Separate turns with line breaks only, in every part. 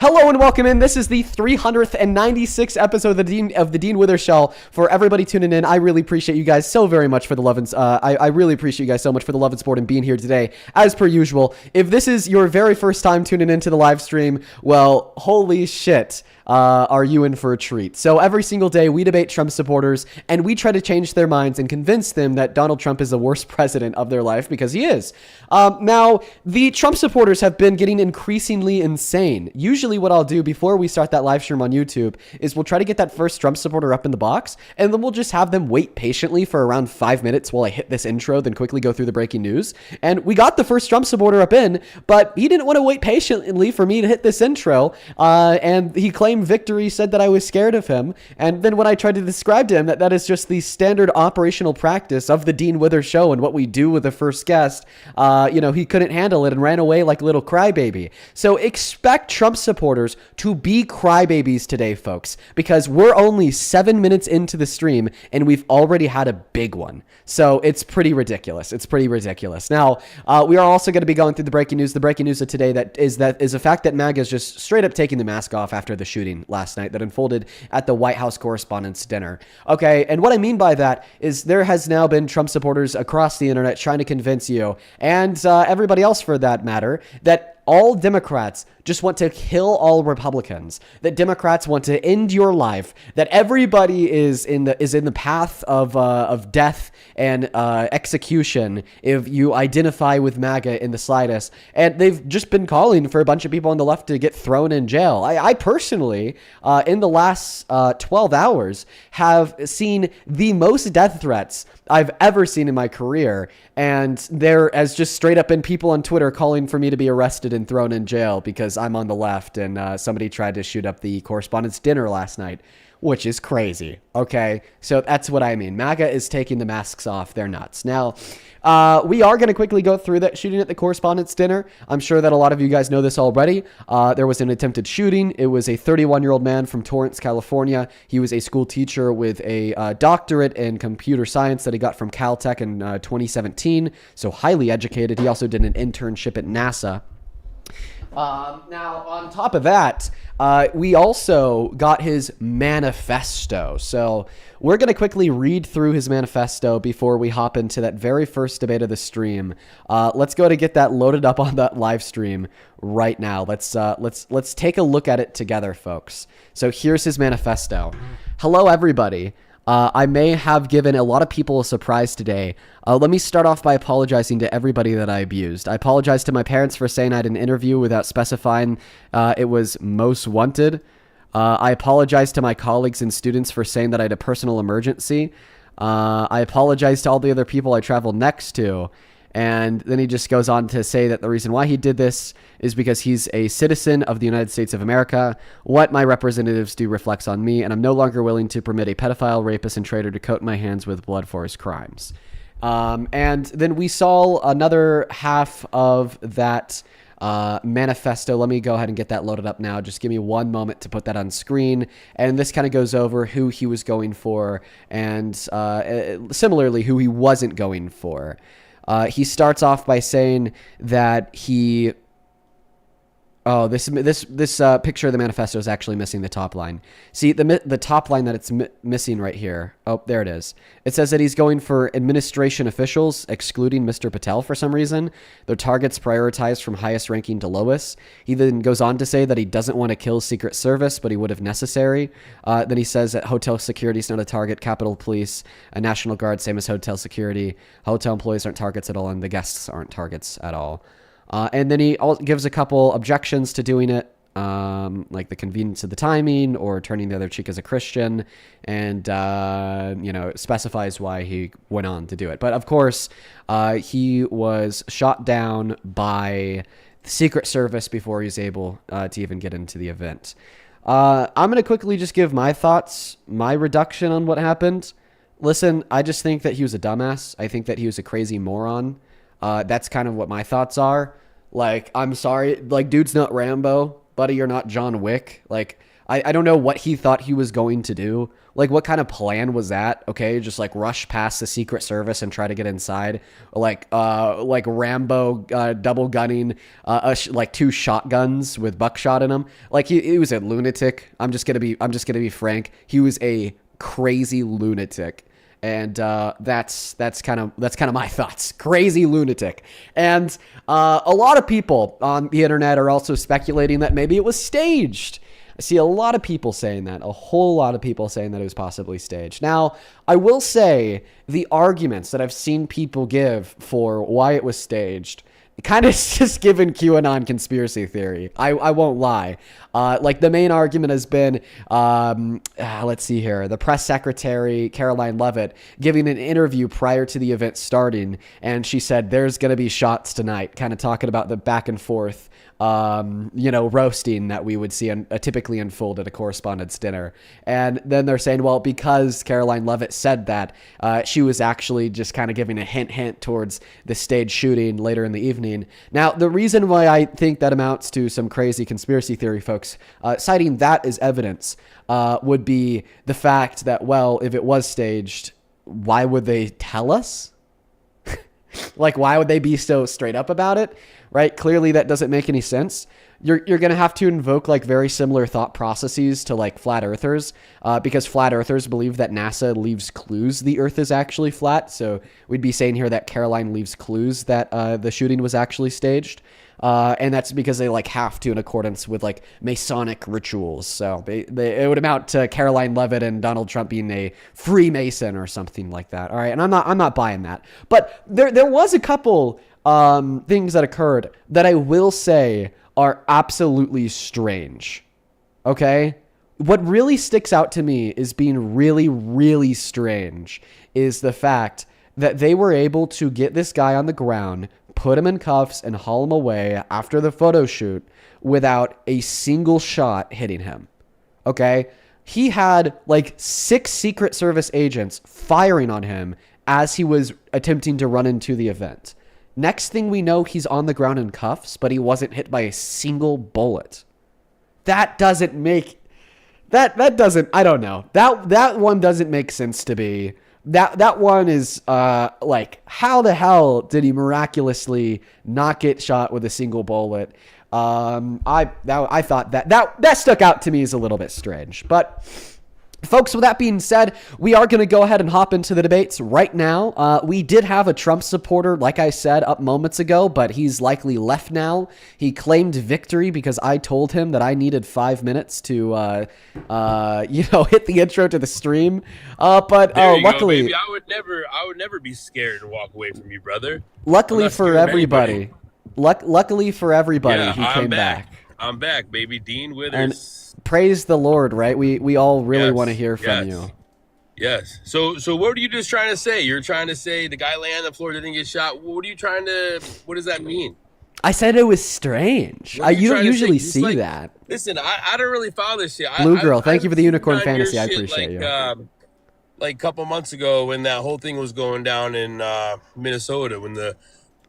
Hello and welcome in. This is the 396th episode of the Dean Withers Show. For everybody tuning in, I really appreciate you guys so very much for the love and I really appreciate you guys so much for the love and support and being here today. As per usual, if this is your very first time tuning into the live stream, well, holy shit. Are you in for a treat? So every single day we debate Trump supporters and we try to change their minds and convince them that Donald Trump is the worst president of their life, because he is. Now, the Trump supporters have been getting increasingly insane. Usually what I'll do before we start that live stream on YouTube is we'll try to get that first Trump supporter up in the box, and then we'll just have them wait patiently for around 5 minutes while I hit this intro, then quickly go through the breaking news. And we got the first Trump supporter up in, but he didn't want to wait patiently for me to hit this intro, and he claimed victory, said that I was scared of him. And then when I tried to describe to him that is just the standard operational practice of the Dean Withers Show and what we do with the first guest, he couldn't handle it and ran away like a little crybaby. So expect Trump supporters to be crybabies today, folks, because we're only 7 minutes into the stream and we've already had a big one. So it's pretty ridiculous. Now, we are also going to be going through the breaking news. The breaking news of today is a fact that MAGA is just straight up taking the mask off after the shooting last night that unfolded at the White House Correspondents' dinner. Okay, and what I mean by that is there has now been Trump supporters across the internet trying to convince you, and everybody else for that matter, that all Democrats just want to kill all Republicans, that Democrats want to end your life, that everybody is in the path of death and execution if you identify with MAGA in the slightest. And they've just been calling for a bunch of people on the left to get thrown in jail. I personally, in the last 12 hours, have seen the most death threats I've ever seen in my career. And there has just straight up been people on Twitter calling for me to be arrested and thrown in jail because I'm on the left and somebody tried to shoot up the Correspondents' dinner last night, which is crazy. Okay, so that's what I mean. MAGA is taking the masks off. They're nuts. Now, we are going to quickly go through that shooting at the Correspondents' dinner. I'm sure that a lot of you guys know this already. There was an attempted shooting. It was a 31-year-old man from Torrance, California. He was a school teacher with a doctorate in computer science that he got from Caltech in 2017, so highly educated. He also did an internship at NASA. Now, on top of that, we also got his manifesto. So we're going to quickly read through his manifesto before we hop into that very first debate of the stream. Let's go to get that loaded up on that live stream right now. Let's take a look at it together, folks. So here's his manifesto. Hello, everybody. I may have given a lot of people a surprise today. Let me start off by apologizing to everybody that I abused. I apologize to my parents for saying I had an interview without specifying it was most wanted. I apologize to my colleagues and students for saying that I had a personal emergency. I apologize to all the other people I traveled next to. And then he just goes on to say that the reason why he did this is because he's a citizen of the United States of America. What my representatives do reflects on me, and I'm no longer willing to permit a pedophile, rapist, and traitor to coat my hands with blood for his crimes. And then we saw another half of that manifesto. Let me go ahead and get that loaded up now. Just give me one moment to put that on screen. And this kind of goes over who he was going for and similarly who he wasn't going for. He starts off by saying that he... Oh, this picture of the manifesto is actually missing the top line. See, the top line that it's missing right here. Oh, there it is. It says that he's going for administration officials, excluding Mr. Patel for some reason. Their targets prioritized from highest ranking to lowest. He then goes on to say that he doesn't want to kill Secret Service, but he would if necessary. Then he says that hotel security is not a target. Capitol Police, a National Guard, same as hotel security. Hotel employees aren't targets at all, and the guests aren't targets at all. And then he gives a couple objections to doing it, like the convenience of the timing or turning the other cheek as a Christian, and, specifies why he went on to do it. But, of course, he was shot down by the Secret Service before he was able to even get into the event. I'm going to quickly just give my thoughts, my reduction on what happened. Listen, I just think that he was a dumbass. I think that he was a crazy moron. That's kind of what my thoughts are. Like, I'm sorry, like, dude's not Rambo, buddy, you're not John Wick. Like, I don't know what he thought he was going to do. Like, what kind of plan was that? Okay, just like rush past the Secret Service and try to get inside. Like Rambo double gunning like 2 shotguns with buckshot in them. Like he was a lunatic. I'm just gonna be frank. He was a crazy lunatic. And that's kind of my thoughts. Crazy lunatic. And a lot of people on the internet are also speculating that maybe it was staged. I see a lot of people saying that, a whole lot of people saying that it was possibly staged. Now, I will say the arguments that I've seen people give for why it was staged kind of just given QAnon conspiracy theory. I won't lie. Like the main argument has been, let's see here, the press secretary, Caroline Leavitt, giving an interview prior to the event starting. And she said, there's going to be shots tonight, kind of talking about the back and forth, roasting that we would see typically unfold at a Correspondents dinner. And then they're saying, well, because Caroline Leavitt said that, she was actually just kind of giving a hint towards the stage shooting later in the evening. Now, the reason why I think that amounts to some crazy conspiracy theory, folks, citing that as evidence, would be the fact that, well, if it was staged, why would they tell us? Like, why would they be so straight up about it? Right? Clearly, that doesn't make any sense. You're going to have to invoke like very similar thought processes to like flat earthers, because flat earthers believe that NASA leaves clues the earth is actually flat. So we'd be saying here that Caroline leaves clues that the shooting was actually staged. And that's because they like have to in accordance with like Masonic rituals. So it would amount to Caroline Leavitt and Donald Trump being a Freemason or something like that. All right. And I'm not buying that, but there was a couple things that occurred that I will say are absolutely strange. Okay? What really sticks out to me is being really, really strange is the fact that they were able to get this guy on the ground, put him in cuffs, and haul him away after the photo shoot without a single shot hitting him. Okay? He had like 6 Secret Service agents firing on him as he was attempting to run into the event. Next thing we know, he's on the ground in cuffs, but he wasn't hit by a single bullet. That doesn't make... That doesn't... I don't know. That one doesn't make sense to me. That one is, like, how the hell did he miraculously not get shot with a single bullet? I thought that stuck out to me as a little bit strange. But... folks, with that being said, we are going to go ahead and hop into the debates right now. We did have a Trump supporter, like I said, up moments ago, but he's likely left now. He claimed victory because I told him that I needed 5 minutes to, hit the intro to the stream. But luckily,
go, I would never be scared to walk away from you, brother.
Luckily for everybody, luckily for everybody,
yeah,
he came back.
I'm back, baby. Dean Withers.
And praise the Lord, right? We all really want to hear from you.
Yes. So what are you just trying to say? You're trying to say the guy laying on the floor didn't get shot. What does that mean?
I said it was strange. You don't usually see that.
Listen, I don't really follow this shit.
Blue Girl, thank you for the unicorn fantasy. I appreciate you.
Like a couple months ago when that whole thing was going down in Minnesota when the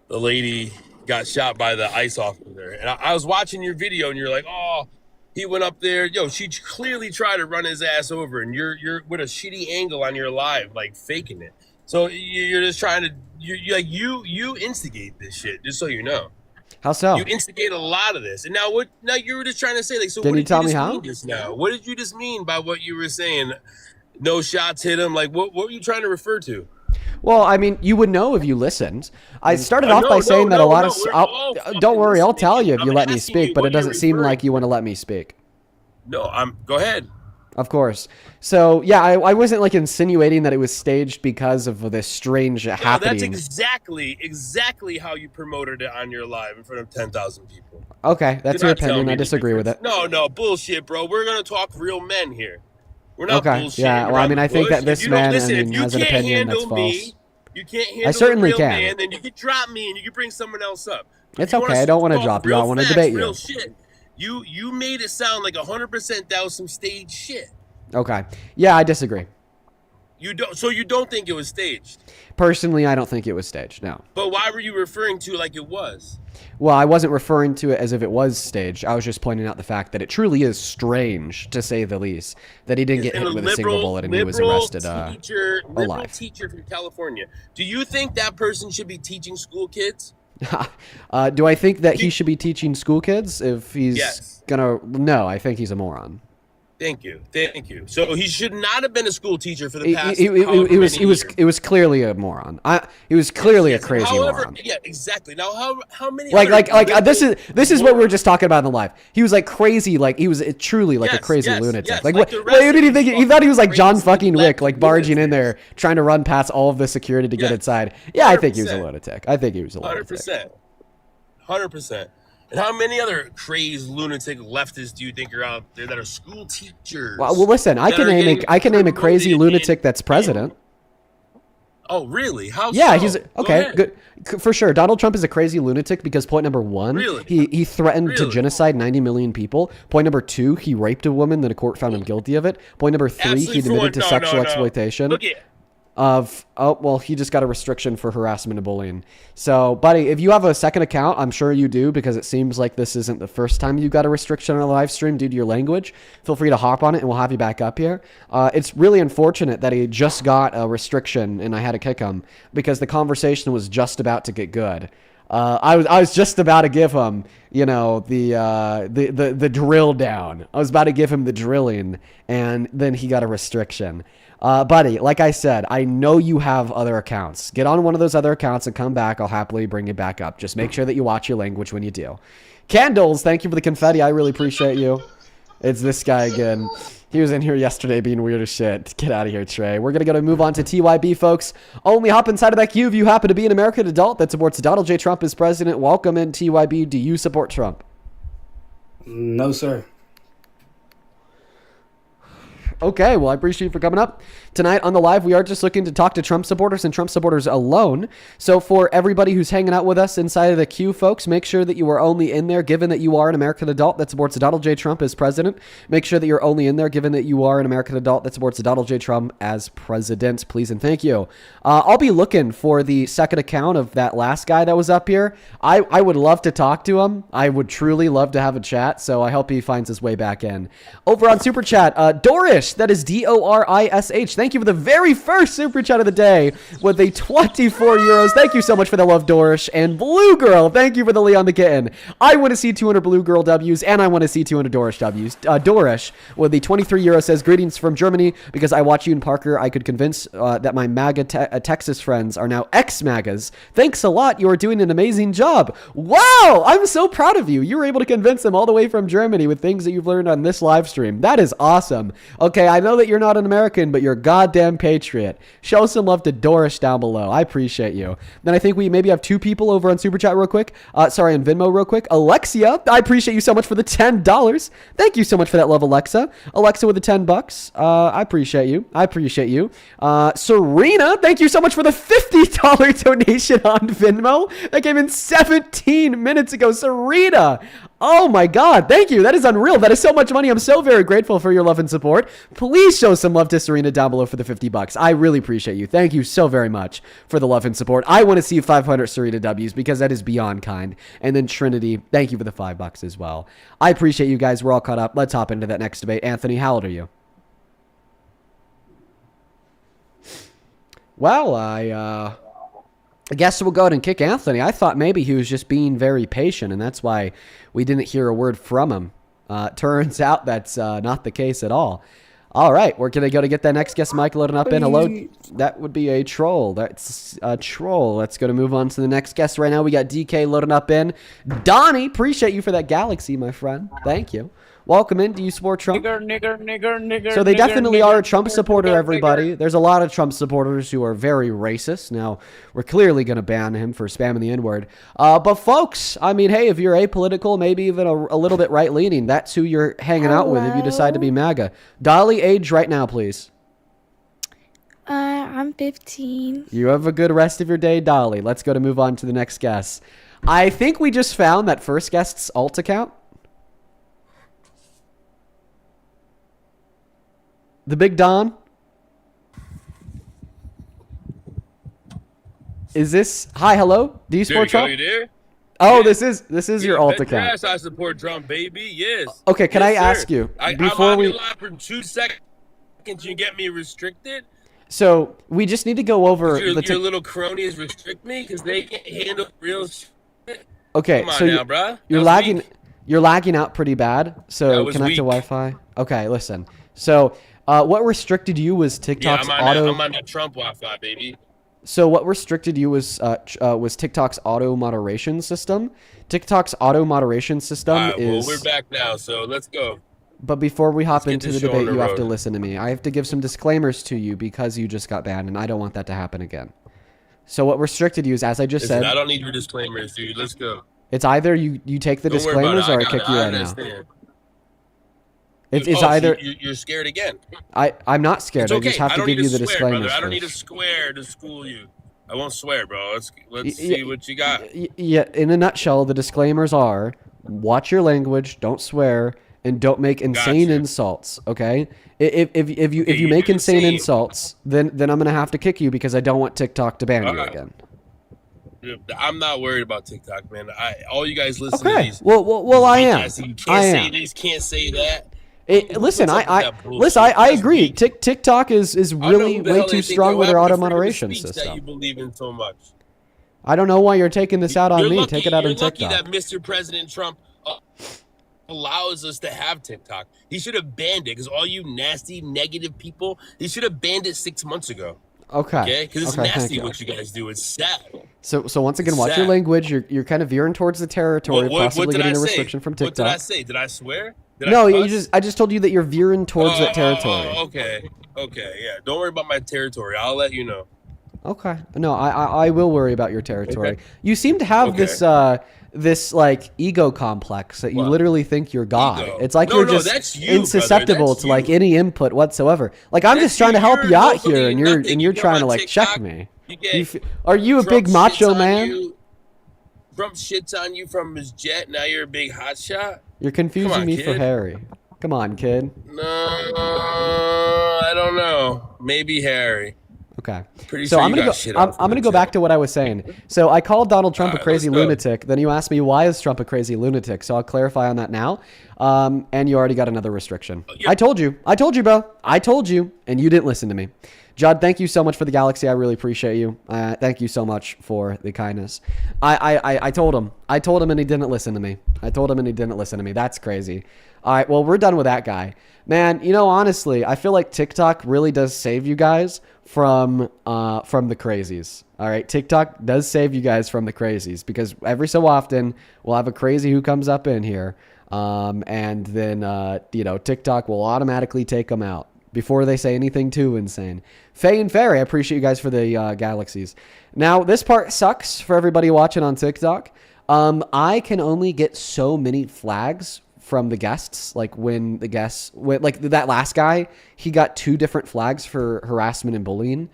lady got shot by the ICE officer. And I was watching your video and you're like, oh, he went up there. Yo, she clearly tried to run his ass over and you're with a shitty angle on your live, like faking it. So you're just trying to, you instigate this shit, just so you know.
How so?
You instigate a lot of this. And now you were just trying to say, like, so
Didn't
what
you
did
tell
you
me
just
how?
mean just now? What did you just mean by what you were saying? No shots hit him. Like, what were you trying to refer to?
Well, I mean, you would know if you listened. I started off by saying that a lot of... Don't worry, I'll tell you if you let me speak, but it doesn't seem like you want to let me speak.
No, go ahead.
Of course. So, yeah, I wasn't, like, insinuating that it was staged because of this strange happening.
That's exactly how you promoted it on your live in front of 10,000 people.
Okay, that's your opinion. I disagree with it.
No, bullshit, bro. We're going to talk real men here. We're not bullshitting.
Yeah, well, I mean, I think that this man has an opinion that's false.
You can't handle
I certainly can.
Man, then you can drop me and you can bring someone else up.
It's okay. I don't want to drop you. I want to debate you.
Shit. You made it sound like 100% that was some staged shit.
Okay. Yeah, I disagree.
You don't. So you don't think it was staged?
Personally, I don't think it was staged. No.
But why were you referring to it like it was?
Well, I wasn't referring to it as if it was staged. I was just pointing out the fact that it truly is strange, to say the least, that he didn't get hit with a single bullet and he was arrested
Liberal
alive.
teacher from California. Do you think that person should be teaching school kids?
Do I think that he should be teaching school kids if he's
Yes.
gonna? No, I think he's a moron.
Thank you. So he should not have been a school teacher for the past.
He was clearly a moron. He was clearly a crazy moron.
Yeah, exactly. Now, how many?
This is what we were just talking about in the live. He was like crazy, like he was truly like a crazy lunatic.
Yes,
Like
like
what did he think? He thought he was like John fucking Wick, like barging in there, trying to run past all of the security to get inside. Yeah, I think he was a lunatic.
100%. And how many other crazed lunatic leftists do you think are out there that are school teachers?
Well, listen, I can name a crazy lunatic that's president.
Oh, really? How?
Yeah,
so?
he's okay. Good for sure. Donald Trump is a crazy lunatic because point number one, he threatened to genocide 90 million people. Point number two, he raped a woman, then a court found him guilty of it. Point number three, he admitted to sexual exploitation.
Look at.
He just got a restriction for harassment and bullying. So, buddy, if you have a second account, I'm sure you do because it seems like this isn't the first time you got a restriction on a live stream due to your language. Feel free to hop on it and we'll have you back up here. It's really unfortunate that he just got a restriction and I had to kick him because the conversation was just about to get good. I was just about to give him, the drill down. I was about to give him the drilling and then he got a restriction. Buddy, like I said, I know you have other accounts. Get on one of those other accounts and come back. I'll happily bring you back up. Just make sure that you watch your language when you do. Candles, thank you for the confetti. I really appreciate you. It's this guy again. He was in here yesterday being weird as shit. Get out of here, Trey. We're going to move on to TYB, folks. Only hop inside of that queue if you happen to be an American adult that supports Donald J. Trump as president. Welcome in, TYB. Do you support Trump?
No, sir.
Okay, well, I appreciate you for coming up. Tonight on the live, we are just looking to talk to Trump supporters and Trump supporters alone. So for everybody who's hanging out with us inside of the queue, folks, make sure that you are only in there given that you are an American adult that supports Donald J. Trump as president. Make sure that you're only in there given that you are an American adult that supports Donald J. Trump as president. Please and thank you. I'll be looking for the second account of that last guy that was up here. I would love to talk to him. I would truly love to have a chat, so I hope he finds his way back in. Over on Super Chat, Dorish, that is Dorish. Thank you for the very first Super Chat of the day with a 24 euros. Thank you so much for the love, Dorish. And Blue Girl, thank you for the Leon the Kitten. I want to see 200 Blue Girl W's, and I want to see 200 Dorish W's. Dorish with the 23 euro says, greetings from Germany. Because I watch you and Parker, I could convince that my MAGA Texas friends are now ex-MAGAs. Thanks a lot. You are doing an amazing job. Wow, I'm so proud of you. You were able to convince them all the way from Germany with things that you've learned on this live stream. That is awesome. Okay, I know that you're not an American, but you're a goddamn patriot. Show some love to Dorish down below. I appreciate you. Then I think we maybe have two people over on Super Chat real quick. On Venmo real quick. Alexia, I appreciate you so much for the $10. Thank you so much for that love, Alexa. Alexa with the $10. I appreciate you. Serena, thank you so much for the $50 donation on Venmo. That came in 17 minutes ago. Serena, oh my God, thank you. That is unreal. That is so much money. I'm so very grateful for your love and support. Please show some love to Serena down below for the $50. I really appreciate you. Thank you so very much for the love and support. I want to see 500 Serena W's because that is beyond kind. And then Trinity, thank you for the $5 as well. I appreciate you guys. We're all caught up. Let's hop into that next debate. Anthony, how old are you? Well, I guess we'll go ahead and kick Anthony. I thought maybe he was just being very patient, and that's why we didn't hear a word from him. Turns out that's not the case at all. All right, where can I go to get that next guest mic loading up in? Hello, that would be a troll. That's a troll. Let's go to move on to the next guest right now. We got DK loading up in. Donnie, appreciate you for that galaxy, my friend. Thank you. Welcome in. Do you support Trump?
Nigger.
So they definitely are a Trump supporter, everybody. There's a lot of Trump supporters who are very racist. Now, we're clearly going to ban him for spamming the N-word. But folks, I mean, hey, if you're apolitical, maybe even a little bit right-leaning, that's who you're hanging out with if you decide to be MAGA. Dolly, age right now, please.
I'm 15.
You have a good rest of your day, Dolly. Let's go to move on to the next guest. I think we just found that first guest's alt account. The Big Don. Is this? Hi, hello. Do you
There
support
you go.
Trump?
You there?
Oh,
Yeah.
this is your alt
Bet
account.
Yes, I support Trump, baby. Yes.
Okay, can
Yes,
I
sir.
ask you
I'm
before
on
we?
your live for 2 seconds. You get me restricted?
So we just need to go over
Your
the.
little cronies restrict me because they can't handle real shit.
Okay,
Come on
so
now, bruh.
you're
That was
lagging.
weak.
You're lagging out pretty bad.
That
So
was
connect to
weak.
Wi-Fi. Okay, listen. So what restricted you was
Yeah,
TikTok's
I'm on that Trump Wi-Fi, baby.
So what restricted you was TikTok's auto moderation system. TikTok's auto moderation system
All right, well,
is.
we're back now, so let's go.
But before we hop
get
into
this
the
show on
debate,
the
you have to
road.
listen to me. I have to give some disclaimers to you because you just got banned, and I don't want that to happen again. So what restricted you is, as I just
Listen,
said,
I don't need your disclaimers, dude. Let's go.
it's either you take the
Don't worry about
disclaimers
it.
or I kick you right now.
understand.
It's
Oh, so
either
you're scared again.
I'm not scared.
It's
I
okay.
just have
I
to
don't
give
need
you
to
the
swear,
disclaimers
brother. I don't need to
first.
swear to school you. I won't swear, bro. Let's see what you got.
Yeah, in a nutshell, the disclaimers are: watch your language, don't swear, and don't make insane
Gotcha.
insults. Okay? If you make
do the
insane
same.
insults, then I'm gonna have to kick you because I don't want TikTok to ban you
Alright.
again.
I'm not worried about TikTok, man. All you guys listen to
Okay.
these.
Well, I am.
You can't
I
say
am.
this, can't say that.
Listen,
What's up with that bullshit?
listen. I
That's
agree.
weak.
TikTok is
I don't know
really
who the
way
hell
too
they think
strong
they
with
are.
their
What's
auto
the freedom of
moderation
speech that you
system.
believe in so much.
I don't know why you're taking this out on
You're
me.
lucky,
Take it out
you're
on
lucky
TikTok.
that Mr. President Trump allows us to have TikTok. He should have banned it because all you nasty, negative people, he should have banned it 6 months ago.
Okay.
Okay? Because it's
Okay, thank
nasty
you.
what you guys do. It's sad.
So once again,
It's
watch your
sad.
language. You're kind of veering towards the territory, of possibly
did
getting
I
a
say?
restriction from
What did I
TikTok.
say? Did I swear? Did
No,
I cuss?
I just told you that you're veering towards that territory.
Okay. Okay, yeah. Don't worry about my territory. I'll let you know.
Okay. No, I will worry about your territory.
Okay.
You seem to have
Okay.
this like ego complex that you
What?
literally think you're God.
Ego?
It's like
No,
you're
no,
just
that's you, brother.
insusceptible
That's
to like
you.
any input whatsoever. Like I'm
That's
just trying to
you.
help
You're
you out
nobody,
here, and
nothing.
you're
You come
trying
on
to like check
TikTok,
me.
you get
Are you a
Trump
big macho
shits on
man?
you. Trump shits on you from his jet. Now you're a big hotshot.
You're confusing
Come on,
me for
kid.
Harry. Come on, kid.
No, I don't know. Maybe Harry.
Okay.
Pretty
So
sure
I'm
you
gonna
got
go.
shit
I'm
on
gonna
the
go
jet.
back to what I was saying. So I called Donald Trump a
Alright,
crazy
let's go.
lunatic. Then you asked me why is Trump a crazy lunatic. So I'll clarify on that now. And you already got another restriction.
Yeah.
I told you, bro. I told you, and you didn't listen to me. Judd, thank you so much for the galaxy. I really appreciate you. Thank you so much for the kindness. I told him. I told him, and he didn't listen to me. I told him, and he didn't listen to me. That's crazy. All right, well, we're done with that guy. Man, you know, honestly, I feel like TikTok really does save you guys from the crazies. All right, TikTok does save you guys from the crazies because every so often we'll have a crazy who comes up in here, and then TikTok will automatically take them out before they say anything too insane. Faye and Fairy, I appreciate you guys for the galaxies. Now, this part sucks for everybody watching on TikTok. I can only get so many flags from the guests. Like when the guests, like that last guy, he got 2 different flags for harassment and bullying.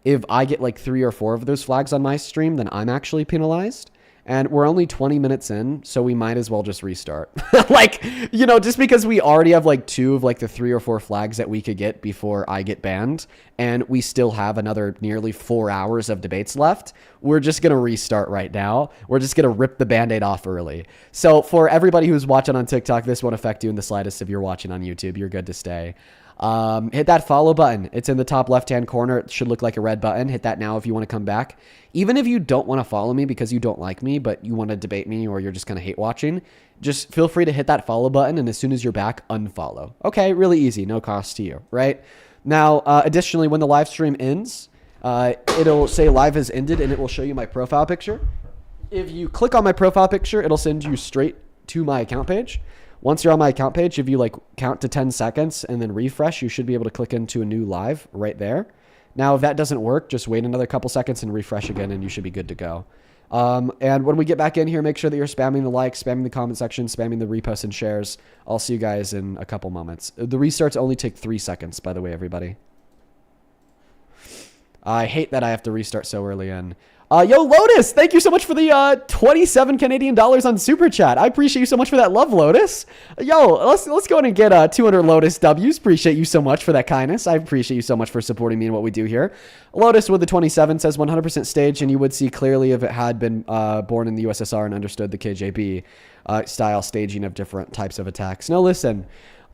If I get like 3 or 4 of those flags on my stream, then I'm actually penalized. And we're only 20 minutes in, so we might as well just restart. Like, just because we already have like 2 of like the 3 or 4 flags that we could get before I get banned, and we still have another nearly 4 hours of debates left, we're just going to restart right now. We're just going to rip the Band-Aid off early. So for everybody who's watching on TikTok, this won't affect you in the slightest. If you're watching on YouTube, you're good to stay. Hit that follow button. It's in the top left-hand corner. It should look like a red button. Hit that now if you want to come back. Even if you don't want to follow me because you don't like me, but you want to debate me or you're just kind of hate watching, just feel free to hit that follow button. And as soon as you're back, unfollow. Okay, really easy. No cost to you, right? Now, additionally, when the live stream ends, it'll say live has ended and it will show you my profile picture. If you click on my profile picture, it'll send you straight to my account page. Once you're on my account page, if you like count to 10 seconds and then refresh, you should be able to click into a new live right there. Now, if that doesn't work, just wait another couple seconds and refresh again, and you should be good to go. And when we get back in here, make sure that you're spamming the like, spamming the comment section, spamming the reposts and shares. I'll see you guys in a couple moments. The restarts only take 3 seconds, by the way, everybody. I hate that I have to restart so early in. Yo, Lotus, thank you so much for the 27 Canadian dollars on Super Chat. I appreciate you so much for that love, Lotus. Yo, let's go ahead and get 200 Lotus W's. Appreciate you so much for that kindness. I appreciate you so much for supporting me and what we do here. Lotus with the 27 says 100% staged, and you would see clearly if it had been born in the USSR and understood the KGB style staging of different types of attacks. Now, listen.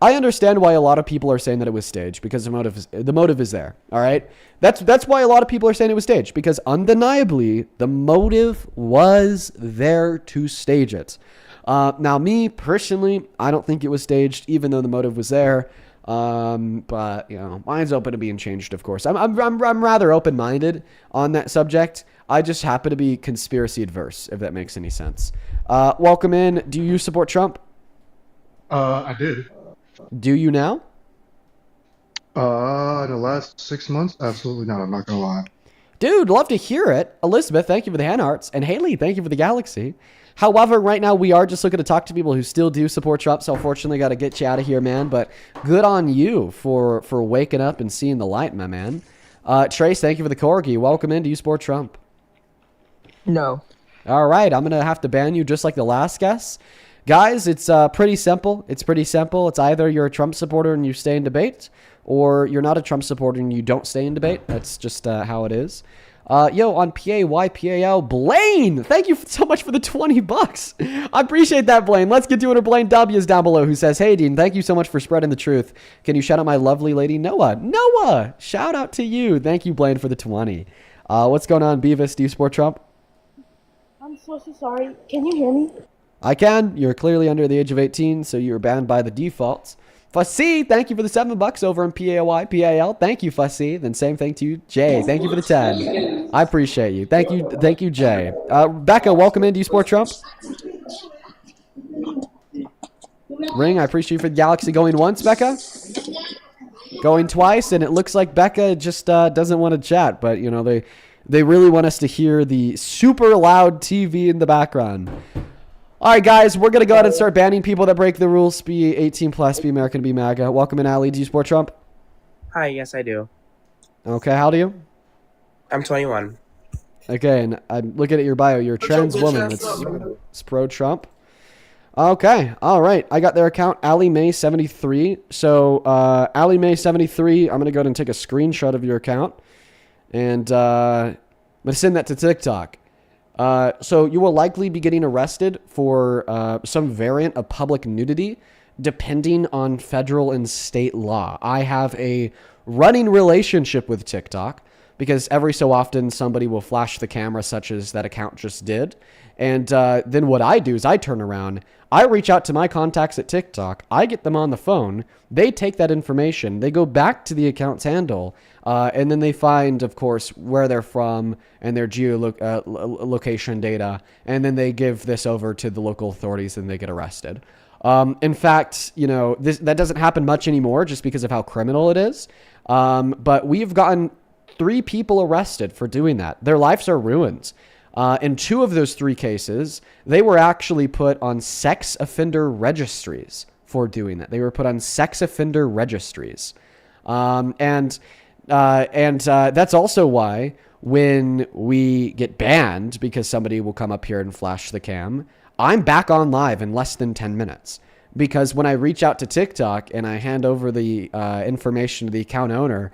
I understand why a lot of people are saying that it was staged because the motive is there. All right, that's why a lot of people are saying it was staged because undeniably the motive was there to stage it. Now, me personally, I don't think it was staged, even though the motive was there. But you know, mine's open to being changed. Of course, I'm rather open-minded on that subject. I just happen to be conspiracy adverse, if that makes any sense. Welcome in. Do you support Trump?
I did.
Do you now?
The last 6 months? Absolutely not. I'm not gonna lie.
Dude, love to hear it. Elizabeth, thank you for the hand hearts. And Haley, thank you for the galaxy. However, right now we are just looking to talk to people who still do support Trump. So unfortunately, got to get you out of here, man. But good on you for waking up and seeing the light, my man. Trace, thank you for the corgi. Welcome in. Do you support Trump?
No.
All right, I'm gonna have to ban you just like the last guest. Guys, it's pretty simple. It's either you're a Trump supporter and you stay in debate, or you're not a Trump supporter and you don't stay in debate. That's just how it is. Yo, on PAYPAL, Blaine, thank you so much for the $20. I appreciate that, Blaine. Let's get to it. Blaine W is down below, who says, "Hey, Dean, thank you so much for spreading the truth. Can you shout out my lovely lady, Noah? Noah, shout out to you. Thank you, Blaine, for the 20. What's going on, Beavis? Do you support Trump?
I'm so sorry. Can you hear me?
I can. You're clearly under the age of 18, so you're banned by the defaults. Fussy, thank you for the $7 over on PAL. Thank you, Fussy. Then same thing to you, Jay. Thank you for the 10. I appreciate you. Thank you, Jay. Becca, welcome in. Do you support Trump? Ring, I appreciate you for the galaxy going once, Becca. Going twice, and it looks like Becca just doesn't want to chat, but you know they really want us to hear the super loud TV in the background. All right, guys, we're going to go ahead and start banning people that break the rules. Be 18 plus, be American, be MAGA. Welcome in, Ali. Do you support Trump?
Hi, yes, I do.
Okay, how old are you?
I'm 21.
Okay, and I'm looking at your bio. You're a trans woman. It's pro-Trump. Okay, all right. I got their account, Ali May 73. So, Ali May 73, I'm going to go ahead and take a screenshot of your account. And I'm going to send that to TikTok. So you will likely be getting arrested for some variant of public nudity, depending on federal and state law. I have a running relationship with TikTok because every so often somebody will flash the camera such as that account just did. And then what I do is I turn around, I reach out to my contacts at TikTok, I get them on the phone, they take that information, they go back to the account's handle, and then they find, of course, where they're from and their geolocation data, and then they give this over to the local authorities and they get arrested. In fact, you know, that doesn't happen much anymore just because of how criminal it is. But we've gotten 3 people arrested for doing that. Their lives are ruined. In 2 of those 3 cases, they were actually put on sex offender registries for doing that. They were put on sex offender registries. And that's also why when we get banned because somebody will come up here and flash the cam, I'm back on live in less than 10 minutes. Because when I reach out to TikTok and I hand over the information to the account owner,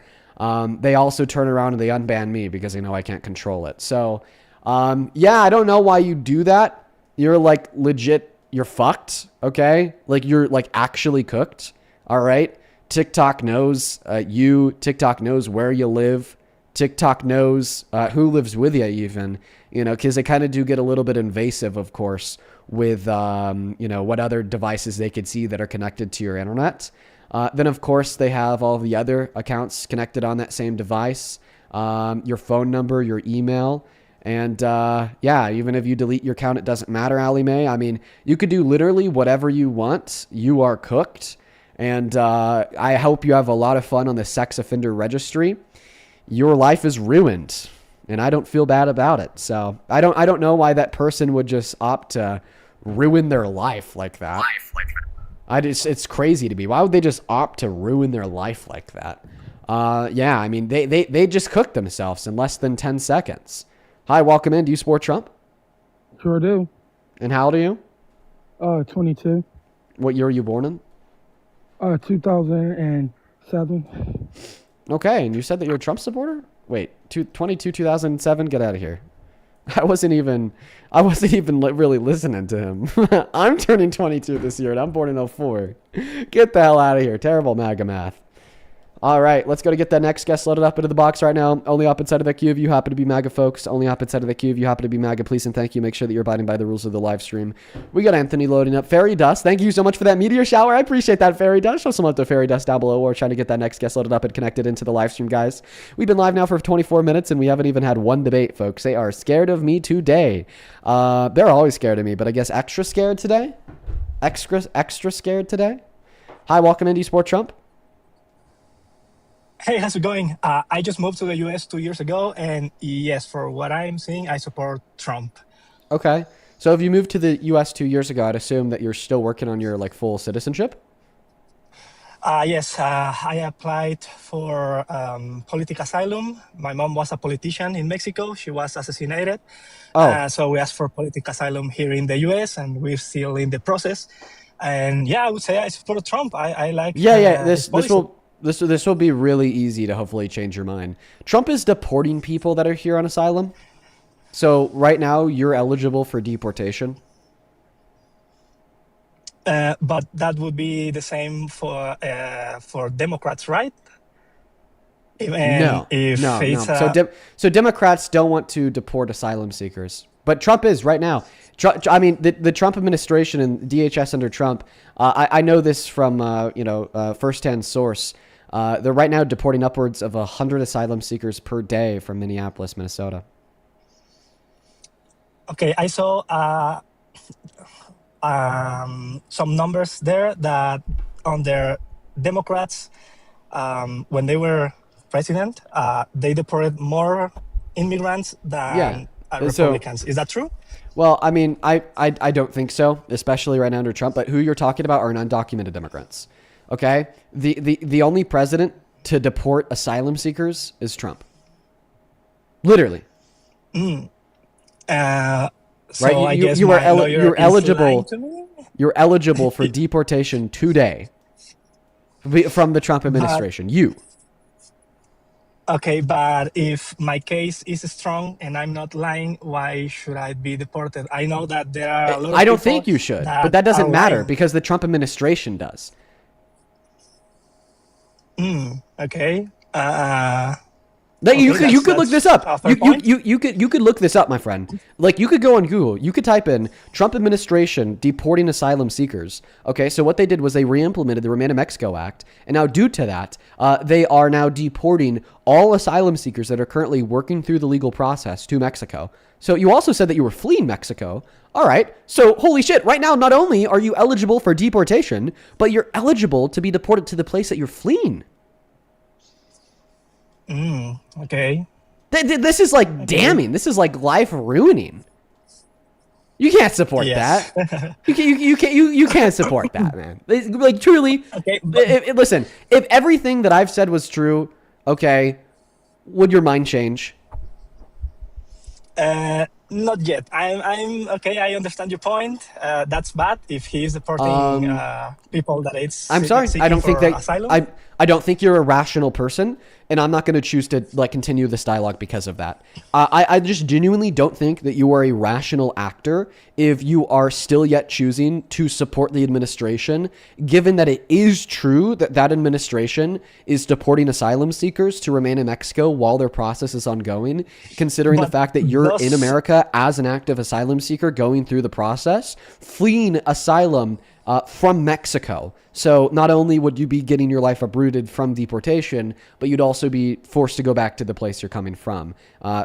they also turn around and they unban me because they know I can't control it. So, yeah, I don't know why you do that. You're like legit, you're fucked, okay? Like you're like actually cooked, all right? TikTok knows you. TikTok knows where you live. TikTok knows who lives with you even, you know, because they kind of do get a little bit invasive, of course, with, you know, what other devices they could see that are connected to your internet. Then, of course, they have all the other accounts connected on that same device, your phone number, your email. And yeah, even if you delete your account, it doesn't matter, Ali May. I mean, you could do literally whatever you want. You are cooked. And I hope you have a lot of fun on the sex offender registry. Your life is ruined, and I don't feel bad about it. So I don't know why that person would just opt to ruin their life like that. It's crazy to me. Why would they just opt to ruin their life like that? Yeah, I mean, they just cooked themselves in less than 10 seconds. Hi, welcome in. Do you support Trump?
Sure do.
And how old are you?
22.
What year were you born in?
2007.
Okay, and you said that you're a Trump supporter? Wait, 22, 2007? Get out of here. I wasn't even really listening to him. I'm turning 22 this year, and I'm born in 04. Get the hell out of here. Terrible MAGA math. All right, let's go to get that next guest loaded up into the box right now. Only up inside of the queue if you happen to be MAGA, folks. Only up inside of the queue if you happen to be MAGA. Please and thank you. Make sure that you're abiding by the rules of the live stream. We got Anthony loading up. Fairy Dust, thank you so much for that meteor shower. I appreciate that, Fairy Dust. Show some love to Fairy Dust down below. We're trying to get that next guest loaded up and connected into the live stream, guys. We've been live now for 24 minutes, and we haven't even had one debate, folks. They are scared of me today. They're always scared of me, but I guess extra scared today? Extra scared today? Hi, welcome in. Do you support Trump?
Hey, how's it going? I just moved to the US 2 years ago, and yes, for what I'm seeing, I support Trump.
Okay. So if you moved to the US 2 years ago, I'd assume that you're still working on your full citizenship?
Yes, I applied for political asylum. My mom was a politician in Mexico. She was assassinated.
Oh.
So we asked for political asylum here in the US, and we're still in the process. And yeah, I would say I support Trump. I like his policy.
This will be really easy to hopefully change your mind. Trump is deporting people that are here on asylum. So right now you're eligible for deportation.
But that would be the same for Democrats, right?
No. So Democrats don't want to deport asylum seekers, but Trump is right now. I mean, the Trump administration and DHS under Trump. I know this from firsthand source. They're right now deporting upwards of 100 asylum seekers per day from Minneapolis, Minnesota.
Okay, I saw some numbers there that under Democrats, when they were president, they deported more immigrants than Republicans. Is that true?
Well, I mean, I don't think so, especially right now under Trump. But who you're talking about are undocumented immigrants. Okay, the only president to deport asylum seekers is Trump. Literally.
So
right?
I guess
you're eligible.
To me?
You're eligible for deportation today from the Trump administration.
Okay, but if my case is strong and I'm not lying, why should I be deported? I know that there are a lot of
I don't
people
think you should, but that doesn't
are
matter
lying.
because the Trump administration does.
Okay.
You could look this up.
a fair point.
You could look this up, my friend. Like, you could go on Google. You could type in Trump administration deporting asylum seekers. Okay, so what they did was they re-implemented the Remain in Mexico Act, and now due to that, they are now deporting all asylum seekers that are currently working through the legal process to Mexico. So you also said that you were fleeing Mexico. All right, so holy shit, right now not only are you eligible for deportation, but you're eligible to be deported to the place that you're fleeing.
Okay.
This is like damning. This is like life ruining. You can't support
Yes.
that. You can't support that, man. Like, truly.
Okay,
Listen, if everything that I've said was true, okay, would your mind change?
Not yet. I'm okay. I understand your point. That's bad if he's deporting people that it's.
I'm sorry. I don't think that
asylum.
I don't think you're a rational person, and I'm not going to choose to continue this dialogue because of that. I just genuinely don't think that you are a rational actor if you are still yet choosing to support the administration, given that it is true that that administration is deporting asylum seekers to remain in Mexico while their process is ongoing, considering the fact that you're in America as an active asylum seeker going through the process, fleeing asylum from Mexico. So not only would you be getting your life uprooted from deportation, but you'd also be forced to go back to the place you're coming from,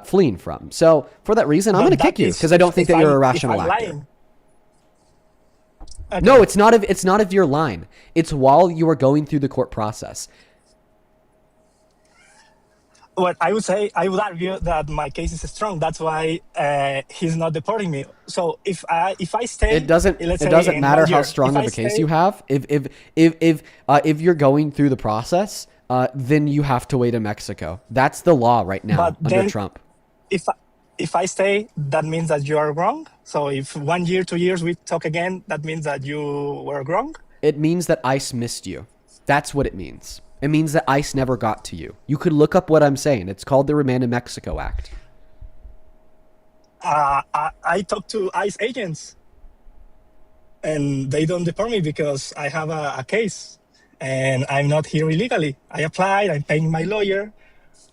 fleeing from. So for that reason, I'm going to kick you because I don't think that you're a rational actor.
Okay.
No, it's not if you're lying. It's while you are going through the court process.
What I would say, I would argue that my case is strong. That's why he's not deporting me. So if I stay,
It doesn't matter how strong of a case you have. If you're going through the process, then you have to wait in Mexico. That's the law right now under Trump.
if I stay, that means that you are wrong. So if 1 year, 2 years we talk again, that means that you were wrong.
It means that ICE missed you. That's what it means. It means that ICE never got to you. You could look up what I'm saying. It's called the Remand in Mexico Act.
I talked to ICE agents, and they don't deport me because I have a case, and I'm not here illegally. I applied. I'm paying my lawyer.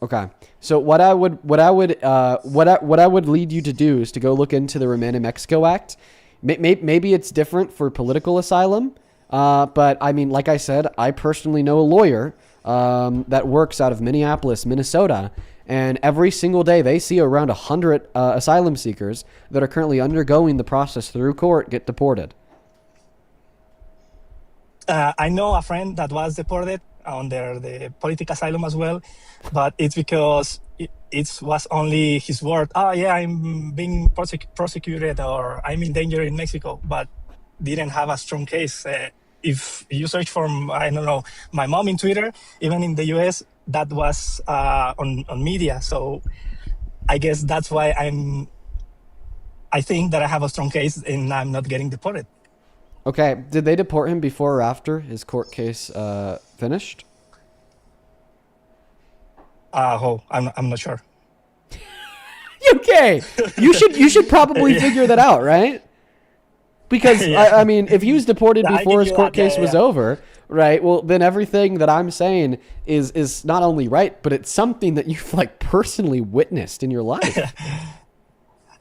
Okay. So what I would lead you to do is to go look into the Remand in Mexico Act. Maybe it's different for political asylum, but I mean, like I said, I personally know a lawyer that works out of Minneapolis, Minnesota, and every single day they see around 100 asylum seekers that are currently undergoing the process through court get deported.
I know a friend that was deported under the political asylum as well, but it's because it was only his word. Oh yeah, I'm being prosecuted or I'm in danger in Mexico, but didn't have a strong case. If you search for, I don't know, my mom in Twitter, even in the US, that was on media. So I guess that's why I think that I have a strong case and I'm not getting deported.
Okay, did they deport him before or after his court case finished?
I'm not sure.
Okay, you should probably figure that out, right? Because
Yeah.
I mean, if he was deported
I
before
give
his
you
court
that,
case was over, right? Well, then everything that I'm saying is not only right, but it's something that you've like personally witnessed in your life.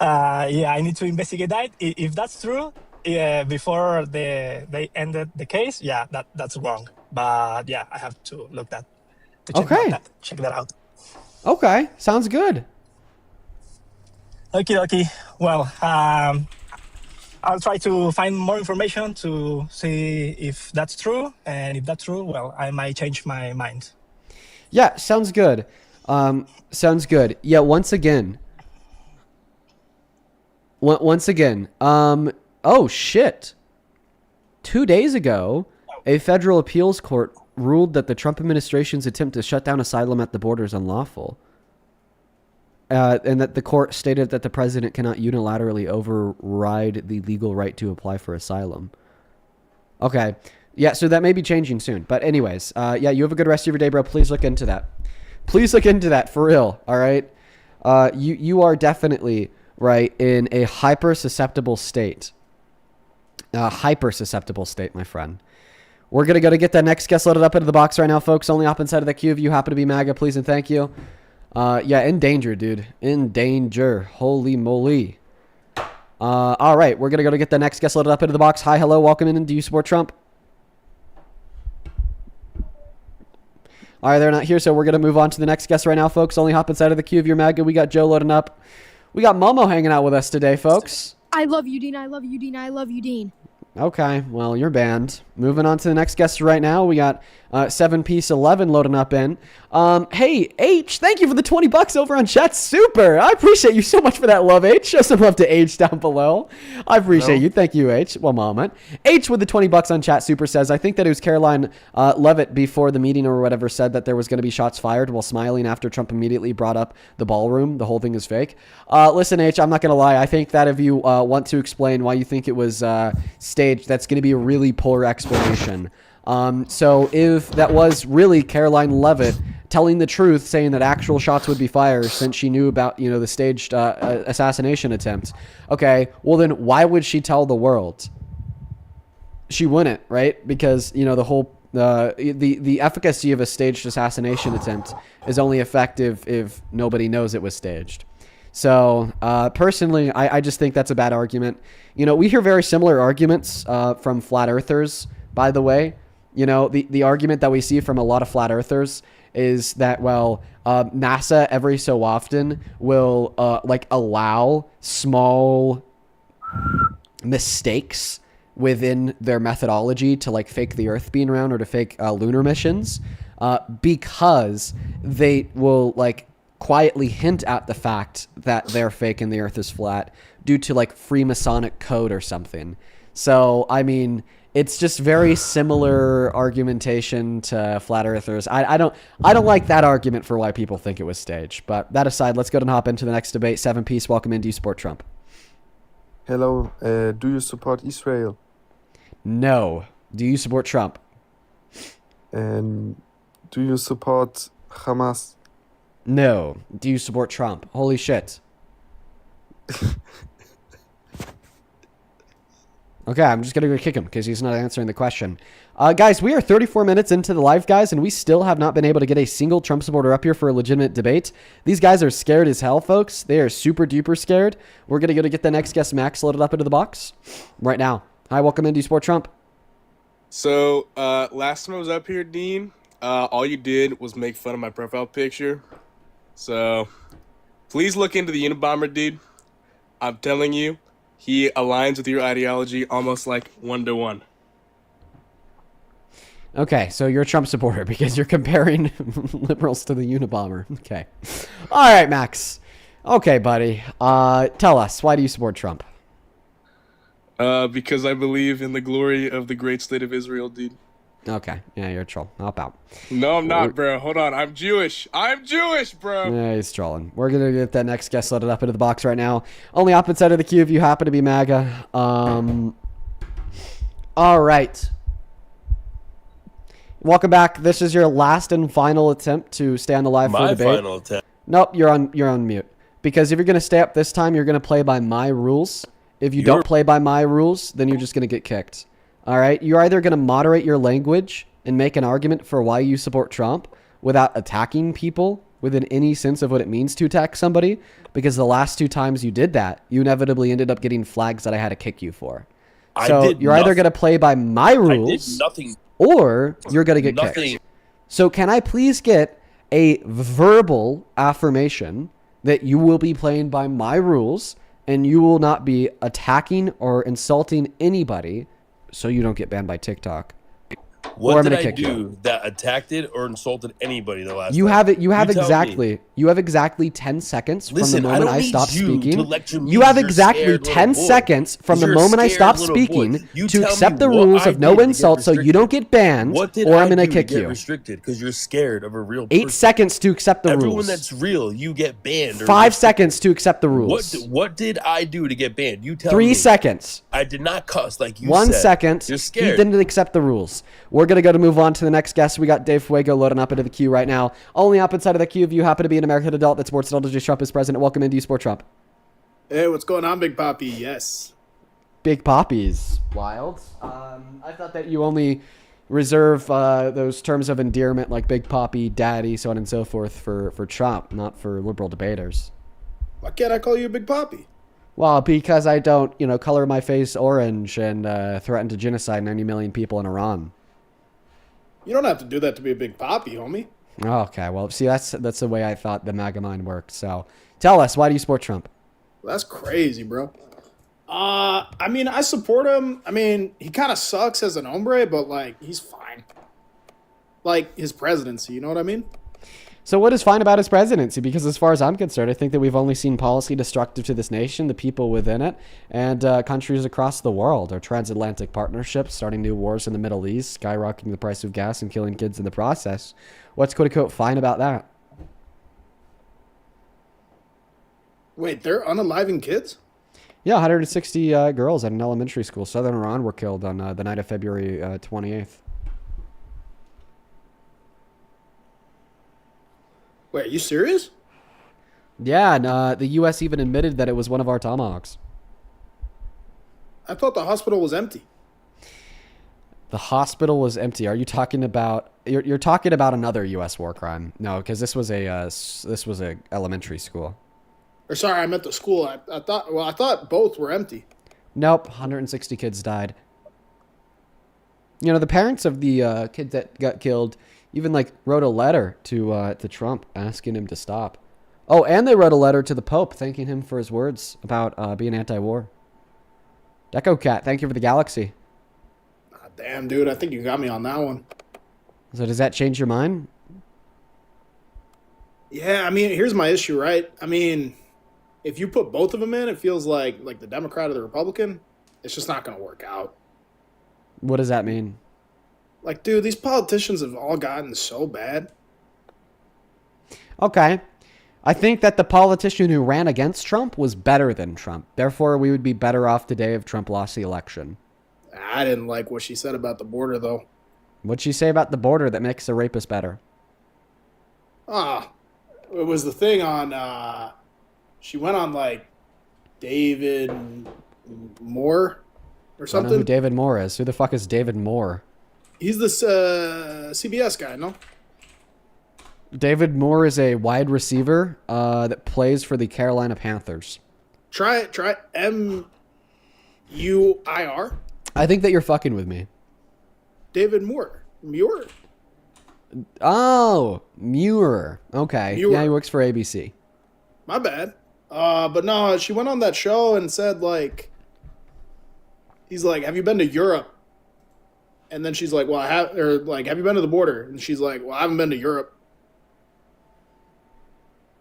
Yeah, I need to investigate that. If that's true, before they ended the case, yeah, that's wrong. But yeah, I have to look that. To check that out.
Okay, sounds good.
Okay. Well, I'll try to find more information to see if that's true, and if that's true, well, I might change my mind.
Yeah, sounds good. Sounds good. Yeah, once again. Oh shit. 2 days ago, a federal appeals court ruled that the Trump administration's attempt to shut down asylum at the border is unlawful. And that the court stated that the president cannot unilaterally override the legal right to apply for asylum. Okay. Yeah, so that may be changing soon. But anyways, yeah, you have a good rest of your day, bro. Please look into that. Please look into that, for real, all right? You are definitely, right, in a hyper-susceptible state. Hyper susceptible state, my friend. We're going to go to get that next guest loaded up into the box right now, folks. Only hop inside of the queue if you happen to be MAGA, please and thank you. Yeah, in danger, dude. In danger. Holy moly. All right, we're going to go to get the next guest loaded up into the box. Hi, hello, welcome in. Do you support Trump? All right, they're not here, so we're going to move on to the next guest right now, folks. Only hop inside of the queue if you're MAGA. We got Joe loading up. We got Momo hanging out with us today, folks.
I love you, Dean. I love you, Dean. I love you, Dean.
Okay, well, you're banned. Moving on to the next guest right now. We got 7-piece 11 loading up in. Hey, H, thank you for the $20 over on chat. Super. I appreciate you so much for that love, H. Show some love to H down below. I appreciate you. Thank you, H. One moment. H with the $20 on chat super says, I think that it was Caroline Levitt before the meeting or whatever said that there was going to be shots fired while smiling after Trump immediately brought up the ballroom. The whole thing is fake. Listen, H, I'm not going to lie. I think that if you want to explain why you think it was staged, that's going to be a really poor explanation. So if that was really Caroline Levitt telling the truth, saying that actual shots would be fired since she knew about, you know, the staged assassination attempt, okay, well then why would she tell the world? She wouldn't, right? Because, you know, the whole the efficacy of a staged assassination attempt is only effective if nobody knows it was staged. So personally, I just think that's a bad argument. You know, we hear very similar arguments from flat earthers, by the way. You know, the argument that we see from a lot of flat earthers is that, well, NASA every so often will like allow small mistakes within their methodology to like fake the Earth being round or to fake lunar missions because they will like quietly hint at the fact that they're fake and the Earth is flat due to like Freemasonic code or something. So, I mean, It's just very similar argumentation to flat earthers. I don't like that argument for why people think it was staged. But that aside, let's go and hop into the next debate. 7-piece, welcome in. Do you support Trump?
Hello, do you support Israel?
No. Do you support Trump?
And do you support Hamas?
No. Do you support Trump? Holy shit. Okay, I'm just going to go kick him because he's not answering the question. Guys, we are 34 minutes into the live, guys, and we still have not been able to get a single Trump supporter up here for a legitimate debate. These guys are scared as hell, folks. They are super duper scared. We're going to go to get the next guest, Max, loaded up into the box right now. Hi, welcome in. Do you support Trump?
So, last time I was up here, Dean, all you did was make fun of my profile picture. So, please look into the Unabomber, dude. I'm telling you, he aligns with your ideology almost like 1-to-1.
Okay, so you're a Trump supporter because you're comparing liberals to the Unabomber. Okay. All right, Max. Okay, buddy. Tell us, why do you support Trump?
Because I believe in the glory of the great state of Israel, dude.
Okay. Yeah, you're a troll. Hop out.
No, I'm not, bro. Hold on. I'm Jewish. I'm Jewish, bro.
Yeah, he's trolling. We're going to get that next guest loaded up into the box right now. Only opposite side of the queue if you happen to be MAGA. All right. Welcome back. This is your last and final attempt to stay on the live for debate.
My final attempt.
Nope, you're on mute. Because if you're going to stay up this time, you're going to play by my rules. If you don't play by my rules, then you're just going to get kicked. All right? You're either going to moderate your language and make an argument for why you support Trump without attacking people within any sense of what it means to attack somebody, because the last 2 times you did that, you inevitably ended up getting flags that I had to kick you for. So you're either going to play by my rules or you're going to get kicked. So can I please get a verbal affirmation that you will be playing by my rules and you will not be attacking or insulting anybody so you don't get banned by TikTok?
What did I do that attacked it or insulted anybody the last time?
You have exactly 10 seconds from the moment I stop speaking. You have exactly 10 seconds from the moment I stop speaking to accept the rules of no insult so you don't get banned, or I'm going to kick you.
Restricted because you're scared of a real person.
8 seconds to accept the rules.
Everyone that's real, you get banned.
5 seconds to accept the rules.
What did I do to get banned? You tell me.
3 seconds.
I did not cuss like you said.
1 second.
You're scared.
He didn't accept the rules. We're going to go to move on to the next guest. We got Dave Fuego loading up into the queue right now. Only up inside of the queue if you happen to be an American adult that supports Donald J. Trump as president. Welcome in. Do you support Trump?
Hey, what's going on, Big Poppy? Yes.
Big Poppy's wild. I thought that you only reserve those terms of endearment like Big Poppy, Daddy, so on and so forth for Trump, not for liberal debaters.
Why can't I call you a Big Poppy?
Well, because I don't, color my face orange and threaten to genocide 90 million people in Iran.
You don't have to do that to be a Big Poppy, homie.
Okay, well, see, that's the way I thought the MAGA mind worked. So tell us, why do you support Trump?
Well, that's crazy, bro. I mean, I support him. I mean, he kind of sucks as an hombre, but, he's fine. His presidency, you know what I mean?
So what is fine about his presidency? Because as far as I'm concerned, I think that we've only seen policy destructive to this nation, the people within it, and countries across the world. Our transatlantic partnerships, starting new wars in the Middle East, skyrocketing the price of gas and killing kids in the process. What's quote-unquote fine about that?
Wait, they're unaliving kids?
Yeah, 160 girls at an elementary school, southern Iran, were killed on the night of February 28th.
Wait, are you serious?
Yeah, and the U.S. even admitted that it was one of our tomahawks.
I thought the hospital was empty.
The hospital was empty. Are you talking about? You're talking about another U.S. war crime? No, because this was a elementary school.
Or sorry, I meant the school. I thought both were empty.
Nope, 160 kids died. The parents of the kids that got killed even wrote a letter to Trump asking him to stop. Oh, and they wrote a letter to the Pope thanking him for his words about being anti-war. Deco Cat, thank you for the galaxy.
Damn, dude, I think you got me on that one.
So does that change your mind?
Yeah, I mean, here's my issue, right? I mean, if you put both of them in, it feels like the Democrat or the Republican. It's just not going to work out.
What does that mean?
Like, dude, these politicians have all gotten so bad.
Okay. I think that the politician who ran against Trump was better than Trump. Therefore, we would be better off today if Trump lost the election.
I didn't like what she said about the border, though.
What'd she say about the border that makes a rapist better?
It was the thing on, she went on, like, David Moore or
I don't know
something.
who David Moore is. Who the fuck is David Moore?
He's this CBS guy, no?
David Moore is a wide receiver that plays for the Carolina Panthers.
Try MUIR.
I think that you're fucking with me.
David Moore. Muir.
Oh, Muir. Okay.
Muir.
Yeah, he works for ABC.
My bad. But no, she went on that show and said, like, he's like, have you been to Europe? And then she's like, well, I have, or like, have you been to the border? And she's like, well, I haven't been to Europe.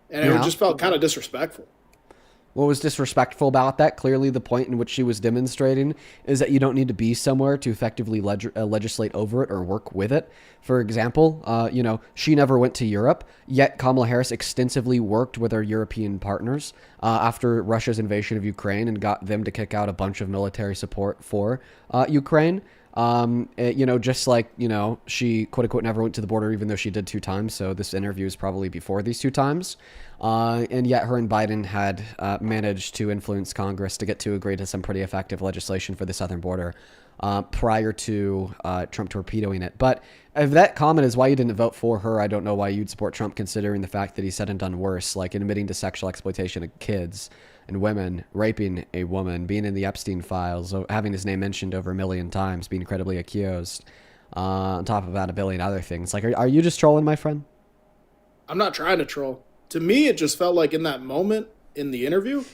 And it just felt kind of disrespectful.
What was disrespectful about that? Clearly, the point in which she was demonstrating is that you don't need to be somewhere to effectively legislate over it or work with it. For example, she never went to Europe, yet Kamala Harris extensively worked with our European partners after Russia's invasion of Ukraine and got them to kick out a bunch of military support for Ukraine. Just like, she quote unquote never went to the border, even though she did 2 times. So this interview is probably before these 2 times. And yet her and Biden had managed to influence Congress to get to agree to some pretty effective legislation for the southern border prior to Trump torpedoing it. But if that comment is why you didn't vote for her, I don't know why you'd support Trump, considering the fact that he said and done worse, like admitting to sexual exploitation of kids and women, raping a woman, being in the Epstein files, having his name mentioned over 1 million times, being credibly accused, on top of about 1 billion other things. Like, are you just trolling, my friend?
I'm not trying to troll. To me, it just felt like in that moment in the interview,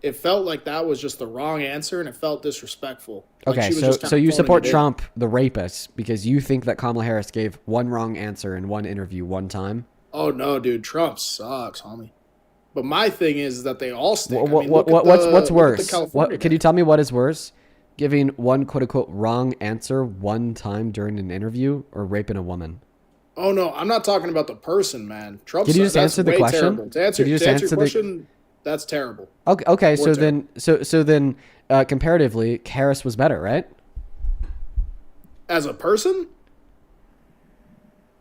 it felt like that was just the wrong answer, and it felt disrespectful. Like
Okay,
she was just
so
kinda
you
phoning
support
it in.
Trump, the rapist, because you think that Kamala Harris gave one wrong answer in one interview one time?
Oh, no, dude. Trump sucks, homie. But my thing is that they all stink.
What's worse?
California
Can you tell me what is worse? Giving one quote-unquote wrong answer one time during an interview or raping a woman?
Oh, no. I'm not talking about the person, man. Trump
Can you
sucks.
just answer the
Way
question?
terrible. To answer your
the
question, that's terrible.
Okay. So
terrible.
then, comparatively, Harris was better, right?
As a person?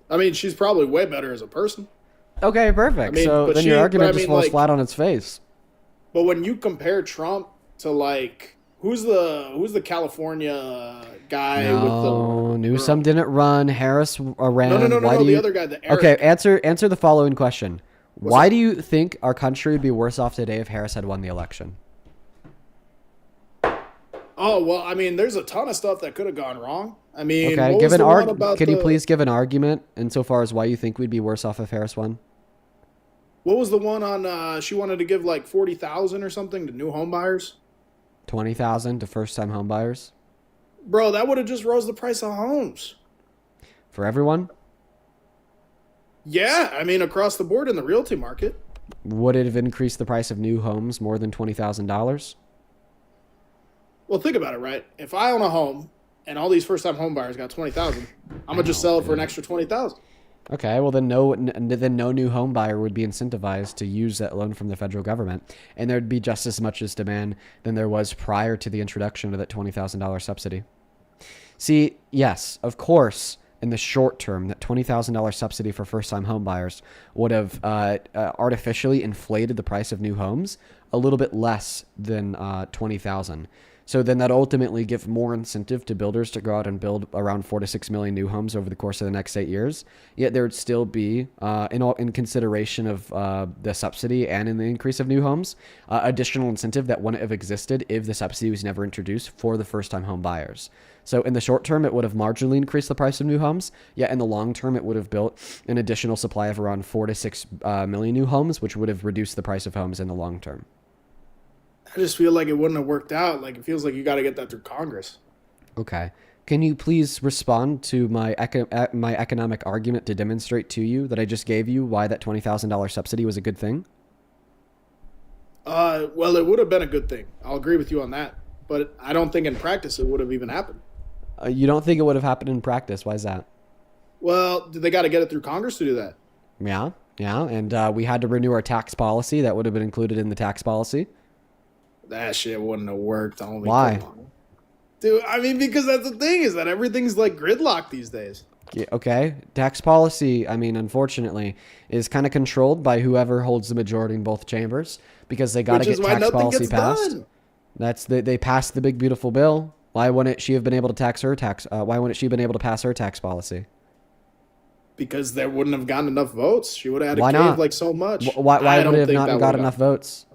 I mean, she's probably way better as a person.
Okay, perfect. So then your argument just falls flat on its face.
But when you compare Trump to, like, who's the California guy with the
Newsom didn't run. Harris ran.
No, the other guy, the Eric.
Okay, answer the following question. Why do you think our country would be worse off today if Harris had won the election?
Oh, well, I mean, there's a ton of stuff that could have gone wrong. I mean,
Okay,
what was the one about
Can you please give an argument insofar as why you think we'd be worse off if Harris won?
What was the one on, she wanted to give like 40,000 or something to new home buyers?
20,000 to first-time home buyers?
Bro, that would have just rose the price of homes.
For everyone?
Yeah, I mean, across the board in the realty market.
Would it have increased the price of new homes more than $20,000?
Well, think about it, right? If I own a home and all these first-time home buyers got 20,000, I'm gonna just sell it for an extra 20,000.
Okay, well then no new home buyer would be incentivized to use that loan from the federal government, and there'd be just as much as demand than there was prior to the introduction of that $20,000 subsidy. See, yes, of course, in the short term, that $20,000 subsidy for first-time home buyers would have artificially inflated the price of new homes a little bit less than $20,000. So then that ultimately give more incentive to builders to go out and build around 4 to 6 million new homes over the course of the next 8 years. Yet there would still be, in consideration of the subsidy and in the increase of new homes, additional incentive that wouldn't have existed if the subsidy was never introduced for the first-time home buyers. So in the short term, it would have marginally increased the price of new homes. Yet in the long term, it would have built an additional supply of around 4 to 6 million new homes, which would have reduced the price of homes in the long term.
I just feel like it wouldn't have worked out. Like, it feels like you got to get that through Congress.
Okay. Can you please respond to my economic argument to demonstrate to you that I just gave you why that $20,000 subsidy was a good thing?
Well, it would have been a good thing. I'll agree with you on that. But I don't think in practice it would have even happened.
You don't think it would have happened in practice? Why is that?
Well, they got to get it through Congress to do that.
Yeah, and we had to renew our tax policy. That would have been included in the tax policy.
That shit wouldn't have worked.
Why?
Dude, I mean, because that's the thing is that everything's like gridlocked these days.
Yeah, okay, tax policy, I mean, unfortunately, is kind of controlled by whoever holds the majority in both chambers because they got to get tax policy passed. They passed the big beautiful bill. Why wouldn't she have been able to tax her tax? Why wouldn't she have been able to pass her tax policy?
Because there wouldn't have gotten enough votes. She would have had to
Why
cave
not?
like so much.
Why would it have not got enough votes?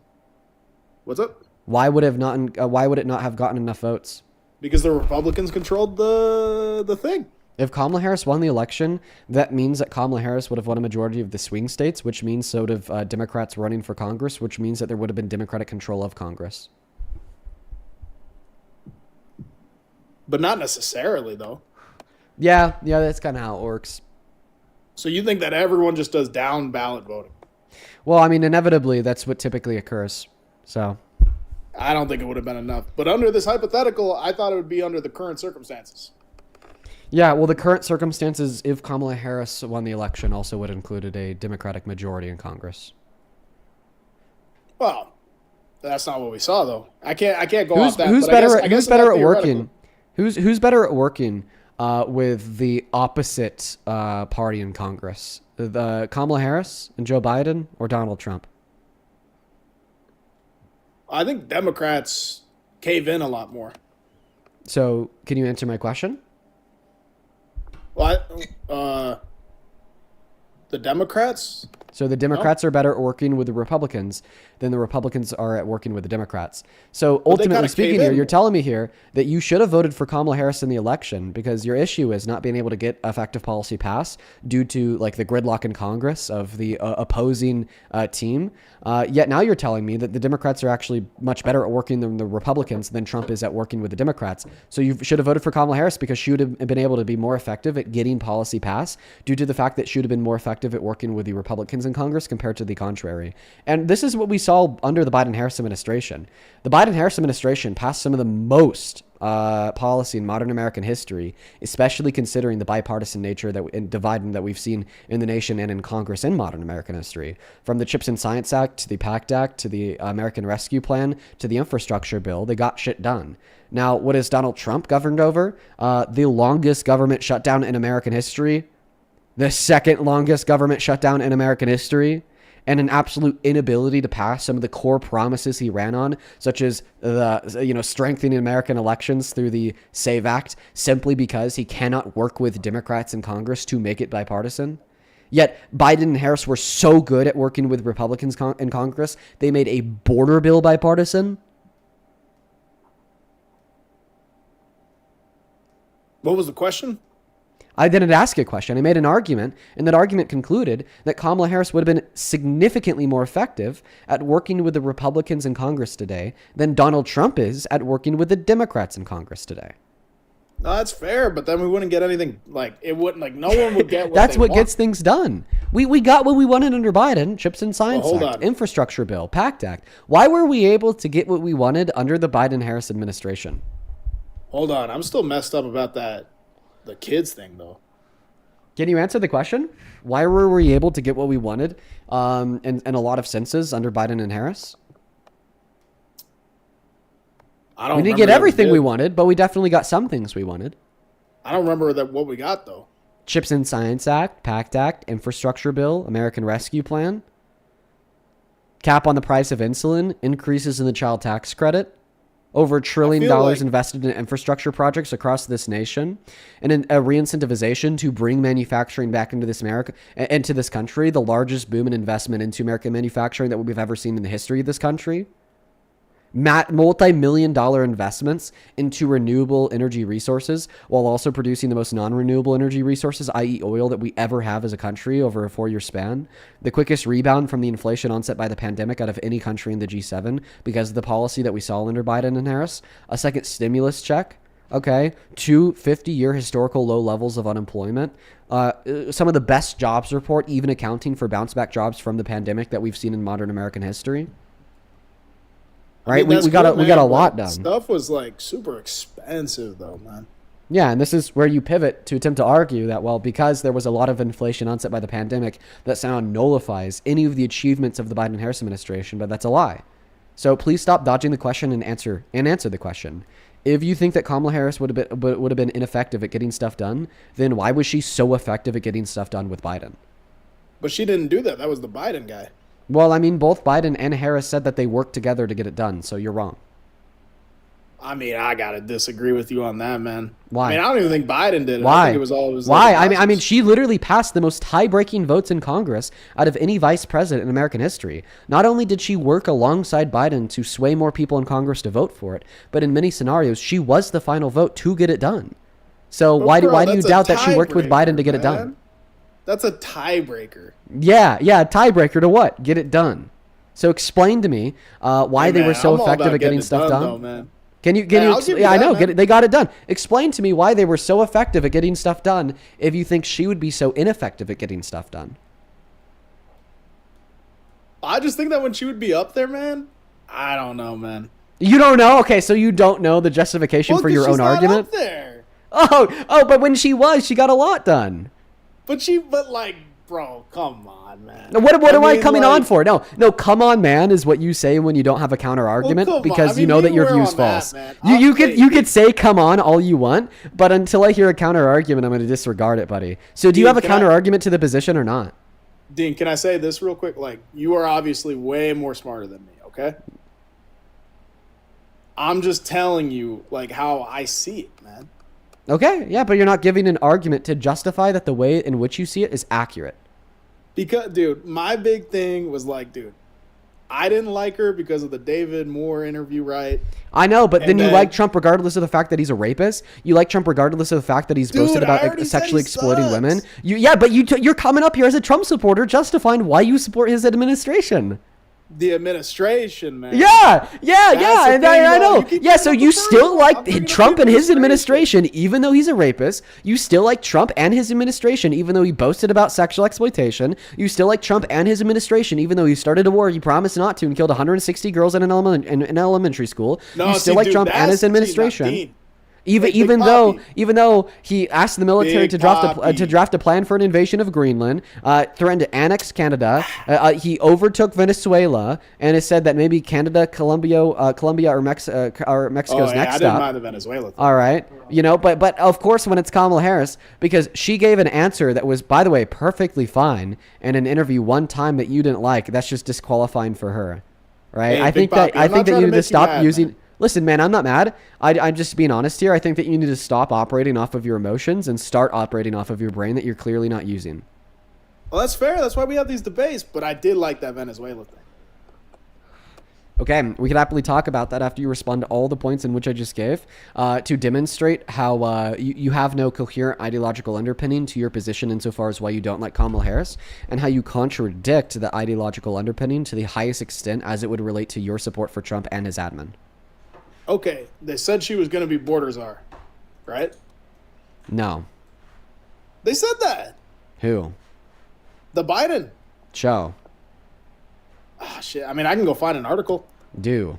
What's up?
Why would it not have gotten enough votes?
Because the Republicans controlled the thing.
If Kamala Harris won the election, that means that Kamala Harris would have won a majority of the swing states, which means so would have Democrats running for Congress, which means that there would have been Democratic control of Congress.
But not necessarily, though.
Yeah, that's kind of how it works.
So you think that everyone just does down ballot voting?
Well, I mean, inevitably, that's what typically occurs. So
I don't think it would have been enough. But under this hypothetical, I thought it would be under the current circumstances.
Yeah, well, the current circumstances, if Kamala Harris won the election, also would have included a Democratic majority in Congress.
Well, that's not what we saw, though. I can't go off that.
Who's better at working? Who's better at working with the opposite party in Congress? The Kamala Harris and Joe Biden or Donald Trump?
I think Democrats cave in a lot more.
So, can you answer my question?
Well, the Democrats?
So the Democrats are better at working with the Republicans than the Republicans are at working with the Democrats. So ultimately speaking here, you're telling me here that you should have voted for Kamala Harris in the election because your issue is not being able to get effective policy passed due to like the gridlock in Congress of the opposing team. Yet now you're telling me that the Democrats are actually much better at working than the Republicans than Trump is at working with the Democrats. So you should have voted for Kamala Harris because she would have been able to be more effective at getting policy passed due to the fact that she would have been more effective at working with the Republicans in Congress compared to the contrary. And this is what we saw under the Biden-Harris administration. The Biden-Harris administration passed some of the most policy in modern American history, especially considering the bipartisan nature and dividing that we've seen in the nation and in Congress in modern American history. From the Chips and Science Act to the PACT Act to the American Rescue Plan to the infrastructure bill, they got shit done. Now, what has Donald Trump governed over? The longest government shutdown in American history, the second longest government shutdown in American history, and an absolute inability to pass some of the core promises he ran on, such as the strengthening American elections through the SAVE Act, simply because he cannot work with Democrats in Congress to make it bipartisan. Yet Biden and Harris were so good at working with Republicans in Congress, they made a border bill bipartisan.
What was the question?
I didn't ask a question. I made an argument, and that argument concluded that Kamala Harris would have been significantly more effective at working with the Republicans in Congress today than Donald Trump is at working with the Democrats in Congress today.
No, that's fair, but then we wouldn't get anything. Like, it wouldn't, like, no one would get what
That's
they
what
want.
gets things done. We got what we wanted under Biden, Chips and Science Act, Infrastructure Bill, PACT Act. Why were we able to get what we wanted under the Biden-Harris administration?
Hold on. I'm still messed up about the kids thing, though.
Can you answer the question? Why were we able to get what we wanted in a lot of senses under Biden and Harris? We didn't get everything we wanted, but we definitely got some things we wanted.
I don't remember what we got, though.
Chips and Science Act, PACT Act, Infrastructure Bill, American Rescue Plan, cap on the price of insulin, increases in the child tax credit, over $1 trillion invested in infrastructure projects across this nation, and a re-incentivization to bring manufacturing back into this country, the largest boom in investment into American manufacturing that we've ever seen in the history of this country. Multi-million-dollar investments into renewable energy resources while also producing the most non-renewable energy resources, i.e. oil, that we ever have as a country over a 4-year span. The quickest rebound from the inflation onset by the pandemic out of any country in the G7 because of the policy that we saw under Biden and Harris. A second stimulus check. Okay. 2 50-year historical low levels of unemployment. Some of the best jobs report, even accounting for bounce-back jobs from the pandemic that we've seen in modern American history. Right,
I mean,
we got a lot done.
Stuff was like super expensive, though, man.
Yeah, and this is where you pivot to attempt to argue that, well, because there was a lot of inflation onset by the pandemic, that somehow nullifies any of the achievements of the Biden-Harris administration, but that's a lie. So please stop dodging the question and answer the question. If you think that Kamala Harris would have been ineffective at getting stuff done, then why was she so effective at getting stuff done with Biden?
But she didn't do that. That was the Biden guy.
Well, I mean, both Biden and Harris said that they worked together to get it done, so you're wrong.
I mean, I gotta disagree with you on that, man.
Why?
I mean, I don't even think Biden did it.
Why?
I think it was all.
Why? I mean, she literally passed the most tie-breaking votes in Congress out of any vice president in American history. Not only did she work alongside Biden to sway more people in Congress to vote for it, but in many scenarios, she was the final vote to get it done. So why do you doubt that she worked with Biden to get it done?
That's a tiebreaker.
Yeah, tiebreaker to what? Get it done. So explain to me why they were so effective at getting stuff done.
Though, man.
Can you yeah, I know, they got it done. Explain to me why they were so effective at getting stuff done if you think she would be so ineffective at getting stuff done.
I just think that when she would be up there, man, I don't know, man.
You don't know? Okay, so you don't know the justification for your own argument?
Up there.
Oh, but when she was, she got a lot done.
But like, bro, come on, man.
What am I coming on for? No, come on, man, is what you say when you don't have a counter argument because you know that your view's false. You could say come on all you want, but until I hear a counter argument, I'm going to disregard it, buddy. So do you have a counter argument to the position or not?
Dean, can I say this real quick? Like, you are obviously way more smarter than me, okay? I'm just telling you, like, how I see it, man.
Okay, yeah, but you're not giving an argument to justify that the way in which you see it is accurate.
Because, dude, my big thing was like, dude, I didn't like her because of the David Moore interview, right?
I know, but then you like Trump regardless of the fact that he's a rapist. You like Trump regardless of the fact that he's boasted about sexually exploiting women. But you're coming up here as a Trump supporter justifying why you support his administration.
The administration, man.
Yeah, and I know. Yeah, so you still like Trump and his administration, even though he's a rapist. You still like Trump and his administration, even though he boasted about sexual exploitation. You still like Trump and his administration, even though he started a war he promised not to and killed 160 girls in an elementary school. You still like Trump and his administration. Even though he asked the military to draft a plan for an invasion of Greenland, threatened to annex Canada, he overtook Venezuela, and has said that maybe Canada, Colombia, or Mexico's next
I didn't
stop.
mind the Venezuela thing.
All right, but of course when it's Kamala Harris, because she gave an answer that was, by the way, perfectly fine in an interview one time that you didn't like, that's just disqualifying for her, right?
Hey,
I think that you need to stop using. Listen, man, I'm not mad. I'm just being honest here. I think that you need to stop operating off of your emotions and start operating off of your brain that you're clearly not using.
Well, that's fair. That's why we have these debates. But I did like that Venezuela thing.
Okay, we could happily talk about that after you respond to all the points in which I just gave to demonstrate how you have no coherent ideological underpinning to your position insofar as why you don't like Kamala Harris, and how you contradict the ideological underpinning to the highest extent as it would relate to your support for Trump and his admin.
Okay, they said she was going to be border czar, right?
No.
They said that.
Who?
The Biden.
Show.
Ah, shit. I mean, I can go find an article.
Do.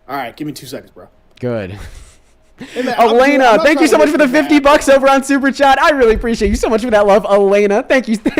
All right, give me 2 seconds, bro.
Good.
Hey, man,
Elena, thank you so much for the $50 over on Super Chat. I really appreciate you so much for that love, Elena. Thank you. I'm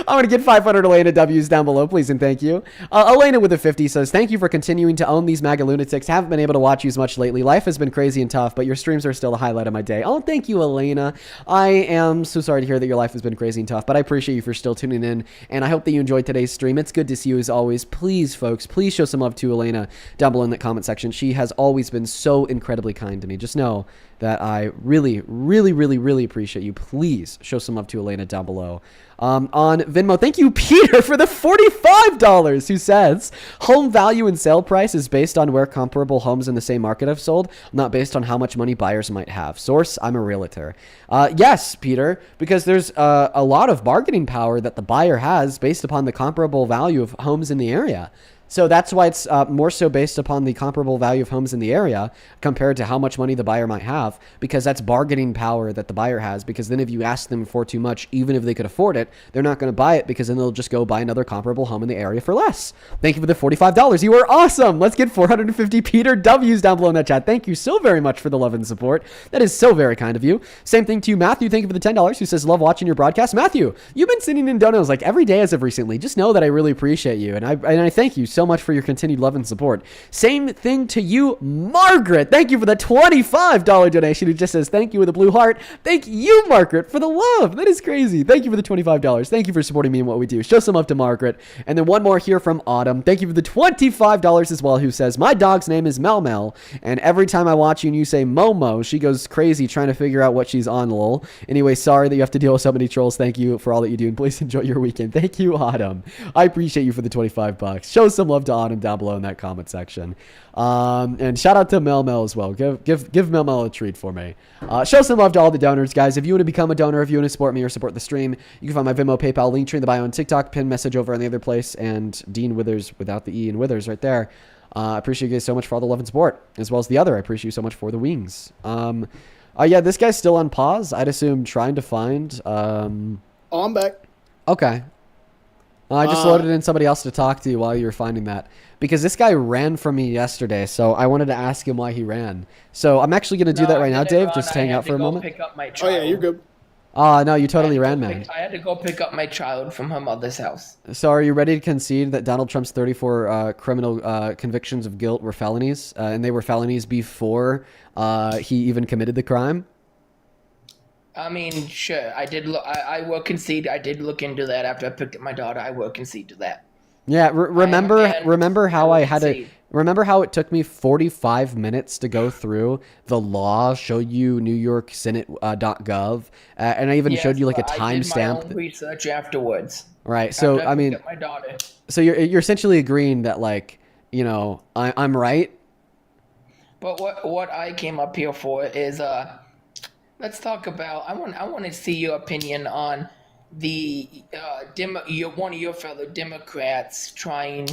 going to get 500 Elena W's down below, please, and thank you. Elena with a 50 says, thank you for continuing to own these MAGA lunatics. Haven't been able to watch you as much lately. Life has been crazy and tough, but your streams are still the highlight of my day. Oh, thank you, Elena. I am so sorry to hear that your life has been crazy and tough, but I appreciate you for still tuning in, and I hope that you enjoyed today's stream. It's good to see you as always. Please, folks, please show some love to Elena down below in the comment section. She has always been so incredibly kind to me. Just know that I really, really, really, really appreciate you. Please show some love to Elena down below. On Venmo, thank you, Peter, for the $45, who says, home value and sale price is based on where comparable homes in the same market have sold, not based on how much money buyers might have. Source, I'm a realtor. Yes, Peter, because there's a lot of bargaining power that the buyer has based upon the comparable value of homes in the area. So that's why it's more so based upon the comparable value of homes in the area compared to how much money the buyer might have, because that's bargaining power that the buyer has. Because then if you ask them for too much, even if they could afford it, they're not going to buy it, because then they'll just go buy another comparable home in the area for less. Thank you for the $45. You are awesome. Let's get 450 Peter W's down below in that chat. Thank you so very much for the love and support. That is so very kind of you. Same thing to you, Matthew. Thank you for the $10, who says, love watching your broadcast. Matthew, you've been sending in donos like every day as of recently. Just know that I really appreciate you. And I thank you so much for your continued love and support. Same thing to you, Margaret. Thank you for the $25 donation, who just says thank you with a blue heart. Thank you, Margaret, for the love. That is crazy. Thank you for the $25. Thank you for supporting me in what we do. Show some love to Margaret. And then one more here from Autumn. Thank you for the $25 as well, who says, my dog's name is Mel Mel, and every time I watch you and you say Momo, she goes crazy trying to figure out what she's on, lol. Anyway, sorry that you have to deal with so many trolls. Thank you for all that you do, and please enjoy your weekend. Thank you, Autumn. I appreciate you for the $25. Show some love to Autumn down below in that comment section. And shout out to Mel Mel as well. Give Mel Mel a treat for me. Show some love to all the donors, guys. If you want to become a donor, if you want to support me or support the stream, you can find my Venmo, PayPal, link tree in the bio on TikTok, pin message over on the other place, and Dean Withers without the E in Withers right there. I appreciate you guys so much for all the love and support, as well as the other. I appreciate you so much for the wings. Yeah, this guy's still on pause. I'd assume trying to find.
Oh, I'm back.
Okay. I just loaded in somebody else to talk to you while you were finding that, because this guy ran from me yesterday, so I wanted to ask him why he ran. So I'm actually going to do that right now, Dave. Just hang out for a moment.
Pick up my
Oh
child.
yeah, you're good.
No, you totally ran, man.
I had to go pick up my child from her mother's house.
So are you ready to concede that Donald Trump's 34 criminal convictions of guilt were felonies, and they were felonies before he even committed the crime?
I mean, sure. I did. I will concede. I did look into that after I picked up my daughter. I will concede to that.
Yeah. Remember how I had to.
concede.
Remember how it took me 45 minutes to go through the law, show you New York Senate .gov, and I even showed you like a
Yes, but I did my own
timestamp.
research afterwards.
Right. So
After
I mean,
picked up my daughter.
so you're essentially agreeing that, like, you know, I'm right.
But what I came up here for is let's talk about. I want to see your opinion on the one of your fellow Democrats trying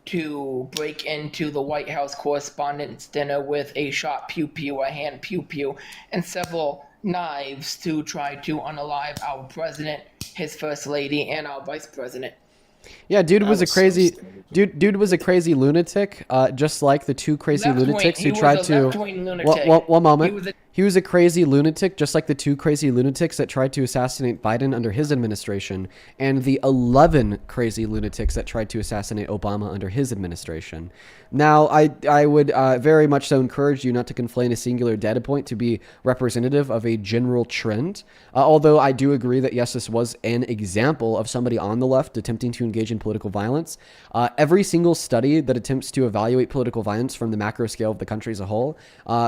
to break into the White House Correspondents' dinner with a shot pew pew, a hand pew pew, and several knives to try to unalive our president, his first lady, and our vice president.
Yeah, dude was a
was so
crazy
stupid.
dude was a crazy lunatic, just like the two crazy
Left-wing.
lunatics
He
who
was
tried
a
to.
left-wing lunatic.
One moment.
He was a-
He was a crazy lunatic, just like the two crazy lunatics that tried to assassinate Biden under his administration, and the 11 crazy lunatics that tried to assassinate Obama under his administration. Now, I would very much so encourage you not to conflate a singular data point to be representative of a general trend. Although I do agree that, yes, this was an example of somebody on the left attempting to engage in political violence. Every single study that attempts to evaluate political violence from the macro scale of the country as a whole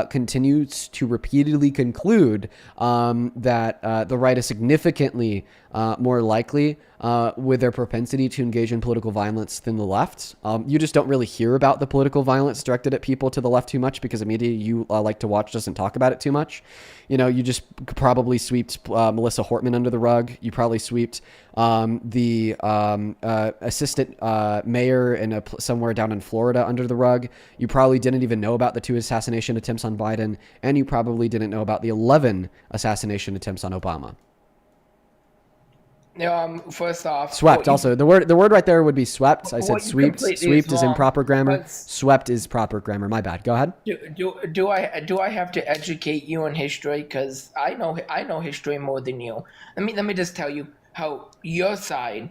continues to repeatedly conclude that the right is significantly more likely with their propensity to engage in political violence than the left. You just don't really hear about the political violence directed at people to the left too much because the media you like to watch doesn't talk about it too much. You know, you just probably sweeped Melissa Hortman under the rug. You probably sweeped the assistant mayor in somewhere down in Florida under the rug. You probably didn't even know about the 2 assassination attempts on Biden, and you probably didn't know about the 11 assassination attempts on Obama.
First off,
Swept. Also, the word right there would be swept. I said
what you
sweeped.
completely
Sweeped
is
is
wrong.
improper grammar.
That's-
Swept is proper grammar. My bad. Go ahead.
Do I have to educate you on history? Because I know history more than you. Let me just tell you how your side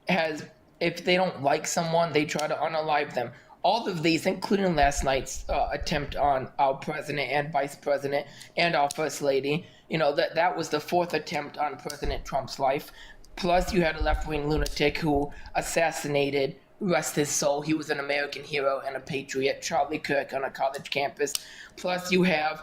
has. If they don't like someone, they try to unalive them. All of these, including last night's attempt on our president and vice president and our first lady, you know, that was the 4th attempt on President Trump's life. Plus, you had a left-wing lunatic who assassinated, rest his soul, he was an American hero and a patriot, Charlie Kirk on a college campus. Plus, you have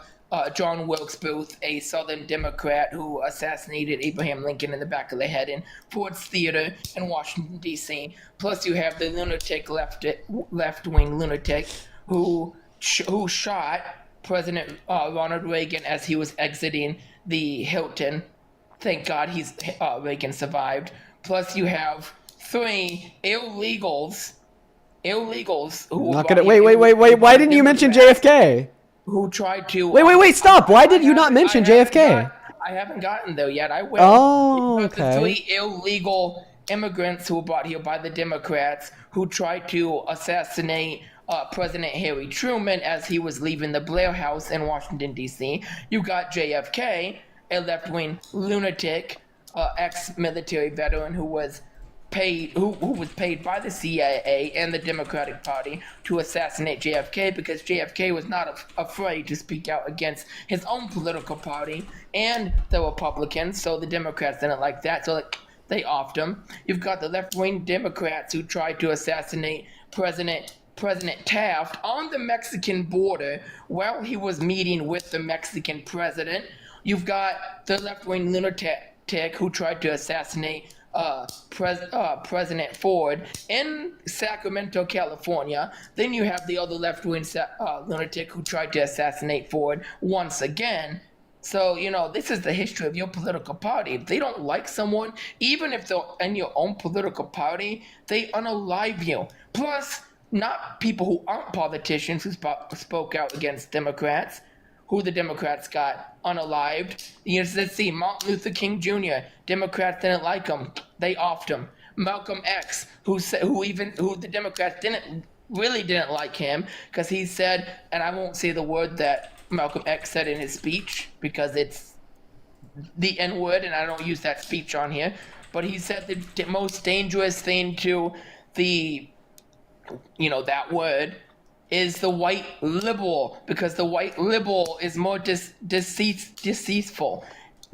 John Wilkes Booth, a Southern Democrat who assassinated Abraham Lincoln in the back of the head in Ford's Theater in Washington, D.C. Plus, you have the lunatic left-wing lunatic who shot President Ronald Reagan as he was exiting the Hilton. Thank God Reagan survived. Plus, you have 3 illegals illegals who
Not gonna wait. Why didn't you mention JFK?
who tried to
Wait, stop. Why did you not mention JFK?
I haven't gotten there yet. I will.
Oh,
You've got
okay.
The 3 illegal immigrants who were brought here by the Democrats who tried to assassinate President Harry Truman as he was leaving the Blair House in Washington, D.C. You got JFK, a left-wing lunatic, ex-military veteran who was paid by the CIA and the Democratic Party to assassinate JFK because JFK was not afraid to speak out against his own political party and the Republicans, so the Democrats didn't like that, so they offed him. You've got the left-wing Democrats who tried to assassinate President Taft on the Mexican border while he was meeting with the Mexican president. You've got the left-wing lunatic who tried to assassinate President Ford in Sacramento, California. Then you have the other left-wing lunatic who tried to assassinate Ford once again. So, this is the history of your political party. If they don't like someone, even if they're in your own political party, they unalive you. Plus, not people who aren't politicians who spoke out against Democrats, who the Democrats got unalived. Let's see, Martin Luther King Jr., Democrats didn't like him. They offed him. Malcolm X, who the Democrats didn't like him because he said, and I won't say the word that Malcolm X said in his speech because it's the N-word and I don't use that speech on here, but he said the most dangerous thing to that word is the white liberal, because the white liberal is more deceitful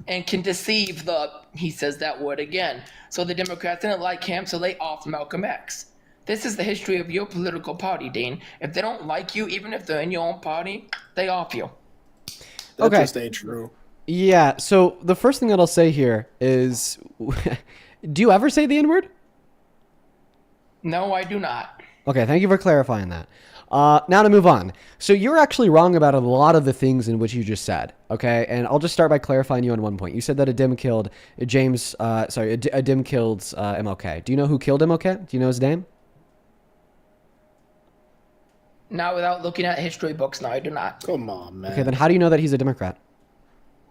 and can deceive he says that word again. So the Democrats didn't like him, so they offed Malcolm X. This is the history of your political party, Dean. If they don't like you, even if they're in your own party, they off you.
That
Okay.
just ain't true.
Yeah, so the first thing that I'll say here is, do you ever say the N-word?
No, I do not.
Okay, thank you for clarifying that. Now to move on. So you're actually wrong about a lot of the things in which you just said, okay? And I'll just start by clarifying you on one point. You said that a dim killed a dim killed MLK. Do you know who killed MLK? Do you know his name?
Not without looking at history books, no, I do not.
Come on, man.
Okay, then how do you know that he's a Democrat?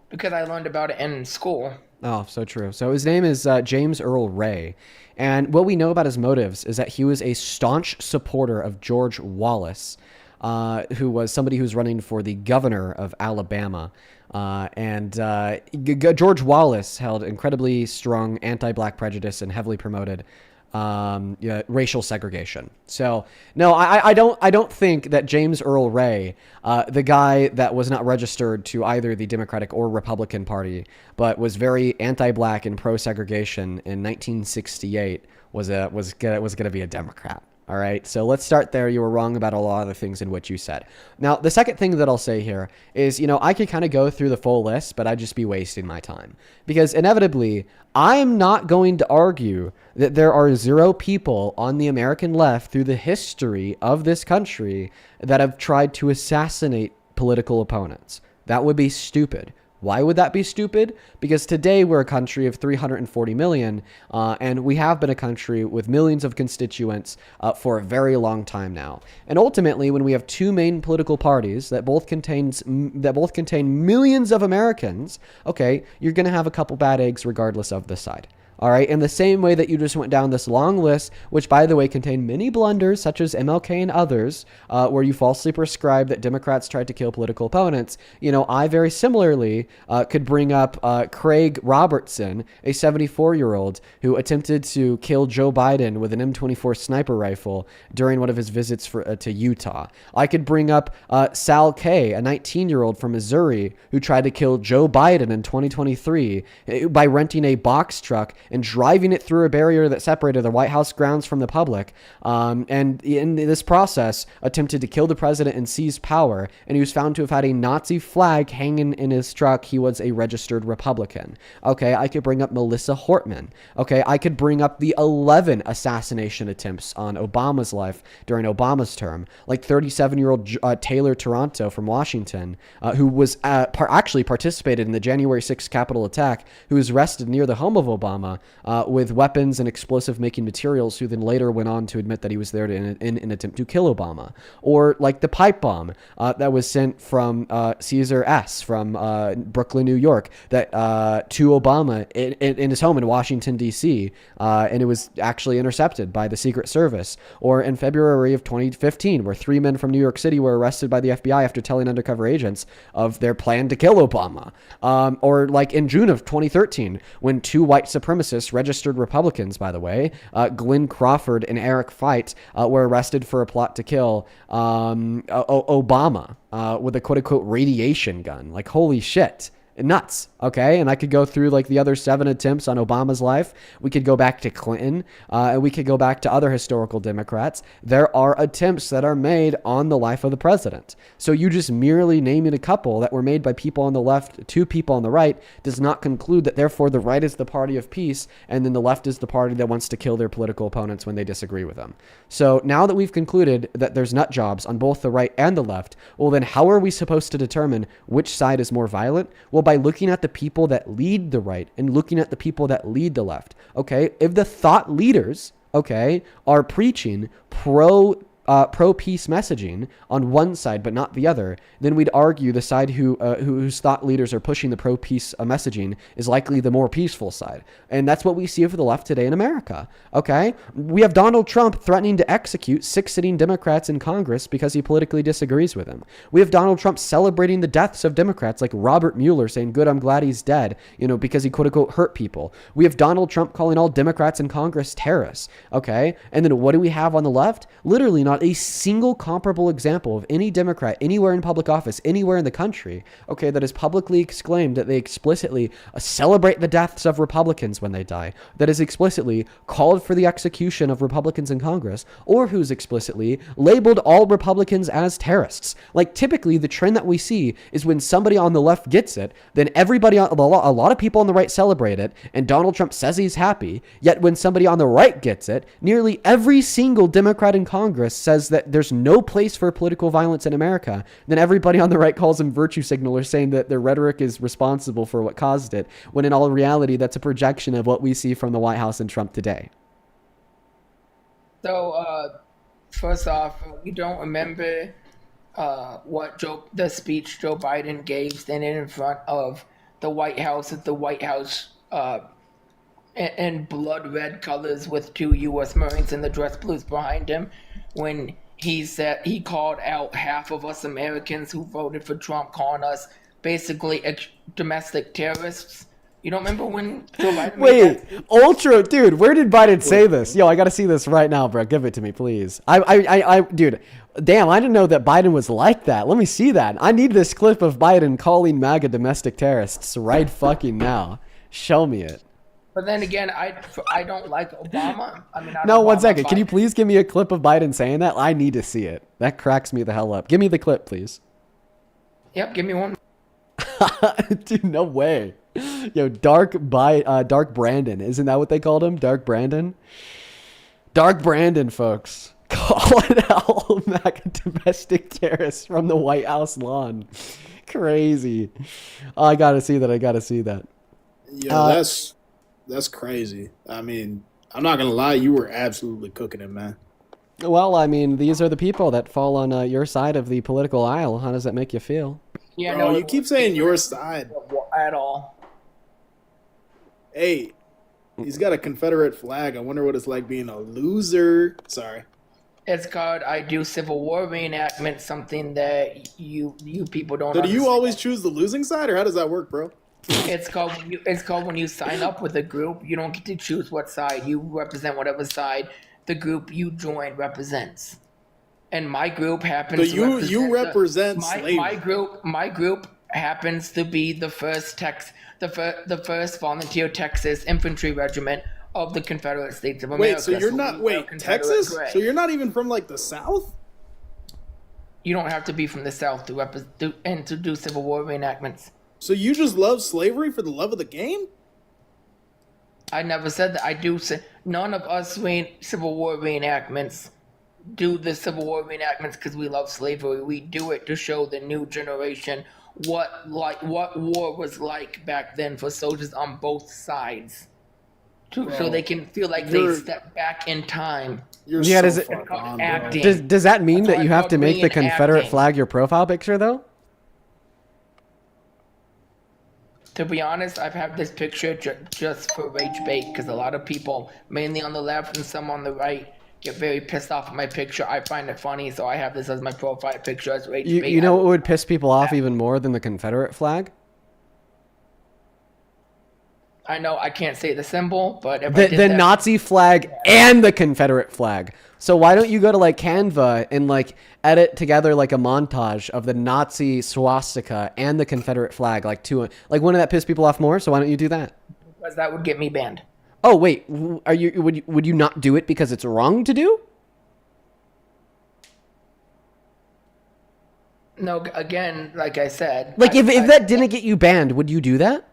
Because I learned about it in school.
Oh, so true. So his name is James Earl Ray. And what we know about his motives is that he was a staunch supporter of George Wallace, who was somebody who was running for the governor of Alabama. George Wallace held incredibly strong anti-black prejudice and heavily promoted racial segregation. So no, I don't think that James Earl Ray, the guy that was not registered to either the Democratic or Republican Party, but was very anti-black and pro-segregation in 1968, was gonna be a Democrat. All right, so let's start there. You were wrong about a lot of the things in which you said. Now, the second thing that I'll say here is, I could kind of go through the full list, but I'd just be wasting my time. Because inevitably, I'm not going to argue that there are 0 people on the American left through the history of this country that have tried to assassinate political opponents. That would be stupid. Why would that be stupid? Because today we're a country of 340 million, and we have been a country with millions of constituents for a very long time now. And ultimately, when we have 2 main political parties that both contain millions of Americans, okay, you're going to have a couple bad eggs regardless of the side. All right, in the same way that you just went down this long list, which, by the way, contained many blunders, such as MLK and others, where you falsely prescribed that Democrats tried to kill political opponents, I very similarly could bring up Craig Robertson, a 74-year-old who attempted to kill Joe Biden with an M24 sniper rifle during one of his visits to Utah. I could bring up Sal Kay, a 19-year-old from Missouri who tried to kill Joe Biden in 2023 by renting a box truck and driving it through a barrier that separated the White House grounds from the public. And in this process, attempted to kill the president and seize power. And he was found to have had a Nazi flag hanging in his truck. He was a registered Republican. Okay, I could bring up Melissa Hortman. Okay, I could bring up the 11 assassination attempts on Obama's life during Obama's term, like 37-year-old Taylor Toronto from Washington, who was actually participated in the January 6th Capitol attack, who was arrested near the home of Obama Obama with weapons and explosive-making materials, who then later went on to admit that he was there in an attempt to kill Obama. Or like the pipe bomb that was sent from Caesar S. from Brooklyn, New York, that to Obama in his home in Washington, D.C., and it was actually intercepted by the Secret Service. Or in February of 2015, where 3 men from New York City were arrested by the FBI after telling undercover agents of their plan to kill Obama. Or like in June of 2013, when 2 white supremacists, registered Republicans, by the way, Glenn Crawford and Eric Feit, were arrested for a plot to kill Obama with a quote-unquote radiation gun. Like, holy shit. Nuts. Okay. And I could go through like the other 7 attempts on Obama's life. We could go back to Clinton, and we could go back to other historical Democrats. There are attempts that are made on the life of the president. So you just merely naming a couple that were made by people on the left to people on the right does not conclude that therefore the right is the party of peace and then the left is the party that wants to kill their political opponents when they disagree with them. So now that we've concluded that there's nut jobs on both the right and the left, well then how are we supposed to determine which side is more violent? Well, by looking at the people that lead the right and looking at the people that lead the left. Okay, if the thought leaders, okay, are preaching pro-peace messaging on one side but not the other, then we'd argue the side whose thought leaders are pushing the pro-peace messaging is likely the more peaceful side. And that's what we see for the left today in America. Okay, we have Donald Trump threatening to execute 6 sitting Democrats in Congress because he politically disagrees with him. We have Donald Trump celebrating the deaths of Democrats like Robert Mueller, saying, good, I'm glad he's dead, because he quote unquote hurt people. We have Donald Trump calling all Democrats in Congress terrorists. Okay, and then what do we have on the left? Literally not a single comparable example of any Democrat anywhere in public office, anywhere in the country, okay, that has publicly exclaimed that they explicitly celebrate the deaths of Republicans when they die, that has explicitly called for the execution of Republicans in Congress, or who's explicitly labeled all Republicans as terrorists. Like, typically the trend that we see is when somebody on the left gets it, then everybody, a lot of people on the right celebrate it, and Donald Trump says he's happy, yet when somebody on the right gets it, nearly every single Democrat in Congress says that there's no place for political violence in America. Then everybody on the right calls them virtue signalers, saying that their rhetoric is responsible for what caused it, when in all reality, that's a projection of what we see from the White House and Trump today.
So, first off, you don't remember the speech Joe Biden gave standing in front of the White House at the White House in blood red colors with 2 U.S. Marines in the dress blues behind him, when he said he called out half of us Americans who voted for Trump, calling us basically domestic terrorists. You don't remember when Joe Biden
Wait, ultra, dude, where did Biden say this? Yo, I gotta see this right now, bro. Give it to me, please. Dude, damn, I didn't know that Biden was like that. Let me see that. I need this clip of Biden calling MAGA domestic terrorists right fucking now. Show me it.
But then again, I don't like Obama. I mean,
no, 1 second. Can you please give me a clip of Biden saying that? I need to see it. That cracks me the hell up. Give me the clip, please.
Yep, give me one.
Dude, no way. Yo, Dark Brandon. Isn't that what they called him? Dark Brandon? Dark Brandon, folks. Calling out MAGA domestic terrorists from the White House lawn. Crazy. Oh, I gotta see that.
Yeah, that's crazy. I mean, I'm not gonna lie, you were absolutely cooking it, man.
Well, I mean, these are the people that fall on your side of the political aisle. How does that make you feel?
Yeah,
Bro,
no,
you keep saying your side.
At all.
Hey, he's got a Confederate flag. I wonder what it's like being a loser. Sorry.
It's called I do Civil War reenactment, something that you people don't
So do you
understand.
always choose the losing side, or how does that work, bro?
It's called when you sign up with a group, you don't get to choose what side. You represent whatever side the group you join represents. And my group happens
So
to
you represent
my
slavery.
my group happens to be the first volunteer Texas infantry regiment of the Confederate States of America.
Wait, so you're not
we wear Confederate
Texas?
gray.
So you're not even from like the South?
You don't have to be from the South to do Civil War reenactments.
So you just love slavery for the love of the game?
I never said that. I do say none of us Civil War reenactments do the Civil War reenactments because we love slavery. We do it to show the new generation what war was like back then for soldiers on both sides. so they can feel like they step back in time.
You're
Yeah,
so
does it-
far gone, bro.
Acting.
Does that mean
That's
that you
why
have
it's
to
called
make the Confederate
reenacting.
flag your profile picture, though?
To be honest, I've had this picture just for rage bait because a lot of people, mainly on the left and some on the right, get very pissed off at my picture. I find it funny, so I have this as my profile picture as rage bait.
You know what would piss people off even more than the Confederate flag?
I know I can't say the symbol, but if I did
The
that,
Nazi flag and the Confederate flag. So why don't you go to like Canva and like edit together like a montage of the Nazi swastika and the Confederate flag, like two, like wouldn't that piss people off more? So why don't you do that?
because that would get me banned.
Oh wait, would you not do it because it's wrong to do?
No, again, like I said,
Like if that didn't get you banned, would you do that?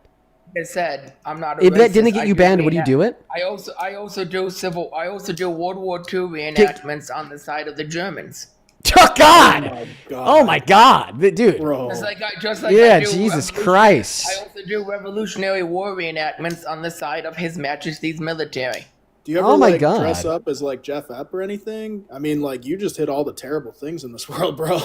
I said, I'm not a
If that
racist.
didn't get
I
you banned, would you do it?
I also do World War II reenactments on the side of the Germans.
Oh God! Oh my God, dude!
Bro.
Just like
Yeah,
I do
Jesus
revolution-
Christ!
I also do Revolutionary War reenactments on the side of His Majesty's military.
Do you ever
Oh my
like
God.
dress up as like Jeff Epp or anything? I mean, like you just hit all the terrible things in this world, bro.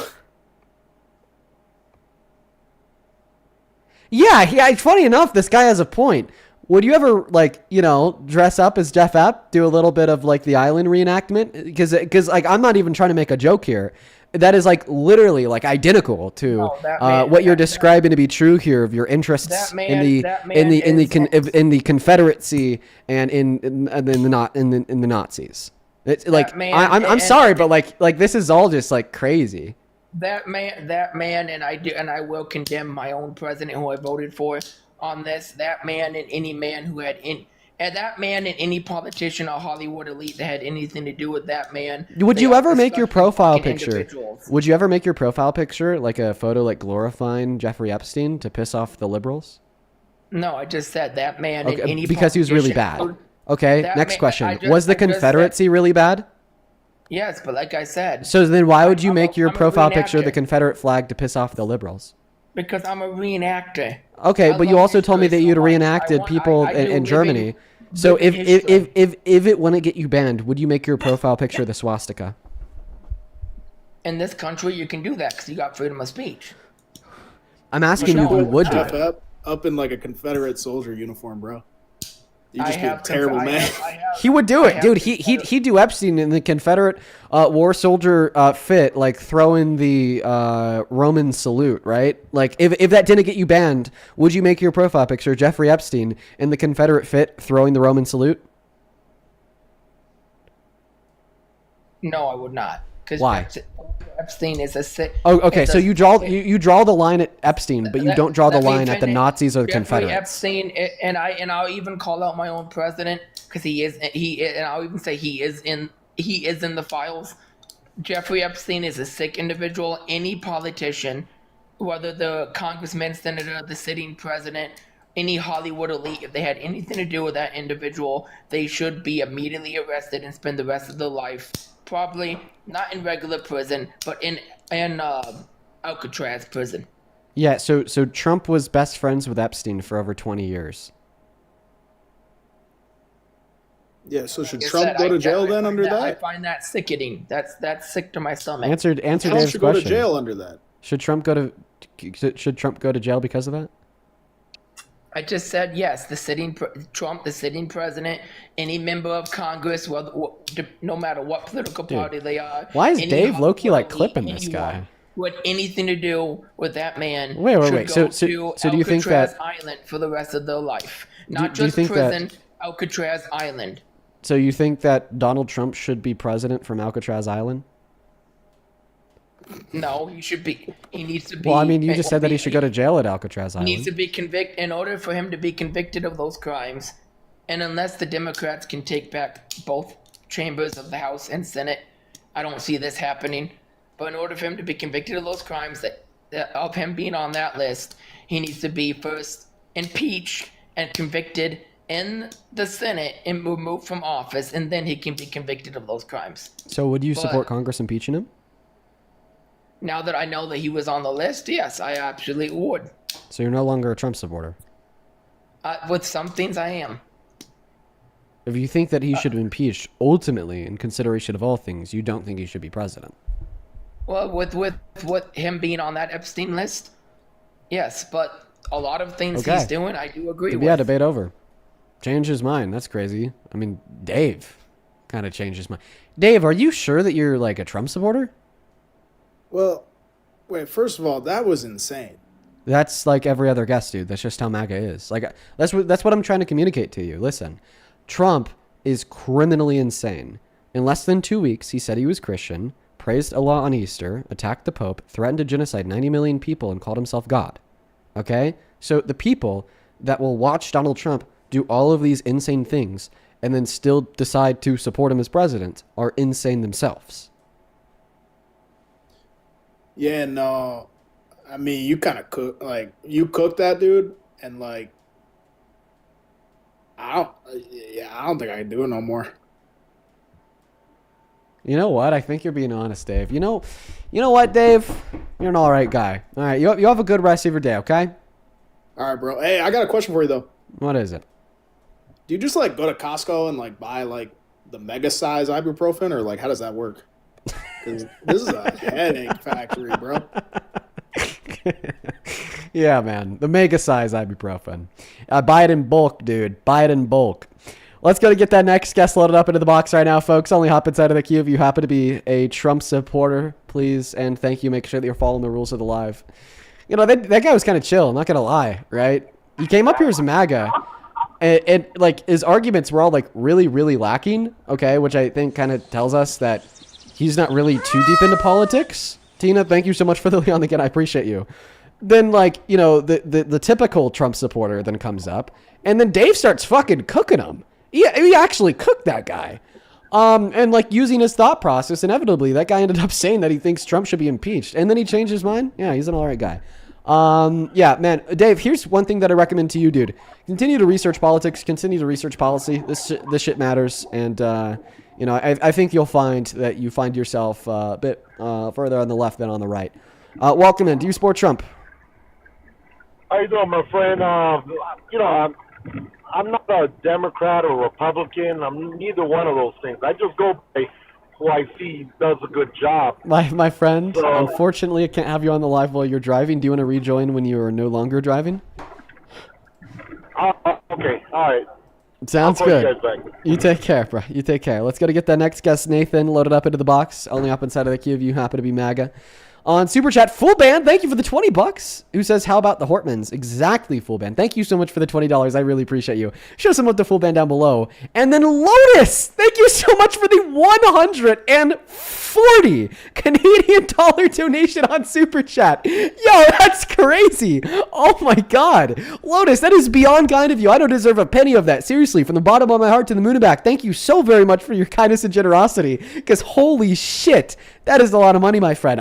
Yeah, it's funny enough. This guy has a point. Would you ever like, dress up as Jeff Epp, do a little bit of like the island reenactment? Because like I'm not even trying to make a joke here. That is like literally like identical to
No, that man-
what you're
that-
describing to be true here of your interests
That man-
in the
that man
in the Confederacy and in the Nazis. It's like
man-
I'm
and-
sorry, but like this is all just like crazy.
That man, and I will condemn my own president who I voted for on this. That man and any man who and that man and any politician or Hollywood elite that had anything to do with that man.
Would
they
you
are
ever make your
disgusting
profile
fucking
picture?
individuals.
Would you ever make your profile picture like a photo like glorifying Jeffrey Epstein to piss off the liberals?
No, I just said that man and
Okay,
any
because he was really
politician-
bad. Okay,
That
next
man-
question.
I just-
Was the
I just said-
Confederacy really bad?
Yes, but like I said,
So then why would you
I'm
make
a-
your
I'm a
profile picture the
reenactor.
Confederate flag to piss off the liberals?
because I'm a reenactor.
Okay,
I
but you
love
also told me that
history
you'd
so much.
reenacted
I
people
do
in
living-
Germany. So
living history.
if it wouldn't get you banned, would you make your profile picture the swastika?
In this country, you can do that because you got freedom of speech.
I'm asking you if you
no,
would do
Jeff
it.
Epp up in like a Confederate soldier uniform, bro. You just
I
be a
have
terrible
I
man.
have- I have-
He would do
I
it,
have
dude.
Confederate-
He'd do Epstein in the Confederate war soldier fit, like throwing the Roman salute, right? Like if that didn't get you banned, would you make your profile picture Jeffrey Epstein in the Confederate fit, throwing the Roman salute?
No, I would not. Because
Why?
Epstein is a sick.
Oh, okay.
it's
So
a-
you draw the line at Epstein, but you
Let-
don't draw the
let me
line at the
finish.
Nazis or the
Jeffrey
Confederates.
Epstein, and I'll even call out my own president because and I'll even say he is in the files. Jeffrey Epstein is a sick individual. Any politician, whether the congressman, senator, the sitting president, any Hollywood elite, if they had anything to do with that individual, they should be immediately arrested and spend the rest of their life probably not in regular prison, but in Alcatraz prison.
Yeah. So Trump was best friends with Epstein for over 20 years.
Yeah, so should
Like I
Trump
said,
go to
I
jail
find
then under
I
that?
find that sickening. That's sick to my stomach.
Answer
Trump
Dave's
should go to
question.
jail under that.
Should Trump go to jail because of that?
I just said yes. Trump, the sitting president, any member of Congress, no matter what political party they are.
Why is
any
Dave low-key,
Hollywood
like,
elite,
clipping this
anyone
guy?
With anything to do with that man.
Wait.
should
So-
go
so
to
do you think
Alcatraz
that-
Island for the rest of their life? Not
do you
just
think that-
prison, Alcatraz Island.
So you think that Donald Trump should be president from Alcatraz Island?
No, he should be. He needs to be.
Well, I mean, you just said that he should go to jail at Alcatraz
He needs
Island.
to be convicted in order for him to be convicted of those crimes. And unless the Democrats can take back both chambers of the House and Senate, I don't see this happening. But in order for him to be convicted of those crimes, of him being on that list, he needs to be first impeached and convicted in the Senate and removed from office, and then he can be convicted of those crimes.
So would you
But-
support Congress impeaching him?
Now that I know that he was on the list, yes, I absolutely would.
So you're no longer a Trump supporter.
With some things, I am.
if you think that he should be impeached, ultimately, in consideration of all things, you don't think he should be president.
Well, with what him being on that Epstein list, yes, but a lot of things he's doing, I do agree with.
Yeah, debate over. Change his mind. That's crazy. I mean, Dave kind of changed his mind. Dave, are you sure that you're like a Trump supporter?
Well, wait. First of all, that was insane.
That's like every other guest, dude. That's just how MAGA is. Like that's what I'm trying to communicate to you. Listen, Trump is criminally insane. In less than 2 weeks, he said he was Christian, praised Allah on Easter, attacked the Pope, threatened to genocide 90 million people, and called himself God. Okay? So the people that will watch Donald Trump do all of these insane things and then still decide to support him as president are insane themselves.
Yeah, no. I mean, you kind of cooked that dude, and like, I don't think I can do it no more.
You know what? I think you're being honest, Dave. You know what, Dave? You're an all right guy. All right, you have a good rest of your day, okay?
All right, bro. Hey, I got a question for you though.
What is it?
Do you just like go to Costco and like buy like the mega size ibuprofen, or like how does that work? Because this is a headache factory, bro.
Yeah, man. The mega size ibuprofen. Buy it in bulk, dude. Buy it in bulk. Let's go to get that next guest loaded up into the box right now, folks. Only hop inside of the queue if you happen to be a Trump supporter, please. And thank you. Make sure that you're following the rules of the live. You know, that guy was kind of chill. I'm not going to lie, right? He came up here as a MAGA. And like his arguments were all like really, really lacking. Okay. Which I think kind of tells us that he's not really too deep into politics. Tina, thank you so much for the Leon again. I appreciate you. Then like, you know, the typical Trump supporter then comes up and then Dave starts fucking cooking him. He actually cooked that guy. And like using his thought process, inevitably that guy ended up saying that he thinks Trump should be impeached. And then he changed his mind. Yeah, he's an all right guy. Yeah, man, Dave, here's one thing that I recommend to you, dude. Continue to research politics, continue to research policy. This shit matters. And, you know, I think you'll find that you find yourself a bit further on the left than on the right. Welcome in. Do you support Trump?
How you doing, my friend? You know, I'm not a Democrat or Republican. I'm neither one of those things. I just go by who I see does a good job.
My friend, unfortunately, I can't have you on the live while you're driving. Do you want to rejoin when you are no longer driving?
Okay, all right.
Sounds good. You take care, bro. You take care. Let's go to get that next guest, Nathan, loaded up into the box. Only up inside of the queue if you happen to be MAGA. On Super Chat, Full Band, thank you for the $20. Who says, how about the Hortmans? Exactly, Full Band. Thank you so much for the $20. I really appreciate you. Show some of the Full Band down below. And then Lotus, thank you so much for the 140 Canadian dollar donation on Super Chat. Yo, that's crazy. Oh my God. Lotus, that is beyond kind of you. I don't deserve a penny of that. Seriously, from the bottom of my heart to the moon and back, thank you so very much for your kindness and generosity. Because holy shit, that is a lot of money, my friend.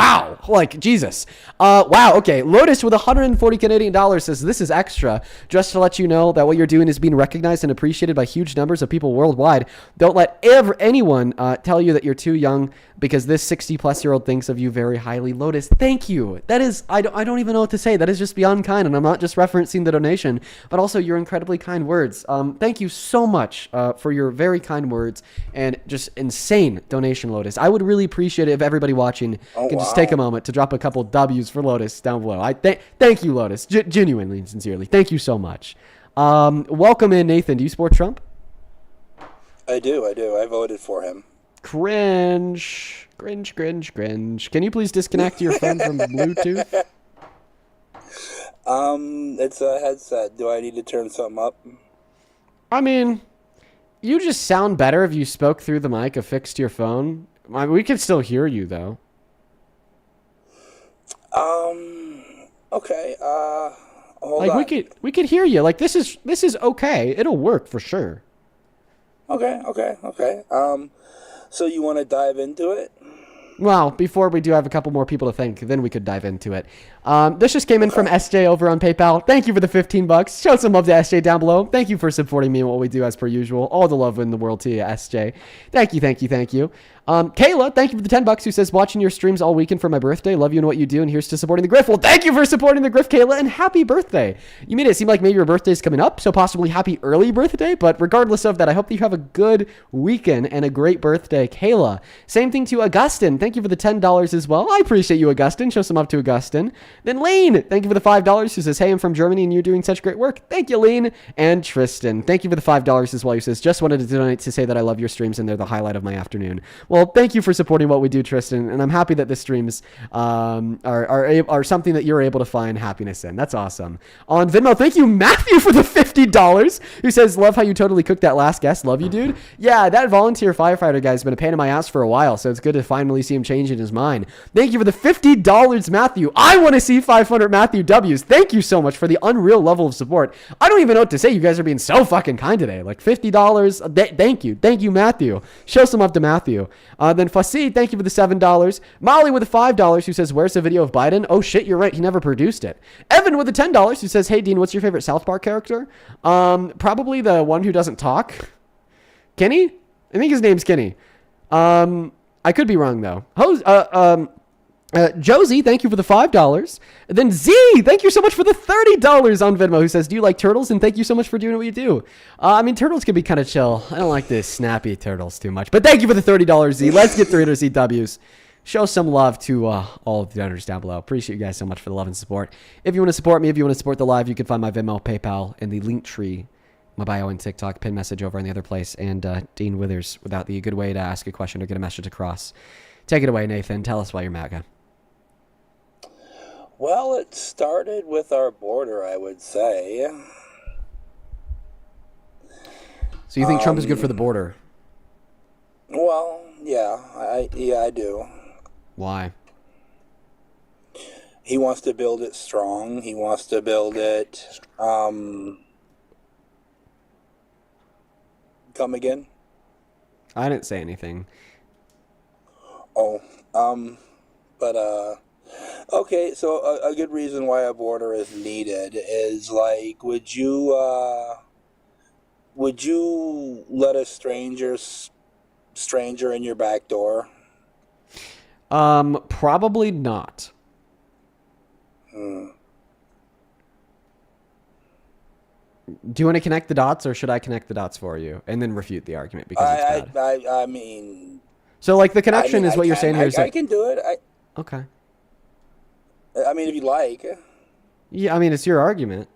Wow. Like, Jesus. Wow. Okay. Lotus with 140 Canadian dollars says, this is extra. Just to let you know that what you're doing is being recognized and appreciated by huge numbers of people worldwide. Don't let anyone tell you that you're too young because this 60-plus-year-old thinks of you very highly. Lotus, thank you. That is, I don't even know what to say. That is just beyond kind. And I'm not just referencing the donation, but also your incredibly kind words. Thank you so much for your very kind words and just insane donation, Lotus. I would really appreciate it if everybody watching can just take a moment to drop a couple W's for Lotus down below. I thank you, Lotus. Genuinely and sincerely. Thank you so much. Welcome in, Nathan. Do you support Trump?
I do. I voted for him.
Cringe. Can you please disconnect your phone from Bluetooth?
It's a headset. Do I need to turn something up?
I mean, you just sound better if you spoke through the mic affixed to your phone. I mean, we can still hear you though.
Okay. Hold
like
on.
we could hear you. Like this is okay. It'll work for sure.
Okay. So you want to dive into it?
Well, before we do have a couple more people to thank, then we could dive into it. This just came in from SJ over on PayPal. Thank you for the $15. Show some love to SJ down below. Thank you for supporting me and what we do as per usual. All the love in the world to you, SJ. Thank you, thank you, thank you. Kayla, thank you for the $10, who says, watching your streams all weekend for my birthday. Love you and what you do, and here's to supporting the Griff. Well, thank you for supporting the Griff, Kayla, and happy birthday. You made it seem like maybe your birthday's coming up, so possibly happy early birthday, but regardless of that, I hope that you have a good weekend and a great birthday, Kayla. Same thing to Augustin. Thank you for the $10 as well. I appreciate you, Augustin. Show some up to Augustin. Then Lane, thank you for the $5, who says, hey, I'm from Germany and you're doing such great work. Thank you, Lane. And Tristan, thank you for the $5 as well, who says, just wanted to donate to say that I love your streams and they're the highlight of my afternoon. Well, thank you for supporting what we do, Tristan, and I'm happy that the streams are something that you're able to find happiness in. That's awesome. On Venmo, thank you, Matthew, for the $50, who says, love how you totally cooked that last guest. Love you, dude. Yeah, that volunteer firefighter guy's been a pain in my ass for a while, so it's good to finally see him changing his mind. Thank you for the $50, Matthew. I want to see 500 Matthew W's. Thank you so much for the unreal level of support. I don't even know what to say. You guys are being so fucking kind today. Like $50. Thank you. Thank you, Matthew. Show some love to Matthew. Then Fassi, thank you for the $7. Molly with the $5, who says, where's the video of Biden? Oh shit, you're right. He never produced it. Evan with the $10, who says, hey, Dean, what's your favorite South Park character? Probably the one who doesn't talk. Kenny? I think his name's Kenny. I could be wrong though. Josie, thank you for the $5. And then Z, thank you so much for the $30 on Venmo, who says, do you like turtles? And thank you so much for doing what you do. I mean, turtles can be kind of chill. I don't like the snappy turtles too much, but thank you for the $30, Z. Let's get 300 ZWs. Show some love to all of the donors down below. Appreciate you guys so much for the love and support. If you want to support me, if you want to support the live, you can find my Venmo, PayPal, and the link tree, my bio and TikTok, pin message over on the other place, and Dean Withers, without the good way to ask a question or get a message across. Take it away, Nathan. Tell us why you're MAGA.
Well, it started with our border, I would say.
So you think Trump is good for the border?
Well, yeah, I do.
Why?
He wants to build it strong. He wants to build it. Come again?
I didn't say anything.
Oh, okay, so a good reason why a border is needed is, like, would you let a stranger in your back door?
Probably not. Do you want to connect the dots, or should I connect the dots for you and then refute the argument because it's bad?
I mean...
So, like, the connection is what you're saying here is that...
I can do it.
Okay.
I mean, if you like.
Yeah, I mean, it's your argument.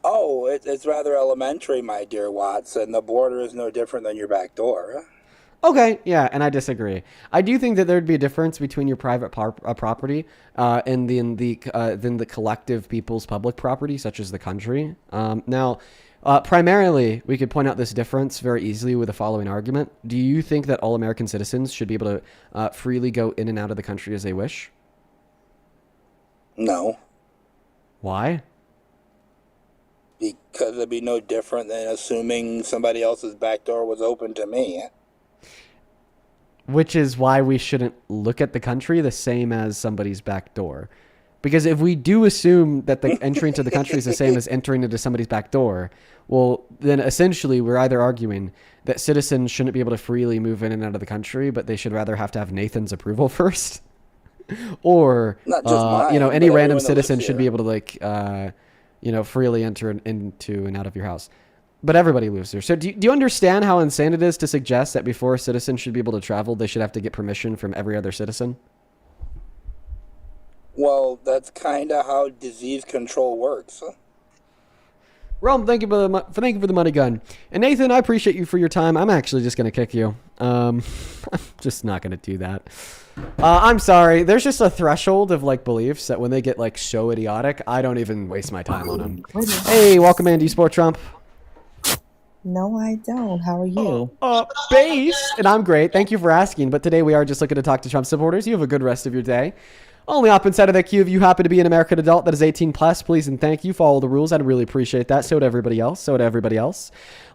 Oh, it's rather elementary, my dear Watson. The border is no different than your back door.
Okay, yeah, and I disagree. I do think that there'd be a difference between your private property and then the collective people's public property, such as the country. Primarily, we could point out this difference very easily with the following argument. Do you think that all American citizens should be able to freely go in and out of the country as they wish?
No.
Why?
Because it'd be no different than assuming somebody else's back door was open to me.
Which is why we shouldn't look at the country the same as somebody's back door. Because if we do assume that the entry into the country is the same as entering into somebody's back door, well, then essentially we're either arguing that citizens shouldn't be able to freely move in and out of the country, but they should rather have to have Nathan's approval first. Or,
Not just mine,
any
but
random
everyone that
citizen
lives
should be
here.
able to, freely enter into and out of your house. But everybody lives there. So do you understand how insane it is to suggest that before a citizen should be able to travel, they should have to get permission from every other citizen?
Well, that's kind of how disease control works.
Rome, thank you for the money gun. And Nathan, I appreciate you for your time. I'm actually just gonna kick you. I'm just not gonna do that. I'm sorry. There's just a threshold of like beliefs that when they get like so idiotic, I don't even waste my time on them. Hey, welcome, Andy Sport Trump.
No, I don't. How are you?
Base, and I'm great. Thank you for asking. But today we are just looking to talk to Trump supporters. You have a good rest of your day. Only hop inside of that queue if you happen to be an American adult that is 18 plus, please and thank you. Follow the rules. I'd really appreciate that. So to everybody else.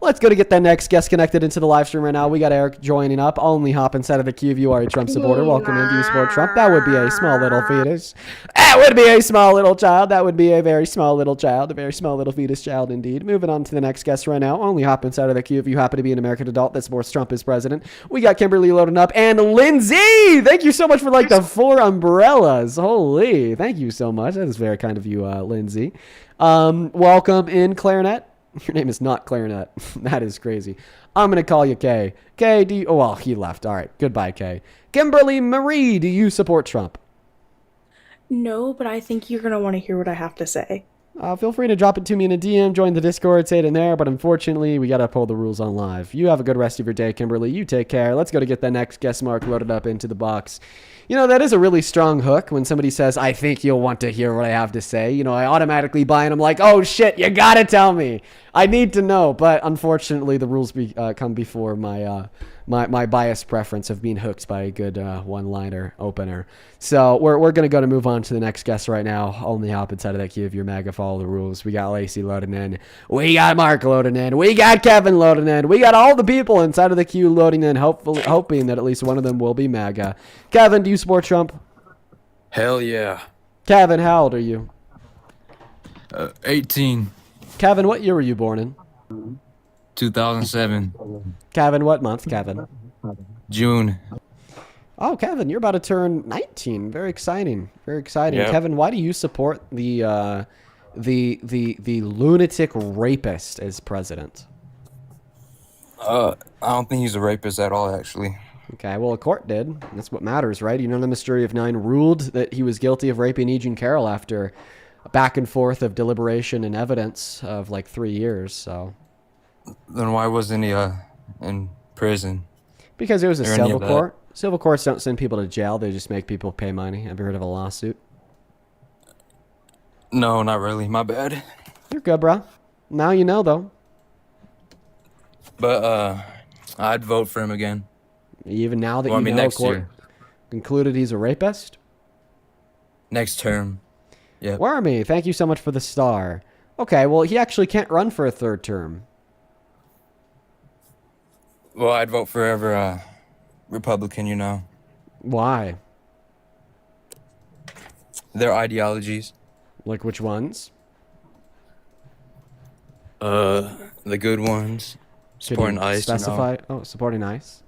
Let's go to get that next guest connected into the live stream right now. We got Eric joining up. Only hop inside of the queue if you are a Trump supporter. Welcome in. Do you support Trump? That would be a small little fetus. That would be a small little child. That would be a very small little child. A very small little fetus child indeed. Moving on to the next guest right now. Only hop inside of the queue if you happen to be an American adult that supports Trump as president. We got Kimberly loading up and Lindsay. Thank you so much for like the 4 umbrellas. Holy, thank you so much. That is very kind of you, Lindsay. Welcome in, Clarinet. Your name is not Clarinet. That is crazy. I'm going to call you Kay. Kay, do you... Oh, well, he left. All right. Goodbye, Kay. Kimberly Marie, do you support Trump?
No, but I think you're going to want to hear what I have to say.
Feel free to drop it to me in a DM, join the Discord, say it in there, but unfortunately, we got to uphold the rules on live. You have a good rest of your day, Kimberly. You take care. Let's go to get the next guest mark loaded up into the box. You know, that is a really strong hook when somebody says, I think you'll want to hear what I have to say. You know, I automatically buy and I'm like, oh shit, you got to tell me. I need to know. But unfortunately, the rules come before my biased preference of being hooked by a good one-liner opener. So we're going to go to move on to the next guest right now. Only hop inside of that queue if you're MAGA, follow the rules. We got Lacey loading in. We got Mark loading in. We got Kevin loading in. We got all the people inside of the queue loading in, hoping that at least one of them will be MAGA. Kevin, do you support Trump?
Hell yeah.
Kevin, how old are you?
18.
Kevin, what year were you born in?
2007.
Kevin, what month, Kevin?
June.
Oh, Kevin, you're about to turn 19. Very exciting. Very exciting.
Yep.
Kevin, why do you support the lunatic rapist as president?
I don't think he's a rapist at all, actually.
Okay, well, a court did. That's what matters, right? Unanimous jury of 9 ruled that he was guilty of raping E. Jean Carroll after a back and forth of deliberation and evidence of like 3 years, so...
Then why wasn't he in prison?
Because it was a
Or any
civil
of that?
court. Civil courts don't send people to jail. They just make people pay money. Have you heard of a lawsuit?
No, not really. My bad.
You're good, bro. Now you know, though.
But I'd vote for him again.
Even now that
Well, I
you
mean,
know
next
court
year.
concluded he's a rapist?
Next term. Yeah.
Wormy, thank you so much for the star. Okay, well, he actually can't run for a 3rd term.
Well, I'd vote for ever Republican, you know.
Why?
Their ideologies.
Like which ones?
The good ones. Supporting ICE.
Specify? Oh, supporting ICE.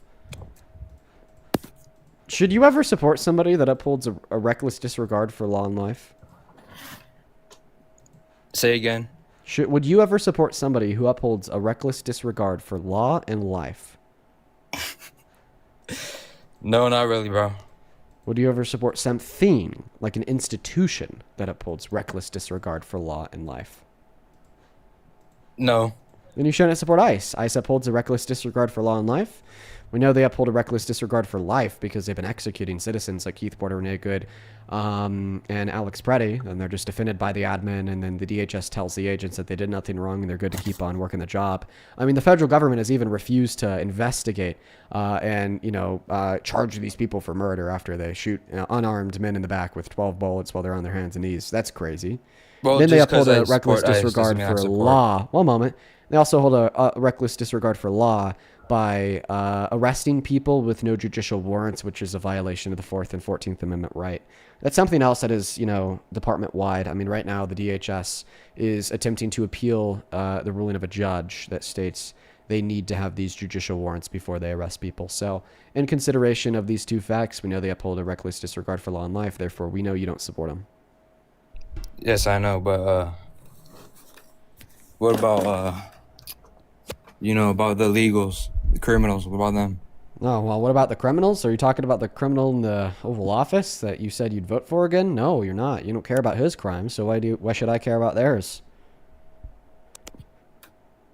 Should you ever support somebody that upholds a reckless disregard for law and life?
Say again.
Would you ever support somebody who upholds a reckless disregard for law and life?
No, not really, bro.
Would you ever support something, like an institution, that upholds reckless disregard for law and life?
No.
Then you shouldn't support ICE. ICE upholds a reckless disregard for law and life. We know they uphold a reckless disregard for life because they've been executing citizens like Keith Porter, Renee Good, and Alex Preddy, and they're just defended by the admin, and then the DHS tells the agents that they did nothing wrong and they're good to keep on working the job. I mean, the federal government has even refused to investigate and charge these people for murder after they shoot unarmed men in the back with 12 bullets while they're on their hands and knees. That's crazy.
Well,
then they
just 'cause
uphold
I
a reckless
support ICE
disregard
doesn't mean I
for
support-
law. One moment. They also hold a reckless disregard for law by arresting people with no judicial warrants, which is a violation of the 4th and 14th Amendment right. That's something else that is, department-wide. I mean, right now, the DHS is attempting to appeal the ruling of a judge that states they need to have these judicial warrants before they arrest people. So, in consideration of these 2 facts, we know they uphold a reckless disregard for law and life. Therefore, we know you don't support them.
Yes, I know, but what about about the illegals, the criminals? What about them?
Oh, well, what about the criminals? Are you talking about the criminal in the Oval Office that you said you'd vote for again? No, you're not. You don't care about his crimes, so why should I care about theirs?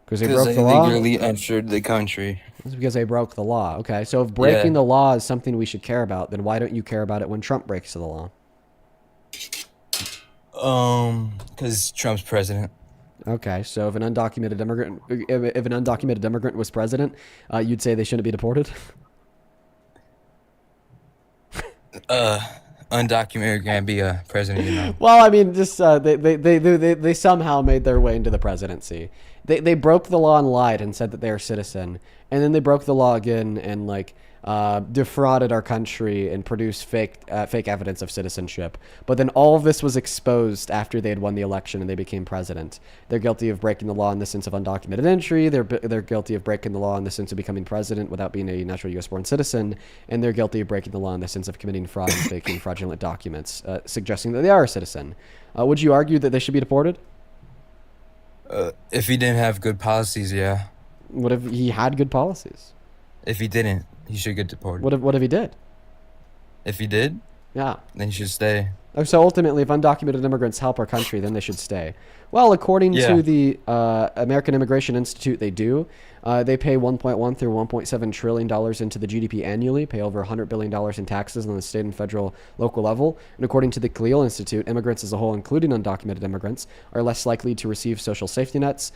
Because they broke the law?
illegally entered the country.
It's because they broke the law. Okay, so if breaking the law is something we should care about, then why don't you care about it when Trump breaks the law?
Because Trump's president.
Okay, so if an undocumented immigrant was president, you'd say they shouldn't be deported?
undocumented can't be a president, you know.
Well, I mean, just they somehow made their way into the presidency. They broke the law and lied and said that they are citizen, and then they broke the law again and like defrauded our country and produced fake evidence of citizenship. But then all of this was exposed after they had won the election and they became president. They're guilty of breaking the law in the sense of undocumented entry. They're guilty of breaking the law in the sense of becoming president without being a natural U.S.-born citizen, and they're guilty of breaking the law in the sense of committing fraud and faking fraudulent documents, suggesting that they are a citizen. Would you argue that they should be deported?
If he didn't have good policies, yeah.
What if he had good policies?
If he didn't, he should get deported.
What if he did?
If he did,
yeah,
then he should stay.
Oh, so ultimately, if undocumented immigrants help our country, then they should stay. Well, according to the American Immigration Institute, they do. They pay $1.1 through $1.7 trillion into the GDP annually, pay over $100 billion in taxes on the state and federal local level. And according to the Cleel Institute, immigrants as a whole, including undocumented immigrants, are less likely to receive social safety nets.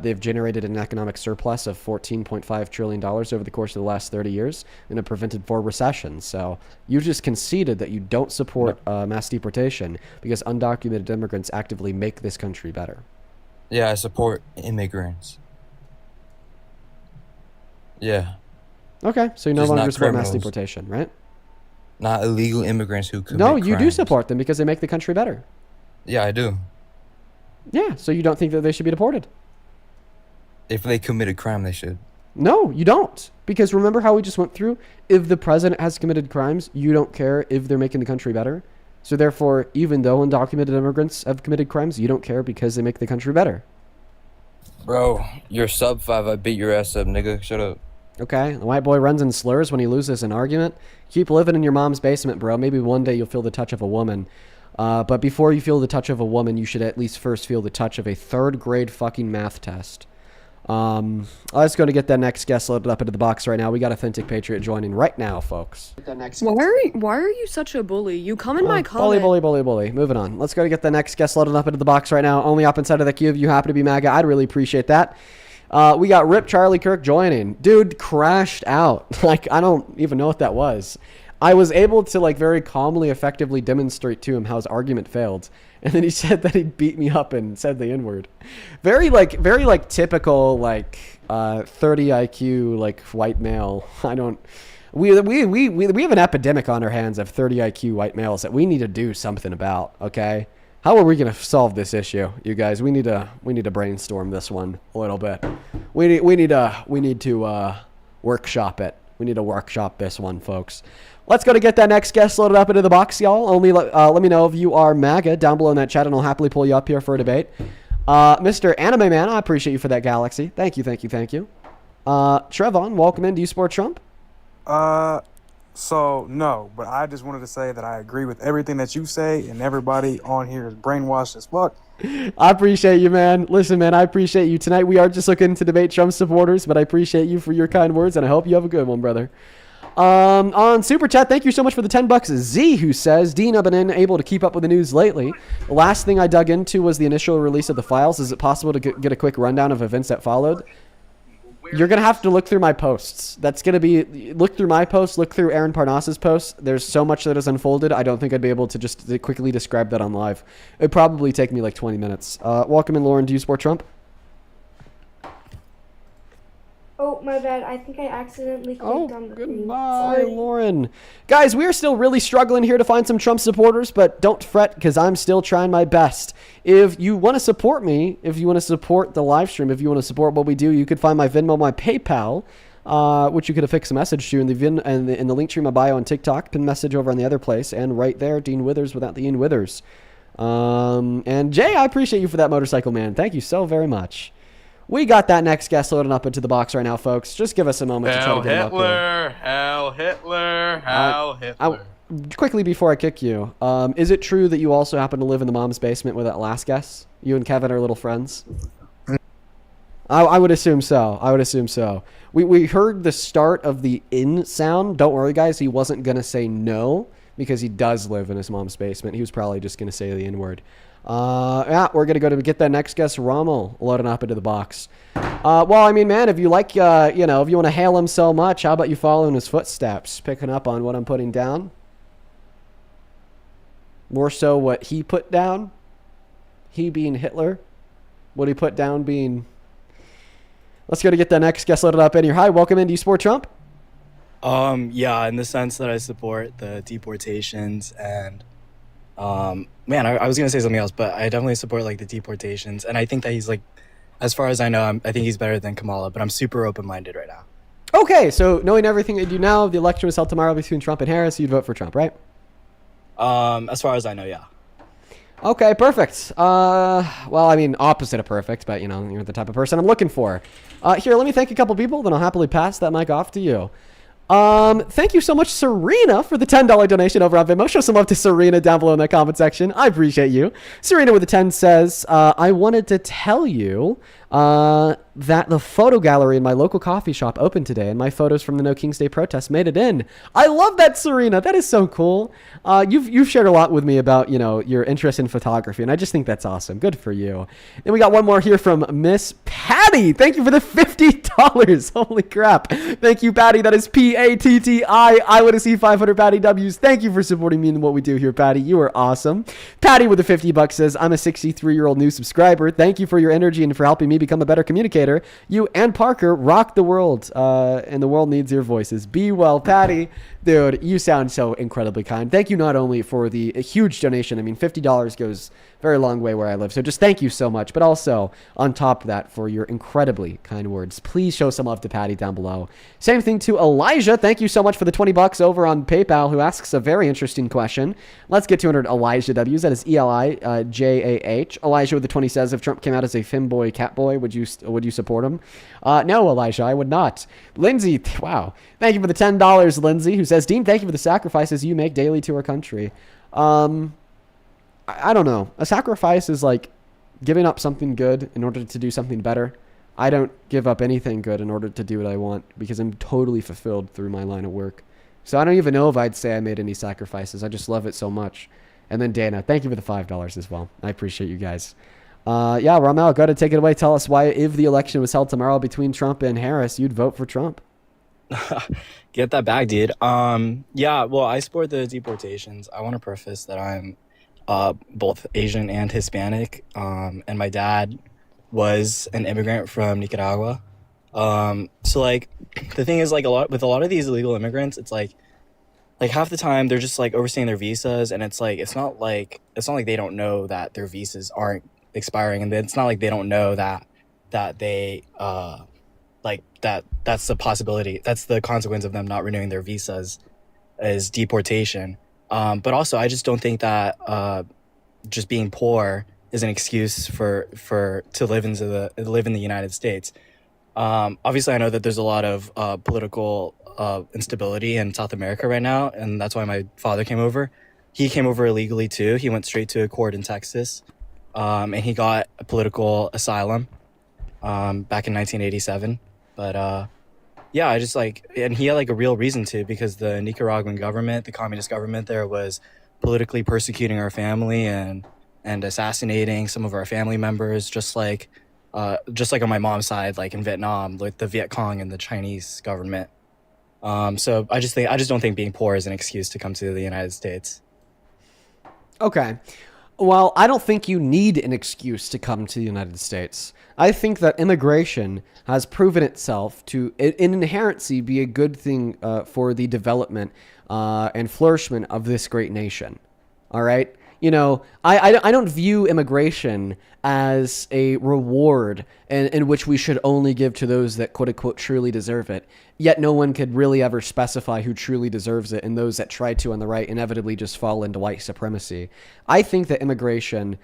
They've generated an economic surplus of $14.5 trillion over the course of the last 30 years and have prevented 4 recessions. So you just conceded that you don't support mass deportation because undocumented immigrants actively make this country better.
Yeah, I support immigrants. Yeah.
Okay, so you no
Just
longer
not
support mass
criminals.
deportation, right?
Not illegal immigrants who commit
No, you do
crimes.
support them because they make the country better.
Yeah, I do.
Yeah, so you don't think that they should be deported?
If they commit a crime, they should.
No, you don't. Because remember how we just went through? If the president has committed crimes, you don't care if they're making the country better. So therefore, even though undocumented immigrants have committed crimes, you don't care because they make the country better.
Bro, you're sub 5. I beat your ass up, nigga. Shut up.
Okay, the white boy runs in slurs when he loses an argument. Keep living in your mom's basement, bro. Maybe one day you'll feel the touch of a woman. But before you feel the touch of a woman, you should at least first feel the touch of a 3rd grade fucking math test. Let's go to get that next guest loaded up into the box right now. We got Authentic Patriot joining right now, folks.
Why are you such a bully? You come in my comment.
Bully. Moving on. Let's go to get the next guest loaded up into the box right now. Only up inside of the queue if you happen to be MAGA. I'd really appreciate that. We got Rip Charlie Kirk joining. Dude crashed out. Like, I don't even know what that was. I was able to, like, very calmly, effectively demonstrate to him how his argument failed. And then he said that he beat me up and said the N-word. Very typical, 30 IQ, white male. We have an epidemic on our hands of 30 IQ white males that we need to do something about, okay? How are we going to solve this issue, you guys? We need to brainstorm this one a little bit. We need to workshop it. We need to workshop this one, folks. Let's go to get that next guest loaded up into the box, y'all. Only let me know if you are MAGA down below in that chat, and I'll happily pull you up here for a debate. Mr. Anime Man, I appreciate you for that galaxy. Thank you. Trevon, welcome in. Do you support Trump?
So no, but I just wanted to say that I agree with everything that you say, and everybody on here is brainwashed as fuck.
I appreciate you, man. Listen, man, I appreciate you. Tonight we are just looking to debate Trump supporters, but I appreciate you for your kind words, and I hope you have a good one, brother. On Super Chat, thank you so much for the $10. Z, who says, Dean, I've been unable to keep up with the news lately. The last thing I dug into was the initial release of the files. Is it possible to get a quick rundown of events that followed? You're going to have to look through my posts. That's going to be, look through my posts, look through Aaron Parnas's posts. There's so much that has unfolded. I don't think I'd be able to just quickly describe that on live. It'd probably take me like 20 minutes. Welcome in, Lauren. Do you support Trump?
Oh, my bad. I think I accidentally clicked on the thing.
Bye,
Sorry.
Lauren. Guys, we are still really struggling here to find some Trump supporters, but don't fret because I'm still trying my best. If you want to support me, if you want to support the live stream, if you want to support what we do, you could find my Venmo, my PayPal, which you could affix a message to in the link tree in my bio on TikTok, pin message over on the other place, and right there, Dean Withers without the Ian Withers. And Jay, I appreciate you for that motorcycle, man. Thank you so very much. We got that next guest loading up into the box right now, folks. Just give us a moment to try to get him up here.
Hell Hitler.
Quickly before I kick you, is it true that you also happen to live in the mom's basement with that last guest? You and Kevin are little friends? I would assume so. We heard the start of the in sound. Don't worry, guys. He wasn't going to say no because he does live in his mom's basement. He was probably just going to say the N-word. Yeah, we're going to go to get that next guest, Rommel, loading up into the box. Well, I mean, man, if you like, if you want to hail him so much, how about you follow in his footsteps, picking up on what I'm putting down? more so what he put down. He being Hitler. What he put down being... Let's go to get the next guest loaded up in here. Hi, welcome in. Do you support Trump?
Yeah, in the sense that I support the deportations and, man, I was gonna say something else, but I definitely support like the deportations, and I think that he's like, as far as I know, I think he's better than Kamala, but I'm super open-minded right now.
Okay, so knowing everything that you know, if the election was held tomorrow between Trump and Harris, you'd vote for Trump, right?
As far as I know, yeah.
Okay, perfect. Well, I mean, opposite of perfect, but you know, you're the type of person I'm looking for. Here, let me thank a couple people, then I'll happily pass that mic off to you. Thank you so much, Serena, for the $10 donation over on Venmo. Show some love to Serena down below in the comment section. I appreciate you. Serena with the 10 says, I wanted to tell you that the photo gallery in my local coffee shop opened today, and my photos from the No King's Day protest made it in. I love that, Serena. That is so cool. You've shared a lot with me about, you know, your interest in photography, and I just think that's awesome. Good for you. Then we got one more here from Miss Patty. Thank you for the $50. Holy crap. Thank you, Patty. That is Patti. I want to see 500 Patty W's. Thank you for supporting me in what we do here, Patty. You are awesome. Patty with the $50 says, I'm a 63-year-old new subscriber. Thank you for your energy and for helping me become a better communicator. You and Parker rock the world, and the world needs your voices. Be well, Patty. Dude, you sound so incredibly kind. Thank you not only for the huge donation. I mean, $50 goes a very long way where I live. So just thank you so much. But also, on top of that, for your incredibly kind words. Please show some love to Patty down below. Same thing to Elijah. Thank you so much for the $20 over on PayPal, who asks a very interesting question. Let's get 200 Elijah W's. That is ELIJAH. Elijah with the 20 says, if Trump came out as a femboy, catboy, would you support him? No, Elijah, I would not. Lindsay, wow. Thank you for the $10, Lindsay, who says, Dean, thank you for the sacrifices you make daily to our country. I don't know. A sacrifice is like giving up something good in order to do something better. I don't give up anything good in order to do what I want because I'm totally fulfilled through my line of work. So I don't even know if I'd say I made any sacrifices. I just love it so much. And then Dana, thank you for the $5 as well. I appreciate you guys. Yeah, Ramel, go to take it away. Tell us why, if the election was held tomorrow between Trump and Harris, you'd vote for Trump.
Get that back, dude. Yeah, well, I support the deportations. I want to preface that I'm both Asian and Hispanic, and my dad was an immigrant from Nicaragua. So like the thing is, like, with a lot of these illegal immigrants, it's like half the time they're just like overstaying their visas, and it's not like they don't know that their visas aren't expiring, and it's not like they don't know that they that's the possibility, that's the consequence of them not renewing their visas is deportation. But also I just don't think that just being poor is an excuse to live in the United States. Obviously I know that there's a lot of political instability in South America right now, and that's why my father came over. He came over illegally too. He went straight to a court in Texas, and he got a political asylum back in 1987. But yeah, I just and he had a real reason to, because the Nicaraguan government, the communist government there, was politically persecuting our family and assassinating some of our family members, just like on my mom's side, like in Vietnam, with the Viet Cong and the Chinese government. So I just don't think being poor is an excuse to come to the United States.
Okay. Well, I don't think you need an excuse to come to the United States. I think that immigration has proven itself to, in inherency, be a good thing for the development and flourishment of this great nation. All right? You know, I don't view immigration as a reward in which we should only give to those that quote unquote truly deserve it. Yet no one could really ever specify who truly deserves it, and those that try to on the right inevitably just fall into white supremacy. I think that immigration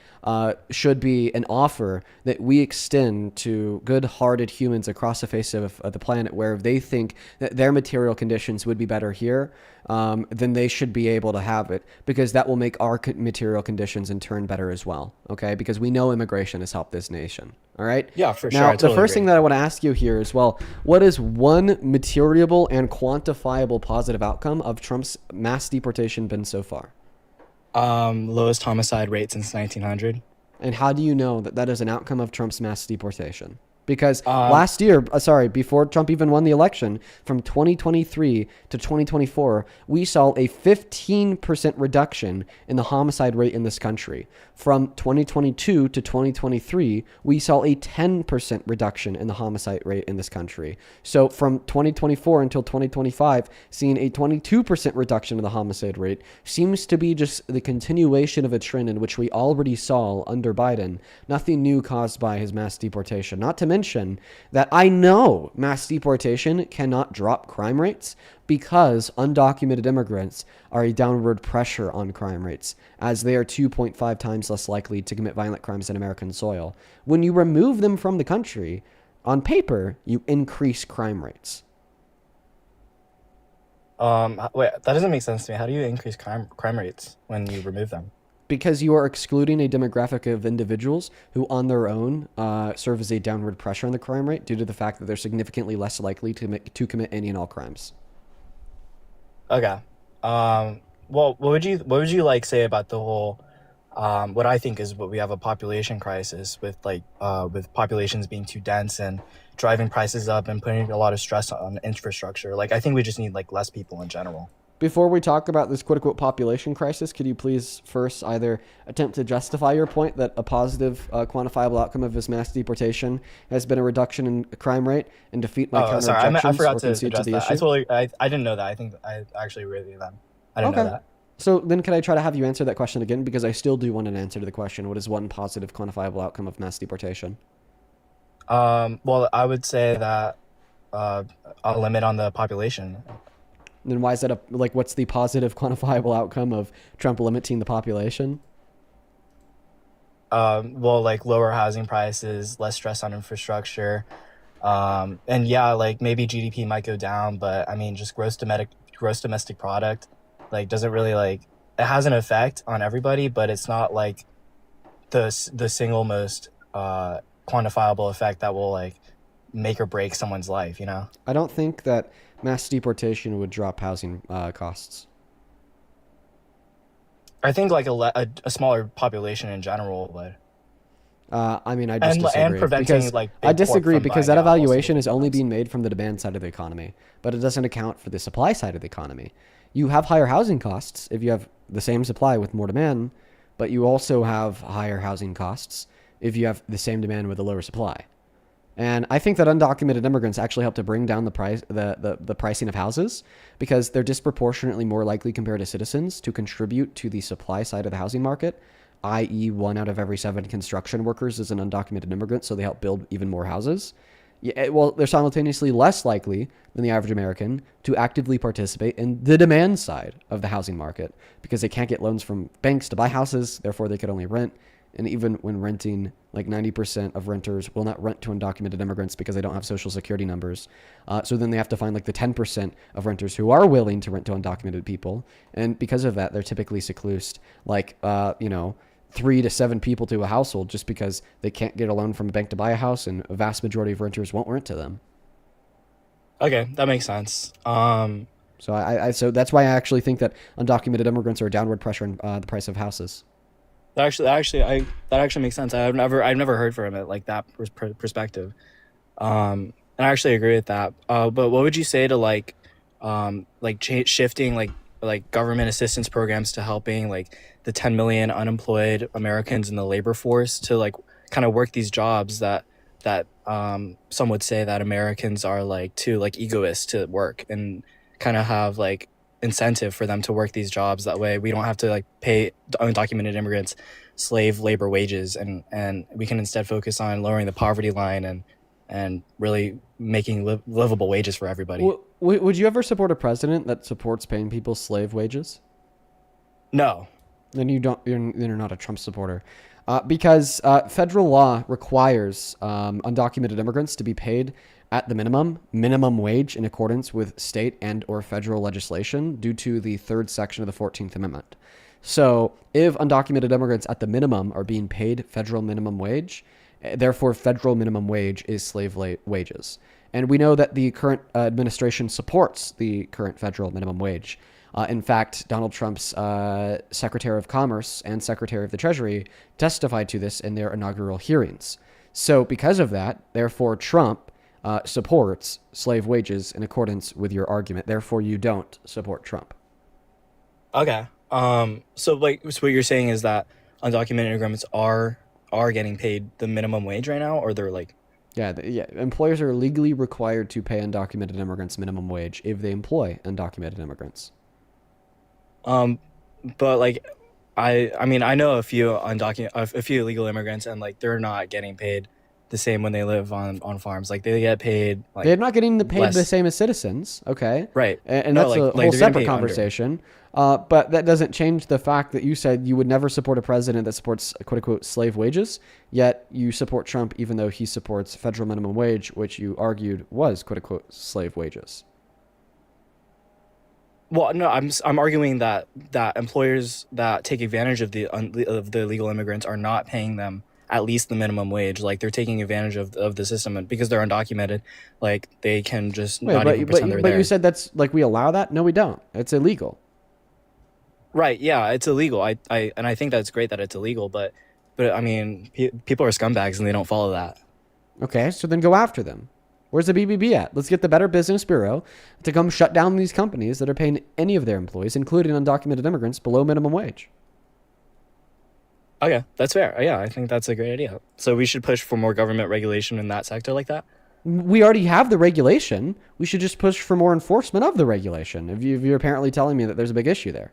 should be an offer that we extend to good-hearted humans across the face of the planet, where if they think that their material conditions would be better here, then they should be able to have it, because that will make our material conditions in turn better as well, okay? Because we know immigration has helped this nation, all right?
Yeah, for sure.
Now,
I totally
the first
agree.
thing that I want to ask you here is, well, what is one material and quantifiable positive outcome of Trump's mass deportation been so far?
Lowest homicide rate since 1900.
And how do you know that that is an outcome of Trump's mass deportation? Because last year, before Trump even won the election, from 2023 to 2024, we saw a 15% reduction in the homicide rate in this country. From 2022 to 2023, we saw a 10% reduction in the homicide rate in this country. So from 2024 until 2025, seeing a 22% reduction in the homicide rate seems to be just the continuation of a trend in which we already saw under Biden. Nothing new caused by his mass deportation. Not to mention that I know mass deportation cannot drop crime rates because undocumented immigrants are a downward pressure on crime rates, as they are 2.5 times less likely to commit violent crimes on American soil. When you remove them from the country, on paper, you increase crime rates.
Wait, that doesn't make sense to me. How do you increase crime rates when you remove them?
Because you are excluding a demographic of individuals who on their own serve as a downward pressure on the crime rate due to the fact that they're significantly less likely to commit any and all crimes.
Okay. Well, what would you like say about the whole what I think is what we have a population crisis with with populations being too dense and driving prices up and putting a lot of stress on infrastructure. Like I think we just need less people in general.
Before we talk about this quote-unquote population crisis, could you please first either attempt to justify your point that a positive quantifiable outcome of this mass deportation has been a reduction in crime rate and defeat my counter-objections
I forgot
or
to
concede
address
to the
that.
issue?
I didn't know that. I think I actually really them. I didn't know that.
So then can I try to have you answer that question again? Because I still do want an answer to the question, what is one positive quantifiable outcome of mass deportation?
Well, I would say that a limit on the population.
Then why is that what's the positive quantifiable outcome of Trump limiting the population?
Well, lower housing prices, less stress on infrastructure, and yeah, maybe GDP might go down, but I mean, just gross domestic product, doesn't really it has an effect on everybody, but it's not the single most quantifiable effect that will make or break someone's life. You know?
I don't think that mass deportation would drop housing costs.
I think a smaller population in general would.
I mean, I just disagree.
And preventing
I disagree because that evaluation is only being made from the demand side of the economy, but it doesn't account for the supply side of the economy. You have higher housing costs if you have the same supply with more demand, but you also have higher housing costs if you have the same demand with a lower supply. And I think that undocumented immigrants actually help to bring down the price, the pricing of houses, because they're disproportionately more likely compared to citizens to contribute to the supply side of the housing market, i.e. 1 out of every 7 construction workers is an undocumented immigrant, so they help build even more houses. Yeah, well, they're simultaneously less likely than the average American to actively participate in the demand side of the housing market because they can't get loans from banks to buy houses, therefore they could only rent. And even when renting, 90% of renters will not rent to undocumented immigrants because they don't have social security numbers. So then they have to find the 10% of renters who are willing to rent to undocumented people. And because of that, they're typically seclused 3 to 7 people to a household just because they can't get a loan from a bank to buy a house, and a vast majority of renters won't rent to them.
Okay, that makes sense.
So so that's why I actually think that undocumented immigrants are a downward pressure on the price of houses.
That actually makes sense. I've never heard from it that perspective. And I actually agree with that. But what would you say to shifting government assistance programs to helping the 10 million unemployed Americans in the labor force to kind of work these jobs that some would say that Americans are too egoists to work, and kind of have incentive for them to work these jobs. That way we don't have to pay undocumented immigrants slave labor wages, and we can instead focus on lowering the poverty line and really making livable wages for everybody.
Would you ever support a president that supports paying people slave wages?
No.
Then you're not a Trump supporter. Because federal law requires undocumented immigrants to be paid at the minimum wage in accordance with state and or federal legislation due to the 3rd section of the 14th Amendment. So if undocumented immigrants at the minimum are being paid federal minimum wage, therefore federal minimum wage is slave wages. And we know that the current administration supports the current federal minimum wage. In fact, Donald Trump's Secretary of Commerce and Secretary of the Treasury testified to this in their inaugural hearings. So because of that, therefore, Trump supports slave wages in accordance with your argument. Therefore, you don't support Trump.
Okay. So what you're saying is that undocumented immigrants are getting paid the minimum wage right now, or they're like...
Yeah, employers are legally required to pay undocumented immigrants minimum wage if they employ undocumented immigrants.
But like, I mean, I know a few illegal immigrants, and like they're not getting paid the same when they live on farms. Like they get paid like
they're not getting paid
less.
The same as citizens, okay?
Right.
And
No,
that's a whole separate conversation. But that doesn't change the fact that you said you would never support a president that supports quote unquote slave wages, yet you support Trump even though he supports federal minimum wage, which you argued was quote unquote slave wages.
Well, no, I'm arguing that employers that take advantage of the illegal immigrants are not paying them at least the minimum wage. Like they're taking advantage of the system, and because they're undocumented, like they can just not even pretend they're there.
But you said that's like we allow that? No, we don't. It's illegal.
Right? Yeah, it's illegal. I think that's great that it's illegal, but I mean, people are scumbags and they don't follow that.
Okay, so then go after them. Where's the BBB at? Let's get the Better Business Bureau to come shut down these companies that are paying any of their employees, including undocumented immigrants, below minimum wage.
Okay, that's fair. Yeah, I think that's a great idea. So we should push for more government regulation in that sector like that?
We already have the regulation. We should just push for more enforcement of the regulation. If you're apparently telling me that there's a big issue there.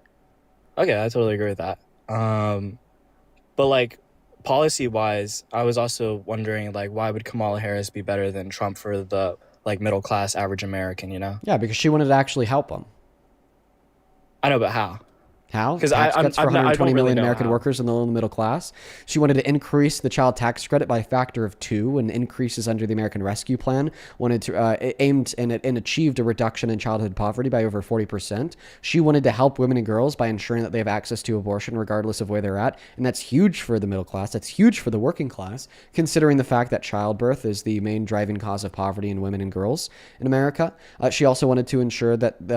Okay, I totally agree with that. But like policy-wise, I was also wondering like why would Kamala Harris be better than Trump for the like middle class average American, you know?
Yeah, because she wanted to actually help them.
I know, but how?
How?
Because
tax cuts for 120 million
really
American workers in the low and middle class. She wanted to increase the child tax credit by a factor of 2, and increases under the American Rescue Plan. Wanted to aimed and achieved a reduction in childhood poverty by over 40%. She wanted to help women and girls by ensuring that they have access to abortion regardless of where they're at, and that's huge for the middle class. That's huge for the working class, considering the fact that childbirth is the main driving cause of poverty in women and girls in America. She also wanted to ensure that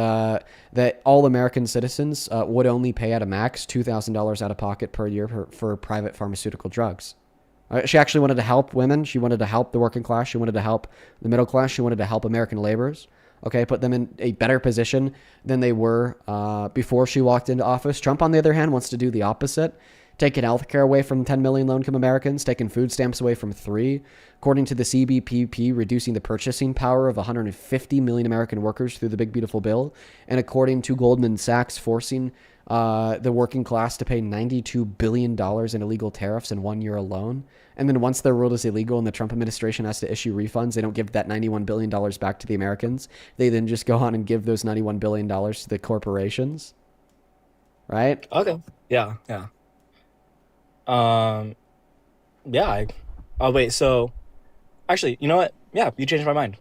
that all American citizens would only pay at a max $2,000 out of pocket per year for private pharmaceutical drugs. She actually wanted to help women. She wanted to help the working class. She wanted to help the middle class. She wanted to help American laborers. Okay, put them in a better position than they were before she walked into office. Trump, on the other hand, wants to do the opposite. Taking healthcare away from 10 million low-income Americans, taking food stamps away from 3. According to the CBPP, reducing the purchasing power of 150 million American workers through the Big Beautiful Bill. And according to Goldman Sachs, forcing the working class to pay $92 billion in illegal tariffs in 1 year alone. And then once they're ruled as illegal and the Trump administration has to issue refunds, they don't give that $91 billion back to the Americans. They then just go on and give those $91 billion to the corporations. Right?
Okay. Yeah. Wait, so actually, you know what? Yeah, you changed my mind.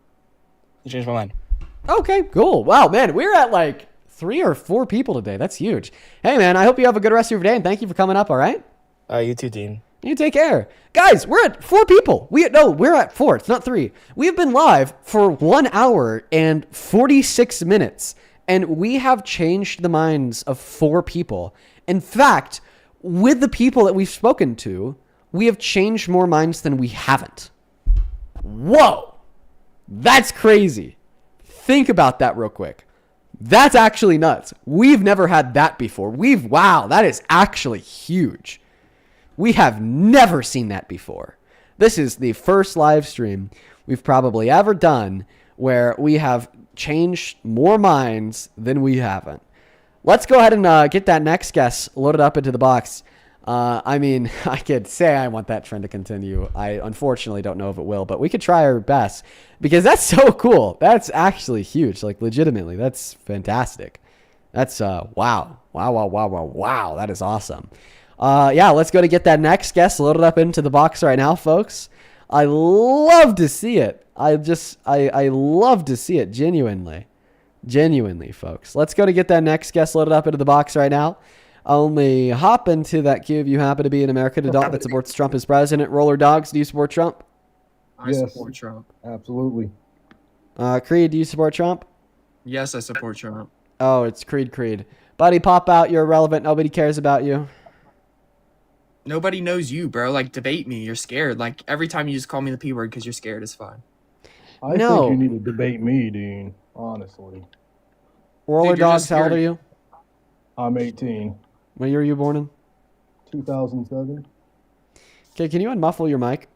Okay, cool. Wow, man, we're at like 3 or 4 people today. That's huge. Hey, man, I hope you have a good rest of your day, and thank you for coming up, all right?
You too, Dean.
You take care. Guys, we're at 4 people. We're at 4. It's not 3. We have been live for 1 hour and 46 minutes, and we have changed the minds of 4 people. In fact, with the people that we've spoken to, we have changed more minds than we haven't. Whoa. That's crazy. Think about that real quick. That's actually nuts. We've never had that before. Wow, that is actually huge. We have never seen that before. This is the first live stream we've probably ever done where we have changed more minds than we haven't. Let's go ahead and get that next guest loaded up into the box. I mean, I could say I want that trend to continue. I unfortunately don't know if it will, but we could try our best because that's so cool. That's actually huge. Like legitimately, that's fantastic. That's wow. That is awesome. Yeah, let's go to get that next guest loaded up into the box right now, folks. I love to see it. I love to see it genuinely, folks. Let's go to get that next guest loaded up into the box right now. Only hop into that queue if you happen to be an American adult that supports Trump as president. Roller Dogs, do you support Trump?
I support Trump. Absolutely.
Creed, do you support Trump?
Yes, I support Trump.
Oh, it's Creed. Buddy, pop out. You're irrelevant. Nobody cares about you.
Nobody knows you, bro. Like, debate me. You're scared. Like, every time you just call me the P word because you're scared is fine.
I
No.
think you need to debate me, Dean. Honestly.
Roller
Dude, you're
Dogs,
just
how old are
scared.
you?
I'm 18.
What year are you born in?
2007.
Okay, can you unmuffle your mic?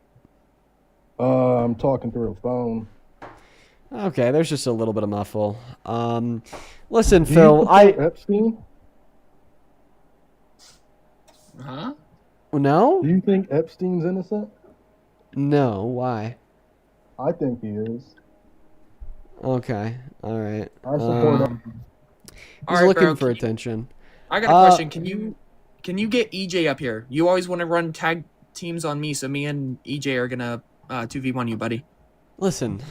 I'm talking through a phone.
Okay, there's just a little bit of muffle. Listen,
Do you
Phil,
support Epstein?
Huh?
No?
Do you think Epstein's innocent?
No, why?
I think he is.
Okay, all right.
I support
He's
him.
All right,
looking
bro,
for attention.
I got a question. Can you get EJ up here? You always want to run tag teams on me, so me and EJ are gonna 2v1 you, buddy.
Listen,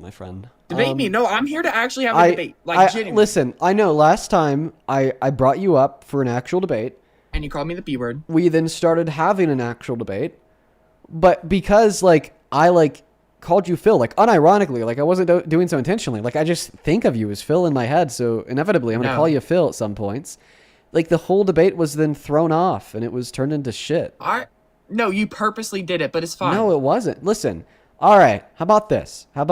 my friend.
Debate me. No, I'm here to actually have a debate. Like, genuinely.
Listen, I know last time I brought you up for an actual debate.
And you called me the P word.
We then started having an actual debate. But because, like, I, like, called you Phil, like, unironically, like, I wasn't doing so intentionally. Like, I just think of you as Phil in my head, so inevitably I'm going to call you Phil at some points. Like, the whole debate was then thrown off, and it was turned into shit.
No, you purposely did it, but it's fine.
No, it wasn't. Listen, all right, how about this? All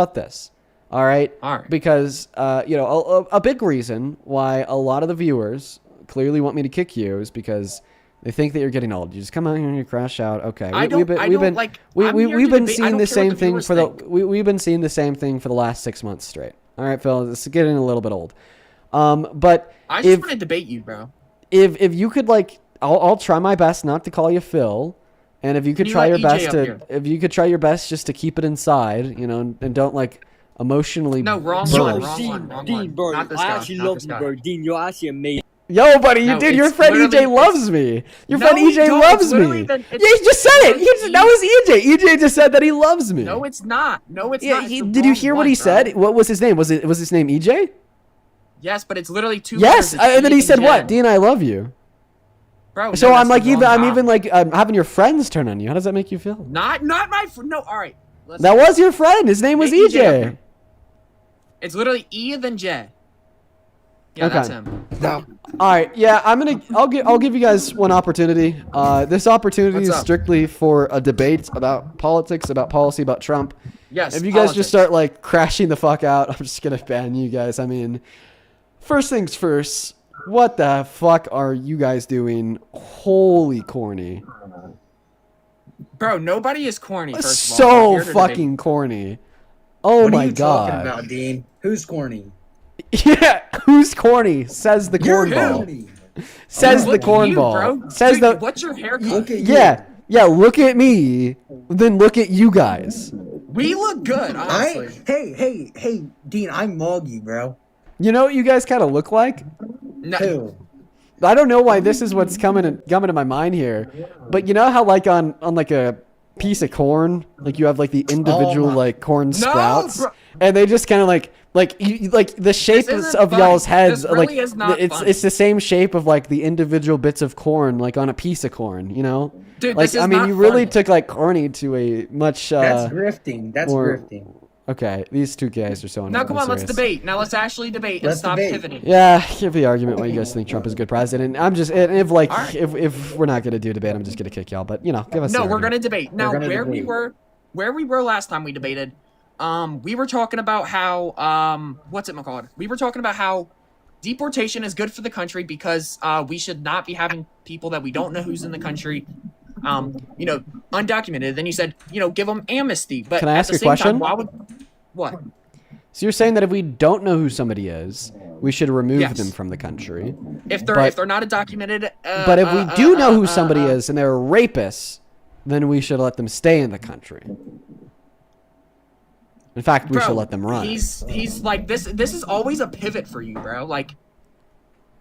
right?
All right.
Because, you know, a big reason why a lot of the viewers clearly want me to kick you is because they think that you're getting old. You just come out here and you crash out. Okay. We've been seeing the same thing for we've been seeing the same thing for the last 6 months straight. All right, Phil, it's getting a little bit old. But
I just want to debate you, bro.
If you could, like, I'll try my best not to call you Phil, and if you could try your best just to keep it inside, you know, and don't, like, emotionally.
No, wrong one.
Dean, bro, I actually love you, bro. Dean, you're actually amazing.
Yo, buddy, your friend EJ loves me. Your friend EJ loves me. Yeah, he just said it. That was EJ. EJ just said that he loves me.
No, it's not. Not.
Did you hear what he said? What was his name? Was his name EJ?
Yes, but it's literally two.
Yes, and then he said what? Dean, I love you.
Bro,
so I'm like, I'm even like having your friends turn on you. How does that make you feel?
Not my friend. No, all right.
That was your friend. His name was EJ.
It's literally E then J. Yeah,
okay.
That's him.
No. All right. Yeah, I'll give you guys one opportunity. This opportunity is strictly for a debate about politics, about policy, about Trump.
Yes.
If you guys just start like crashing the fuck out, I'm just gonna ban you guys. I mean, first things first. What the fuck are you guys doing? Holy corny.
Bro, nobody is corny. First
of
all.
So fucking corny. Oh my god.
What are you talking about, Dean? Who's corny?
Yeah, who's corny? Says the cornball. Says the cornball. Says the.
What's your haircut?
Yeah. Look at me. Then look at you guys.
We look good, honestly.
Hey, Dean, I'm Moggy, bro.
You know what you guys kind of look like?
Who?
I don't know why this is what's coming to my mind here, but you know how like on like a piece of corn, like you have like the individual like corn sprouts, and they just kind of like the shape of y'all's heads, really like it's the same shape of like the individual bits of corn, like on a piece of corn, you know.
Dude,
like I mean, you really took like corny to a much.
That's grifting. That's grifting.
Okay, these two guys are so.
Now come on, let's debate. Now let's actually debate and stop pivoting.
Yeah, give the argument why you guys think Trump is a good president. I'm just if we're not gonna do debate, I'm just gonna kick y'all. But you know, give us.
No, we're gonna debate. Now where we were last time we debated, we were talking about how what's it called? We were talking about how deportation is good for the country because we should not be having people that we don't know who's in the country. You know, undocumented. Then you said, you know, give them amnesty. But
can I ask
at the
a
same
question?
Time, why would what?
So you're saying that if we don't know who somebody is, we should remove them from the country.
If they're not undocumented.
But if we do know who somebody is and they're rapists, then we should let them stay in the country. In fact, we should let them run.
He's like this. This is always a pivot for you, bro. Like.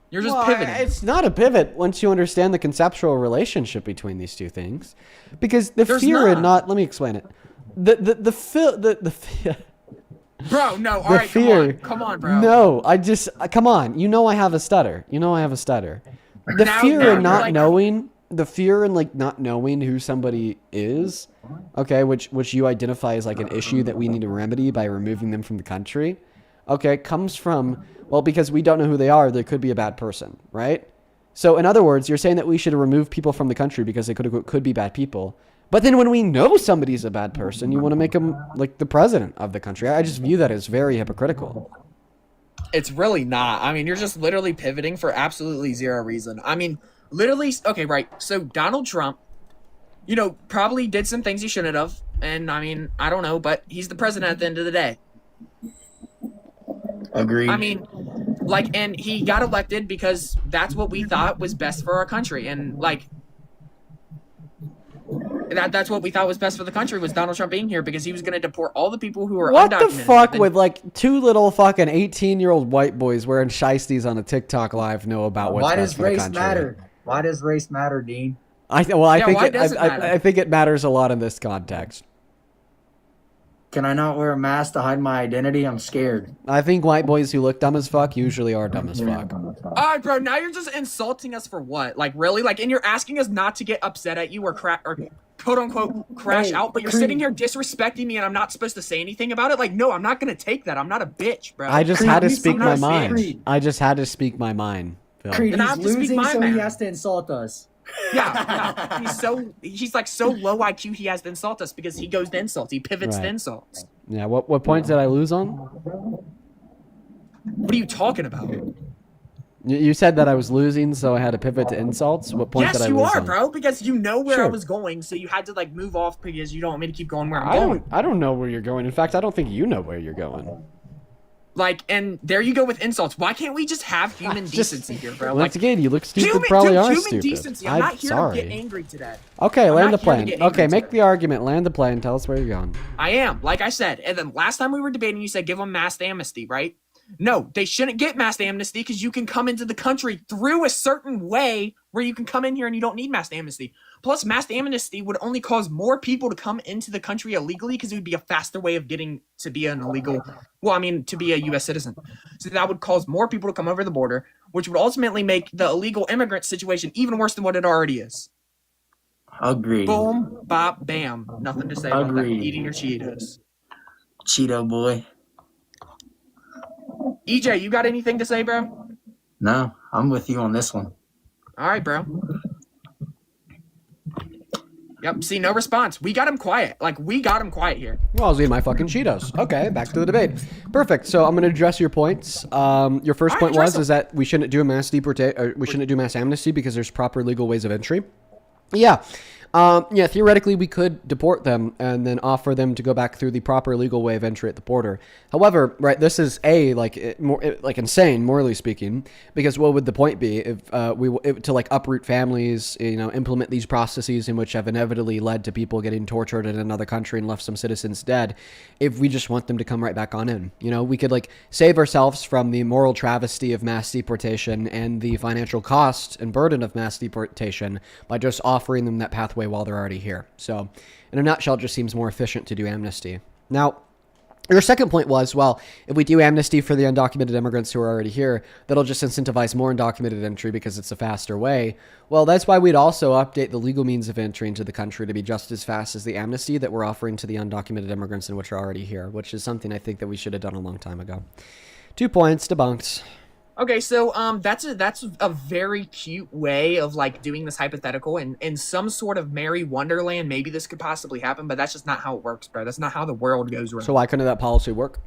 You're just pivoting.
It's not a pivot once you understand the conceptual relationship between these two things, because the fear and not. Let me explain it.
Bro, no. All right, come on, bro.
No, come on. You know I have a stutter. The fear in not knowing, the fear in like not knowing who somebody is, okay, which you identify as like an issue that we need to remedy by removing them from the country, okay, comes from. Well, because we don't know who they are, they could be a bad person, right? So in other words, you're saying that we should remove people from the country because they could be bad people. But then when we know somebody's a bad person, you want to make them like the president of the country. I just view that as very hypocritical.
It's really not. I mean, you're just literally pivoting for absolutely zero reason. I mean, literally, okay, right. So Donald Trump, you know, probably did some things he shouldn't have. And I mean, I don't know, but he's the president at the end of the day.
Agreed.
I mean, like, and he got elected because that's what we thought was best for our country. And like, that's what we thought was best for the country was Donald Trump being here because he was going to deport all the people who were
What
undocumented.
the fuck would like two little fucking 18-year-old white boys wearing shiesties on a TikTok live know about what's
Why
best
does
for the
race
country?
matter? Why does race matter, Dean?
I think I think it matters a lot in this context.
Can I not wear a mask to hide my identity? I'm scared.
I think white boys who look dumb as fuck usually are dumb as fuck.
All right, bro. Now you're just insulting us for what? Like, really? Like, and you're asking us not to get upset at you or quote unquote crash out, but you're sitting here disrespecting me, and I'm not supposed to say anything about it. Like, no, I'm not gonna take that. I'm not a bitch, bro.
I just had to speak my mind. I just had to speak my mind. Phil.
Creed,
And I
he's
have to speak
losing,
my
so
mind.
he has to insult us.
Yeah. He's like so low IQ. He has to insult us because he goes to insults. He pivots to
Right.
insults.
Yeah. What points did I lose on?
What are you talking about?
You said that I was losing, so I had to pivot to insults. What point
Yes,
did I
you
lose
are,
on?
bro. Because you know where I
Sure.
was going, so you had to like move off because you don't want me to keep going where I'm going.
I don't know where you're going. In fact, I don't think you know where you're going.
Like, and there you go with insults. Why can't we just have human decency here, bro?
Once
Like,
again, you look stupid. Probably are
human
stupid.
decency. I'm not here
sorry.
to get angry today.
Okay,
I'm
land
not
the
here to
plane.
get angry
Okay, make
today.
the argument. Land the plane. Tell us where you're going.
I am, like I said. And then last time we were debating, you said give them mass amnesty, right? No, they shouldn't get mass amnesty because you can come into the country through a certain way where you can come in here and you don't need mass amnesty. Plus, mass amnesty would only cause more people to come into the country illegally because it would be a faster way of getting to be an illegal, well, I mean, to be a U.S. citizen. So that would cause more people to come over the border, which would ultimately make the illegal immigrant situation even worse than what it already is.
Agreed.
Boom, bop, bam. Nothing to say about that.
Agreed.
Eating your Cheetos.
Cheeto boy.
EJ, you got anything to say, bro?
No, I'm with you on this one.
All right, bro. Yep, see, no response. We got him quiet. Like, we got him quiet here.
Well, I was eating my fucking Cheetos. Okay, back to the debate. Perfect. So I'm going to address your points. Your first point is that we shouldn't do a mass we shouldn't do mass amnesty because there's proper legal ways of entry. Yeah. Theoretically, we could deport them and then offer them to go back through the proper legal way of entry at the border. However, right, this is insane, morally speaking, because what would the point be if to like uproot families, implement these processes in which have inevitably led to people getting tortured in another country and left some citizens dead, if we just want them to come right back on in? We could like save ourselves from the moral travesty of mass deportation and the financial cost and burden of mass deportation by just offering them that pathway while they're already here. So in a nutshell, it just seems more efficient to do amnesty. Now, your second point was, well, if we do amnesty for the undocumented immigrants who are already here, that'll just incentivize more undocumented entry because it's a faster way. Well, that's why we'd also update the legal means of entry into the country to be just as fast as the amnesty that we're offering to the undocumented immigrants and which are already here, which is something I think that we should have done a long time ago. 2 points, debunked.
Okay, so that's a very cute way of like doing this hypothetical, and in some sort of merry wonderland, maybe this could possibly happen, but that's just not how it works, bro. That's not how the world goes around.
So why couldn't that policy work?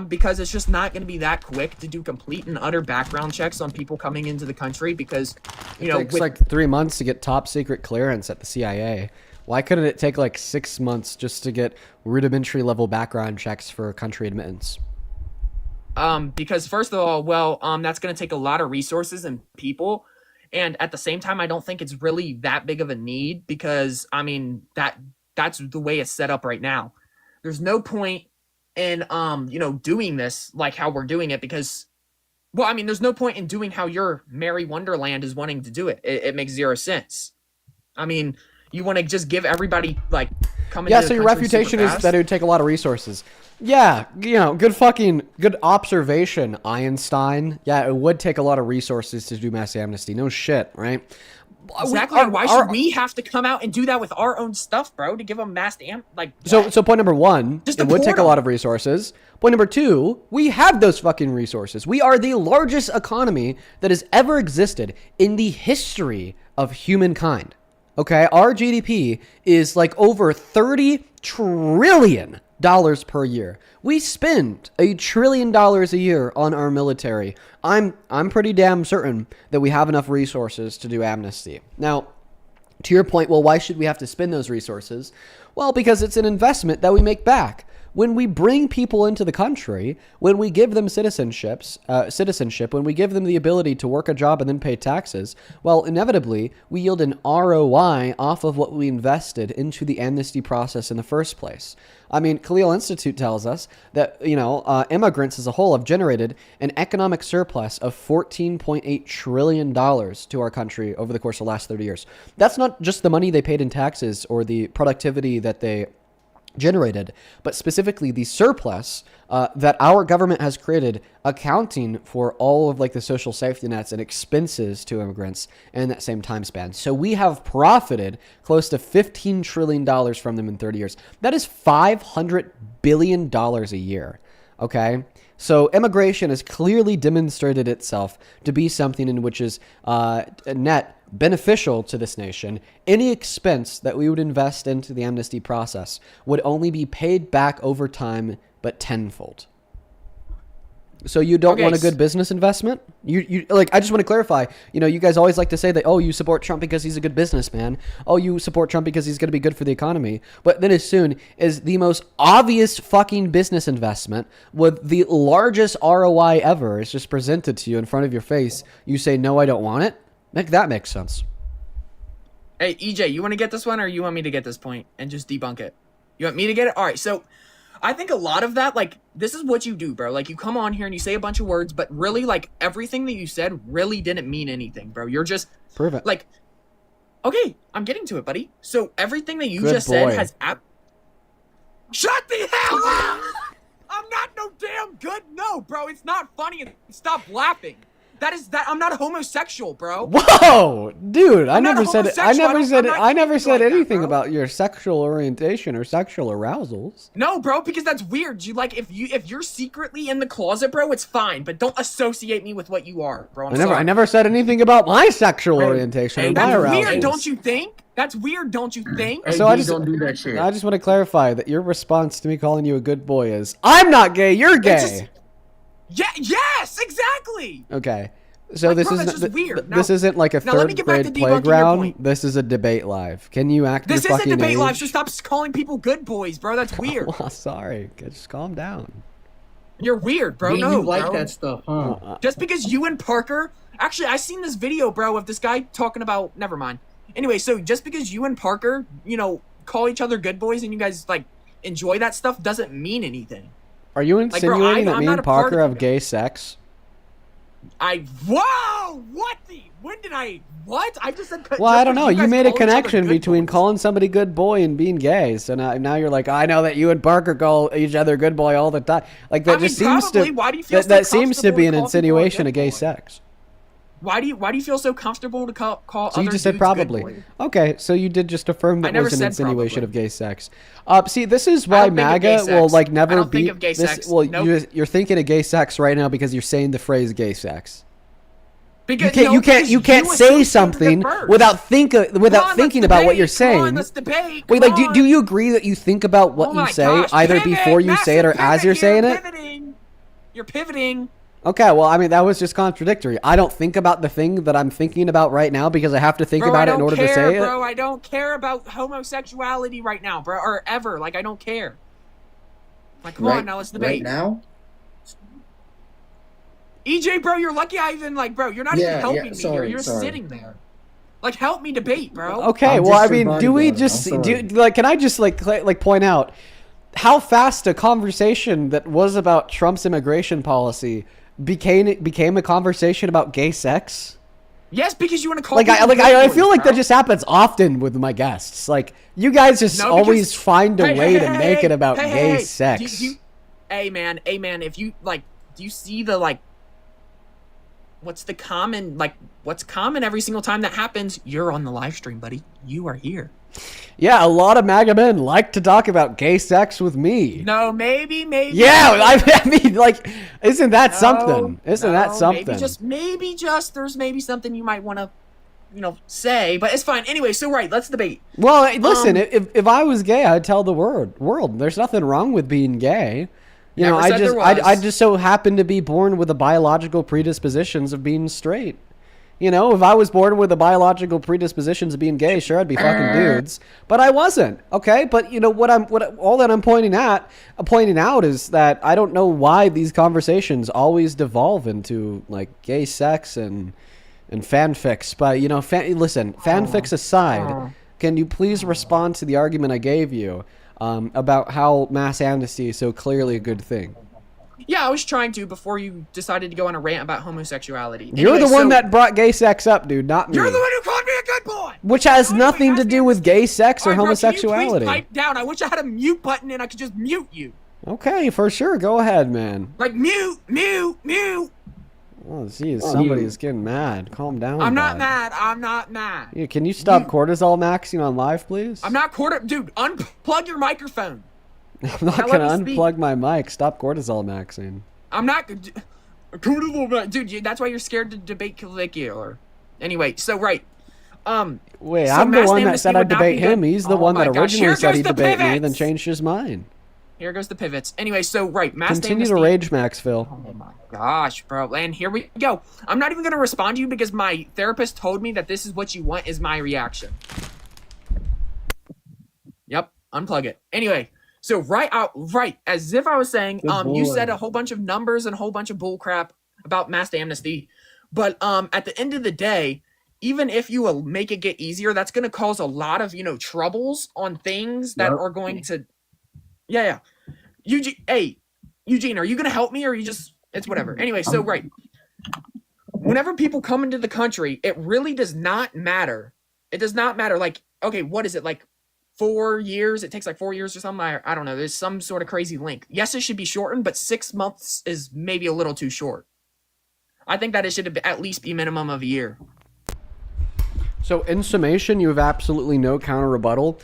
Because it's just not going to be that quick to do complete and utter background checks on people coming into the country because,
It takes like 3 months to get top secret clearance at the CIA. Why couldn't it take like 6 months just to get rudimentary level background checks for country admittance?
Because first of all, that's going to take a lot of resources and people. And at the same time, I don't think it's really that big of a need because, I mean, that's the way it's set up right now. There's no point in, doing this like how we're doing it because, well, I mean, there's no point in doing how your Merry Wonderland is wanting to do it. It makes zero sense. I mean, you want to just give everybody, like, coming
Yeah,
into
so
the
your
country
refutation
super
is
fast?
that it would take a lot of resources. Yeah, good observation, Einstein. Yeah, it would take a lot of resources to do mass amnesty. No shit, right?
Exactly. Why should we have to come out and do that with our own stuff, bro? To give them mass
So point number one, it would take a lot of resources. Point number two, we have those fucking resources. We are the largest economy that has ever existed in the history of humankind. Okay, our GDP is like over $30 trillion per year. We spend $1 trillion a year on our military. I'm pretty damn certain that we have enough resources to do amnesty. Now, to your point, well, why should we have to spend those resources? Well, because it's an investment that we make back. When we bring people into the country, when we give them citizenship, when we give them the ability to work a job and then pay taxes, well, inevitably, we yield an ROI off of what we invested into the amnesty process in the first place. I mean, Khalil Institute tells us that, immigrants as a whole have generated an economic surplus of $14.8 trillion to our country over the course of the last 30 years. That's not just the money they paid in taxes or the productivity that they generated, but specifically the surplus that our government has created, accounting for all of like the social safety nets and expenses to immigrants in that same time span. So we have profited close to $15 trillion from them in 30 years. That is $500 billion a year. Okay. So immigration has clearly demonstrated itself to be something in which is net beneficial to this nation. Any expense that we would invest into the amnesty process would only be paid back over time, but tenfold. So you don't want a good business investment? You like, I just want to clarify, you guys always like to say that, oh, you support Trump because he's a good businessman. Oh, you support Trump because he's going to be good for the economy. But then as soon as the most obvious fucking business investment with the largest ROI ever is just presented to you in front of your face, you say, no, I don't want it. That makes sense.
Hey, EJ, you want to get this one or you want me to get this point and just debunk it? You want me to get it? All right, so I think a lot of that, like, this is what you do, bro. Like, you come on here and you say a bunch of words, but really, like, everything that you said really didn't mean anything, bro. You're just...
Prove it.
Like, okay, I'm getting to it, buddy. So everything that you
Good
just
boy.
said has... Shut the hell up! I'm not no damn good... No, bro, it's not funny. Stop laughing. I'm not a homosexual, bro.
Whoa, dude! I
I'm not
never
a
said it.
homosexual.
I never said
like that,
anything
bro.
about your sexual orientation or sexual arousals.
No, bro, because that's weird. You like if you're secretly in the closet, bro, it's fine, but don't associate me with what you are, bro.
I never said anything about my sexual orientation or my
That's
arousals.
weird, don't you think? That's weird, don't you think?
So I just don't do that shit. I just want to clarify that your response to me calling you a good boy is, "I'm not gay, you're gay."
Yes, exactly.
Okay. So
Like,
this
bro,
isn't
that's just weird.
this isn't like a
now let me
third
get back to
grade
debunking your
playground.
point.
This is a debate live. Can you act
This
your
isn't
fucking
debate
age?
live, so stop calling people good boys, bro. That's weird.
Well, sorry, just calm down.
You're weird, bro.
Yeah,
No,
you like
bro.
that stuff, huh?
Just because you and Parker... Actually, I seen this video, bro, of this guy talking about... Never mind. Anyway, so just because you and Parker, call each other good boys and you guys, like, enjoy that stuff doesn't mean anything.
Are you
Like, bro,
insinuating that
I'm
me
not
and
a part
Parker
of
have gay sex?
Whoa! What the... When did I... What? I just said...
Well, I don't know. You
guys
made a
call each other
connection
good
between calling somebody good boy and being gay. So now you're like, I know that you and Parker call each other good boy all the time. Like that just seems
probably.
to
Why do you feel so
that seems to
comfortable
be
to
an
call people a
insinuation
good
of gay
boy?
sex.
Why do you feel so comfortable to call
So
other
you just said
dudes
probably.
good boys?
Okay, so you did just affirm
I
that
never
was an
said
insinuation
probably.
of gay sex. See, this is
I
why
don't think of gay
MAGA will
sex.
like
I
never
don't
be
think of gay
this.
sex.
Well,
Nope.
you're thinking of gay sex right now because you're saying the phrase gay sex.
Because
you can't
you
say something without thinking about what you're saying.
Come on, let's debate.
Wait,
Come
like,
on.
do you agree that you think about what
Oh
you
my
say
gosh,
either
pivot,
before you say it or
massive
as you're
pivot
saying
here,
it?
pivoting. You're pivoting.
Okay, well, I mean, that was just contradictory. I don't think about the thing that I'm thinking about right now because I have to think
Bro,
about
I
it in
don't
order
care,
to say
bro.
it.
I don't care about homosexuality right now, bro, or ever. Like, I don't care. Like, come on, now let's debate.
Right now?
EJ, bro, you're lucky I even, like, bro, you're not even helping me here.
sorry,
You're
sorry.
sitting there. Like, help me debate, bro.
Okay,
I'm
well, I
just
mean, do we
reminding you,
just
I'm
do
sorry.
like? Can I just like point out how fast a conversation that was about Trump's immigration policy became a conversation about gay sex?
Yes, because you want to call
Like
people
I
good
feel
boys,
like
bro.
that just happens often with my guests. Like you guys just
No, because-
always find a
Hey,
way
hey,
to
hey,
make
hey,
it about
hey,
gay
hey,
sex.
Hey, man, if you, like, do you see the, like, what's common every single time that happens? You're on the live stream, buddy. You are here.
Yeah, a lot of MAGA men like to talk about gay sex with me.
No, maybe.
Yeah, I mean, like, isn't that something? Isn't that something?
Maybe just there's maybe something you might want to, say, but it's fine. Anyway, so let's debate.
Well, listen, if I was gay, I'd tell the world. There's nothing wrong with being gay. I just so happen to be born with the biological predispositions of being straight. If I was born with the biological predispositions of being gay, sure, I'd be fucking dudes, but I wasn't. Okay, but all that I'm pointing out is that I don't know why these conversations always devolve into like gay sex and fanfics. But listen, fanfics aside, can you please respond to the argument I gave you about how mass amnesty is so clearly a good thing?
Yeah, I was trying to before you decided to go on a rant about homosexuality.
You're the one that brought gay sex up, dude, not me.
You're the one who called me a good boy!
Which has nothing to do with gay sex or homosexuality.
Bro, can you please pipe down? I wish I had a mute button and I could just mute you.
Okay, for sure. Go ahead, man.
Like, mute.
Oh, geez, somebody's getting mad. Calm down.
I'm not mad.
Yeah, can you stop cortisol maxing on live, please?
I'm not dude, unplug your microphone.
I'm not going to unplug my mic. Stop cortisol maxing.
I'm not... Cortisol... Dude, that's why you're scared to debate Caligula. Anyway, so,
Wait, I'm the one that said I'd debate him. He's the one that originally said he'd debate me, then changed his mind.
Here goes the pivots. Anyway, so, mass
Continue to rage, Max, Phil.
Oh, my gosh, bro. And here we go. I'm not even going to respond to you because my therapist told me that this is what you want is my reaction. Yep, unplug it. Anyway... So as if I was saying, you said a whole bunch of numbers and a whole bunch of bull crap about mass amnesty, but at the end of the day, even if you make it get easier, that's going to cause a lot of troubles on things that are going to, Eugene, are you going to help me or it's whatever. Anyway, so whenever people come into the country, it really does not matter. It does not matter. Like, okay, what is it like? 4 years, it takes like 4 years or something. I don't know. There's some sort of crazy link. Yes, it should be shortened, but 6 months is maybe a little too short. I think that it should at least be minimum of a year.
So in summation, you have absolutely no counter rebuttal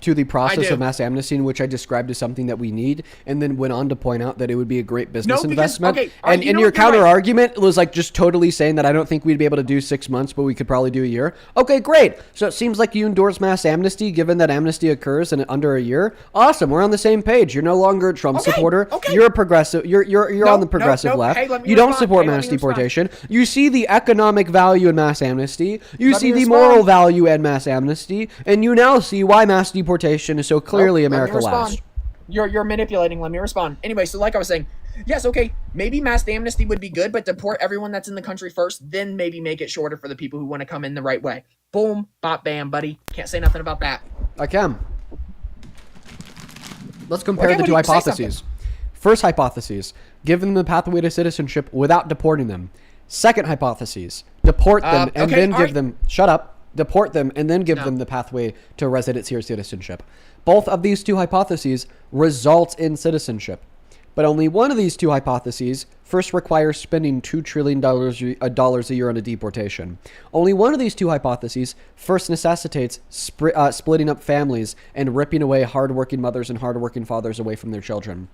to the process of mass amnesty, in which I described as something that we need, and then went on to point out that it would be a great business investment. Okay, and your counter argument was like just totally saying that I don't think we'd be able to do 6 months, but we could probably do a year. Okay, great. So it seems like you endorse mass amnesty, given that amnesty occurs in under a year. Awesome. We're on the same page. You're no longer a Trump supporter. Okay. You're a progressive. You're on the progressive left. Hey, you don't support mass deportation. You see the economic value in mass amnesty. You see the moral value in mass amnesty, and you now see why mass deportation is so clearly America last.
You're manipulating. Let me respond. Anyway, so like I was saying, yes, okay, maybe mass amnesty would be good, but deport everyone that's in the country first, then maybe make it shorter for the people who want to come in the right way. Boom, bop, bam, buddy. Can't say nothing about that.
I can. Let's compare the two hypotheses. First hypothesis, give them the pathway to citizenship without deporting them. Second hypothesis, deport them and then give them... Shut up. Deport them and then give them the pathway to residency or citizenship. Both of these two hypotheses result in citizenship. But only one of these two hypotheses first requires spending $2 trillion a year on a deportation. Only one of these two hypotheses first necessitates splitting up families and ripping away hardworking mothers and hardworking fathers away from their children.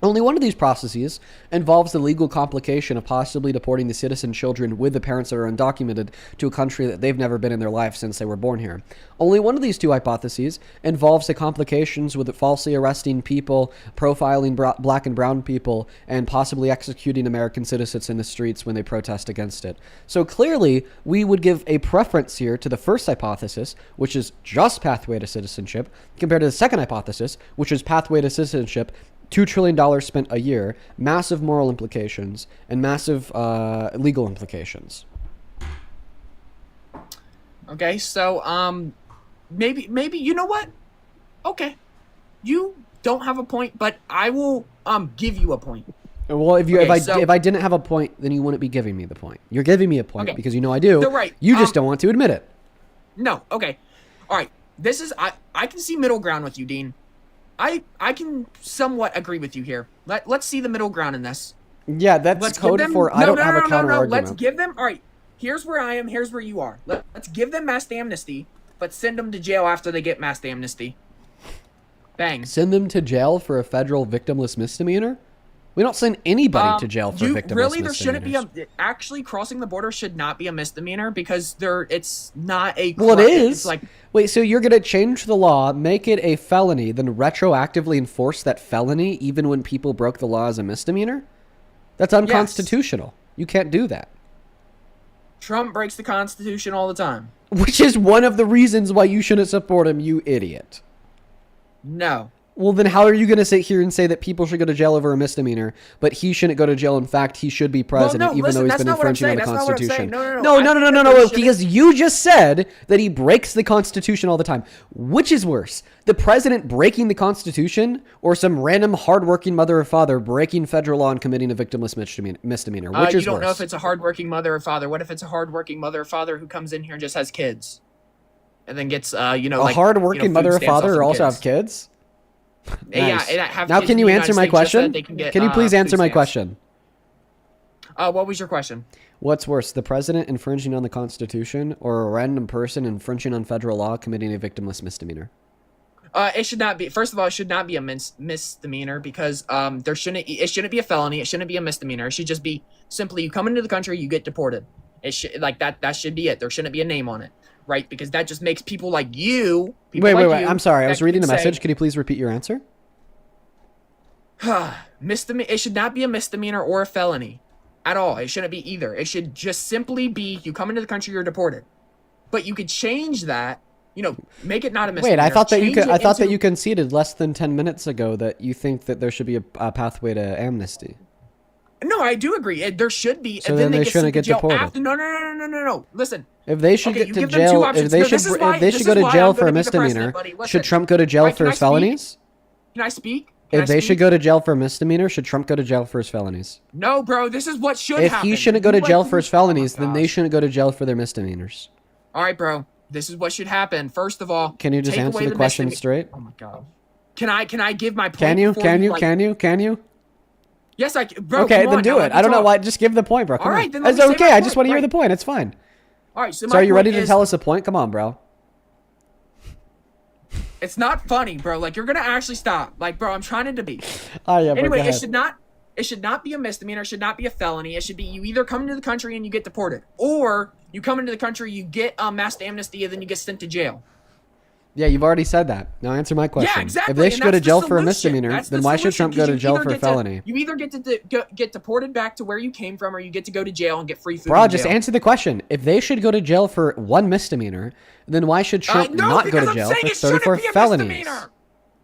Only one of these processes involves the legal complication of possibly deporting the citizen children with the parents that are undocumented to a country that they've never been in their life since they were born here. Only one of these two hypotheses involves the complications with falsely arresting people, profiling black and brown people, and possibly executing American citizens in the streets when they protest against it. So clearly, we would give a preference here to the first hypothesis, which is just pathway to citizenship, compared to the second hypothesis, which is pathway to citizenship, $2 trillion spent a year, massive moral implications, and massive legal implications.
Okay, so maybe you know what? Okay, you don't have a point, but I will give you a point.
Well, if I didn't have a point, then you wouldn't be giving me the point. You're giving me a point because you know I do.
So, right.
You just don't want to admit it.
No. Okay. All right. This is I can see middle ground with you, Dean. I can somewhat agree with you here. Let's see the middle ground in this.
Yeah, that's code for I don't have a counter argument.
Let's give them. All right, here's where I am. Here's where you are. Let's give them mass amnesty, but send them to jail after they get mass amnesty. Bang.
Send them to jail for a federal victimless misdemeanor? We don't send anybody to jail for victimless
really,
misdemeanors.
There shouldn't be actually crossing the border should not be a misdemeanor because it's not a.
Well, it is.
It's like,
wait, so you're gonna change the law, make it a felony, then retroactively enforce that felony even when people broke the law as a misdemeanor? That's unconstitutional. Yes. You can't do that.
Trump breaks the Constitution all the time.
Which is one of the reasons why you shouldn't support him, you idiot.
No.
Well, then how are you going to sit here and say that people should go to jail over a misdemeanor, but he shouldn't go to jail? In fact, he should be president, even though he's been infringing on the Constitution. No, because you just said that he breaks the Constitution all the time. Which is worse, the president breaking the Constitution or some random hardworking mother or father breaking federal law and committing a victimless misdemeanor? Which is worse?
You don't know if it's a hardworking mother or father. What if it's a hardworking mother or father who comes in here and just has kids? And then gets,
a hardworking mother or father also have kids? Nice.
Yeah.
Now, can you answer my question? Can you please answer my question?
What was your question?
What's worse, the president infringing on the Constitution or a random person infringing on federal law committing a victimless misdemeanor?
It should not be. First of all, it should not be a misdemeanor because it shouldn't be a felony. It shouldn't be a misdemeanor. It should just be simply you come into the country, you get deported. It should that should be it. There shouldn't be a name on it. Right, because that just makes people like you.
Wait. I'm sorry. I was reading the message. Can you please repeat your answer?
Misdemeanor. It should not be a misdemeanor or a felony, at all. It shouldn't be either. It should just simply be you come into the country, you're deported. But you could change that. Make it not a misdemeanor.
Wait, I thought that you conceded less than 10 minutes ago that you think that there should be a pathway to amnesty.
No, I do agree. There should be.
So then they shouldn't get deported.
No. Listen.
If they should get to jail, if they should go to jail for a misdemeanor, should Trump go to jail for his felonies?
Can I speak?
If they should go to jail for a misdemeanor, should Trump go to jail for his felonies?
No, bro. This is what should happen.
If he shouldn't go to jail for his felonies, then they shouldn't go to jail for their misdemeanors.
All right, bro. This is what should happen. First of all,
can you just answer the question straight?
Oh my god. Can I give my point?
Can you?
Yes, bro.
Okay, then do it. I don't know why. Just give the point, bro. Come on.
Then
it's okay. I just want to hear the point. It's fine.
All right. So
are you ready to tell us a point? Come on, bro.
It's not funny, bro. Like you're gonna actually stop. Like, bro, I'm trying to debate.
Yeah,
anyway, it should not be a misdemeanor. It should not be a felony. It should be you either come into the country and you get deported, or you come into the country, you get mass amnesty, and then you get sent to jail.
Yeah, you've already said that. Now answer my question.
Yeah, exactly.
If they should go to jail for a misdemeanor, then why should Trump go to jail for a felony?
You either get to get deported back to where you came from, or you get to go to jail and get free food.
Bro, just answer the question. If they should go to jail for one misdemeanor, then why should Trump not go to jail for 34 felonies?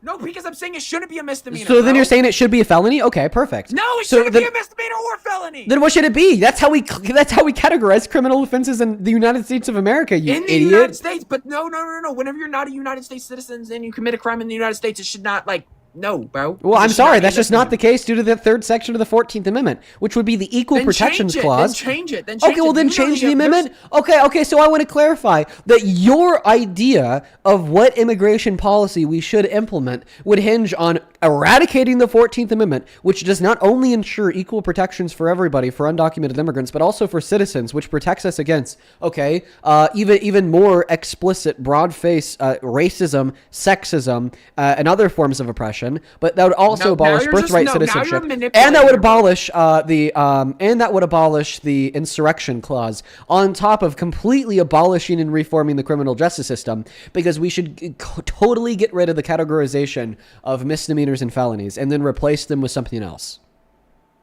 No, because I'm saying it shouldn't be a misdemeanor.
So then you're saying it should be a felony? Okay, perfect.
No, it shouldn't be a misdemeanor or a felony.
Then what should it be? That's how we categorize criminal offenses in the United States of America, you idiot.
In the United States, but no. Whenever you're not a United States citizen and you commit a crime in the United States, it should not no, bro.
Well, I'm sorry, that's just not the case due to the third section of the 14th Amendment, which would be the Equal Protections Clause.
Then change it.
Okay, well then change the amendment. Okay, so I want to clarify that your idea of what immigration policy we should implement would hinge on eradicating the 14th Amendment, which does not only ensure equal protections for everybody, for undocumented immigrants, but also for citizens, which protects us against, even more explicit, broad-faced racism, sexism, and other forms of oppression. But that would also abolish birthright citizenship, and that would abolish the insurrection clause, on top of completely abolishing and reforming the criminal justice system, because we should totally get rid of the categorization of misdemeanors and felonies, and then replace them with something else.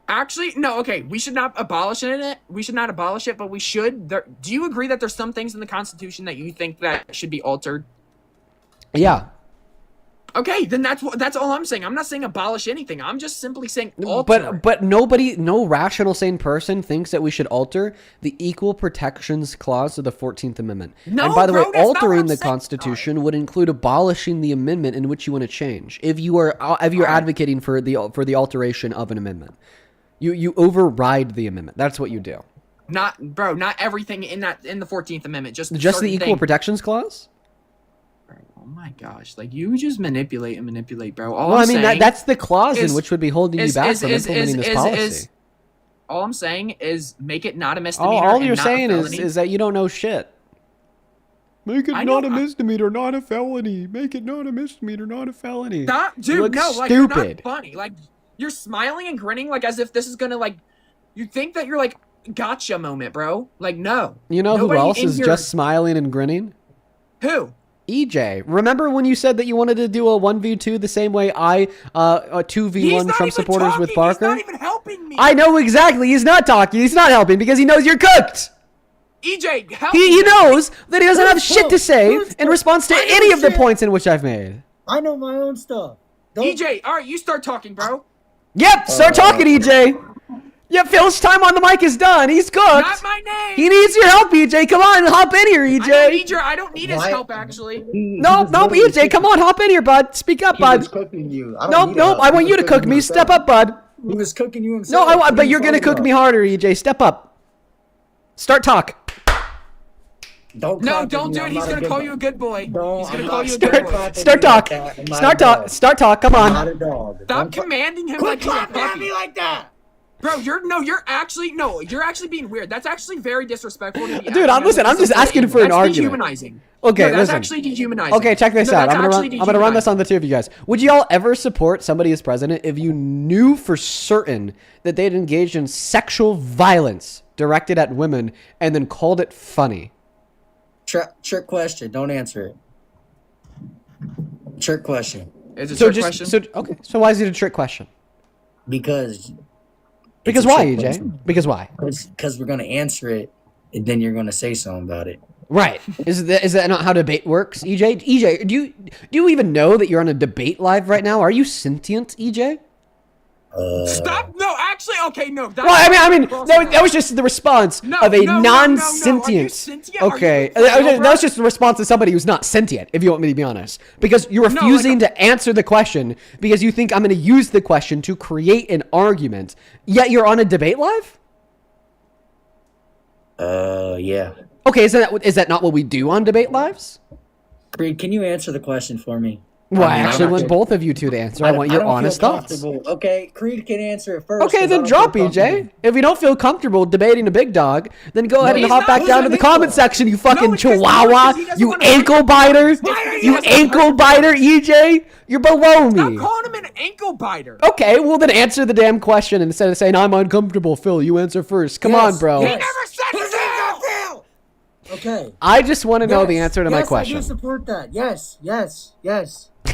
Actually, no. Okay, we should not abolish it. We should not abolish it, but we should. Do you agree that there's some things in the Constitution that you think that should be altered?
Yeah.
Okay, then that's all I'm saying. I'm not saying abolish anything. I'm just simply saying alter.
But no rational sane person thinks that we should alter the Equal Protections Clause of the 14th Amendment.
No,
and by the way, altering the
saying.
Constitution would include abolishing the amendment in which you want to change. If you're advocating for the alteration of an amendment, you override the amendment. That's what you do.
Not everything in the 14th Amendment. Just
the Equal Protections Clause.
Oh my gosh, you just manipulate, bro.
That's the clause in which would be holding you back from implementing this policy.
All I'm saying is make it not a misdemeanor.
All
and
you're
not a
saying
felony.
is that you don't know shit. Make it
I
not
know-
a misdemeanor, not a felony. Make it not a misdemeanor, not a felony.
Stop,
You
dude.
look
No, like you're
stupid.
not funny. Like you're smiling and grinning, like as if this is gonna like. You think that you're like gotcha moment, bro? Like no.
You know who
Nobody
else
in
is
here-
just smiling and grinning?
Who?
EJ. Remember when you said that you wanted to do a 1v2 the same way a
He's
2v1
not
Trump
even
supporters
talking.
with Parker?
He's not even helping me.
I know exactly. He's not talking. He's not helping because he knows you're cooked.
EJ, help
He
me.
knows that he doesn't have shit to
cooked?
say
Who's
in
cooked?
response to
I know
any of the
shit.
points in which I've made.
I know my own stuff. Don't-
EJ, all right, you start talking, bro.
Yep, start talking, EJ. Yep, Phil's time on the mic is done. He's cooked.
Not my name.
He needs your help, EJ. Come on, hop in here, EJ.
I don't need his
Why-
help, actually.
Nope, EJ, come on, hop in here, bud. Speak up,
He was
bud.
cooking you. I don't need
Nope,
help.
I want
He
you
was
to cook
cooking
me.
himself.
Step up, bud.
He was cooking you
No,
himself.
but
What are
you're
you
gonna
talking
cook me
about?
harder, EJ. Step up. Start talk.
Don't
No,
clap
don't
at me.
do it.
I'm
He's
not
gonna
good
call
dog.
you a good boy.
No,
He's
I'm
gonna call
not.
you a good
Start
boy.
clapping
Start
me
talk.
like that. I'm not
Start
a
talk.
dog.
Start talk. Come
I'm not
on.
a dog.
Stop
Don't cla-
commanding him
Quit
like he's a
clapping at
puppy.
me like that.
Bro, you're actually being weird. That's actually very disrespectful to me.
Dude, I'm just asking for an
That's
argument.
dehumanizing.
Okay,
No, that's
listen.
actually dehumanizing.
Okay, check this
No,
out.
that's
I'm
actually
gonna run this
dehumanizing.
on the two of you guys. Would y'all ever support somebody as president if you knew for certain that they'd engaged in sexual violence directed at women and then called it funny?
Trick question. Don't answer it. Trick question.
Is it
So
a
just
question?
okay. So why is it a trick question?
Because.
Because
it's a
why,
trick
EJ?
question.
Because why?
Because we're gonna answer it, and then you're gonna say something about it.
Right. Is that not how debate works, EJ? EJ, do you even know that you're on a debate live right now? Are you sentient, EJ?
Stop! No, actually, okay, no.
Well, I mean, that was just the response of a non-sentient. Okay, that was just the response of somebody who's not sentient. If you want me to be honest, because you're refusing to answer the question because you think I'm going to use the question to create an argument. Yet you're on a debate live.
Yeah.
Okay, is that not what we do on debate lives?
Creed, can you answer the question for me?
Well, I
mean,
actually
I'm
want
not-
both of you two to answer. I want your
don't feel
honest thoughts.
comfortable. Okay, Creed can answer it first.
Okay,
'cause I
then
don't
drop
feel
EJ.
comfortable.
If you don't feel comfortable debating a big dog, then go ahead and
he's
hop
not
back down to the
listening
comment
to
section, you fucking
it's 'cause
chihuahua,
he doesn't
you
wanna
ankle biter, you ankle biter, EJ. You're below
Stop
me.
calling him an ankle biter.
Okay, well then answer the damn question instead of saying I'm uncomfortable. Phil, you answer first. Come on, bro.
Yes.
Said Phil!
Okay.
I just want to know the answer to my
Yes, I
question.
do support that. Yes.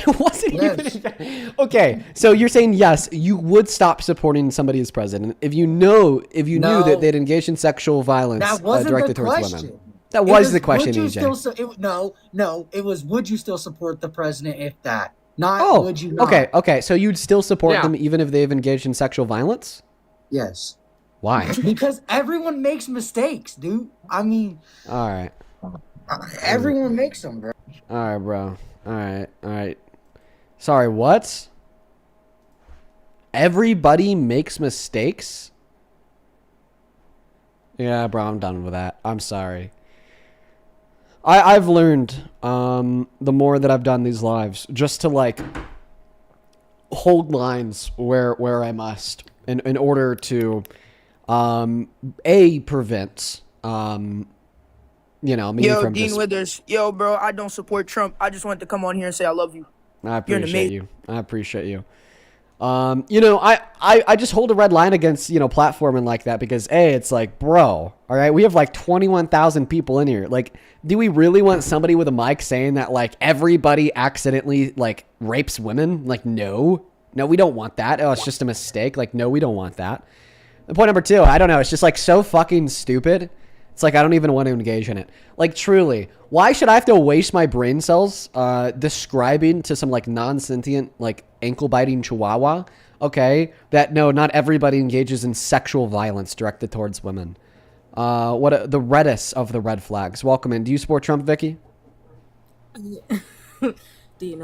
It wasn't
Yes.
even. Okay, so you're saying yes, you would stop supporting somebody as president if you knew
No.
that they'd engaged in sexual violence
That wasn't
directed
the
towards
question.
women. That
It
was the question,
would you
EJ.
no. It was would you still support the president if that? Not
Oh,
would you not?
okay. So you'd still support
Yeah.
them even if they've engaged in sexual violence?
Yes.
Why?
Because everyone makes mistakes, dude. I mean,
All right.
everyone makes them, bro.
All right, bro. All right. Sorry, what? Everybody makes mistakes? Yeah, bro, I'm done with that. I'm sorry. I've learned the more that I've done these lives just to like hold lines where I must in order to prevent me
Yo,
from
Dean
just
Withers. Yo, bro, I don't support Trump. I just wanted to come on here and say I love you.
I
You're an
appreciate
amazing-
you. I appreciate you. I just hold a red line against, platforming like that because it's like, bro, all right, we have like 21,000 people in here. Like, do we really want somebody with a mic saying that like everybody accidentally like rapes women? Like, no, we don't want that. Oh, it's just a mistake. Like, no, we don't want that. And point number two, I don't know. It's just like so fucking stupid. It's like I don't even want to engage in it. Like, truly, why should I have to waste my brain cells describing to some like non-sentient like ankle-biting chihuahua, okay, that no, not everybody engages in sexual violence directed towards women. The reddest of the red flags. Welcome in. Do you support Trump, Vicky?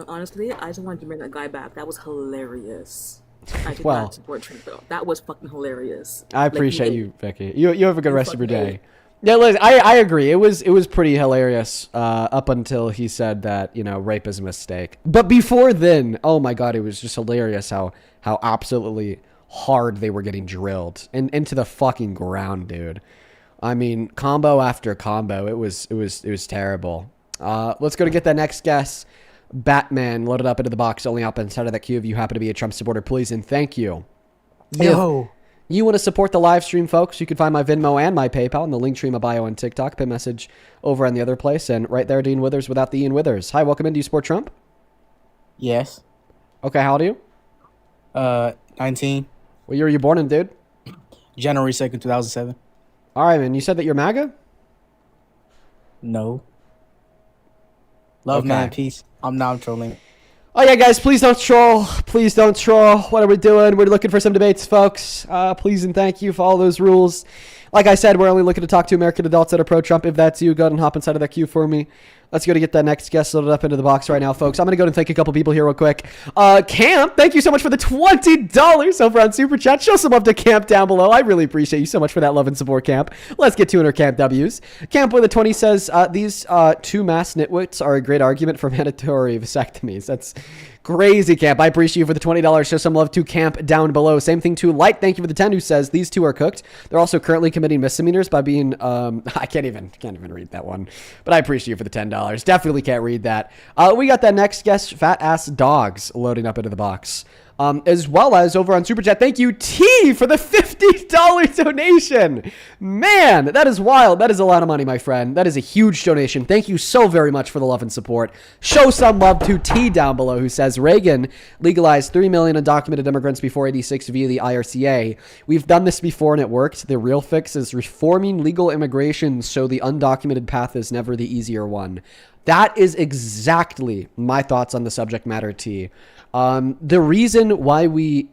Honestly, I just wanted to bring that guy back. That was hilarious. I did
Well,
not support Trump though. That was fucking hilarious.
I
Like,
appreciate
he-
you, Vicky. You have a good rest of your
fucking
day. Yeah, Liz, I agree. It was pretty hilarious up until he said that rape is a mistake. But before then, oh my god, it was just hilarious how absolutely hard they were getting drilled and into the fucking ground, dude. I mean, combo after combo. It was terrible. Let's go to get that next guess. Batman loaded up into the box, only up inside of that queue if you happen to be a Trump supporter, please and thank you.
Yo.
If you want to support the live stream, folks, you can find my Venmo and my PayPal in the link tree in my bio on TikTok. Pin message over on the other place, and right there, Dean Withers without the Ian Withers. Hi, welcome in. Do you support Trump?
Yes.
Okay, how old are you?
19.
What year were you born in, dude?
January 2nd, 2007.
All right, man. You said that you're MAGA?
No. Love,
Okay.
man, peace. I'm trolling.
Oh, yeah, guys, please don't troll. Please don't troll. What are we doing? We're looking for some debates, folks. Please and thank you for all those rules. Like I said, we're only looking to talk to American adults that are pro-Trump. If that's you, go ahead and hop inside of that queue for me. Let's go to get that next guest loaded up into the box right now, folks. I'm going to go and thank a couple people here real quick. Camp, thank you so much for the $20 over on Super Chat. Show some love to Camp down below. I really appreciate you so much for that love and support, Camp. Let's get 200 Camp W's. Camp with a 20 says, these two mass nitwits are a great argument for mandatory vasectomies. That's crazy, Camp. I appreciate you for the $20. Show some love to Camp down below. Same thing to Light. Thank you for the 10 who says these two are cooked. They're also currently committing misdemeanors by being, I can't even read that one, but I appreciate you for the $10. Definitely can't read that. We got that next guest, Fat Ass Dogs, loading up into the box. As well as over on Super Chat, thank you, T, for the $50 donation. Man, that is wild. That is a lot of money, my friend. That is a huge donation. Thank you so very much for the love and support. Show some love to T down below, who says, Reagan legalized 3 million undocumented immigrants before 86 via the IRCA. We've done this before and it worked. The real fix is reforming legal immigration so the undocumented path is never the easier one. That is exactly my thoughts on the subject matter, T. The reason why we,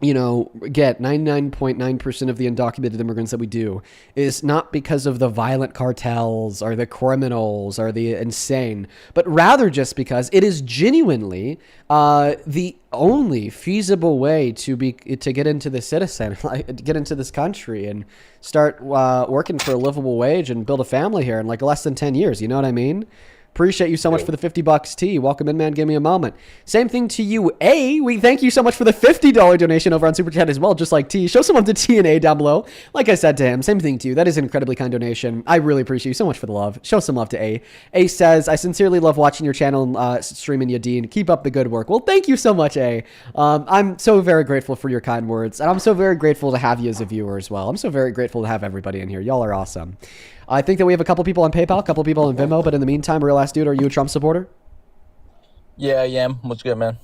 get 99.9% of the undocumented immigrants that we do is not because of the violent cartels or the criminals or the insane, but rather just because it is genuinely the only feasible way to get into the citizen, get into this country and start working for a livable wage and build a family here in like less than 10 years. You know what I mean? Appreciate you so much for the $50, T. Welcome in, man. Give me a moment. Same thing to you, A. We thank you so much for the $50 donation over on Super Chat as well, just like T. Show some love to T and A down below. Like I said to him, same thing to you. That is an incredibly kind donation. I really appreciate you so much for the love. Show some love to A. A says, I sincerely love watching your channel streaming Yadeen. Keep up the good work. Well, thank you so much, A. I'm so very grateful for your kind words, and I'm so very grateful to have you as a viewer as well. I'm so very grateful to have everybody in here. Y'all are awesome. I think that we have a couple people on PayPal, a couple people on Venmo, but in the meantime, real ass dude, are you a Trump supporter?
Yeah, I am. What's good, man?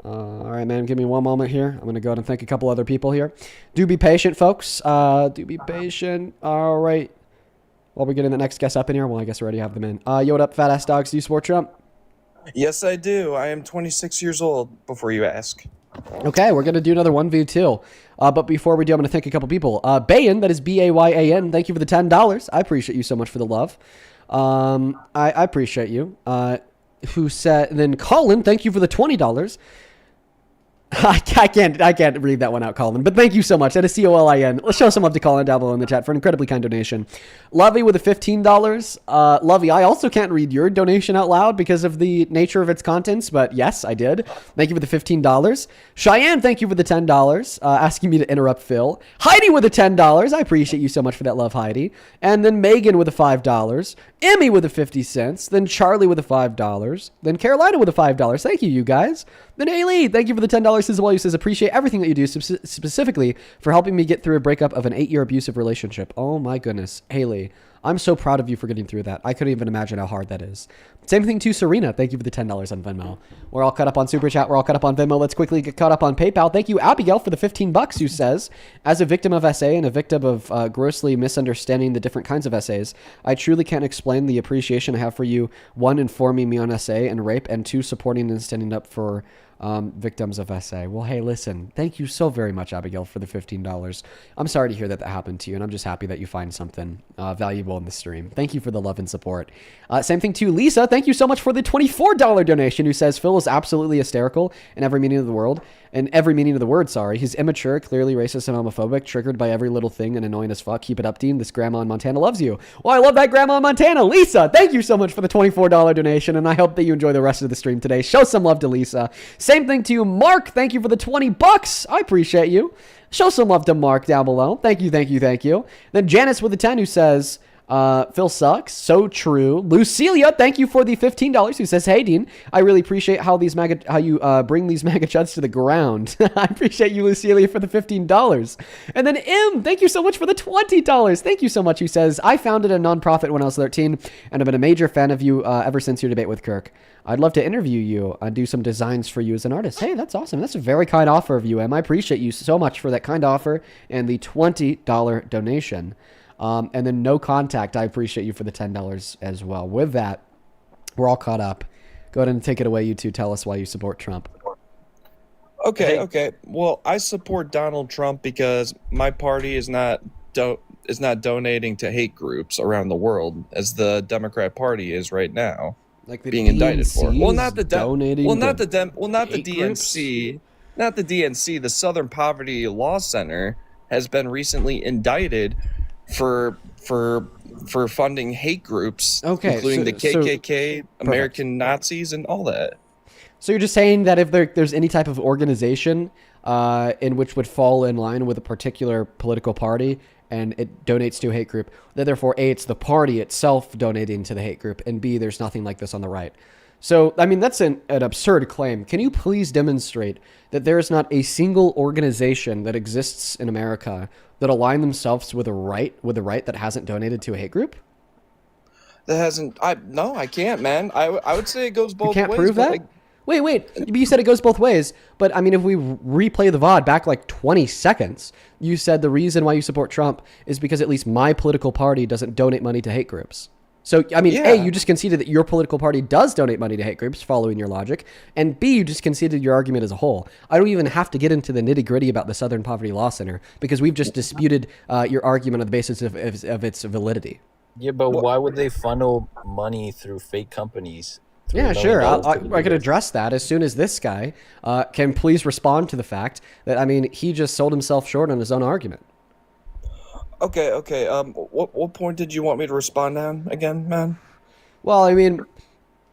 All right, man. Give me one moment here. I'm going to go ahead and thank a couple other people here. Do be patient, folks. Do be patient. All right. While we're getting the next guest up in here, well, I guess we already have them in. Yo, what up, fat ass dogs? Do you support Trump?
Yes, I do. I am 26 years old, before you ask.
Okay, we're going to do another 1v2. But before we do, I'm going to thank a couple people. Bayan, that is B-A-Y-A-N. Thank you for the $10. I appreciate you so much for the love. I appreciate you. Who said, then Colin, thank you for the $20. I can't read that one out, Colin, but thank you so much. That is C-O-L-I-N. Let's show some love to Colin down below in the chat for an incredibly kind donation. Lovey with a $15. Lovey, I also can't read your donation out loud because of the nature of its contents, but yes, I did. Thank you for the $15. Cheyenne, thank you for the $10, asking me to interrupt Phil. Heidi with the $10. I appreciate you so much for that love, Heidi. And then Megan with the $5. Emmy with the 50 cents. Then Charlie with the $5. Then Carolina with the $5. Thank you, you guys. Then Haley, thank you for the $10 as well. He says, appreciate everything that you do, specifically for helping me get through a breakup of an 8-year abusive relationship. Oh my goodness. Haley, I'm so proud of you for getting through that. I couldn't even imagine how hard that is. Same thing to Serena. Thank you for the $10 on Venmo. We're all caught up on Super Chat. We're all caught up on Venmo. Let's quickly get caught up on PayPal. Thank you, Abigail, for the $15, who says, as a victim of SA and a victim of grossly misunderstanding the different kinds of SAs, I truly can't explain the appreciation I have for you, 1, informing me on SA and rape, and 2, supporting and standing up for victims of SA. Well, hey, listen, thank you so very much, Abigail, for the $15. I'm sorry to hear that happened to you, and I'm just happy that you find something valuable in the stream. Thank you for the love and support. Same thing to Lisa. Thank you so much for the $24 donation, who says, Phil is absolutely hysterical in every meaning of the word. in every meaning of the word, sorry. He's immature, clearly racist and homophobic, triggered by every little thing and annoying as fuck. Keep it up, Dean. This grandma in Montana loves you. Well, I love that grandma in Montana. Lisa, thank you so much for the $24 donation, and I hope that you enjoy the rest of the stream today. Show some love to Lisa. Same thing to you, Mark. Thank you for the $20. I appreciate you. Show some love to Mark down below. Thank you, thank you, thank you. Then Janice with the 10 who says... Phil sucks. So true. Lucilia, thank you for the $15. Who says, "Hey Dean, I really appreciate how you bring these MAGA chuds to the ground." I appreciate you, Lucilia, for the $15. And then thank you so much for the $20. Thank you so much. Who says, "I founded a nonprofit when I was 13, and I've been a major fan of you ever since your debate with Kirk. I'd love to interview you and do some designs for you as an artist." Hey, that's awesome. That's a very kind offer of you, Em. I appreciate you so much for that kind offer and the $20 donation. And then no contact. I appreciate you for the $10 as well. With that, we're all caught up. Go ahead and take it away, you two. Tell us why you support Trump.
Okay. Well, I support Donald Trump because my party is not donating to hate groups around the world as the Democrat Party is right now,
like the
being indicted for. Well, not the
donating.
not the DNC, not the DNC. The Southern Poverty Law Center has been recently indicted for funding hate groups, including the KKK, American Nazis, and all that.
So you're just saying that if there's any type of organization in which would fall in line with a particular political party and it donates to a hate group, that therefore A, it's the party itself donating to the hate group, and B, there's nothing like this on the right. So, I mean, that's an absurd claim. Can you please demonstrate that there is not a single organization that exists in America that align themselves with the right that hasn't donated to a hate group?
That hasn't. No, I can't, man. I would say it goes both ways.
You can't prove that? Wait. You said it goes both ways. But, I mean, if we replay the VOD back like 20 seconds, you said the reason why you support Trump is because at least my political party doesn't donate money to hate groups. So, I mean, A, you just conceded that your political party does donate money to hate groups, following your logic. And B, you just conceded your argument as a whole. I don't even have to get into the nitty-gritty about the Southern Poverty Law Center because we've just disputed your argument on the basis of its validity.
Yeah, but why would they funnel money through fake companies?
Yeah, sure. I could address that as soon as this guy can please respond to the fact that, I mean, he just sold himself short on his own argument.
Okay. What point did you want me to respond on again, man?
Well, I mean,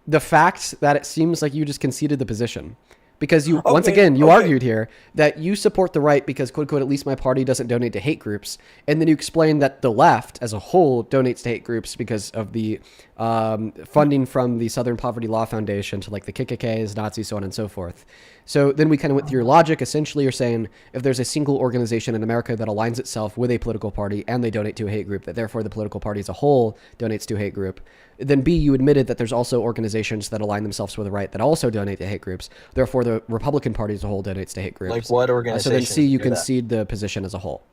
the fact that it seems like you just conceded the position. Because you, once again, you argued here that you support the right because, quote, unquote, at least my party doesn't donate to hate groups. And then you explained that the left as a whole donates to hate groups because of the funding from the Southern Poverty Law Foundation to like the KKKs, Nazis, so on and so forth. So then we kind of went through your logic. Essentially, you're saying if there's a single organization in America that aligns itself with a political party and they donate to a hate group, that therefore the political party as a whole donates to a hate group. Then B, you admitted that there's also organizations that align themselves with the right that also donate to hate groups. Therefore, the Republican Party as a whole donates to hate groups.
Like what organization?
So then C, you concede the position as a whole.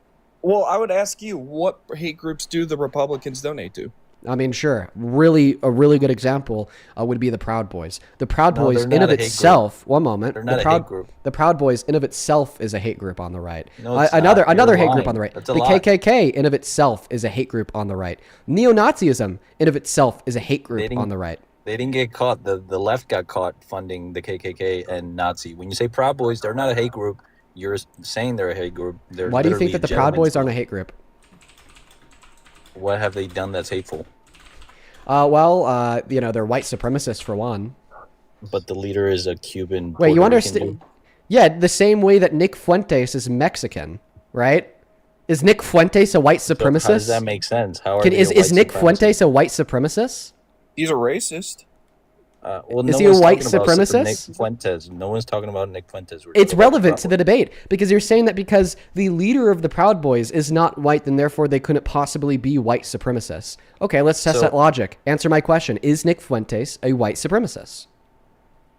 Well, I would ask you, what hate groups do the Republicans donate to?
I mean, sure. A really good example would be the Proud Boys. The Proud Boys in of itself, one moment.
They're not a hate group.
The Proud Boys in of itself is a hate group on the right.
No, it's
another
not.
hate group on the right.
That's a
The
lie.
KKK in of itself is a hate group on the right. Neo-Nazism in of itself is a hate group on the right.
They didn't get caught. The left got caught funding the KKK and Nazi. When you say Proud Boys, they're not a hate group. You're saying they're a hate group.
Why do you think that the Proud Boys aren't a hate group?
What have they done that's hateful?
They're white supremacists for one.
But the leader is a Cuban.
Wait, you
Puerto Rican
understand?
dude.
Yeah, the same way that Nick Fuentes is Mexican, right? Is Nick Fuentes a white supremacist?
So how does that make sense? How are
is Nick Fuentes a white supremacist?
He's a racist.
Is he a white supremacist?
Nick Fuentes. No one's talking about Nick Fuentes.
It's relevant to the debate because you're saying that because the leader of the Proud Boys is not white, then therefore they couldn't possibly be white supremacists. Okay, let's test that logic. Answer my question. Is Nick Fuentes a white supremacist?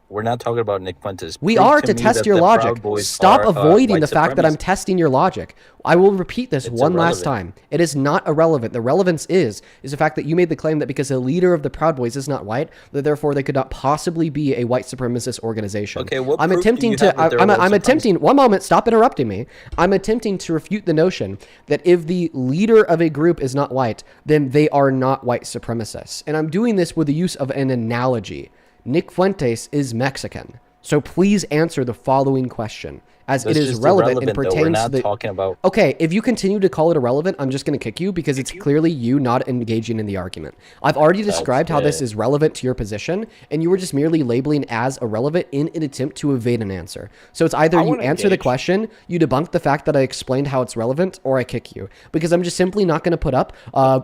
We're not talking about Nick Fuentes.
We are to test your logic. Stop avoiding the fact that I'm testing your logic. I will repeat this one last time. It is not irrelevant. The relevance is the fact that you made the claim that because the leader of the Proud Boys is not white, that therefore they could not possibly be a white supremacist organization.
Okay, what
I'm
proof
attempting
do you have that they're white
attempting. One moment. Stop interrupting me. I'm attempting to refute the notion that if the leader of a group is not white, then they are not white supremacists. And I'm doing this with the use of an analogy. Nick Fuentes is Mexican. So please answer the following question. as
That's
it is
just
relevant and
irrelevant, though. We're
pertains
not
to the.
talking about.
Okay, if you continue to call it irrelevant, I'm just going to kick you because it's clearly you not engaging in the argument. I've already described how this is relevant to your position, and you were just merely labeling as irrelevant in an attempt to evade an answer. So it's either you answer the question, you debunk the fact that I explained how it's relevant, or I kick you. Because I'm just simply not going to put up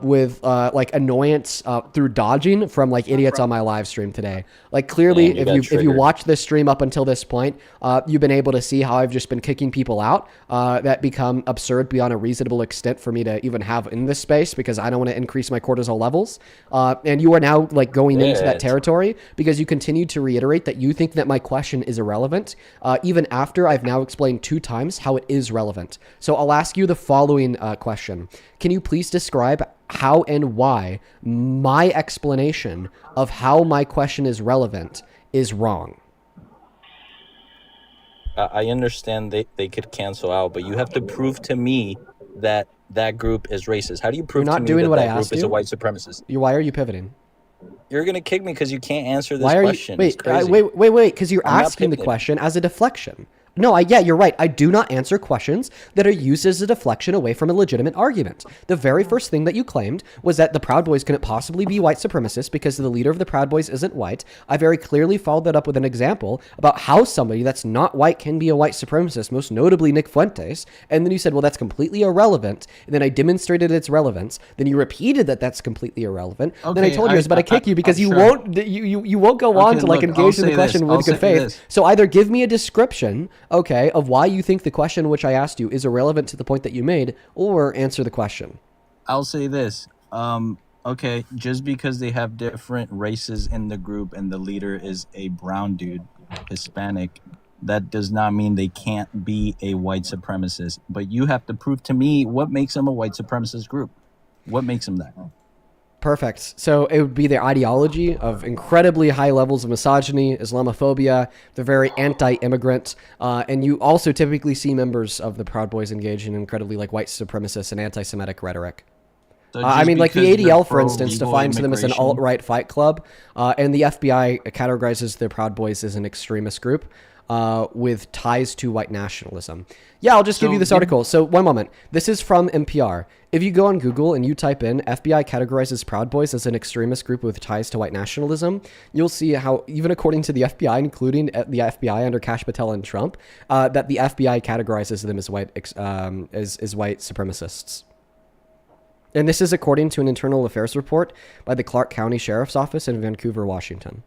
with like annoyance through dodging from like idiots on my live stream today. Like clearly, if you watch this stream up until this point, you've been able to see how I've just been kicking people out that become absurd beyond a reasonable extent for me to even have in this space because I don't want to increase my cortisol levels. And you are now like going into that territory because you continue to reiterate that you think that my question is irrelevant, even after I've now explained 2 times how it is relevant. So I'll ask you the following question. Can you please describe how and why my explanation of how my question is relevant is wrong?
I understand they could cancel out, but you have to prove to me that that group is racist. How do you prove
You're not
to me
doing
that
what I
that
asked
group is a
you?
white supremacist?
Why are you pivoting?
You're gonna kick me because you can't answer this
Why are
question.
you?
It's crazy.
Wait, because you're
I'm not
asking the
pivoting.
question as a deflection. No, yeah, you're right. I do not answer questions that are used as a deflection away from a legitimate argument. The very first thing that you claimed was that the Proud Boys couldn't possibly be white supremacists because the leader of the Proud Boys isn't white. I very clearly followed that up with an example about how somebody that's not white can be a white supremacist, most notably Nick Fuentes. And then you said, well, that's completely irrelevant. And then I demonstrated its relevance. Then you repeated that that's completely irrelevant. Then I told you I was about to kick you because you won't go on to like engage in the question with good faith. So either give me a description, okay, of why you think the question which I asked you is irrelevant to the point that you made, or answer the question.
I'll say this. Okay, just because they have different races in the group and the leader is a brown dude, Hispanic, that does not mean they can't be a white supremacist. But you have to prove to me what makes them a white supremacist group. What makes them that?
Perfect. So it would be the ideology of incredibly high levels of misogyny, Islamophobia. They're very anti-immigrant. And you also typically see members of the Proud Boys engage in incredibly like white supremacist and anti-Semitic rhetoric. I mean, like the ADL, for instance, defines them as an alt-right fight club. And the FBI categorizes the Proud Boys as an extremist group with ties to white nationalism. Yeah, I'll just give you this article. So one moment. This is from NPR. If you go on Google and you type in FBI categorizes Proud Boys as an extremist group with ties to white nationalism, you'll see how, even according to the FBI, including the FBI under Kash Patel and Trump, that the FBI categorizes them as white supremacists. And this is according to an internal affairs report by the Clark County Sheriff's Office in Vancouver, Washington.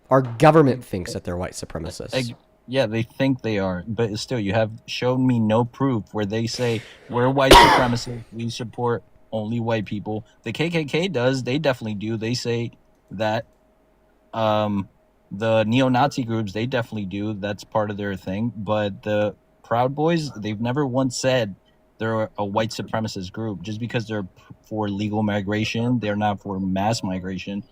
Our government thinks that they're white supremacists.
Yeah, they think they are, but still, you have shown me no proof where they say we're white supremacists, we support only white people. The KKK does, they definitely do. They say that the neo-Nazi groups, they definitely do. That's part of their thing. But the Proud Boys, they've never once said they're a white supremacist group. Just because they're for legal migration, they're not for mass migration.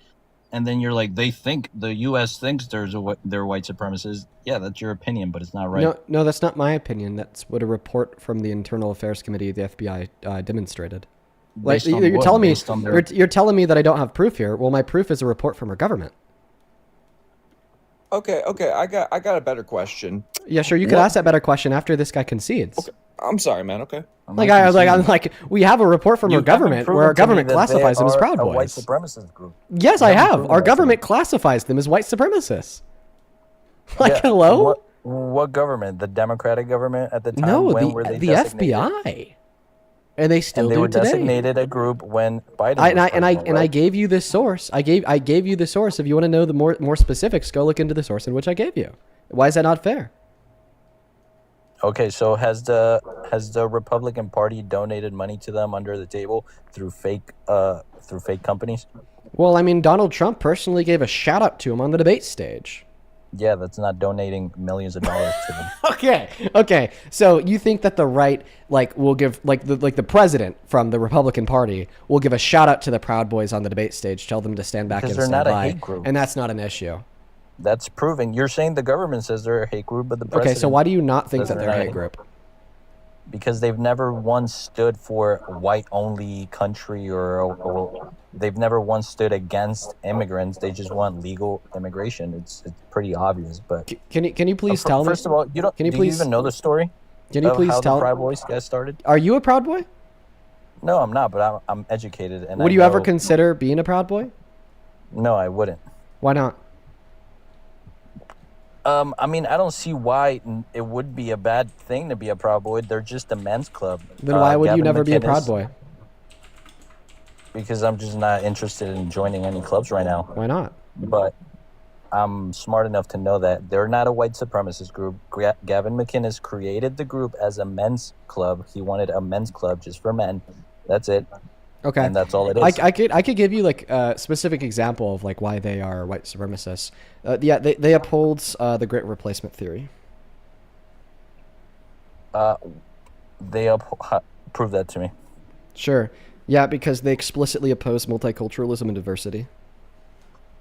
And then you're like, they think the U.S. thinks they're white supremacists. Yeah, that's your opinion, but it's not right.
No, that's not my opinion. That's what a report from the Internal Affairs Committee of the FBI demonstrated. Like you're telling me that I don't have proof here. Well, my proof is a report from our government.
Okay, I got a better question.
Yeah, sure. You could ask that better question after this guy concedes.
Okay. I'm sorry, man. Okay.
I'm like, we have a report from our government where our government classifies them as Proud Boys.
White supremacist group.
Yes, I have. Our government classifies them as white supremacists. Like, hello?
What government? The Democratic government at the time?
No,
when were they
the FBI. And they still
they
do
were
today.
designated a group when Biden.
I gave you this source. I gave you the source. If you want to know the more specifics, go look into the source in which I gave you. Why is that not fair?
Okay, so has the Republican Party donated money to them under the table through fake companies?
Well, I mean, Donald Trump personally gave a shout out to him on the debate stage.
Yeah, that's not donating millions of dollars to them.
Okay. So you think that the right will give the president from the Republican Party will give a shout out to the Proud Boys on the debate stage, tell them to stand back and stand by,
a hate group.
And that's not an issue.
That's proving. You're saying the government says they're a hate group, but the president.
Okay, so why do you not think that they're a hate group?
Because they've never once stood for a white-only country or they've never once stood against immigrants. They just want legal immigration. It's pretty obvious. But
can you please tell me?
First of all, do you even know the story?
Can you please
how
tell?
the Proud Boys guys started?
Are you a Proud Boy?
No, I'm not. But I'm educated. And
would you ever consider being a Proud Boy?
No, I wouldn't.
Why not?
I mean, I don't see why it would be a bad thing to be a Proud Boy. They're just a men's club.
Then why would you never be a Proud Boy?
Because I'm just not interested in joining any clubs right now.
Why not?
But I'm smart enough to know that they're not a white supremacist group. Gavin McInnes created the group as a men's club. He wanted a men's club just for men. That's it.
Okay.
And that's all it is.
I could give you like a specific example of like why they are white supremacists. Yeah, they uphold the Great Replacement theory.
Prove that to me.
Sure. Yeah, because they explicitly oppose multiculturalism and diversity.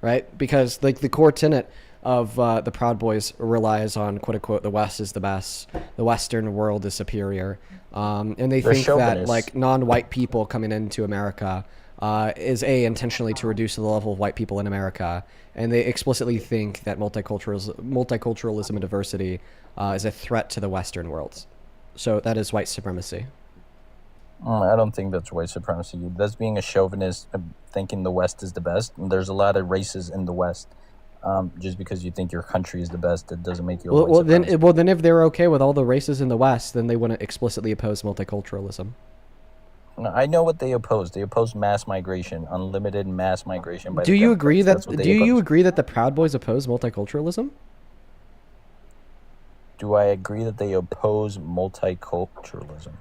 Right? Because like the core tenet of the Proud Boys relies on quote unquote the West is the best, the Western world is superior, and they're think that like non-white people coming into America is intentionally to reduce the level of white people in America, and they explicitly think that multiculturalism and diversity is a threat to the Western world. So that is white supremacy.
I don't think that's white supremacy. That's being a chauvinist, thinking the West is the best. And there's a lot of races in the West. Just because you think your country is the best, it doesn't make you a white supremacist.
Well, then if they're okay with all the races in the West, then they wouldn't explicitly oppose multiculturalism.
No, I know what they oppose. They oppose mass migration, unlimited mass migration. By
Do you agree that? Do you agree that the Proud Boys oppose multiculturalism?
Do I agree that they oppose multiculturalism?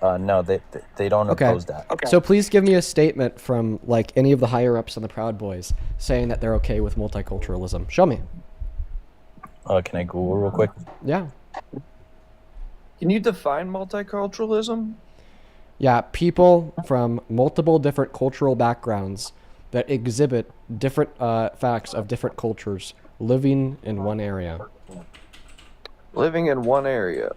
No, they don't oppose that.
Okay. So please give me a statement from like any of the higher ups on the Proud Boys saying that they're okay with multiculturalism. Show me.
Can I Google real quick?
Yeah.
Can you define multiculturalism?
Yeah, people from multiple different cultural backgrounds that exhibit different facts of different cultures living in one area.
Living in one area.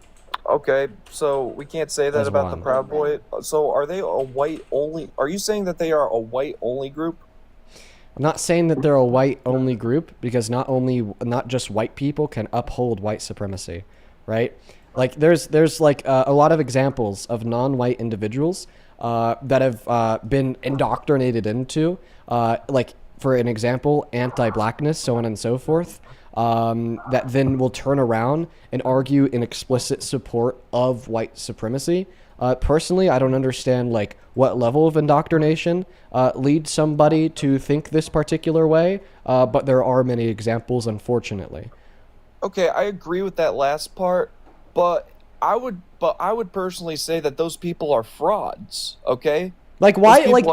Okay, so we can't say that about the Proud Boy. So are they a white only? Are you saying that they are a white only group?
I'm not saying that they're a white only group because not just white people can uphold white supremacy, right? Like there's like a lot of examples of non-white individuals that have been indoctrinated into, like for an example, anti-blackness, so on and so forth. That then will turn around and argue in explicit support of white supremacy. Personally, I don't understand like what level of indoctrination leads somebody to think this particular way, but there are many examples, unfortunately.
Okay, I agree with that last part, but I would personally say that those people are frauds. Okay.
Like why? Like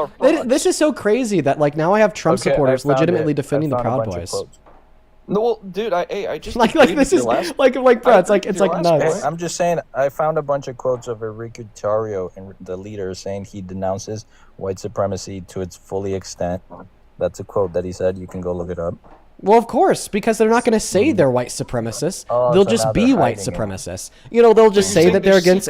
this is so crazy that like now I have Trump supporters legitimately defending the Proud Boys.
No, well, dude, I just
like this is like bro, it's like nuts.
I'm just saying, I found a bunch of quotes of Enrique Tarrio, and the leader, saying he denounces white supremacy to its fully extent. That's a quote that he said. You can go look it up.
Well, of course, because they're not going to say they're white supremacists. They'll just be white supremacists. You know, they'll just say that they're against.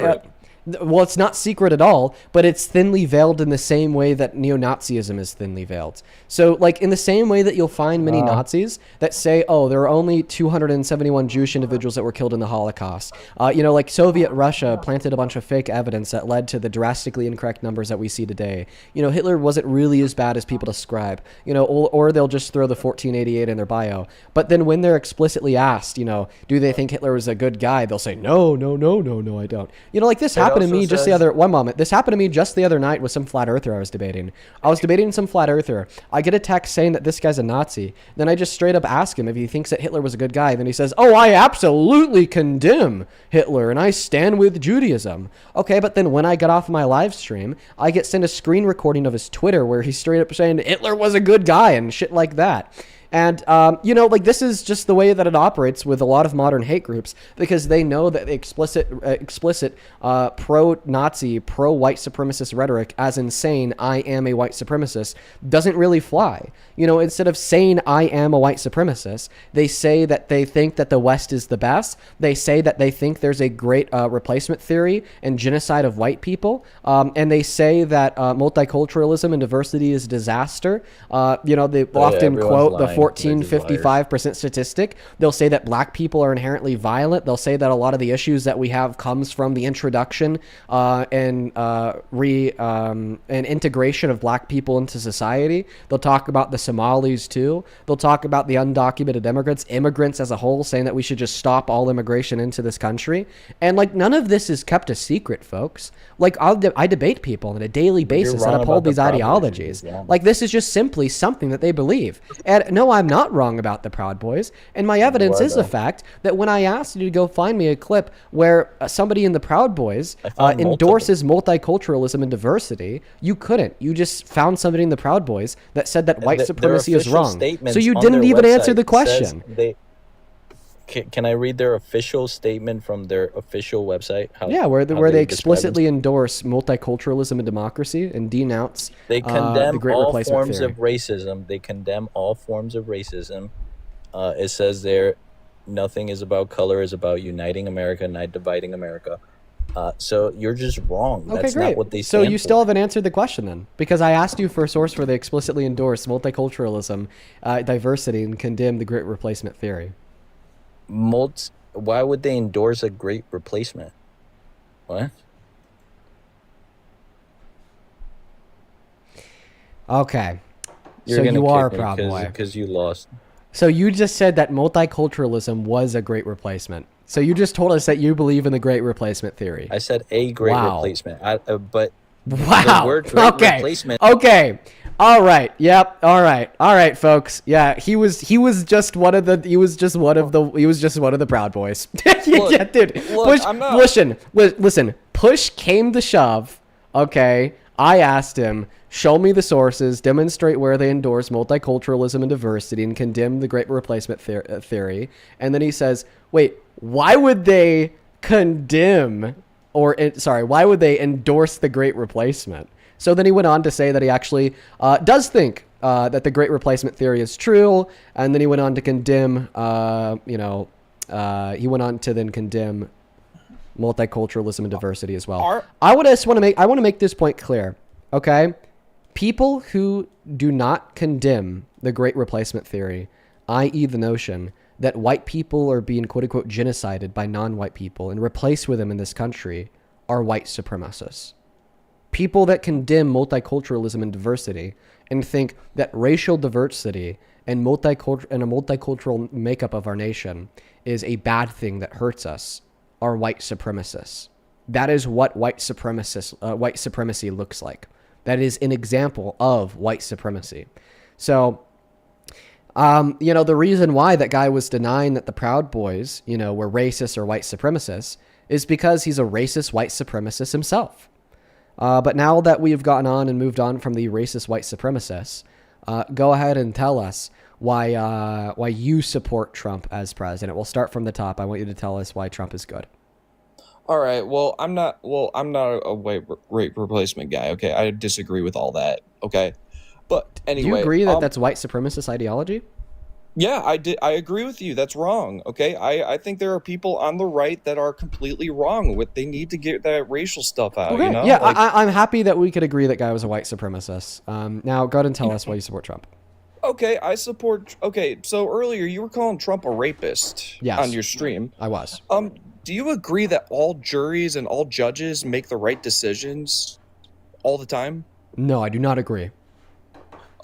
Well, it's not secret at all, but it's thinly veiled in the same way that neo-Nazism is thinly veiled. So, like, in the same way that you'll find many Nazis that say, oh, there are only 271 Jewish individuals that were killed in the Holocaust. You know, like Soviet Russia planted a bunch of fake evidence that led to the drastically incorrect numbers that we see today. You know, Hitler wasn't really as bad as people describe. You know, or they'll just throw the 1488 in their bio. But then when they're explicitly asked, you know, do they think Hitler was a good guy? They'll say, no, I don't. You know, like this happened to me just the other This happened to me just the other night with some flat earther I was debating. I was debating some flat earther. I get a text saying that this guy's a Nazi. Then I just straight up ask him if he thinks that Hitler was a good guy. Then he says, oh, I absolutely condemn Hitler and I stand with Judaism. Okay, but then when I get off my live stream, I get sent a screen recording of his Twitter where he's straight up saying Hitler was a good guy and shit like that. And, you know, like, this is just the way that it operates with a lot of modern hate groups, because they know that explicit pro-Nazi, pro-white supremacist rhetoric, as in saying, I am a white supremacist, doesn't really fly. You know, instead of saying, I am a white supremacist, they say that they think that the West is the best. They say that they think there's a great replacement theory and genocide of white people. And they say that multiculturalism and diversity is a disaster. You know, they often quote the 1455% statistic. They'll say that black people are inherently violent. They'll say that a lot of the issues that we have comes from the introduction and integration of black people into society. They'll talk about the Somalis too. They'll talk about the undocumented immigrants as a whole, saying that we should just stop all immigration into this country. And like, none of this is kept a secret, folks. Like, I debate people on a daily basis that uphold these ideologies. Like, this is just simply something that they believe. And no, I'm not wrong about the Proud Boys. And my evidence is the fact that when I asked you to go find me a clip where somebody in the Proud Boys endorses multiculturalism and diversity, you couldn't. You just found somebody in the Proud Boys that said that white supremacy is wrong. So you didn't even answer the question.
Can I read their official statement from their official website?
Where they explicitly endorse multiculturalism and democracy and denounce
they condemn
the Great
all
Replacement
forms
theory.
of racism. They condemn all forms of racism. It says there, nothing is about color, is about uniting America, not dividing America. So you're just wrong. That's not what they stand
So you still haven't answered the question then, because I asked you for a source where they explicitly endorse multiculturalism, diversity, and condemn the Great Replacement theory.
Why would they endorse a great replacement? What?
Okay. So you are a Proud Boy.
Because you lost.
So you just said that multiculturalism was a great replacement. So you just told us that you believe in the Great Replacement theory.
I said a great replacement. But
wow.
The word great replacement.
Okay. All right. Yep. All right, folks. Yeah, he was just one of the Proud Boys. Yeah, dude. Listen. Push came to shove. Okay. I asked him, show me the sources, demonstrate where they endorse multiculturalism and diversity and condemn the Great Replacement theory. And then he says, wait, why would they why would they endorse the Great Replacement? So then he went on to say that he actually does think that the Great Replacement theory is true. And then he went on to condemn, condemn multiculturalism and diversity as well. I want to make this point clear. Okay. People who do not condemn the Great Replacement theory, i.e. the notion that white people are being quote unquote genocided by non-white people and replaced with them in this country, are white supremacists. People that condemn multiculturalism and diversity and think that racial diversity and a multicultural makeup of our nation is a bad thing that hurts us are white supremacists. That is what white supremacy looks like. That is an example of white supremacy. So, the reason why that guy was denying that the Proud Boys, were racist or white supremacists is because he's a racist white supremacist himself. But now that we've gotten on and moved on from the racist white supremacists, go ahead and tell us why you support Trump as president. We'll start from the top. I want you to tell us why Trump is good.
All right. Well, I'm not a white rape replacement guy. Okay, I disagree with all that. Okay, but anyway,
do you agree that that's white supremacist ideology?
Yeah, I agree with you. That's wrong. Okay, I think there are people on the right that are completely wrong. They need to get that racial stuff out.
Okay. Yeah, I'm happy that we could agree that guy was a white supremacist. Now go ahead and tell us why you support Trump.
Okay, so earlier you were calling Trump a rapist.
Yes.
On your stream.
I was.
Do you agree that all juries and all judges make the right decisions all the time?
No, I do not agree.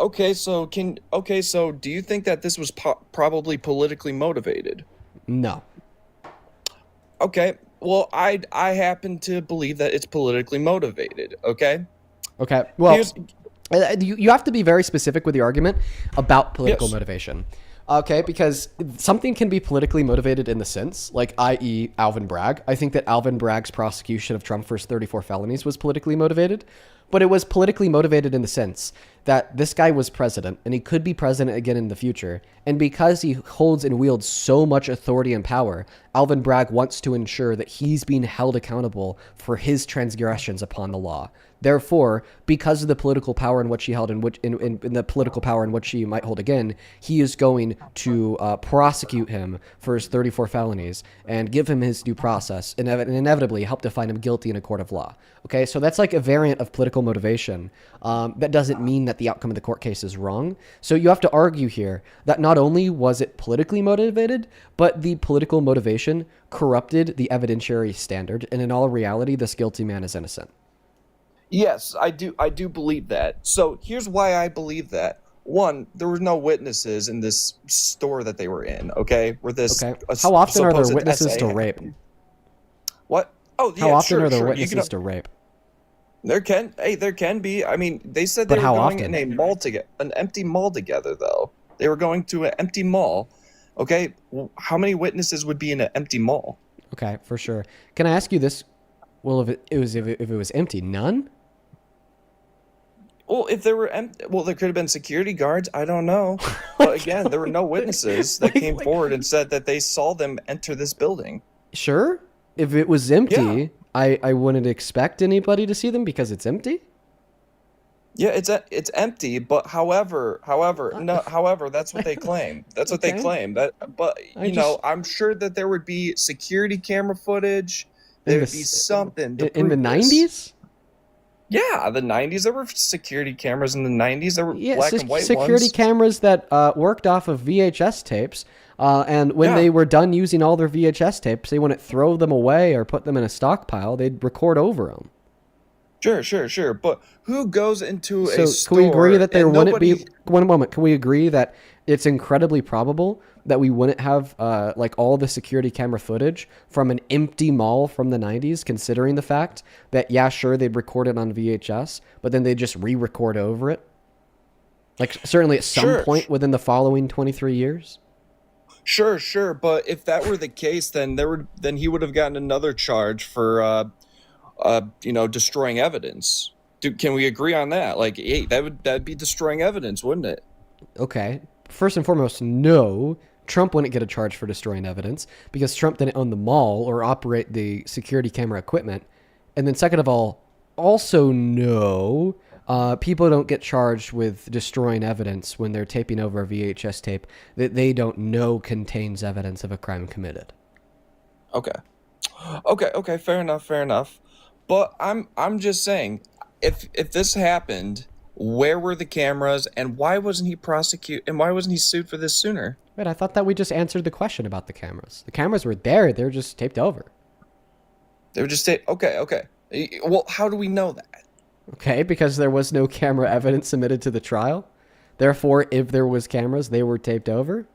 Okay, so do you think that this was probably politically motivated?
No.
Okay, well, I happen to believe that it's politically motivated, okay?
Okay, well, you have to be very specific with your argument about political motivation. Okay, because something can be politically motivated in the sense, like, i.e. Alvin Bragg. I think that Alvin Bragg's prosecution of Trump for his 34 felonies was politically motivated. but it was politically motivated in the sense that this guy was president and he could be president again in the future. And because he holds and wields so much authority and power, Alvin Bragg wants to ensure that he's being held accountable for his transgressions upon the law. Therefore, because of the political power in which he held and in the political power in which he might hold again, he is going to prosecute him for his 34 felonies and give him his due process and inevitably help to find him guilty in a court of law. Okay, so that's like a variant of political motivation. That doesn't mean that the outcome of the court case is wrong. So you have to argue here that not only was it politically motivated, but the political motivation corrupted the evidentiary standard, and in all reality, this guilty man is innocent.
Yes, I do believe that. So here's why I believe that. One, there were no witnesses in this store that they were in, okay? Where this
How often are there witnesses to rape?
What? Oh, yeah,
How often are there
sure.
witnesses to rape?
There can be. I mean, they said they were going in a mall together, an empty mall together, though. They were going to an empty mall. Okay, well, how many witnesses would be in an empty mall?
Okay, for sure. Can I ask you this? Well, if it was empty, none?
Well, if there were there could have been security guards. I don't know. But again, there were no witnesses that came forward and said that they saw them enter this building.
Sure. If it was empty, I wouldn't expect anybody to see them because it's empty.
Yeah, it's empty, but however, that's what they claim. That's what they claim. But I'm sure that there would be security camera footage. There would be something to
in the 90s.
Yeah, the 90s. There were security cameras in the 90s. There were black and white
security
ones.
cameras that worked off of VHS tapes. And when they were done using all their VHS tapes, they wouldn't throw them away or put them in a stockpile. They'd record over them.
Sure. But who goes into a store?
Can we agree that there wouldn't be... One moment. Can we agree that it's incredibly probable that we wouldn't have like all the security camera footage from an empty mall from the 90s, considering the fact that, yeah, sure, they'd record it on VHS, but then they just re-record over it? Like, certainly at some point within the following 23 years?
Sure. But if that were the case, then he would have gotten another charge for, destroying evidence. Can we agree on that? Like, hey, that'd be destroying evidence, wouldn't it?
Okay. First and foremost, no. Trump wouldn't get a charge for destroying evidence because Trump didn't own the mall or operate the security camera equipment. And then second of all, also no. People don't get charged with destroying evidence when they're taping over a VHS tape that they don't know contains evidence of a crime committed.
Okay. Fair enough. But I'm just saying, if this happened, where were the cameras, and why wasn't he prosecuted, and why wasn't he sued for this sooner?
Wait, I thought that we just answered the question about the cameras. The cameras were there; they were just taped over.
They were just taped. Okay. Well, how do we know that?
Okay, because there was no camera evidence submitted to the trial. Therefore, if there was cameras, they were taped over.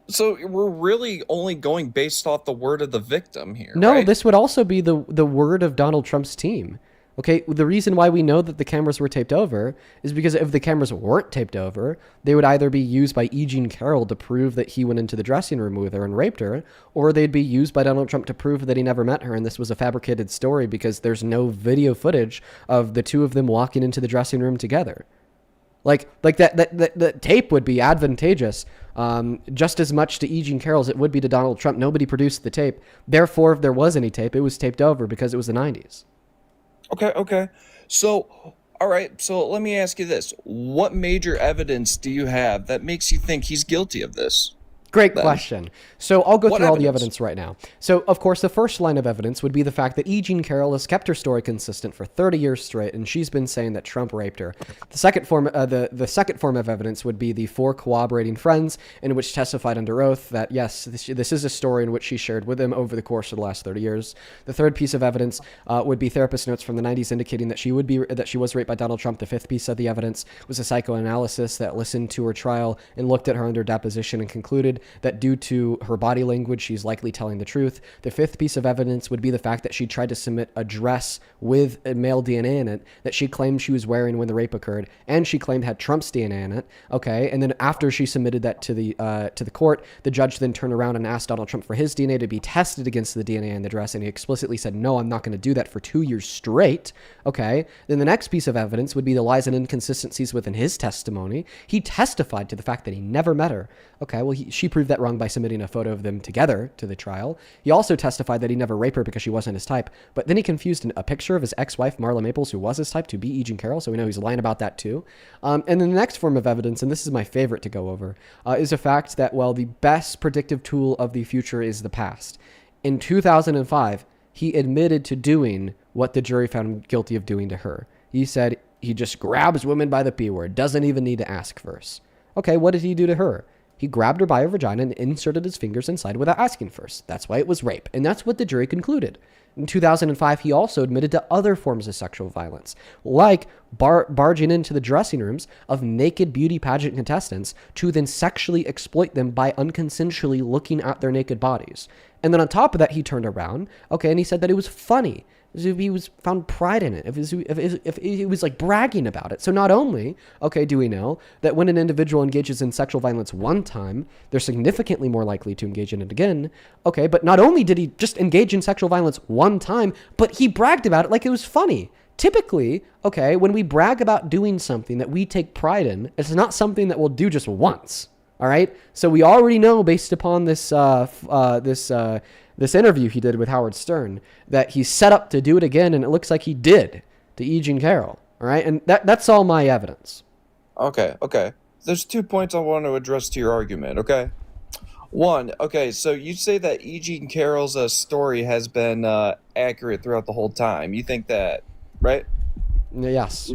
So we're really only going based off the word of the victim here.
No,
right?
This would also be the word of Donald Trump's team. Okay, the reason why we know that the cameras were taped over is because if the cameras weren't taped over, they would either be used by E. Jean Carroll to prove that he went into the dressing room with her and raped her, or they'd be used by Donald Trump to prove that he never met her and this was a fabricated story because there's no video footage of the two of them walking into the dressing room together. Like that tape would be advantageous just as much to E. Jean Carroll as it would be to Donald Trump. Nobody produced the tape. Therefore, if there was any tape, it was taped over because it was the 90s.
Okay. So, all right. So let me ask you this. What major evidence do you have that makes you think he's guilty of this?
Great question. So I'll go through all the evidence right now. So, of course, the first line of evidence would be the fact that E. Jean Carroll has kept her story consistent for 30 years straight, and she's been saying that Trump raped her. The second form of evidence would be the 4 cooperating friends in which testified under oath that, yes, this is a story in which she shared with him over the course of the last 30 years. The third piece of evidence would be therapist notes from the 90s indicating that she was raped by Donald Trump. The fifth piece of the evidence was a psychoanalysis that listened to her trial and looked at her under deposition and concluded concluded that due to her body language, she's likely telling the truth. The fifth piece of evidence would be the fact that she tried to submit a dress with a male DNA in it that she claimed she was wearing when the rape occurred, and she claimed had Trump's DNA in it. Okay, and then after she submitted that to the court, the judge then turned around and asked Donald Trump for his DNA to be tested against the DNA in the dress, and he explicitly said, no, I'm not going to do that for 2 years straight. Okay, then the next piece of evidence would be the lies and inconsistencies within his testimony. He testified to the fact that he never met her. Okay, well, she proved that wrong by submitting a photo of them together to the trial. He also testified that he never raped her because she wasn't his type, but then he confused a picture of his ex-wife, Marla Maples, who was his type, to be E. Jean Carroll, so we know he's lying about that too. And then the next form of evidence, and this is my favorite to go over, is the fact that, well, the best predictive tool of the future is the past. In 2005, he admitted to doing what the jury found him guilty of doing to her. He said he just grabs women by the P word, doesn't even need to ask first. Okay, what did he do to her? He grabbed her by her vagina and inserted his fingers inside without asking first. That's why it was rape, and that's what the jury concluded. In 2005, he also admitted to other forms of sexual violence, like barging into the dressing rooms of naked beauty pageant contestants to then sexually exploit them by unconsensually looking at their naked bodies. And then on top of that, he turned around, okay, and he said that it was funny. He was found pride in it. If he was like bragging about it. So not only, okay, do we know that when an individual engages in sexual violence one time, they're significantly more likely to engage in it again. Okay, but not only did he just engage in sexual violence one time, but he bragged about it like it was funny. Typically, okay, when we brag about doing something that we take pride in, it's not something that we'll do just once. All right. So we already know, based upon this interview he did with Howard Stern, that he's set up to do it again, and it looks like he did to E. Jean Carroll. All right, and that's all my evidence.
Okay. There's 2 points I want to address to your argument. Okay. One. Okay. So you say that E. Jean Carroll's story has been accurate throughout the whole time. You think that, right?
Yes.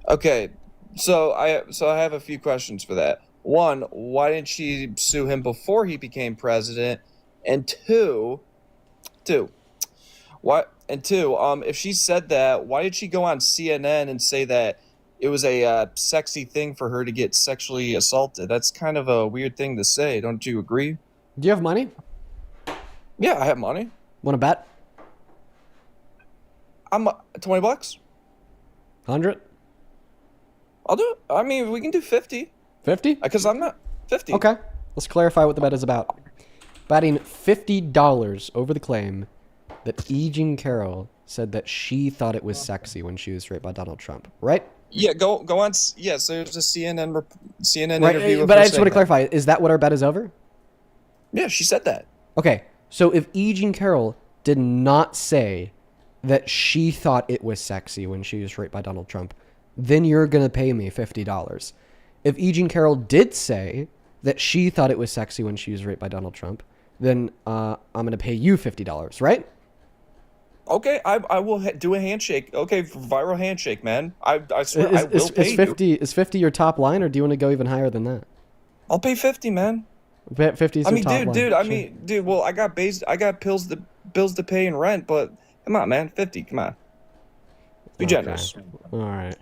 Okay. So I have a few questions for that. One, why didn't she sue him before he became president? And two, if she said that, why did she go on CNN and say that it was a sexy thing for her to get sexually assaulted? That's kind of a weird thing to say. Don't you agree?
Do you have money?
Yeah, I have money.
Want to bet?
I'm $20.
100?
I'll do it. I mean, we can do 50.
50?
Because I'm not 50.
Okay. Let's clarify what the bet is about. Betting $50 over the claim that E. Jean Carroll said that she thought it was sexy when she was raped by Donald Trump, right?
Yeah, go on. Yeah, so there's a CNN
right,
interview.
But I just want to clarify, is that what our bet is over?
Yeah, she said that.
Okay, so if E. Jean Carroll did not say that she thought it was sexy when she was raped by Donald Trump, then you're going to pay me $50. If E. Jean Carroll did say that she thought it was sexy when she was raped by Donald Trump, then I'm going to pay you $50, right?
Okay, I will do a handshake. Okay, viral handshake, man. I swear I will pay you.
Is 50 your top line, or do you want to go even higher than that?
I'll pay 50, man.
50 is your top line.
Dude. Well, I got bills to pay and rent, but come on, man, 50. Come on, be generous.
All right.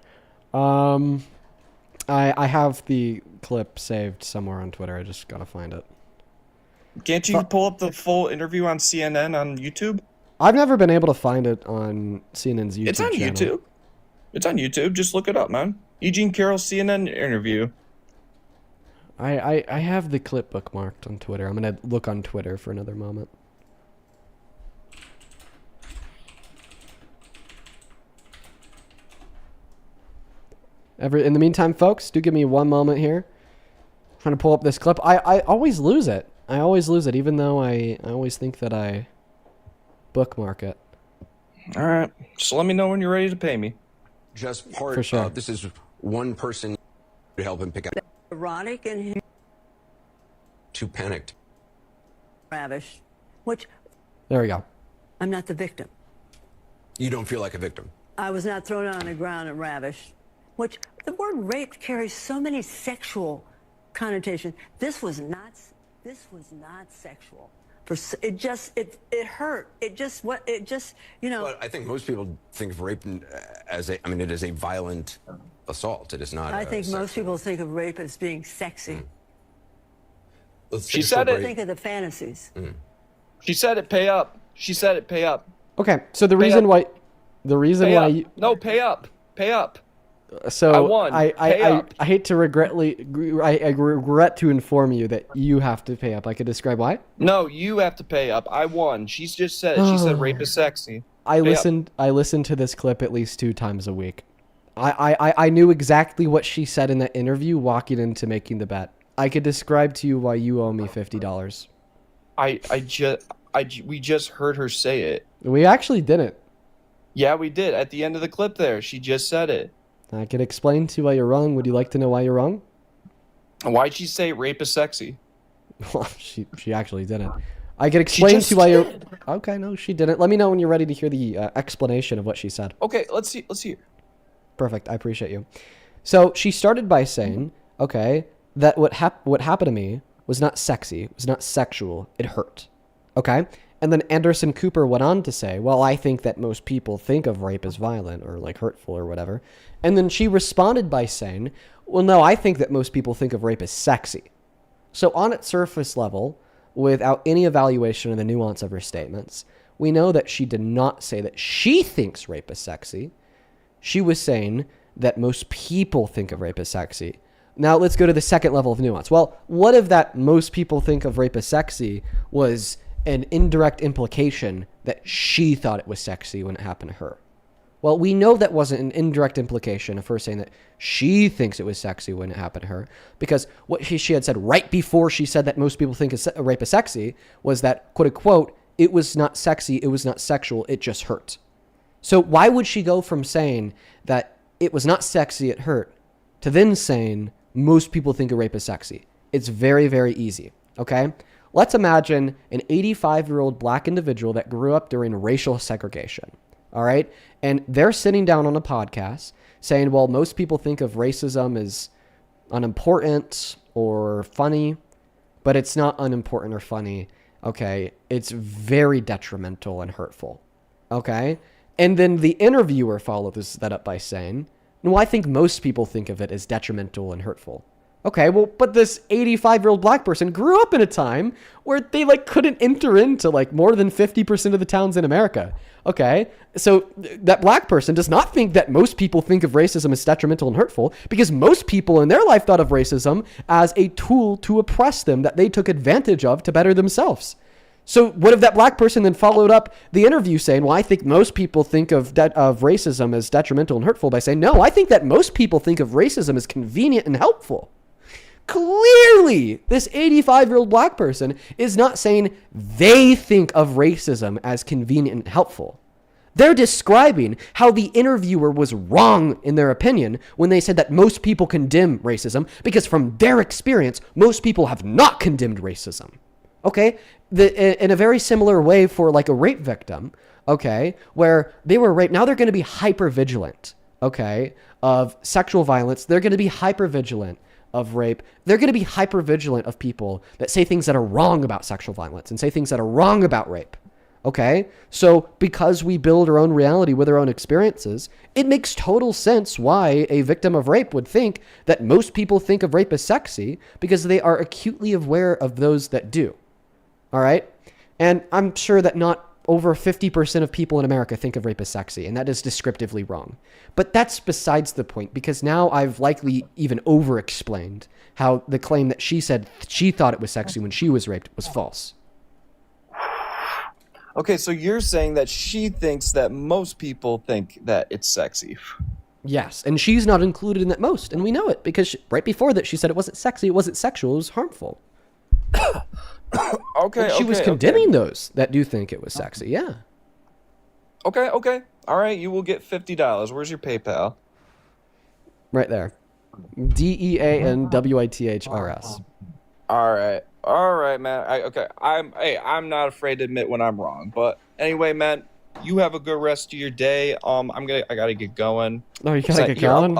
I have the clip saved somewhere on Twitter. I just gotta find it.
Can't you pull up the full interview on CNN on YouTube?
I've never been able to find it on CNN's YouTube.
It's on
channel.
YouTube. It's on YouTube. Just look it up, man. E. Jean Carroll CNN interview.
I have the clip bookmarked on Twitter. I'm gonna look on Twitter for another moment. In the meantime, folks, do give me one moment here. I'm trying to pull up this clip. I always lose it. I always lose it, even though I always think that I bookmark it.
All right. Just let me know when you're ready to pay me.
Just part
For sure.
of this is one person to help him pick up.
Erotic and
Too panicked.
ravished, which
There we go.
I'm not the victim.
You don't feel like a victim.
I was not thrown on the ground and ravished, which the word rape carries so many sexual connotations. This was not sexual. It hurt. It just
But I think most people think of rape as it is a violent assault. It is not.
I think most people think of rape as being sexy.
She said it.
Think of the fantasies.
She said it. Pay up. She said it. Pay up.
Okay, so the reason why you...
No, pay up. Pay up.
So
I won.
I hate to I regret to inform you that you have to pay up. I could describe why.
No, you have to pay up. I won. She's just said it. She said rape is sexy.
I listened to this clip at least 2 times a week. I knew exactly what she said in that interview walking into making the bet. I could describe to you why you owe me $50.
We just heard her say it.
We actually didn't.
Yeah, we did. At the end of the clip there, she just said it.
I can explain to you why you're wrong. Would you like to know why you're wrong?
Why'd she say rape is sexy?
Well, she actually didn't. I can explain to you why you're... Okay, no, she didn't. Let me know when you're ready to hear the explanation of what she said.
Okay, let's see. Let's hear.
Perfect. I appreciate you. So she started by saying, okay, that what happened to me was not sexy, was not sexual. It hurt. Okay? And then Anderson Cooper went on to say, well, I think that most people think of rape as violent or like hurtful or whatever. And then she responded by saying, well, no, I think that most people think of rape as sexy. So on its surface level, without any evaluation of the nuance of her statements, we know that she did not say that she thinks rape is sexy. She was saying that most people think of rape as sexy. Now let's go to the second level of nuance. Well, what if that most people think of rape as sexy was an indirect implication that she thought it was sexy when it happened to her? Well, we know that wasn't an indirect implication of her saying that she thinks it was sexy when it happened to her, because what she had said right before she said that most people think rape is sexy was that, quote unquote, it was not sexy, it was not sexual, it just hurt. So why would she go from saying that it was not sexy, it hurt, to then saying most people think of rape as sexy? It's very, very easy, okay? Let's imagine an 85-year-old black individual that grew up during racial segregation, all right? And they're sitting down on a podcast saying, well, most people think of racism as unimportant or funny, but it's not unimportant or funny, okay? It's very detrimental and hurtful, okay? And then the interviewer follows that up by saying, no, I think most people think of it as detrimental and hurtful. Okay, well, but this 85-year-old black person grew up in a time where they couldn't enter into more than 50% of the towns in America. Okay, so that black person does not think that most people think of racism as detrimental and hurtful, because most people in their life thought of racism as a tool to oppress them that they took advantage of to better themselves. So what if that black person then followed up the interview saying, well, I think most people think of racism as detrimental and hurtful by saying, no, I think that most people think of racism as convenient and helpful. Clearly, this 85-year-old black person is not saying they think of racism as convenient and helpful. They're describing how the interviewer was wrong in their opinion when they said that most people condemn racism, because from their experience, most people have not condemned racism. Okay? In a very similar way for a rape victim, okay, where they were raped, now they're going to be hyper-vigilant, okay, of sexual violence. They're going to be hyper-vigilant of rape. They're going to be hyper-vigilant of people that say things that are wrong about sexual violence and say things that are wrong about rape. Okay? So because we build our own reality with our own experiences, it makes total sense why a victim of rape would think that most people think of rape as sexy, because they are acutely aware of those that do. All right? And I'm sure that not over 50% of people in America think of rape as sexy, and that is descriptively wrong. But that's besides the point, because now I've likely even over-explained how the claim that she said she thought it was sexy when she was raped was false.
Okay, so you're saying that she thinks that most people think that it's sexy.
Yes, and she's not included in that most, and we know it, because right before that she said it wasn't sexy, it wasn't sexual, it was harmful.
Okay,
and she was condemning those that do think it was sexy, yeah.
Okay. All right, you will get $50. Where's your PayPal?
Right there. DEANWITHRS.
All right, man. I'm not afraid to admit when I'm wrong. But anyway, man, you have a good rest of your day. I gotta get going.
Oh, you gotta get going?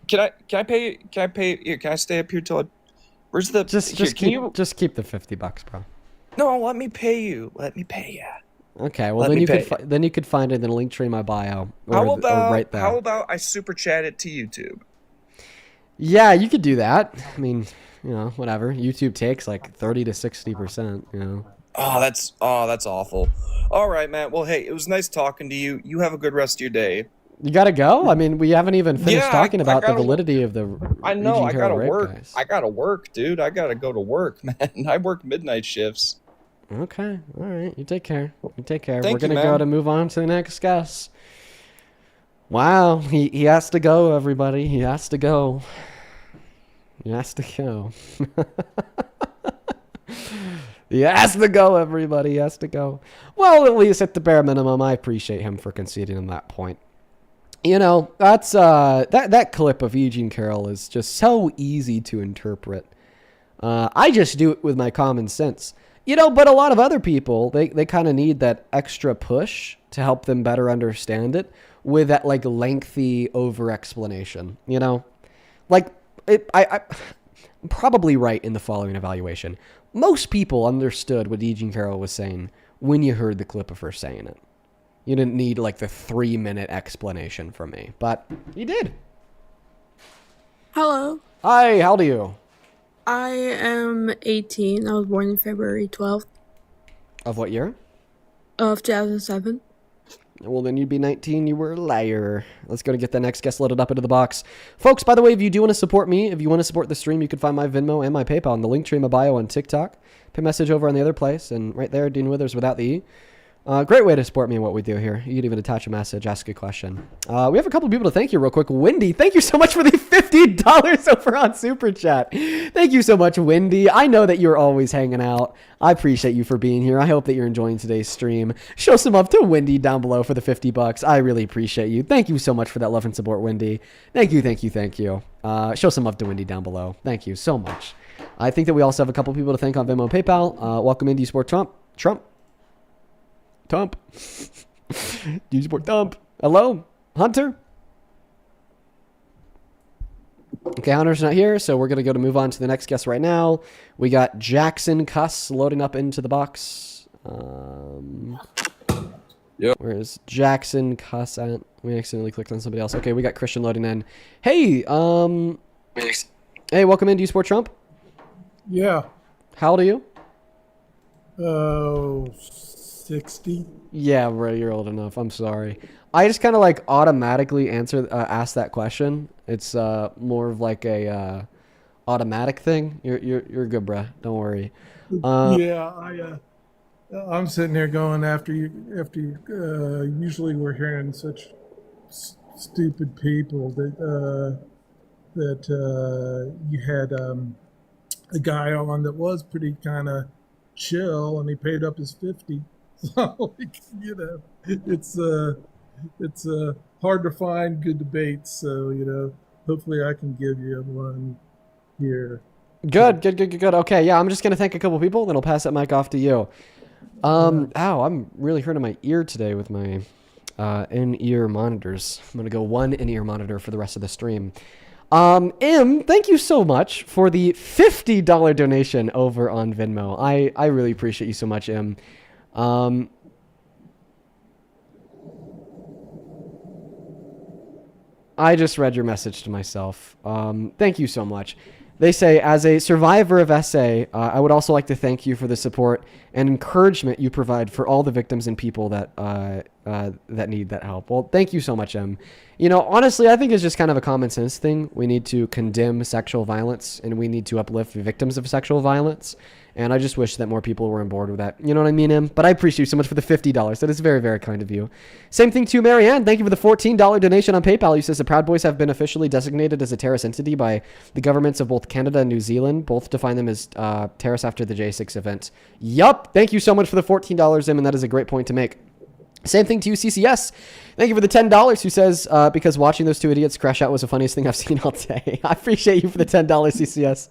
Can I pay? Can I pay? Here, can I stay up here till? Where's the?
Just keep the $50, bro.
No, let me pay you. Let me pay you.
Okay, well then you could find it in a link tree in my bio.
How about
right there.
How about I super chat it to YouTube?
Yeah, you could do that. I mean, you know, whatever. YouTube takes like 30 to 60%, you know.
Oh, that's awful. All right, Matt. Well, hey, it was nice talking to you. You have a good rest of your day.
You gotta go? I mean, we haven't even finished talking about the validity of the
I know, I gotta work.
Guys.
I gotta work, dude. I gotta go to work, man. I work midnight shifts.
Okay. All right. You take care. You take care.
Thank
We're going
you,
to go
man.
to move on to the next guest. Wow. He has to go, everybody. He has to go. He has to go. He has to go, everybody. He has to go. Well, at least at the bare minimum, I appreciate him for conceding on that point. You know, that's that clip of Eugene Carroll is just so easy to interpret. I just do it with my common sense. You know, but a lot of other people, they kind of need that extra push to help them better understand it with that, like, lengthy over-explanation, you know? Like, I'm probably right in the following evaluation. Most people understood what Eugene Carroll was saying when you heard the clip of her saying it. You didn't need, like, the 3-minute explanation from me, but you did.
Hello.
Hi, how old are you?
I am 18. I was born in February 12th
Of what year?
of 2007.
Well, then you'd be 19. You were a liar. Let's go to get the next guest loaded up into the box. Folks, by the way, if you do want to support me, if you want to support the stream, you can find my Venmo and my PayPal in the link tree in my bio on TikTok. Pay message over on the other place, and right there, Dean Withers without the E. Great way to support me in what we do here. You can even attach a message, ask a question. We have a couple of people to thank you real quick. Wendy, thank you so much for the $50 over on Super Chat. Thank you so much, Wendy. I know that you're always hanging out. I appreciate you for being here. I hope that you're enjoying today's stream. Show some love to Wendy down below for the $50. I really appreciate you. Thank you so much for that love and support, Wendy. Thank you, thank you, thank you. Show some love to Wendy down below. Thank you so much. I think that we also have a couple people to thank on Venmo and PayPal. Welcome in, D-Sport Trump. D-Sport Thump. Hello, Hunter. Okay, Hunter's not here, so we're going to go to move on to the next guest right now. We got Jackson Cuss loading up into the box.
Yep.
Where's Jackson Cuss at? We accidentally clicked on somebody else. Okay, we got Christian loading in. Hey, hey, welcome in, D-Sport Trump.
Yeah.
How old are you?
60.
Yeah, bro, you're old enough. I'm sorry. I just kind of like automatically ask that question. It's more of like a automatic thing. You're good, bro. Don't worry.
Yeah, I'm sitting here going after you. Usually we're hearing such stupid people that you had a guy on that was pretty kind of chill, and he paid up his 50. So, you know, it's hard to find good debates. So, you know, hopefully I can give you one here.
Good. Okay, yeah, I'm just going to thank a couple people, then I'll pass that mic off to you. Ow, I'm really hurting my ear today with my in-ear monitors. I'm going to go one in-ear monitor for the rest of the stream. Im, thank you so much for the $50 donation over on Venmo. I really appreciate you so much, Im. I just read your message to myself. Thank you so much. They say, as a survivor of SA, I would also like to thank you for the support and encouragement you provide for all the victims and people that that need that help. Well, thank you so much, Em. You know, honestly, I think it's just kind of a common sense thing. We need to condemn sexual violence, and we need to uplift victims of sexual violence. And I just wish that more people were on board with that. You know what I mean, Em? But I appreciate you so much for the $50. That is very, very kind of you. Same thing to Marianne. Thank you for the $14 donation on PayPal. You says the Proud Boys have been officially designated as a terrorist entity by the governments of both Canada and New Zealand. Both define them as terrorists after the J6 event. Yup. Thank you so much for the $14, Em, and that is a great point to make. Same thing to you, CCS. Thank you for the $10, who says, because watching those two idiots crash out was the funniest thing I've seen all day. I appreciate you for the $10, CCS.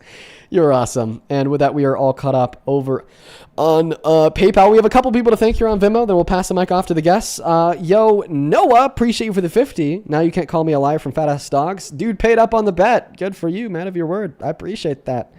You're awesome. And with that, we are all caught up over on PayPal. We have a couple people to thank here on Venmo. Then we'll pass the mic off to the guests. Yo, Noah, appreciate you for the 50. Now you can't call me a liar from Fat Ass Dogs. Dude paid up on the bet. Good for you, man of your word. I appreciate that.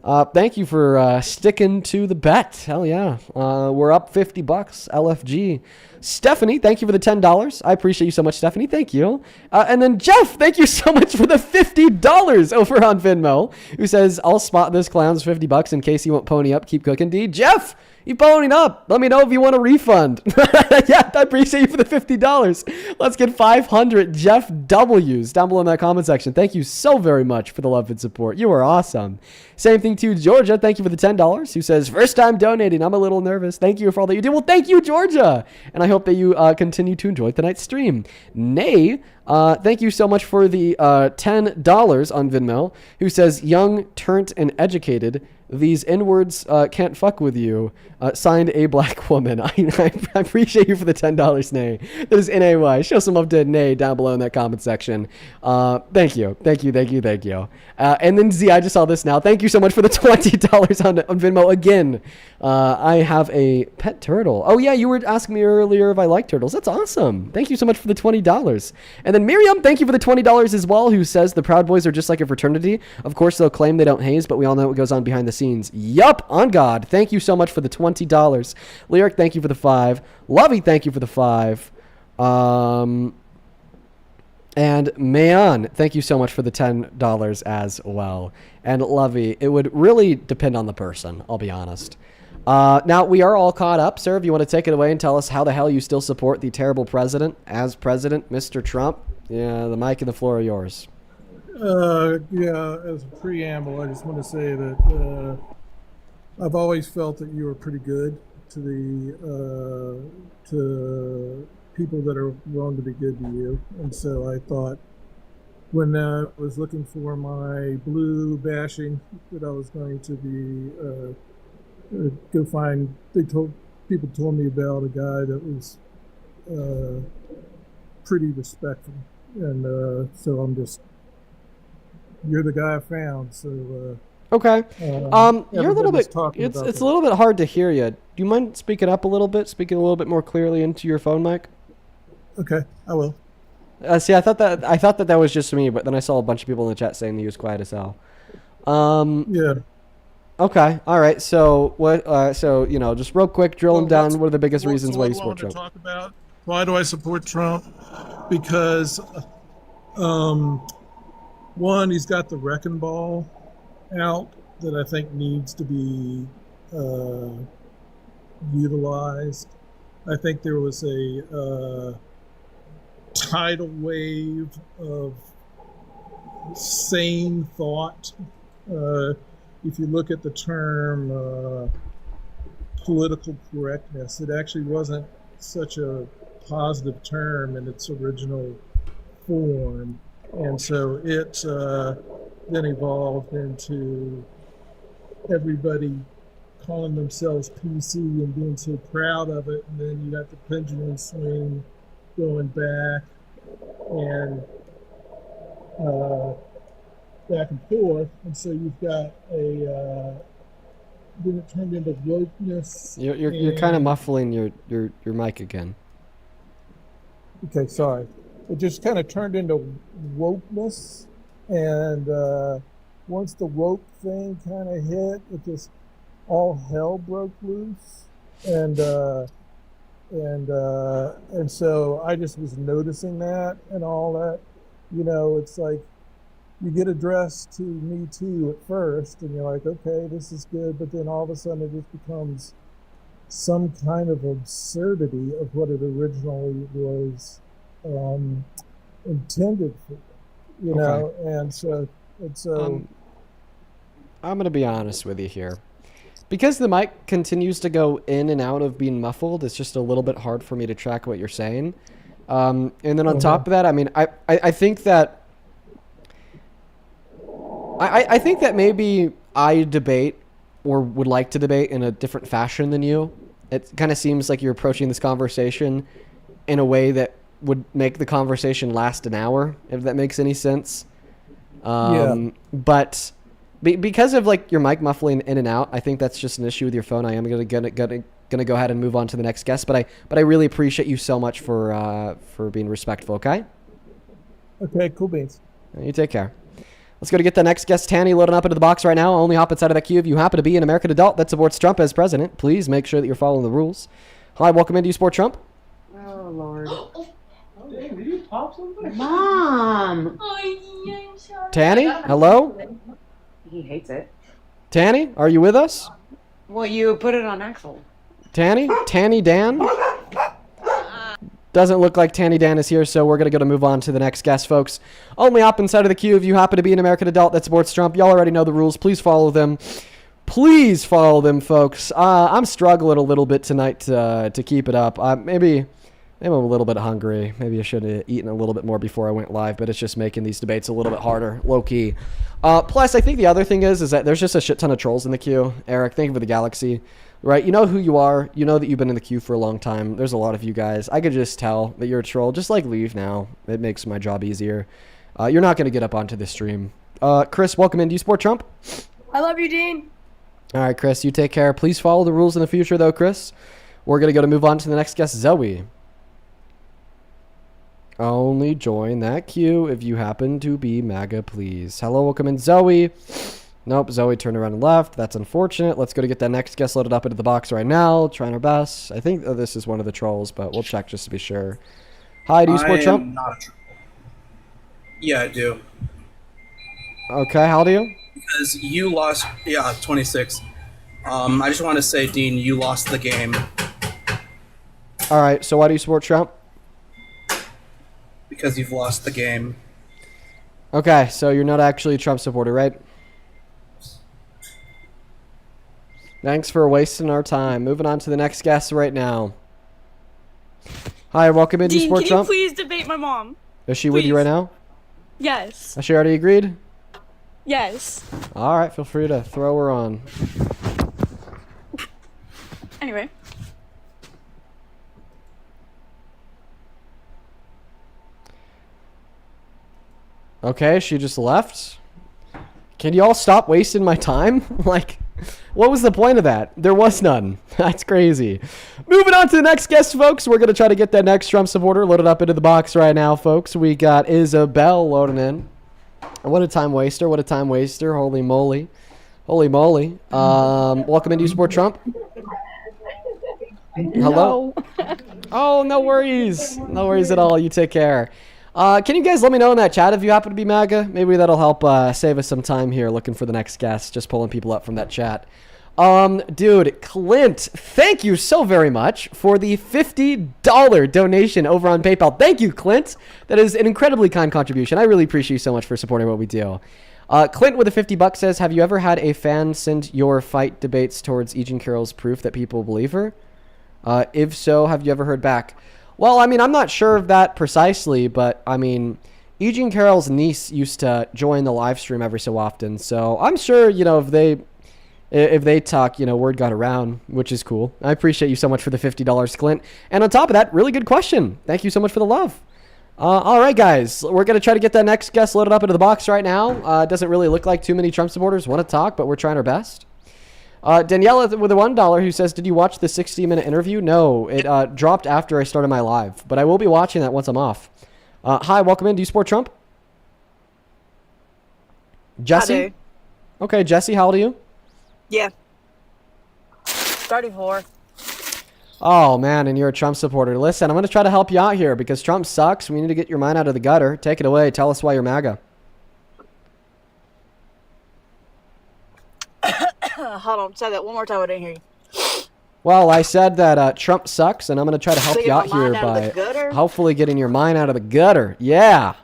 Thank you for sticking to the bet. Hell yeah. We're up $50. LFG. Stephanie, thank you for the $10. I appreciate you so much, Stephanie. Thank you. And then Jeff, thank you so much for the $50 over on Venmo, who says, I'll spot this clown's $50 in case he won't pony up. Keep cooking, D. Jeff, you ponying up. Let me know if you want a refund. Yeah, I appreciate you for the $50. Let's get 500 Jeff W's down below in that comment section. Thank you so very much for the love and support. You are awesome. Same thing to Georgia. Thank you for the $10, who says, first time donating. I'm a little nervous. Thank you for all that you do. Well, thank you, Georgia. And I hope that you continue to enjoy tonight's stream. Nay, thank you so much for the $10 on Venmo, who says, young, turnt, and educated. These N-words can't fuck with you. Signed, a black woman. I appreciate you for the $10, Nay. That is N-A-Y. Show some love to Nay down below in that comment section. Thank you. Thank you, thank you, thank you. And then Z, I just saw this now. Thank you so much for the $20 on Venmo again. I have a pet turtle. Oh, yeah, you were asking me earlier if I like turtles. That's awesome. Thank you so much for the $20. And then Miriam, thank you for the $20 as well, who says the Proud Boys are just like a fraternity. Of course, they'll claim they don't haze, but we all know what goes on behind the scenes. Yup, on God. Thank you so much for the $20. Lyric, thank you for the 5. Lovey, thank you for the 5. And Mayan, thank you so much for the $10 as well. And Lovey, it would really depend on the person, I'll be honest. Now, we are all caught up. Sir, if you want to take it away and tell us how the hell you still support the terrible president as president, Mr. Trump, yeah, the mic and the floor are yours.
Yeah, as a preamble, I just want to say that I've always felt that you were pretty good to the to people that are willing to be good to you. And so I thought when I was looking for my blue bashing that I was going to be go find. People told me about a guy that was pretty respectful, and so you're the guy I found. So
okay, you're a little bit. It's a little bit hard to hear you. Do you mind speaking up a little bit? Speaking a little bit more clearly into your phone mic.
Okay, I will.
See, I thought that was just me, but then I saw a bunch of people in the chat saying he was quiet as hell.
Yeah.
Okay. All right. So what? So just real quick, drill them down. What are the biggest reasons why you support Trump?
Talk about why do I support Trump? Because one, he's got the wrecking ball out that I think needs to be utilized. I think there was a tidal wave of sane thought. If you look at the term political correctness, it actually wasn't such a positive term in its original form. And so it then evolved into everybody calling themselves PC and being so proud of it. And then you got the pendulum swing going back and back and forth. And so you've got then it turned into wokeness.
You're kind of muffling your mic again.
Okay, sorry. It just kind of turned into wokeness, and once the woke thing kind of hit, it just all hell broke loose, and so I just was noticing that and all that. It's like you get addressed to Me Too at first, and you're like, okay, this is good, but then all of a sudden it just becomes some kind of absurdity of what it originally was intended for, and so it's I'm
going to be honest with you here. Because the mic continues to go in and out of being muffled, it's just a little bit hard for me to track what you're saying. And then on top of that, I mean, I think that I think that maybe I debate or would like to debate in a different fashion than you. It kind of seems like you're approaching this conversation in a way that would make the conversation last an hour, if that makes any sense. But because of like your mic muffling in and out, I think that's just an issue with your phone. I am gonna go ahead and move on to the next guest, but I really appreciate you so much for being respectful. Okay.
Okay. Cool beans.
You take care. Let's go to get the next guest, Tanny, loading up into the box right now. Only hop inside of that queue if you happen to be an American adult that supports Trump as president. Please make sure that you're following the rules. Hi, welcome in. Do you support Trump?
Oh, Lord. Dang, did you pop something?
Mom!
Tanny, hello?
He hates it.
Tanny, are you with us?
Well, you put it on Axel.
Tanny? Tanny Dan? Doesn't look like Tanny Dan is here, so we're going to move on to the next guest, folks. Only hop inside of the queue if you happen to be an American adult that supports Trump. Y'all already know the rules. Please follow them. Please follow them, folks. I'm struggling a little bit tonight to keep it up. Maybe I'm a little bit hungry. Maybe I should have eaten a little bit more before I went live, but it's just making these debates a little bit harder, low-key. Plus, I think the other thing is that there's just a shit ton of trolls in the queue. Eric, thank you for the galaxy. Right, you know who you are. You know that you've been in the queue for a long time. There's a lot of you guys. I could just tell that you're a troll. Just, leave now. It makes my job easier. You're not going to get up onto the stream. Chris, welcome in. Do you support Trump?
I love you, Dean.
All right, Chris, you take care. Please follow the rules in the future, though, Chris. We're going to move on to the next guest, Zoe. Only join that queue if you happen to be MAGA, please. Hello, welcome in, Zoe. Nope, Zoe turned around and left. That's unfortunate. Let's go to get that next guest loaded up into the box right now. Trying our best. I think this is one of the trolls, but we'll check just to be sure. Hi, do you support Trump?
Not a troll. Yeah, I do.
Okay, how do you?
Because you lost, 26. I just want to say, Dean, you lost the game.
All right, so why do you support Trump?
Because you've lost the game.
Okay, so you're not actually a Trump supporter, right? Thanks for wasting our time. Moving on to the next guest right now. Hi, welcome in. Do you support Trump?
Can you please debate my mom?
Is she with you right now?
Yes.
Has she already agreed?
Yes.
All right, feel free to throw her on.
Anyway.
Okay, she just left. Can you all stop wasting my time? What was the point of that? There was none. That's crazy. Moving on to the next guest, folks. We're going to try to get that next Trump supporter loaded up into the box right now, folks. We got Isabel loading in. What a time waster. What a time waster. Holy moly. Holy moly. Welcome in. Do you support Trump? Hello? Oh, no worries. No worries at all. You take care. Can you guys let me know in that chat if you happen to be MAGA? Maybe that'll help save us some time here looking for the next guest, just pulling people up from that chat. Dude, Clint, thank you so very much for the $50 donation over on PayPal. Thank you, Clint. That is an incredibly kind contribution. I really appreciate you so much for supporting what we do. Clint with the $50 says, have you ever had a fan send your fight debates towards E. Jean Carroll's proof that people believe her? If so, have you ever heard back? Well, I mean, I'm not sure of that precisely, but I mean, E. Jean Carroll's niece used to join the live stream every so often, so I'm sure, if they talk, word got around, which is cool. I appreciate you so much for the $50, Clint. And on top of that, really good question. Thank you so much for the love. All right, guys, we're going to try to get that next guest loaded up into the box right now. It doesn't really look like too many Trump supporters want to talk, but we're trying our best. Daniela with a $1 who says, did you watch the 60-minute interview? No, it dropped after I started my live, but I will be watching that once I'm off. Hi, welcome in. Do you support Trump? Jesse?
I do.
Okay, Jesse, how old are you?
Yeah. 34.
Oh, man, and you're a Trump supporter. Listen, I'm going to try to help you out here because Trump sucks. We need to get your mind out of the gutter. Take it away. Tell us why you're MAGA.
Hold on, say that one more time. I didn't hear you.
Well, I said that Trump sucks, and I'm going to try to help
So
you out
get my
here
mind out of
by
the gutter?
hopefully getting your mind out of the gutter. Yeah.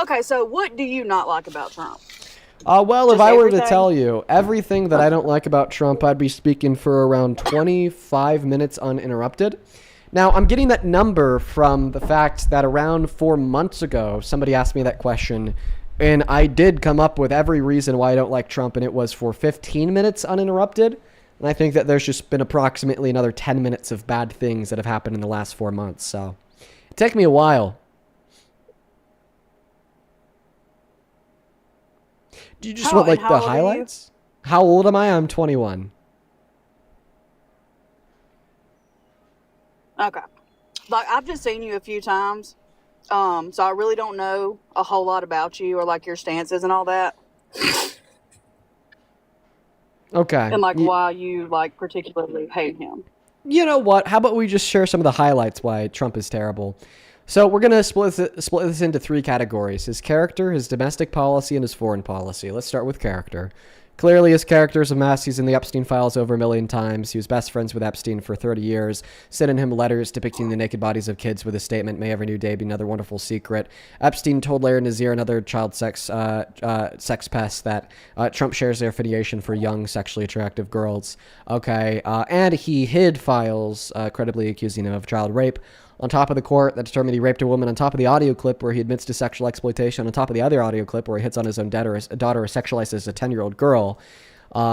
Okay, so what do you not like about Trump?
Well, if
Just
I were to
everything?
tell you everything that I don't like about Trump, I'd be speaking for around 25 minutes uninterrupted. Now, I'm getting that number from the fact that around 4 months ago, somebody asked me that question, and I did come up with every reason why I don't like Trump, and it was for 15 minutes uninterrupted. And I think that there's just been approximately another 10 minutes of bad things that have happened in the last 4 months. So it took me a while. Do you just want like the highlights? How old am I? I'm 21.
Okay. Like, I've just seen you a few times,
So I really don't know a whole lot about you or like your stances and all that.
Okay.
And like why you like particularly hate him.
You know what? How about we just share some of the highlights why Trump is terrible? So we're going to split this into 3 categories: his character, his domestic policy, and his foreign policy. Let's start with character. Clearly, his character is a mess. He's in the Epstein files over 1 million times. He was best friends with Epstein for 30 years, sending him letters depicting the naked bodies of kids with a statement, "May every new day be another wonderful secret." Epstein told Larry Nassar, another child sex pest, that Trump shares their affiliation for young, sexually attractive girls. Okay, and he hid files credibly accusing him of child rape on top of the court that determined he raped a woman, on top of the audio clip where he admits to sexual exploitation, on top of the other audio clip where he hits on his own daughter or sexualizes a 10-year-old girl.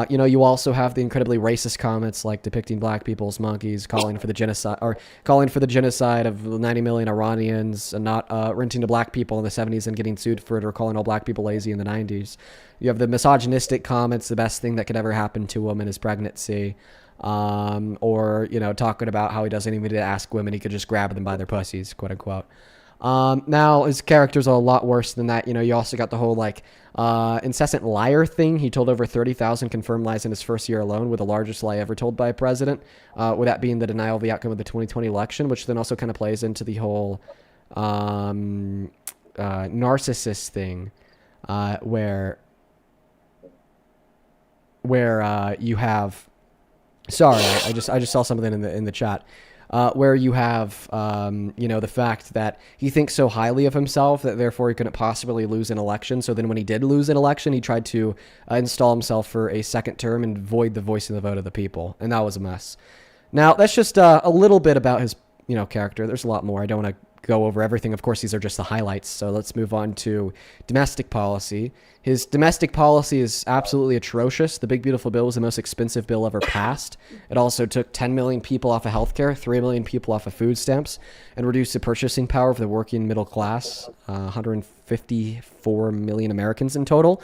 You also have the incredibly racist comments like depicting black people as monkeys, calling for the genocide of 90 million Iranians, and not renting to black people in the 70s and getting sued for it, or calling all black people lazy in the 90s. You have the misogynistic comments, the best thing that could ever happen to a woman is pregnancy. Or talking about how he doesn't even need to ask women, he could just grab them by their pussies, quote unquote. Now his characters are a lot worse than that. You also got the whole incessant liar thing. He told over 30,000 confirmed lies in his first year alone, with the largest lie ever told by a president, with that being the denial of the outcome of the 2020 election, which then also kind of plays into the whole narcissist thing, where you have. Sorry, I just saw something in the chat, where you have the fact that he thinks so highly of himself that therefore he couldn't possibly lose an election. So then when he did lose an election, he tried to install himself for a second term and void the voice and the vote of the people, and that was a mess. Now that's just a little bit about his character. There's a lot more. I don't want to go over everything. Of course, these are just the highlights. So let's move on to domestic policy. His domestic policy is absolutely atrocious. The Big Beautiful Bill was the most expensive bill ever passed. It also took 10 million people off of healthcare, 3 million people off of food stamps, and reduced the purchasing power for the working middle class, 154 million Americans in total.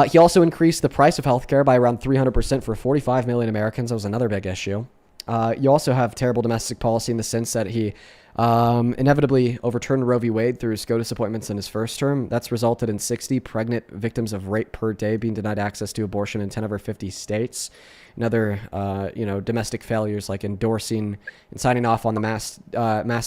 He also increased the price of healthcare by around 300% for 45 million Americans. That was another big issue. You also have terrible domestic policy in the sense that he inevitably overturned Roe v. Wade through SCOTUS appointments in his first term. That's resulted in 60 pregnant victims of rape per day being denied access to abortion in 10 of our 50 states. And other, domestic failures like endorsing and signing off on the mass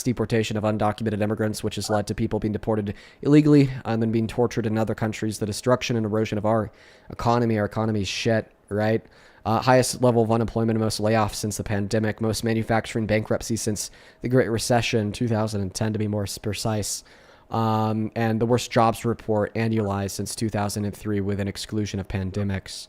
deportation of undocumented immigrants, which has led to people being deported illegally and then being tortured in other countries. The destruction and erosion of our economy. Our economy is shit, right? Highest level of unemployment, most layoffs since the pandemic, most manufacturing bankruptcy since the Great Recession, 2010 to be more precise, and the worst jobs report annualized since 2003 with an exclusion of pandemics.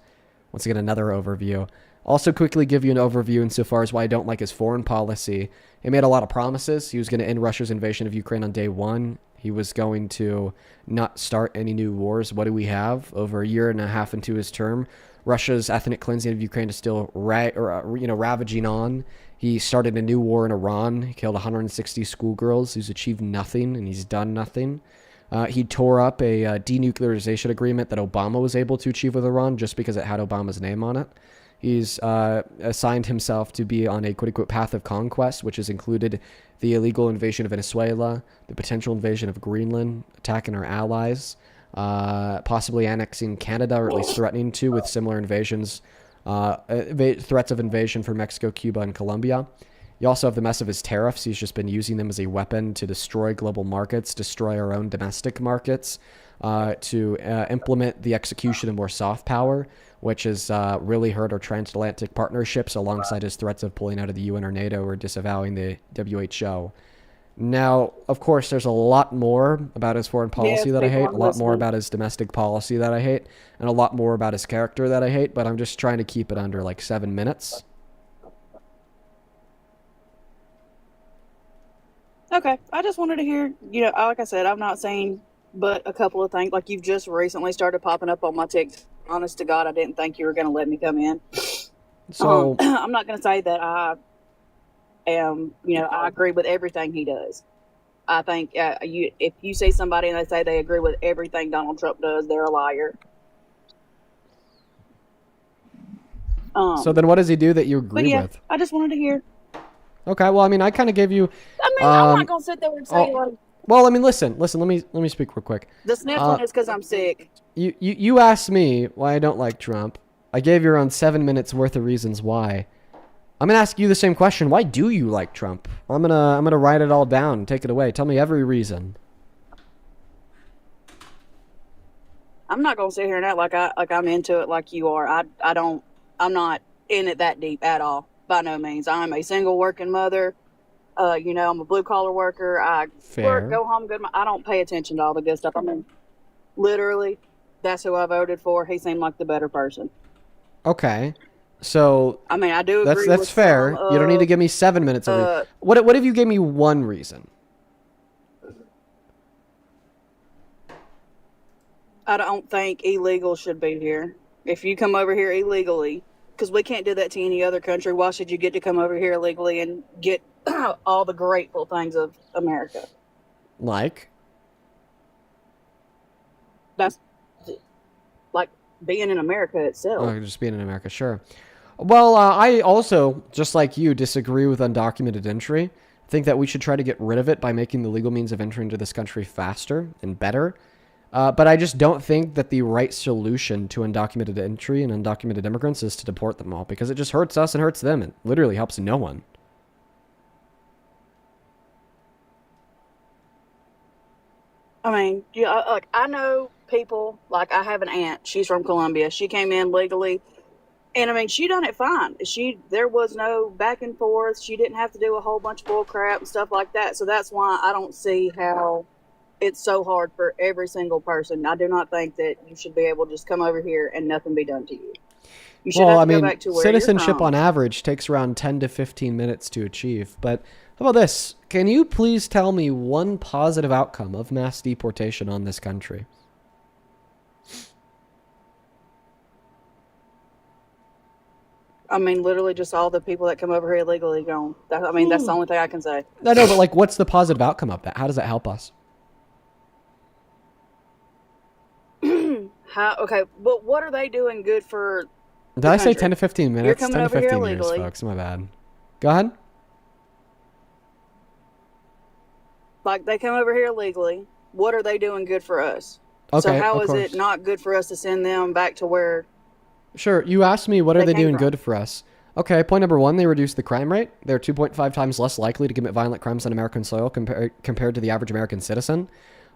Once again, another overview. Also quickly give you an overview insofar as why I don't like his foreign policy. He made a lot of promises. He was going to end Russia's invasion of Ukraine on day one. He was going to not start any new wars. What do we have? Over a year and a half into his term, Russia's ethnic cleansing of Ukraine is still ravaging on. He started a new war in Iran. He killed 160 schoolgirls. He's achieved nothing, and he's done nothing. He tore up a denuclearization agreement that Obama was able to achieve with Iran just because it had Obama's name on it. He's assigned himself to be on a quote-unquote path of conquest, which has included the illegal invasion of Venezuela, the potential invasion of Greenland, attacking our allies, possibly annexing Canada, or at least threatening to, with similar invasions, threats of invasion for Mexico, Cuba, and Colombia. You also have the mess of his tariffs. He's just been using them as a weapon to destroy global markets, destroy our own domestic markets, to implement the execution of more soft power, which has really hurt our transatlantic partnerships, alongside his threats of pulling out of the UN or NATO or disavowing the WHO. Now, of course, there's a lot more about his foreign policy that I hate, a lot more about his domestic policy that I hate, and a lot more about his character that I hate, but I'm just trying to keep it under like 7 minutes.
Okay, I just wanted to hear, like I said, I'm not saying but a couple of things. Like, you've just recently started popping up on my TikTok. Honest to God, I didn't think you were going to let me come in.
So
I'm not going to say that I am, I agree with everything he does. I think if you see somebody and they say they agree with everything Donald Trump does, they're a liar.
So then what does he do that you agree with?
I just wanted to hear.
Okay, well, I mean, I kind of gave you...
I mean, I'm not going to sit there and say,
Well, I mean, listen. Let me speak real quick.
The sniffling is because I'm sick.
You asked me why I don't like Trump. I gave you around 7 minutes worth of reasons why. I'm gonna ask you the same question. Why do you like Trump? I'm gonna write it all down. Take it away. Tell me every reason.
I'm not gonna sit here and act like I'm into it like you are. I'm not in it that deep at all. By no means. I'm a single working mother. I'm a blue collar worker. I work, go home, good. I don't pay attention to all the good stuff. I mean, literally, that's who I voted for. He seemed like the better person.
Okay, so
I mean, I do agree.
That's fair. You don't need to give me 7 minutes of it. What if you gave me one reason?
I don't think illegal should be here. If you come over here illegally, because we can't do that to any other country, why should you get to come over here illegally and get all the grateful things of America?
Like?
That's like being in America itself.
Oh, just being in America, sure. Well, I also, just like you, disagree with undocumented entry. I think that we should try to get rid of it by making the legal means of entry into this country faster and better. But I just don't think that the right solution to undocumented entry and undocumented immigrants is to deport them all, because it just hurts us and hurts them. It literally helps no one.
I mean, I know people, like I have an aunt, she's from Colombia. She came in legally, and I mean, she done it fine. There was no back and forth. She didn't have to do a whole bunch of bull crap and stuff like that. So that's why I don't see how it's so hard for every single person. I do not think that you should be able to just come over here and nothing be done to you. You should have to go back to where
citizenship
you're from.
on average takes around 10 to 15 minutes to achieve. But how about this? Can you please tell me one positive outcome of mass deportation on this country?
I mean, literally just all the people that come over here illegally gone. That's the only thing I can say.
I know, but like, what's the positive outcome of that? How does that help us?
Okay, but what are they doing good for?
Did I say 10 to 15 minutes? 10 to 15 minutes,
illegally.
folks. My bad. Go ahead.
Like, they come over here illegally. What are they doing good for us?
Okay,
so how
of
is
course.
it not good for us to send them back to where?
Sure. You asked me, what are they
came
doing
from.
good for us? Okay, point number one, they reduced the crime rate. They're 2.5 times less likely to commit violent crimes on American soil compared to the average American citizen.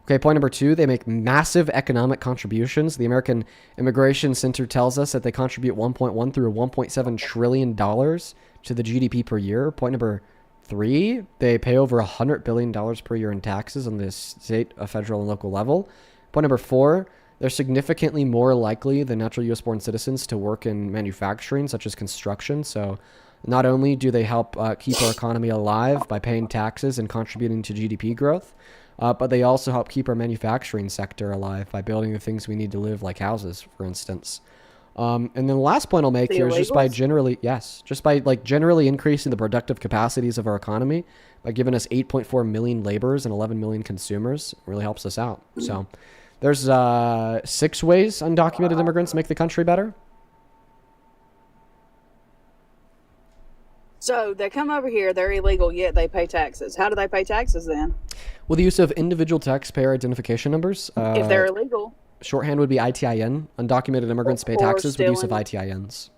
Okay, point number two, they make massive economic contributions. The American Immigration Center tells us that they contribute $1.1 through $1.7 trillion to the GDP per year. Point number three, they pay over $100 billion per year in taxes on the state, federal, and local level. Point number four, they're significantly more likely than natural U.S.-born citizens to work in manufacturing, such as construction. So not only do they help keep our economy alive by paying taxes and contributing to GDP growth, but they also help keep our manufacturing sector alive by building the things we need to live, like houses, for instance. And then the last point I'll make here is just by generally increasing the productive capacities of our economy by giving us 8.4 million laborers and 11 million consumers. It really helps us out. So there's 6 ways undocumented immigrants make the country better.
So they come over here, they're illegal, yet they pay taxes. How do they pay taxes then?
With the use of individual taxpayer identification numbers.
If they're illegal.
Shorthand would be ITIN. Undocumented immigrants pay taxes with use of ITINs.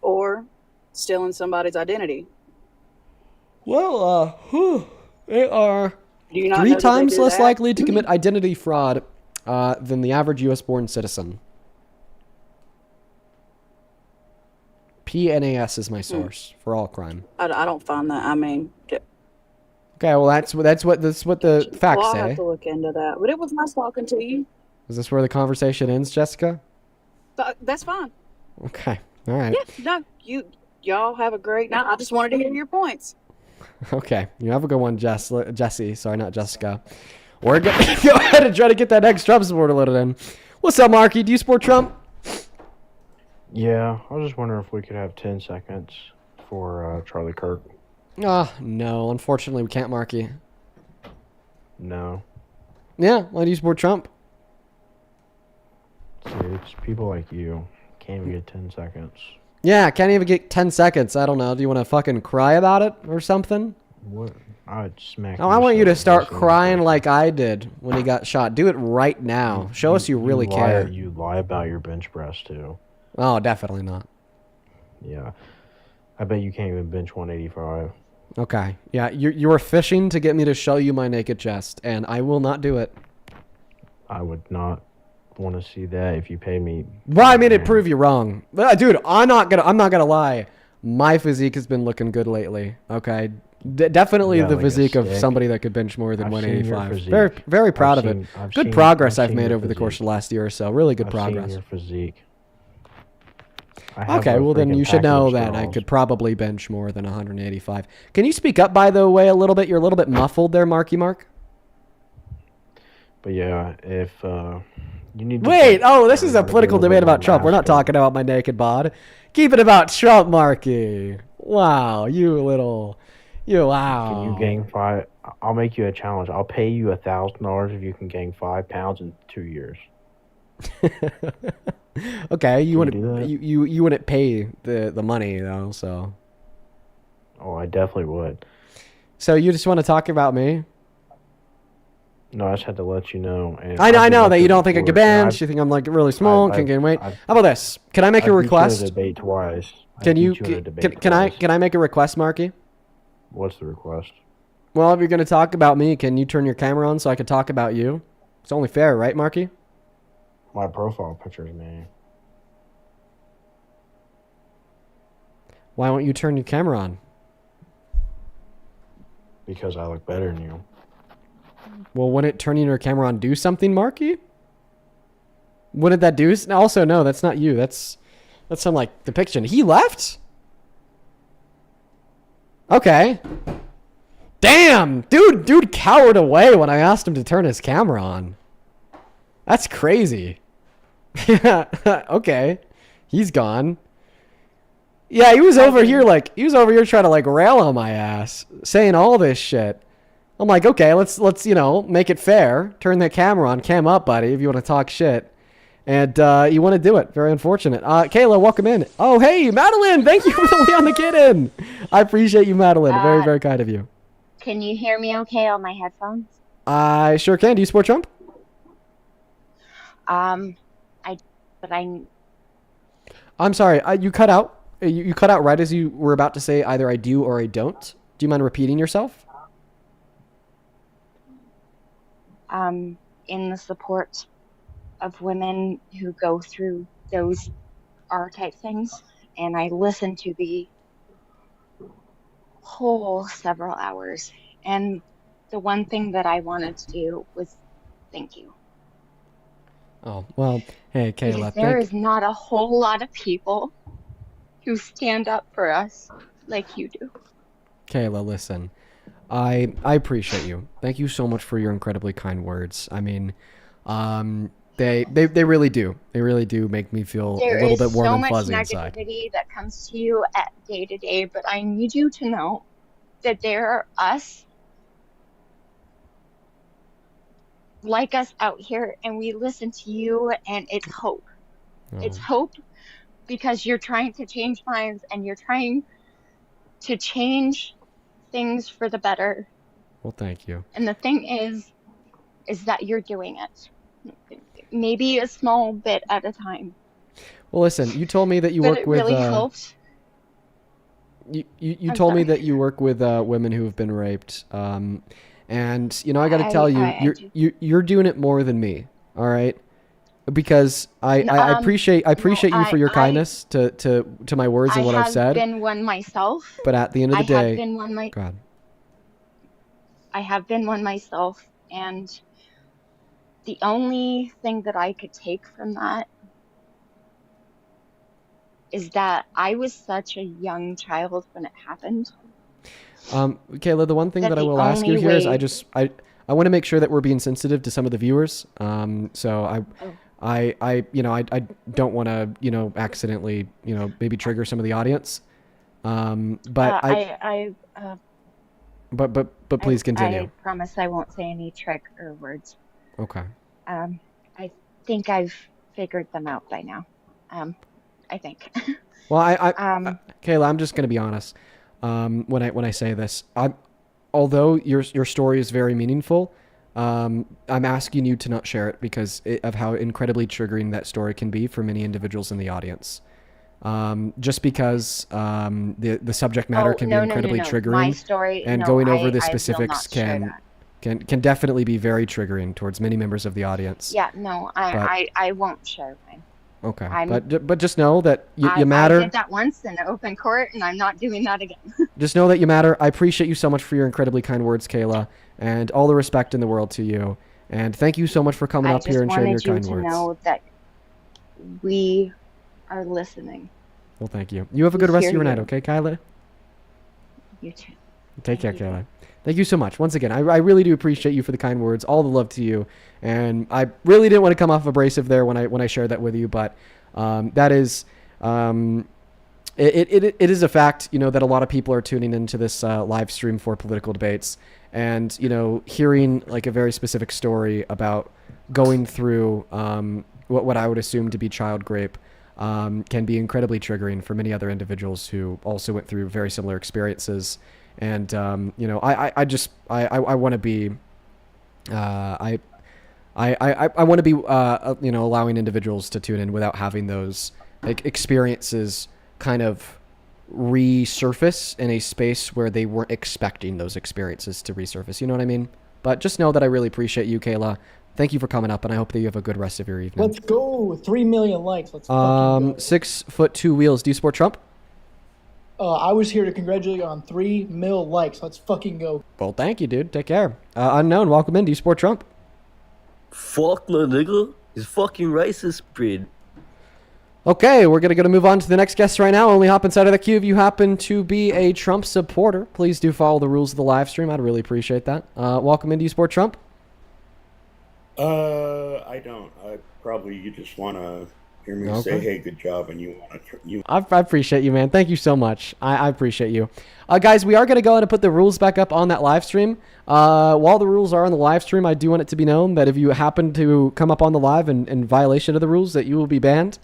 Or stealing somebody's identity.
Well, they are
Do you not
3
know that they
times
do
less
that?
likely to commit identity fraud than the average U.S.-born citizen. PNAS is my source for all crime.
I don't find that. I mean,
Okay, well that's what the facts
I'll
say.
have to look into that. But it was nice talking to you.
Is this where the conversation ends, Jessica?
But that's fine.
Okay, all right.
Yeah, no, y'all have a great night. I just wanted to hear your points.
Okay, you have a good one, Jesse. Sorry, not Jessica. We're gonna go ahead and try to get that next Trump supporter loaded in. What's up, Marky? Do you support Trump?
Yeah, I was just wondering if we could have 10 seconds for Charlie Kirk.
No. Unfortunately, we can't, Marky.
No.
Yeah, why do you support Trump?
See, it's people like you. Can't even get 10 seconds.
Yeah, can't even get 10 seconds. I don't know. Do you want to fucking cry about it or something?
What? I'd smack.
Oh, I want you to start
yourself
crying like I did when he got shot. Do it right now. Show us you really care.
You lie about your bench press too.
Oh, definitely not.
Yeah. I bet you can't even bench 185.
Okay. Yeah, you were fishing to get me to show you my naked chest, and I will not do it.
I would not want to see that if you paid me.
Well, I mean, it prove you wrong. Dude, I'm not gonna lie. My physique has been looking good lately. Okay. Definitely
Yeah,
the
like a
physique of
stick.
somebody that could bench more than
I've seen your
185.
physique.
Very, very proud of it. Good progress I've made
your
over the course of
physique.
the last year or so. Really good
I've
progress.
seen your physique. I have
Okay,
a
well then
freaking
you should
packet of
know that I
straws.
could probably bench more than 185. Can you speak up, by the way, a little bit? You're a little bit muffled there, Marky Mark.
But yeah, if you need.
Wait,
to
oh, this is a political
little
debate
bit more
about Trump. We're not
masculine.
talking about my naked bod. Keep it about Trump, Marky. Wow, wow.
Can you gain 5? I'll make you a challenge. I'll pay you $1,000 if you can gain 5 pounds in 2 years.
Okay, you
Can
wouldn't
you do that?
you wouldn't pay the money though, so.
Oh, I definitely would.
So you just want to talk about me?
No, I just had to let you know. And
I
I've
know
been
that
up
you
here
don't think I could
before, and
bench. You think I'm like really small and can gain weight.
I've-
How about this? Can I make a
I beat you in
request?
a debate twice. I
Can
beat
you
in a debate
can I
twice.
make a request, Marky?
What's the request?
Well, if you're gonna talk about me, can you turn your camera on so I can talk about you? It's only fair, right, Marky?
My profile picture is me.
Why won't you turn your camera on?
Because I look better than you.
Well, wouldn't turning your camera on do something, Marky? Wouldn't that do? Also, no, that's not you. That's some like depiction. He left? Okay. Damn, dude cowered away when I asked him to turn his camera on. That's crazy. Okay. He's gone. Yeah, he was over here trying to like rail on my ass, saying all this shit. I'm like, okay, let's make it fair. Turn the camera on. Cam up, buddy, if you want to talk shit. And you want to do it. Very unfortunate. Kayla, welcome in. Oh, hey, Madeline. Thank you for the Leon the Kid in. I appreciate you, Madeline. Very, very kind of you.
Can you hear me okay on my headphones?
I sure can. Do you support Trump?
I'm
I'm sorry. You cut out. You cut out right as you were about to say either I do or I don't. Do you mind repeating yourself?
in the support of women who go through those R-type things, and I listened to the whole several hours, and the one thing that I wanted to do was thank you.
Oh, well, hey, Kayla.
Because there is not a whole lot of people who stand up for us like you do.
Kayla, listen. I appreciate you. Thank you so much for your incredibly kind words. I mean, they really do. They really do make me feel a little bit warm and fuzzy
There is so
inside.
much negativity that comes to you at day to day, but I need you to know that there are us like us out here, and we listen to you, and it's hope. It's hope because you're trying to change minds, and you're trying to change things for the better.
Well, thank you.
And the thing is that you're doing it. Maybe a small bit at a time.
Well, listen, you told me that you
But
work
it
with
really helps.
You
I'm
told me
sorry.
that you work with women who have been raped. And you know, I got to tell you,
I
you're doing it more than me. All right? Because I appreciate you for your kindness to my words and what I've said.
I have been one myself.
But at the end of the day,
have been one
God.
I have been one myself, and the only thing that I could take from that is that I was such a young child when it happened.
Kayla, the one thing
That
that I
the
will ask you
only
here is
way-
I want to make sure that we're being sensitive to some of the viewers. So I don't want to, accidentally, maybe trigger some of the audience. But but please continue.
I promise I won't say any trigger words.
Okay.
I think I've figured them out by now. I think.
Well, Kayla, I'm just gonna be honest. When I say this, although your story is very meaningful, I'm asking you to not share it because of how incredibly triggering that story can be for many individuals in the audience. Just because the subject matter can be incredibly triggering,
My story,
and going over the specifics can definitely be very triggering towards many members of the audience.
Yeah, no, I won't share mine.
Okay, but just know that you matter.
I did that once in open court, and I'm not doing that again.
Just know that you matter. I appreciate you so much for your incredibly kind words, Kayla, and all the respect in the world to you. And thank you so much for coming up here and sharing your kind words.
I just wanted you to know that we are listening.
Well, thank you. You have a good rest of your night, okay, Kyla?
You too.
Take care, Kayla. Thank you so much. Once again, I really do appreciate you for the kind words. All the love to you. And I really didn't want to come off abrasive there when I shared that with you, but that is it is a fact, that a lot of people are tuning into this live stream for political debates, and hearing like a very specific story about going through what I would assume to be child rape can be incredibly triggering for many other individuals who also went through very similar experiences. And I want to be I want to be allowing individuals to tune in without having those like experiences kind of resurface in a space where they weren't expecting those experiences to resurface. You know what I mean? But just know that I really appreciate you, Kayla. Thank you for coming up, and I hope that you have a good rest of your evening.
Let's go. 3 million likes. Let's fucking go.
6 foot 2 wheels. Do you support Trump?
I was here to congratulate you on 3 mil likes. Let's fucking go.
Well, thank you, dude. Take care. Unknown, welcome in. Do you support Trump?
Fuck no, nigga. He's fucking racist, breed.
Okay, we're going to move on to the next guest right now. Only hop inside of the queue if you happen to be a Trump supporter. Please do follow the rules of the live stream. I'd really appreciate that. Welcome in. Do you support Trump?
I don't. You just want to hear me say, hey, good job, and you want to...
I appreciate you, man. Thank you so much. I appreciate you. Guys, we are going to go ahead and put the rules back up on that live stream. While the rules are on the live stream, I do want it to be known that if you happen to come up on the live in violation of the rules, that you will be banned.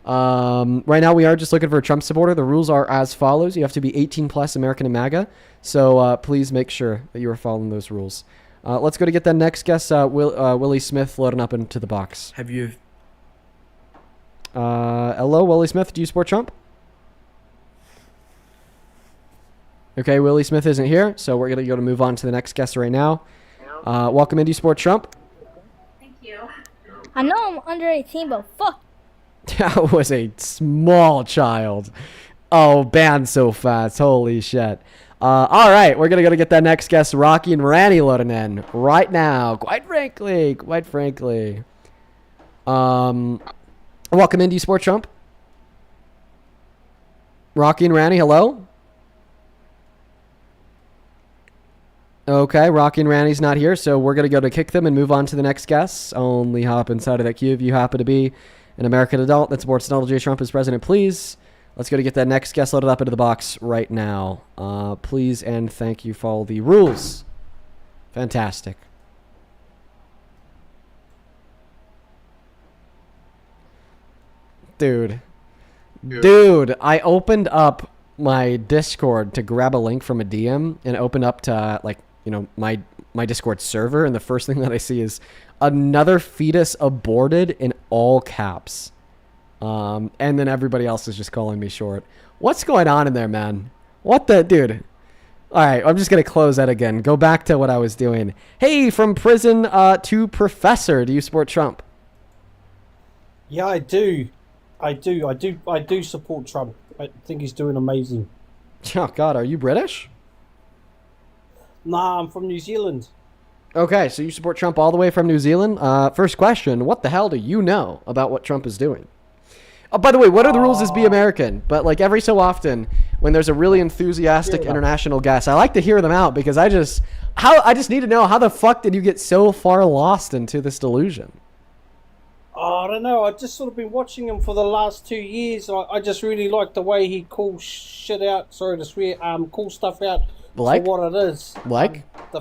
Right now, we are just looking for a Trump supporter. The rules are as follows. You have to be 18 plus, American and MAGA. So please make sure that you are following those rules. Let's go to get the next guest, Willie Smith, loading up into the box.
Have you...
hello, Willie Smith. Do you support Trump? Okay, Willie Smith isn't here, so we're going to move on to the next guest right now. Welcome in. Do you support Trump?
Thank you. I know I'm under 18, but fuck.
That was a small child. Oh, banned so fast. Holy shit. All right, we're going to get that next guest, Rocky and Randy, loading in right now. Quite frankly. Welcome in. Do you support Trump? Rocky and Randy, hello? Okay, Rocky and Randy's not here, so we're going to kick them and move on to the next guest. Only hop inside of that queue if you happen to be an American adult that supports Donald J. Trump as president, please. Let's go to get that next guest loaded up into the box right now. Please and thank you for all the rules. Fantastic. Dude, I opened up my Discord to grab a link from a DM and opened up to my Discord server, and the first thing that I see is another fetus aborted in all caps. And then everybody else is just calling me short. What's going on in there, man? What the dude? All right, I'm just going to close that again. Go back to what I was doing. Hey, from prison to professor, do you support Trump?
Yeah, I do. I do support Trump. I think he's doing amazing.
Oh, God, are you British?
Nah, I'm from New Zealand.
Okay, so you support Trump all the way from New Zealand? First question, what the hell do you know about what Trump is doing? Oh, by the way, what are the rules as be American? But like every so often, when there's a really enthusiastic international guest, I like to hear them out because I just need to know, how the fuck did you get so far lost into this delusion?
I don't know. I've just sort of been watching him for the last 2 years. I just really like the way he calls shit out. Sorry to swear. Calls stuff out for what it is. The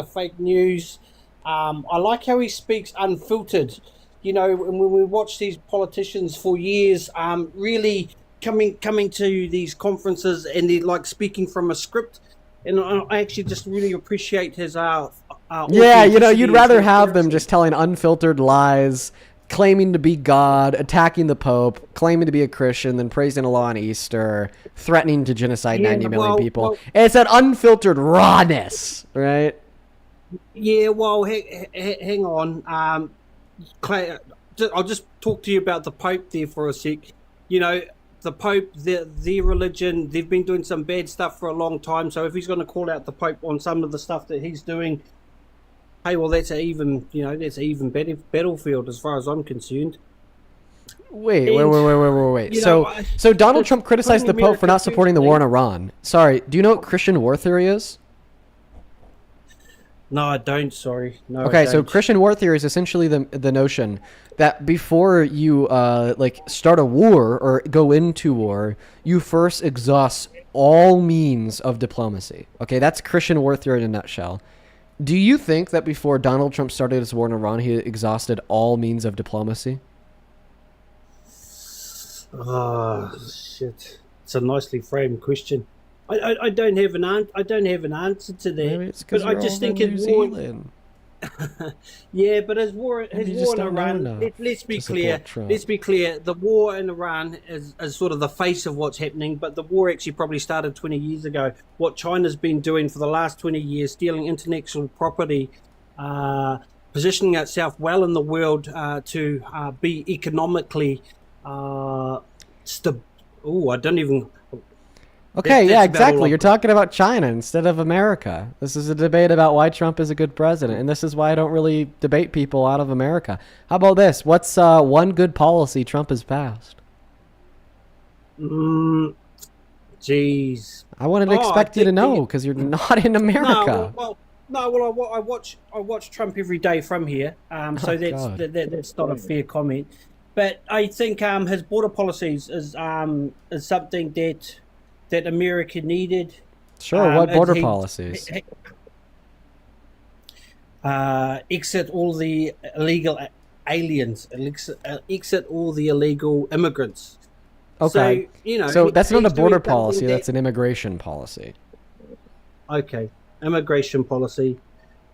fake news. I like how he speaks unfiltered. You know, when we watch these politicians for years, really coming to these conferences and they're like speaking from a script. and I actually just really appreciate his
Yeah, you know, you'd
authenticity
rather
and
have them
transparency.
just telling unfiltered lies, claiming to be God, attacking the Pope, claiming to be a Christian, then praising Allah on Easter, threatening to genocide 90 million people. It's an unfiltered rawness, right?
Yeah, well, hang on. I'll just talk to you about the Pope there for a sec. You know, the Pope, their religion, they've been doing some bad stuff for a long time. So if he's going to call out the Pope on some of the stuff that he's doing, hey, well, that's an even battlefield as far as I'm concerned.
Wait.
You know,
So Donald Trump criticized the Pope for not supporting the war in Iran. Sorry, do you know what Christian war theory is?
No, I don't. Sorry. No.
Okay,
I
so
don't.
Christian war theory is essentially the notion that before you like start a war or go into war, you first exhaust all means of diplomacy. Okay, that's Christian war theory in a nutshell. Do you think that before Donald Trump started his war in Iran, he exhausted all means of diplomacy?
Oh shit! It's a nicely framed question. I don't have an answer to that.
Maybe it's 'cause
but I
you're
just
all
think
in
his
New
war.
Zealand.
Yeah, but his war
Maybe you
in
just don't know
Iran.
enough
Let's be
to support
clear.
Trump.
Let's be clear. The war in Iran is sort of the face of what's happening, but the war actually probably started 20 years ago. What China's been doing for the last 20 years, stealing intellectual property, positioning itself well in the world to be economically I don't even.
Okay,
That's
yeah,
about all
exactly.
I've
You're talking about China instead of America. This is a debate about why Trump is a good president, and this is why I don't really debate people out of America. How about this? What's one good policy Trump has passed?
Jeez.
I wouldn't expect you to know because you're not in America.
I watch Trump every day from here. So
God.
that's not a fair comment. But I think his border policies is something that America needed.
Sure, what border policies?
Exit all the illegal aliens. Exit all the illegal immigrants.
Okay.
So, you know,
so that's not a
he's doing
border
something
policy.
that-
That's an immigration policy.
Okay, immigration policy.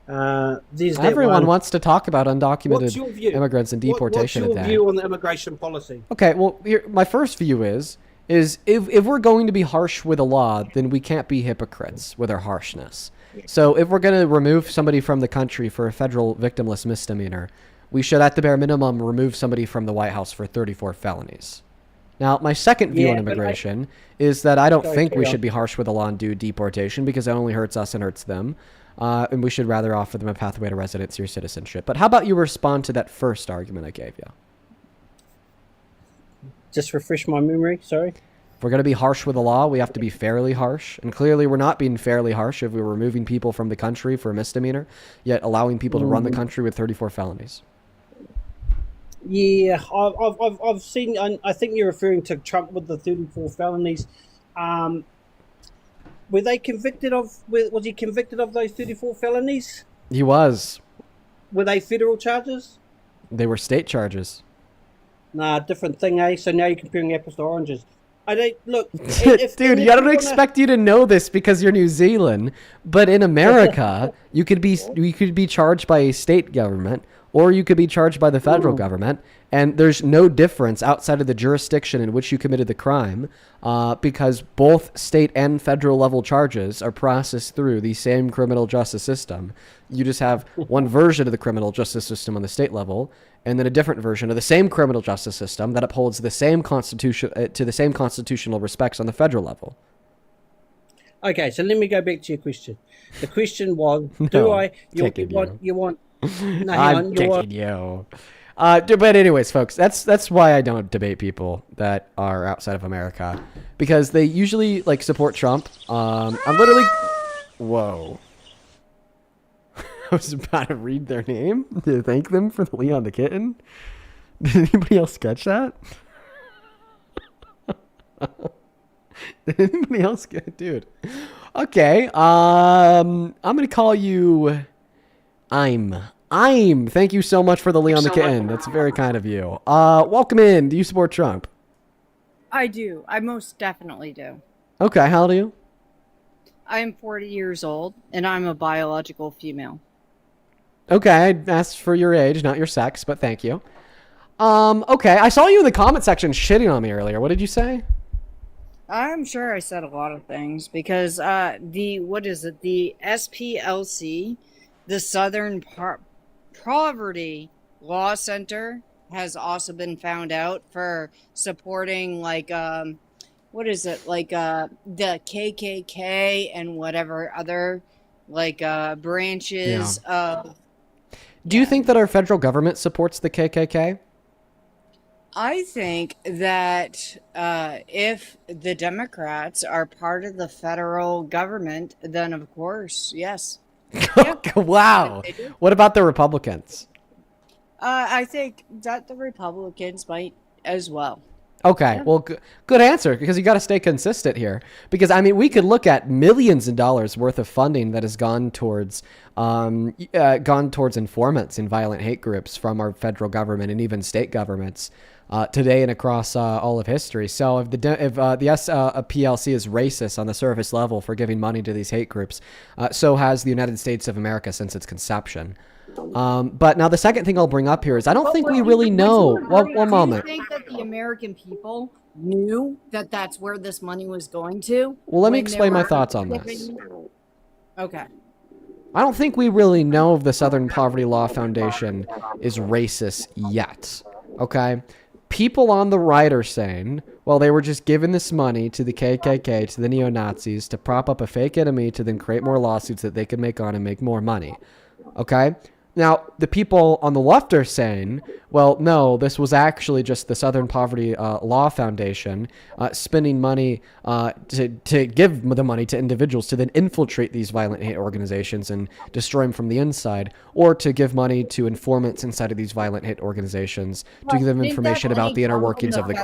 There's that
Everyone
one.
wants to talk about
What's
undocumented
your view?
immigrants and deportation.
What's
of
your
that.
view on the immigration policy?
Okay, well, my first view is if we're going to be harsh with a law, then we can't be hypocrites with our harshness. So if we're going to remove somebody from the country for a federal victimless misdemeanor, we should at the bare minimum remove somebody from the White House for 34 felonies. Now, my second view on immigration is that I don't think we should be harsh with the law and do deportation because it only hurts us and hurts them. And we should rather offer them a pathway to residency or citizenship. But how about you respond to that first argument I gave you?
Just refresh my memory, sorry.
If we're going to be harsh with the law, we have to be fairly harsh. And clearly we're not being fairly harsh if we're removing people from the country for a misdemeanor, yet allowing people to run the country with 34 felonies.
Yeah, I've seen. I think you're referring to Trump with the 34 felonies. Were they convicted of? Was he convicted of those 34 felonies?
He was.
Were they federal charges?
They were state charges.
Nah, different thing, eh? So now you're comparing apples to oranges. I don't look,
dude. I don't expect you to know this because you're New Zealand, but in America, you could be charged by a state government, or you could be charged by the federal government, and there's no difference outside of the jurisdiction in which you committed the crime, because both state and federal level charges are processed through the same criminal justice system. You just have one version of the criminal justice system on the state level, and then a different version of the same criminal justice system that upholds the same constitution to the same constitutional respects on the federal level.
Okay, so let me go back to your question. The question was, you want? No,
I'm kicking you. But anyways, folks, that's why I don't debate people that are outside of America, because they usually like support Trump. I'm literally, whoa. I was about to read their name to thank them for the Leon the Kitten. Did anybody else catch that? Did anybody else get, dude? Okay. I'm gonna call you. I'm. Thank you so much for the Leon the Kitten. That's very kind of you. Welcome in. Do you support Trump?
I do. I most definitely do.
Okay. How old are you?
I'm 40 years old, and I'm a biological female.
Okay, I asked for your age, not your sex, but thank you. Okay, I saw you in the comment section shitting on me earlier. What did you say?
I'm sure I said a lot of things because the SPLC, the Southern Poverty Law Center, has also been found out for supporting the KKK and whatever other branches of.
Do you think that our federal government supports the KKK?
I think that if the Democrats are part of the federal government, then of course, yes.
Wow. What about the Republicans?
I think that the Republicans might as well.
Okay, well, good answer, because you got to stay consistent here. Because, I mean, we could look at millions of dollars worth of funding that has gone towards informants in violent hate groups from our federal government and even state governments today and across all of history. So if the PLC is racist on the surface level for giving money to these hate groups, so has the United States of America since its conception. But now the second thing I'll bring up here is I don't think we really know. One moment.
Do you think that the American people knew that that's where this money was going to?
Well, let me explain my thoughts on this.
Okay.
I don't think we really know if the Southern Poverty Law Foundation is racist yet. Okay? People on the right are saying, well, they were just giving this money to the KKK, to the neo-Nazis, to prop up a fake enemy to then create more lawsuits that they could make on and make more money. Okay? Now, the people on the left are saying, well, no, this was actually just the Southern Poverty Law Foundation spending money to give the money to individuals to then infiltrate these violent hate organizations and destroy them from the inside, or to give money to informants inside of these violent hate organizations to give them information about the inner workings of the.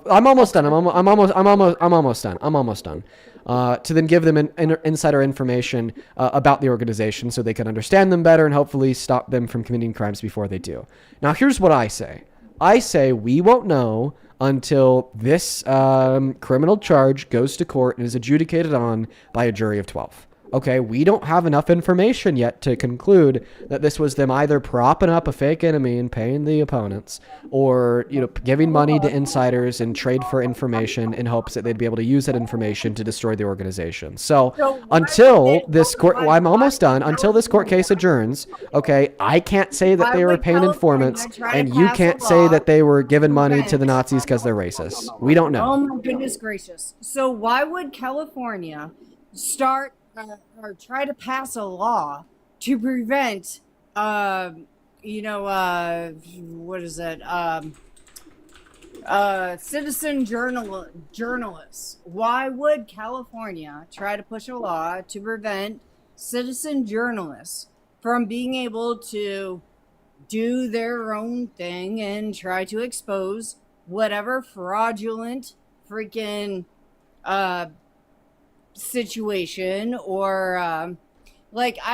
I'm almost done. I'm almost done. To then give them insider information about the organization so they can understand them better and hopefully stop them from committing crimes before they do. Now, here's what I say. I say we won't know until this criminal charge goes to court and is adjudicated on by a jury of 12. Okay, we don't have enough information yet to conclude that this was them either propping up a fake enemy and paying the opponents, or giving money to insiders and trade for information in hopes that they'd be able to use that information to destroy the organization. So until this court, I'm almost done. Until this court case adjourns, okay, I can't say that they were paying informants, and you can't say that they were giving money to the Nazis because they're racist. We don't know.
Oh my goodness gracious! So why would California start? Or try to pass a law to prevent, citizen journalists. Why would California try to push a law to prevent citizen journalists from being able to do their own thing and try to expose whatever fraudulent freaking situation or I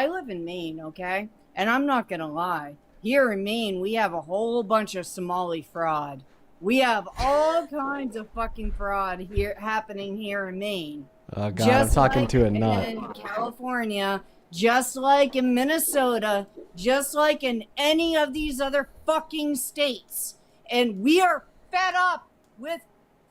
live in Maine, okay? And I'm not gonna lie. Here in Maine, we have a whole bunch of Somali fraud. We have all kinds of fucking fraud here happening here in Maine.
Oh God, I'm talking to a nut.
In California, just like in Minnesota, just like in any of these other fucking states. And we are fed up with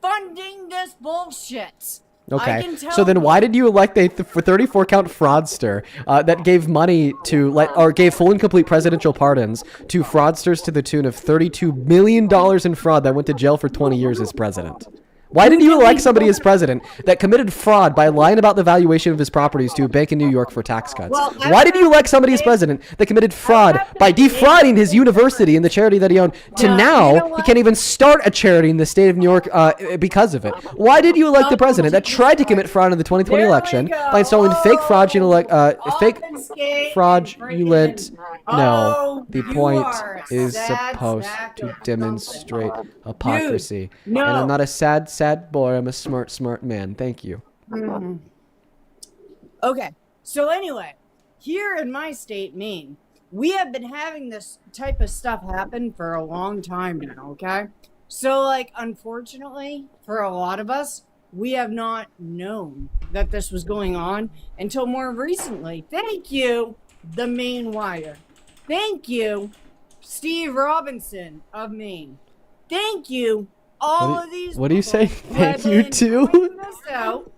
funding this bullshit.
Okay, so then why did you elect a 34-count fraudster that gave money to or gave full and complete presidential pardons to fraudsters to the tune of $32 million in fraud that went to jail for 20 years as president? Why did you elect somebody as president that committed fraud by lying about the valuation of his properties to a bank in New York for tax cuts? Why did you elect somebody as president that committed fraud by defrauding his university and the charity that he owned to now he can't even start a charity in the state of New York because of it? Why did you elect the president that tried to commit fraud in the 2020 election by installing fake fraudulent No, the point is supposed to demonstrate hypocrisy. And I'm not a sad boy. I'm a smart man. Thank you.
Mm-hmm. Okay. So anyway, here in my state, Maine, we have been having this type of stuff happen for a long time now, okay? So, unfortunately, for a lot of us, we have not known that this was going on until more recently. Thank you, the Maine Wire. Thank you, Steve Robinson of Maine. Thank you, all of these.
What do you say?
who have
Thank you
been
to?
pointing this out.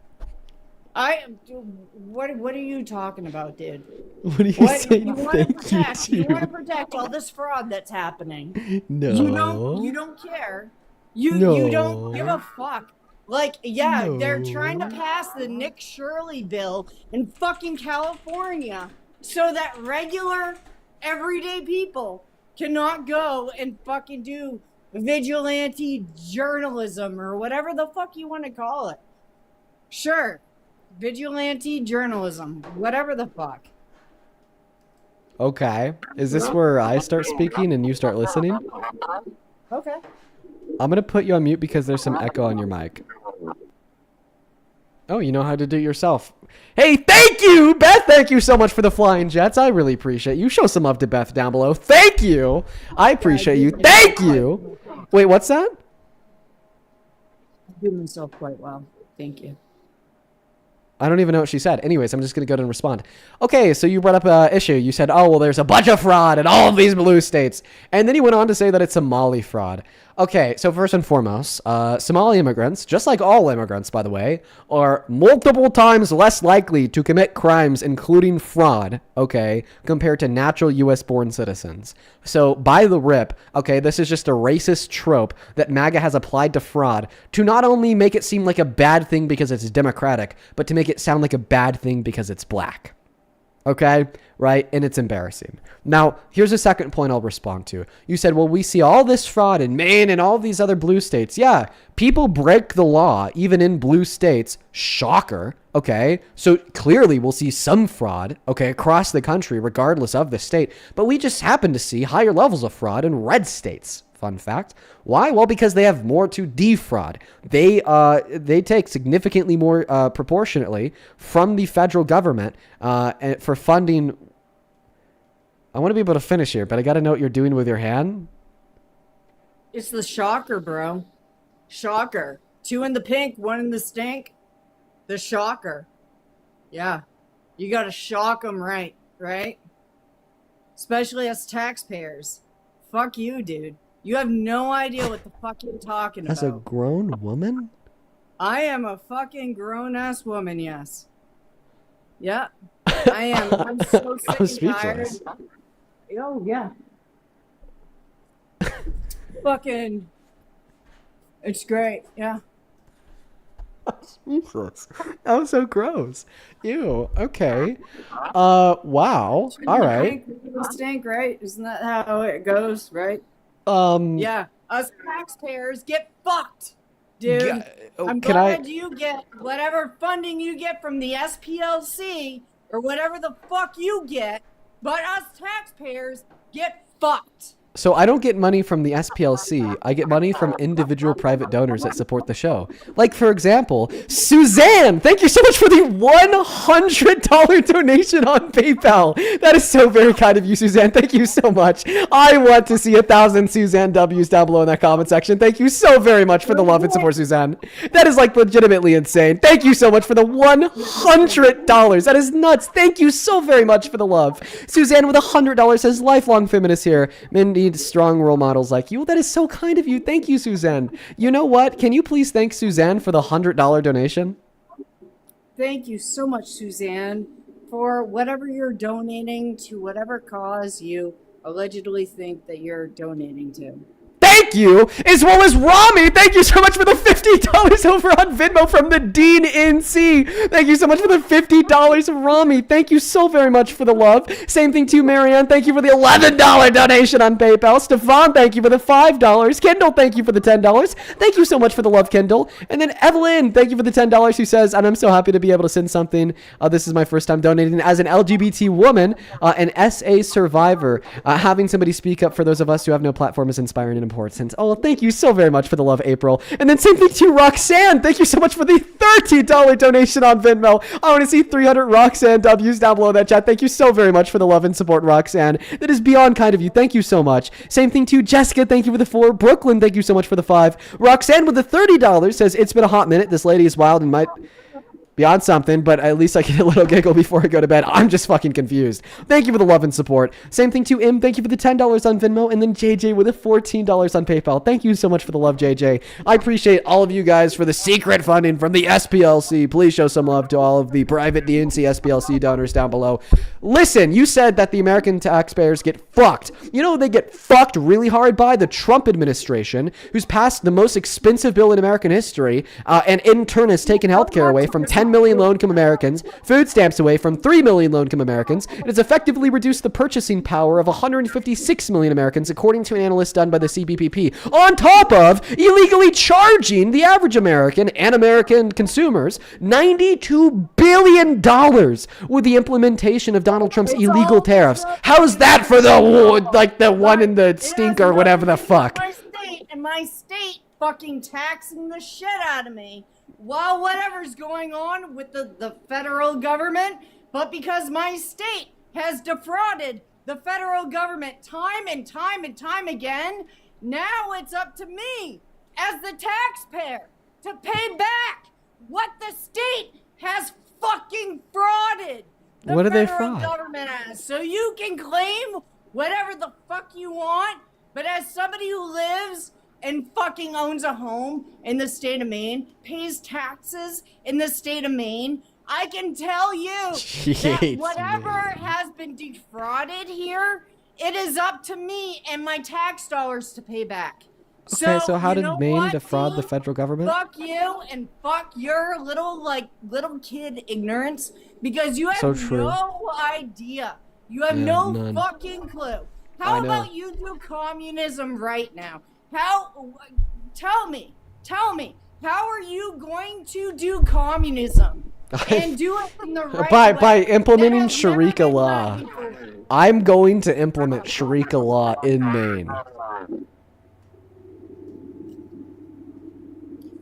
What are you talking about, dude?
What do you say?
You want
Thank
to protect?
you
You want to
to?
protect all this fraud that's happening.
No.
You don't care. You
No.
don't give a fuck. Like, yeah, they're trying to pass the Nick Shirley bill in fucking California so that regular, everyday people cannot go and fucking do vigilante journalism or whatever the fuck you want to call it. Sure, vigilante journalism, whatever the fuck.
Okay. Is this where I start speaking and you start listening?
Okay.
I'm going to put you on mute because there's some echo on your mic. Oh, you know how to do it yourself. Hey, thank you, Beth. Thank you so much for the flying jets. I really appreciate you. Show some love to Beth down below. Thank you. I appreciate you. Thank you. Wait, what's that?
I do myself quite well. Thank you.
I don't even know what she said. Anyways, I'm just going to go ahead and respond. Okay, so you brought up an issue. You said, oh, well, there's a bunch of fraud in all of these blue states. And then you went on to say that it's Somali fraud. Okay, so first and foremost, Somali immigrants, just like all immigrants, by the way, are multiple times less likely to commit crimes, including fraud, okay, compared to natural U.S.-born citizens. So by the rip, okay, this is just a racist trope that MAGA has applied to fraud to not only make it seem like a bad thing because it's democratic, but to make it sound like a bad thing because it's black. Okay, right? And it's embarrassing. Now, here's a second point I'll respond to. You said, well, we see all this fraud in Maine and all these other blue states. Yeah, people break the law, even in blue states. Shocker. Okay, so clearly we'll see some fraud, okay, across the country, regardless of the state. But we just happen to see higher levels of fraud in red states. Fun fact. Why? Well, because they have more to defraud. They take significantly more proportionately from the federal government for funding. I want to be able to finish here, but I got to know what you're doing with your hand.
It's the shocker, bro. Shocker. 2 in the pink, 1 in the stink. The shocker. Yeah. You got to shock them right? Especially us taxpayers. Fuck you, dude. You have no idea what the fuck you're talking
As
about.
a grown woman?
I am a fucking grown-ass woman, yes. Yeah, I am. I'm so sick
I'm
and
speechless.
tired. Oh, yeah. Fucking, it's great, yeah.
Speechless. That was so gross. Ew. Okay. Wow. All right.
Stink, right? Isn't that how it goes, right? Yeah. Us taxpayers get fucked, dude. I'm glad you get whatever funding you get from the SPLC or whatever the fuck you get, but us taxpayers get fucked.
So I don't get money from the SPLC. I get money from individual private donors that support the show. Like, for example, Suzanne. Thank you so much for the $100 donation on PayPal. That is so very kind of you, Suzanne. Thank you so much. I want to see 1,000 Suzanne W's down below in that comment section. Thank you so very much for the love and support, Suzanne. That is like legitimately insane. Thank you so much for the $100. That is nuts. Thank you so very much for the love. Suzanne with $100 says, lifelong feminist here. Men need strong role models like you. That is so kind of you. Thank you, Suzanne. You know what? Can you please thank Suzanne for the $100 donation?
Thank you so much, Suzanne, for whatever you're donating to whatever cause you allegedly think that you're donating to.
Thank you, as well as Rami. Thank you so much for the $50 over on Venmo from the Dean NC. Thank you so much for the $50, Rami. Thank you so very much for the love. Same thing to you, Marianne. Thank you for the $11 donation on PayPal. Stefan, thank you for the $5. Kendall, thank you for the $10. Thank you so much for the love, Kendall. And then Evelyn, thank you for the $10, who says, and I'm so happy to be able to send something. This is my first time donating as an LGBT woman, an SA survivor. Having somebody speak up for those of us who have no platform is inspiring and important. important. Oh, thank you so very much for the love, April. And then same thing to Roxanne. Thank you so much for the $30 donation on Venmo. I want to see 300 Roxanne W's down below that chat. Thank you so very much for the love and support, Roxanne. That is beyond kind of you. Thank you so much. Same thing to Jessica. Thank you for the 4. Brooklyn, thank you so much for the 5. Roxanne with the $30 says, it's been a hot minute. This lady is wild and might be on something, but at least I get a little giggle before I go to bed. I'm just fucking confused. Thank you for the love and support. Same thing to Im. Thank you for the $10 on Venmo. And then JJ with the $14 on PayPal. Thank you so much for the love, JJ. I appreciate all of you guys for the secret funding from the SPLC. Please show some love to all of the private DNC SPLC donors down below. Listen, you said that the American taxpayers get fucked. You know they get fucked really hard by? The Trump administration, who's passed the most expensive bill in American history, and in turn has taken healthcare away from 10 million low-income Americans, food stamps away from 3 million low-income Americans, and has effectively reduced the purchasing power of 156 million Americans, according to an analyst done by the CBPP, on top of illegally charging the average American and American consumers $92 billion with the implementation of Donald Trump's illegal tariffs. How's that for the one in the stink or whatever the fuck?
My state fucking taxing the shit out of me while whatever's going on with the federal government, but because my state has defrauded the federal government time and time and time again, now it's up to me as the taxpayer to pay back what the state has fucking frauded.
What did they
federal
fraud?
Government has. So you can claim whatever the fuck you want, but as somebody who lives and fucking owns a home in the state of Maine, pays taxes in the state of Maine, I can tell you that whatever has been defrauded here, it is up to me and my tax dollars to pay back.
Okay, so how did Maine defraud the federal government?
Fuck you and fuck your little kid ignorance, because you have
So true.
no idea. You have
none.
fucking clue.
I
How
know.
about you do communism right now? Tell me, how are you going to do communism and do it in the right way?
By implementing Sharia law. I'm going to implement Sharia law in Maine.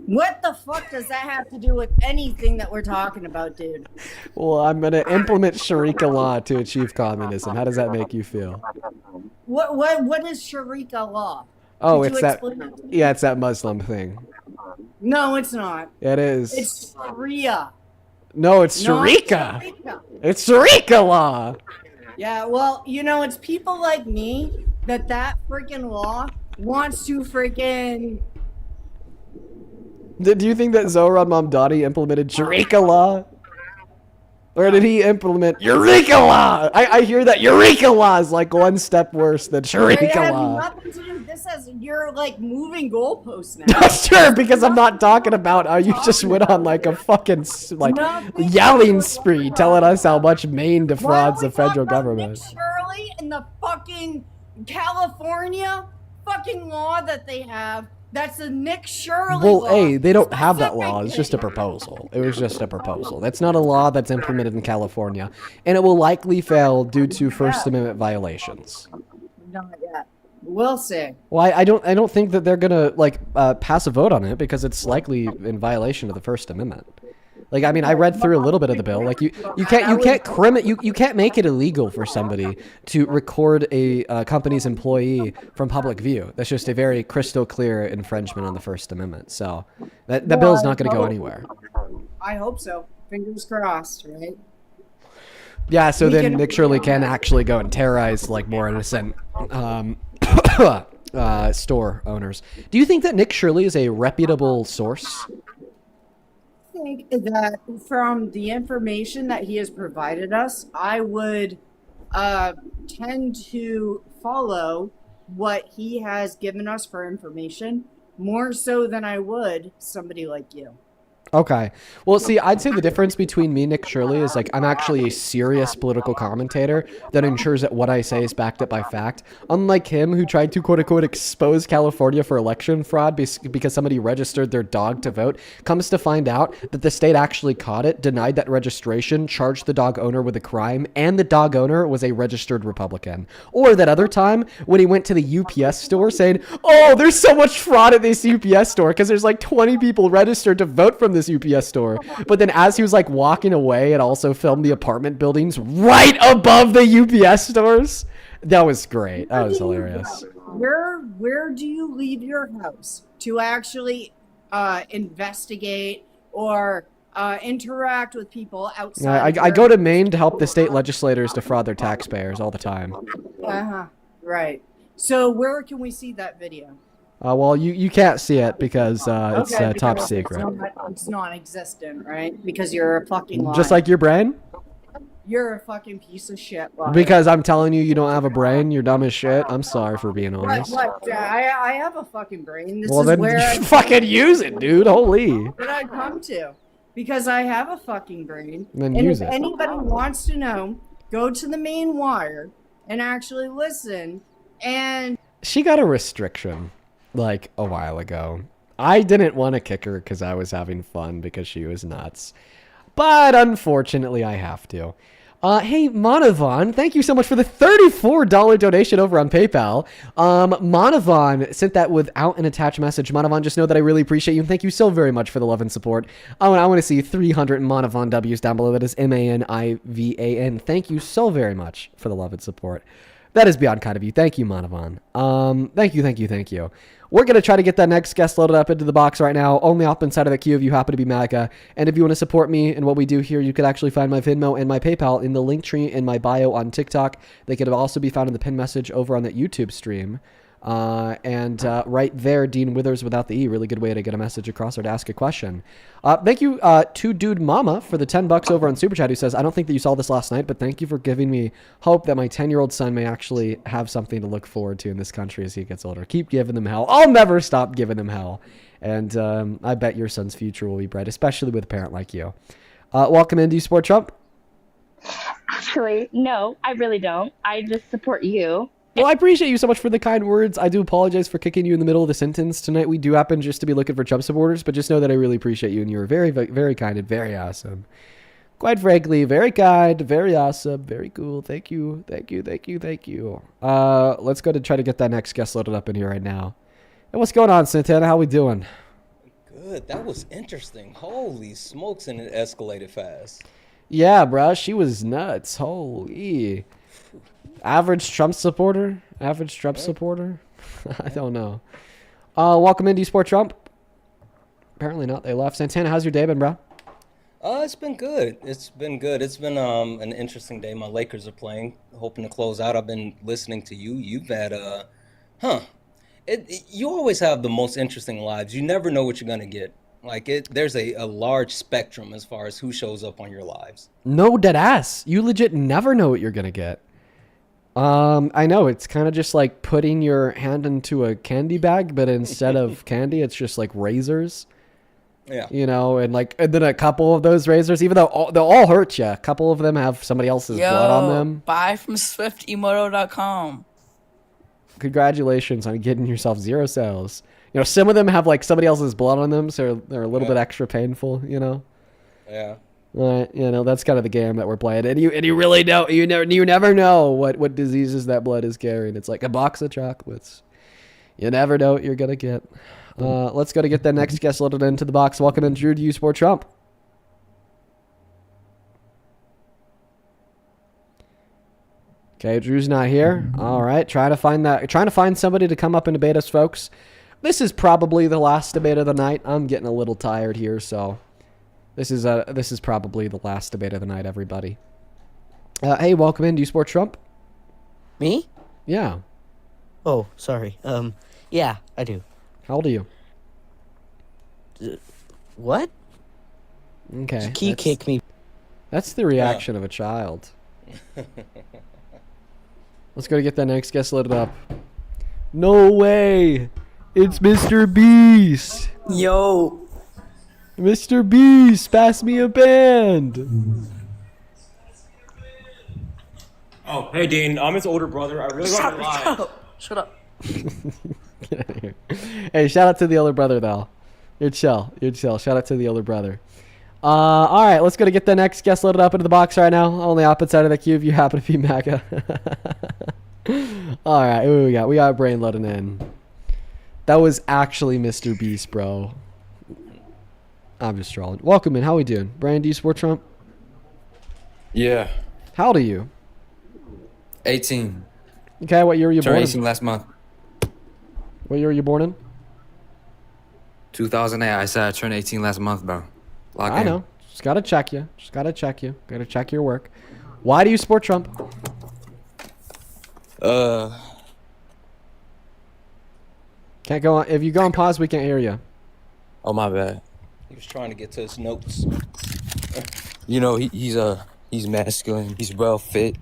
What the fuck does that have to do with anything that we're talking about, dude?
Well, I'm going to implement Sharia law to achieve communism. How does that make you feel?
What is Sharia law?
Oh,
Could
it's
you
that.
explain it to me?
Yeah, it's that Muslim thing.
No, it's not.
It is.
It's Sharia.
No, it's Sharia. It's Sharia law.
Yeah, well, it's people like me that freaking law wants to freaking.
Do you think that Zohran Mamdani implemented Sharia law? Or did he implement Eureka law? I hear that Eureka law is like one step worse than Sharia
It has
law.
nothing to do. This has you're like moving goalposts now.
Sure, because I'm not talking about how you just went on like a fucking yelling spree telling us how much Maine defrauds the federal government.
Shirley and the fucking California fucking law that they have. That's a Nick Shirley
Well,
law.
hey, they don't have that law. It's just a proposal. It was just a proposal. That's not a law that's implemented in California, and it will likely fail due to First Amendment violations.
Not yet. We'll see.
Well, I don't think that they're gonna pass a vote on it because it's likely in violation of the First Amendment. Like, I mean, I read through a little bit of the bill. Like, you can't make it illegal for somebody to record a company's employee from public view. That's just a very crystal clear infringement on the First Amendment. So that bill is not going to go anywhere.
I hope so. Fingers crossed, right?
Yeah. So then Nick Shirley can actually go and terrorize more innocent store owners. Do you think that Nick Shirley is a reputable source?
I think that from the information that he has provided us, I would tend to follow what he has given us for information more so than I would somebody like you.
Okay. Well, see, I'd say the difference between me and Nick Shirley is like I'm actually a serious political commentator that ensures that what I say is backed up by fact. Unlike him, who tried to quote unquote expose California for election fraud because somebody registered their dog to vote, comes to find out that the state actually caught it, denied that registration, charged the dog owner with a crime, and the dog owner was a registered Republican. Or that other time when he went to the UPS store saying, "Oh, there's so much fraud at this UPS store because there's like 20 people registered to vote from this UPS store." But then as he was like walking away, it also filmed the apartment buildings right above the UPS stores. That was great. That was hilarious.
Where do you leave your house to actually investigate or interact with people outside?
I go to Maine to help the state legislators defraud their taxpayers all the time.
Right. So where can we see that video?
Well, you can't see it because it's top secret.
It's non-existent, right? Because you're a fucking liar.
Just like your brain?
You're a fucking piece of shit. Liar.
Because I'm telling you, you don't have a brain. You're dumb as shit. I'm sorry for being honest.
What? I have a fucking brain. This
well,
is
then
where I
fucking use it, dude. Holy.
What I come to. Because I have a fucking brain.
Then
and
use
if
it.
anybody wants to know, go to the main wire and actually listen. And
she got a restriction like a while ago. I didn't want to kick her because I was having fun because she was nuts. But unfortunately, I have to. Hey, Monavon, thank you so much for the $34 donation over on PayPal. Monavon sent that without an attached message. Monavon, just know that I really appreciate you, and thank you so very much for the love and support. I want to see 300 Monavon W's down below. That is MANIVAN. Thank you so very much for the love and support. That is beyond kind of you. Thank you, Monavon. Thank you. We're going to try to get that next guest loaded up into the box right now. Only up inside of the queue if you happen to be MAGA. And if you want to support me and what we do here, you could actually find my Venmo and my PayPal in the link tree in my bio on TikTok. They could also be found in the pinned message over on that YouTube stream. Right there, Dean Withers without the E. Really good way to get a message across or to ask a question. Thank you to Dude Mama for the $10 over on Super Chat, who says, "I don't think that you saw this last night, but thank you for giving me hope that my 10-year-old son may actually have something to look forward to in this country as he gets older. Keep giving them hell. I'll never stop giving them hell. And I bet your son's future will be bright, especially with a parent like you." Welcome in. Do you support Trump?
Actually, no, I really don't. I just support you.
Well, I appreciate you so much for the kind words. I do apologize for kicking you in the middle of the sentence tonight. We do happen just to be looking for Trump supporters, but just know that I really appreciate you, and you were very, very kind and very awesome. Quite frankly, very kind, very awesome, very cool. Thank you. Let's go to try to get that next guest loaded up in here right now. And what's going on, Santana? How we doing?
Good. That was interesting. Holy smokes, and it escalated fast.
Yeah, bruh. She was nuts. Holy. Average Trump supporter? I don't know. Welcome in. Do you support Trump? Apparently not. They left. Santana, how's your day been, bro?
It's been good. It's been an interesting day. My Lakers are playing, hoping to close out. I've been listening to you. You've had you always have the most interesting lives. You never know what you're gonna get. There's a large spectrum as far as who shows up on your lives.
No, dead ass. You legit never know what you're gonna get. I know it's kind of just like putting your hand into a candy bag, but instead of candy, it's just like razors.
Yeah.
You know, and then a couple of those razors, even though they'll all hurt you, a couple of them have somebody else's blood on them.
Buy from SwiftEmoto.com.
Congratulations on getting yourself 0 sales. You know, some of them have somebody else's blood on them, so they're a little bit extra painful, you know?
Yeah.
You know, that's kind of the game that we're playing. And you really don't, you never know what diseases that blood is carrying. It's like a box of chocolates. You never know what you're going to get. Let's go to get that next guest loaded into the box. Welcome in, Drew. Do you support Trump? Okay, Drew's not here. All right, trying to find somebody to come up and debate us, folks. This is probably the last debate of the night. I'm getting a little tired here, so this is probably the last debate of the night, everybody. Hey, welcome in. Do you support Trump?
Me?
Yeah.
Oh, sorry. Yeah, I do.
How old are you?
What?
Okay.
Can you kick me?
That's the reaction of a child. Let's go to get that next guest loaded up. No way! It's Mr. Beast!
Yo!
Mr. Beast, pass me a band.
Oh, hey Dean, I'm his older brother. I really want to lie.
Shut up.
Get out of here. Hey, shout out to the older brother though. You're chill. You're chill. Shout out to the older brother. All right, let's go to get the next guest loaded up into the box right now. On the opposite side of the queue if you happen to be MAGA. All right, who we got? We got Brain loading in. That was actually Mr. Beast, bro. I'm just trolling. Welcome in. How we doing? Brain, do you support Trump?
Yeah.
How old are you?
18.
Okay, what year were you born
Turned
in?
18 last month.
What year were you born in?
2008. I said I turned 18 last month, bro. Lock
I
in.
know. Just gotta check you. Just gotta check you. Gotta check your work. Why do you support Trump? Can't go on. If you go on pause, we can't hear you.
Oh, my bad.
He was trying to get to his notes.
You know, he's masculine. He's well fit.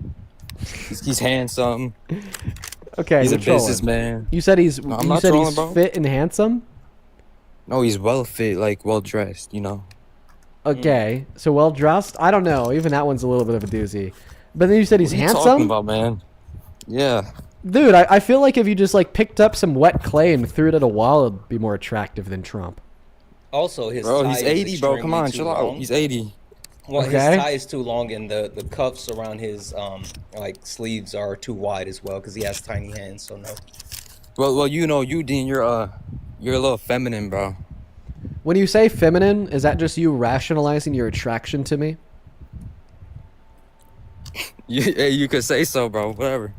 He's handsome.
Okay,
he's a
you're trolling.
businessman.
You said he's.
No, I'm
you
not
said
trolling,
he's
bro.
fit and handsome.
No, he's well fit, like well dressed. You know.
Okay, so well dressed. I don't know. Even that one's a little bit of a doozy. But then you said he's
What are you
handsome.
talking about, man? Yeah.
Dude, I feel like if you just like picked up some wet clay and threw it at a wall, it'd be more attractive than Trump.
Also, his
Bro,
tie
he's
is
80, bro. Come
extremely
on,
too
chill out.
long.
He's 80.
Well,
Okay.
his tie is too long, and the cuffs around his like sleeves are too wide as well because he has tiny hands. So no.
Well, you know, you Dean, you're a little feminine, bro.
When you say feminine, is that just you rationalizing your attraction to me?
You could say so, bro. Whatever.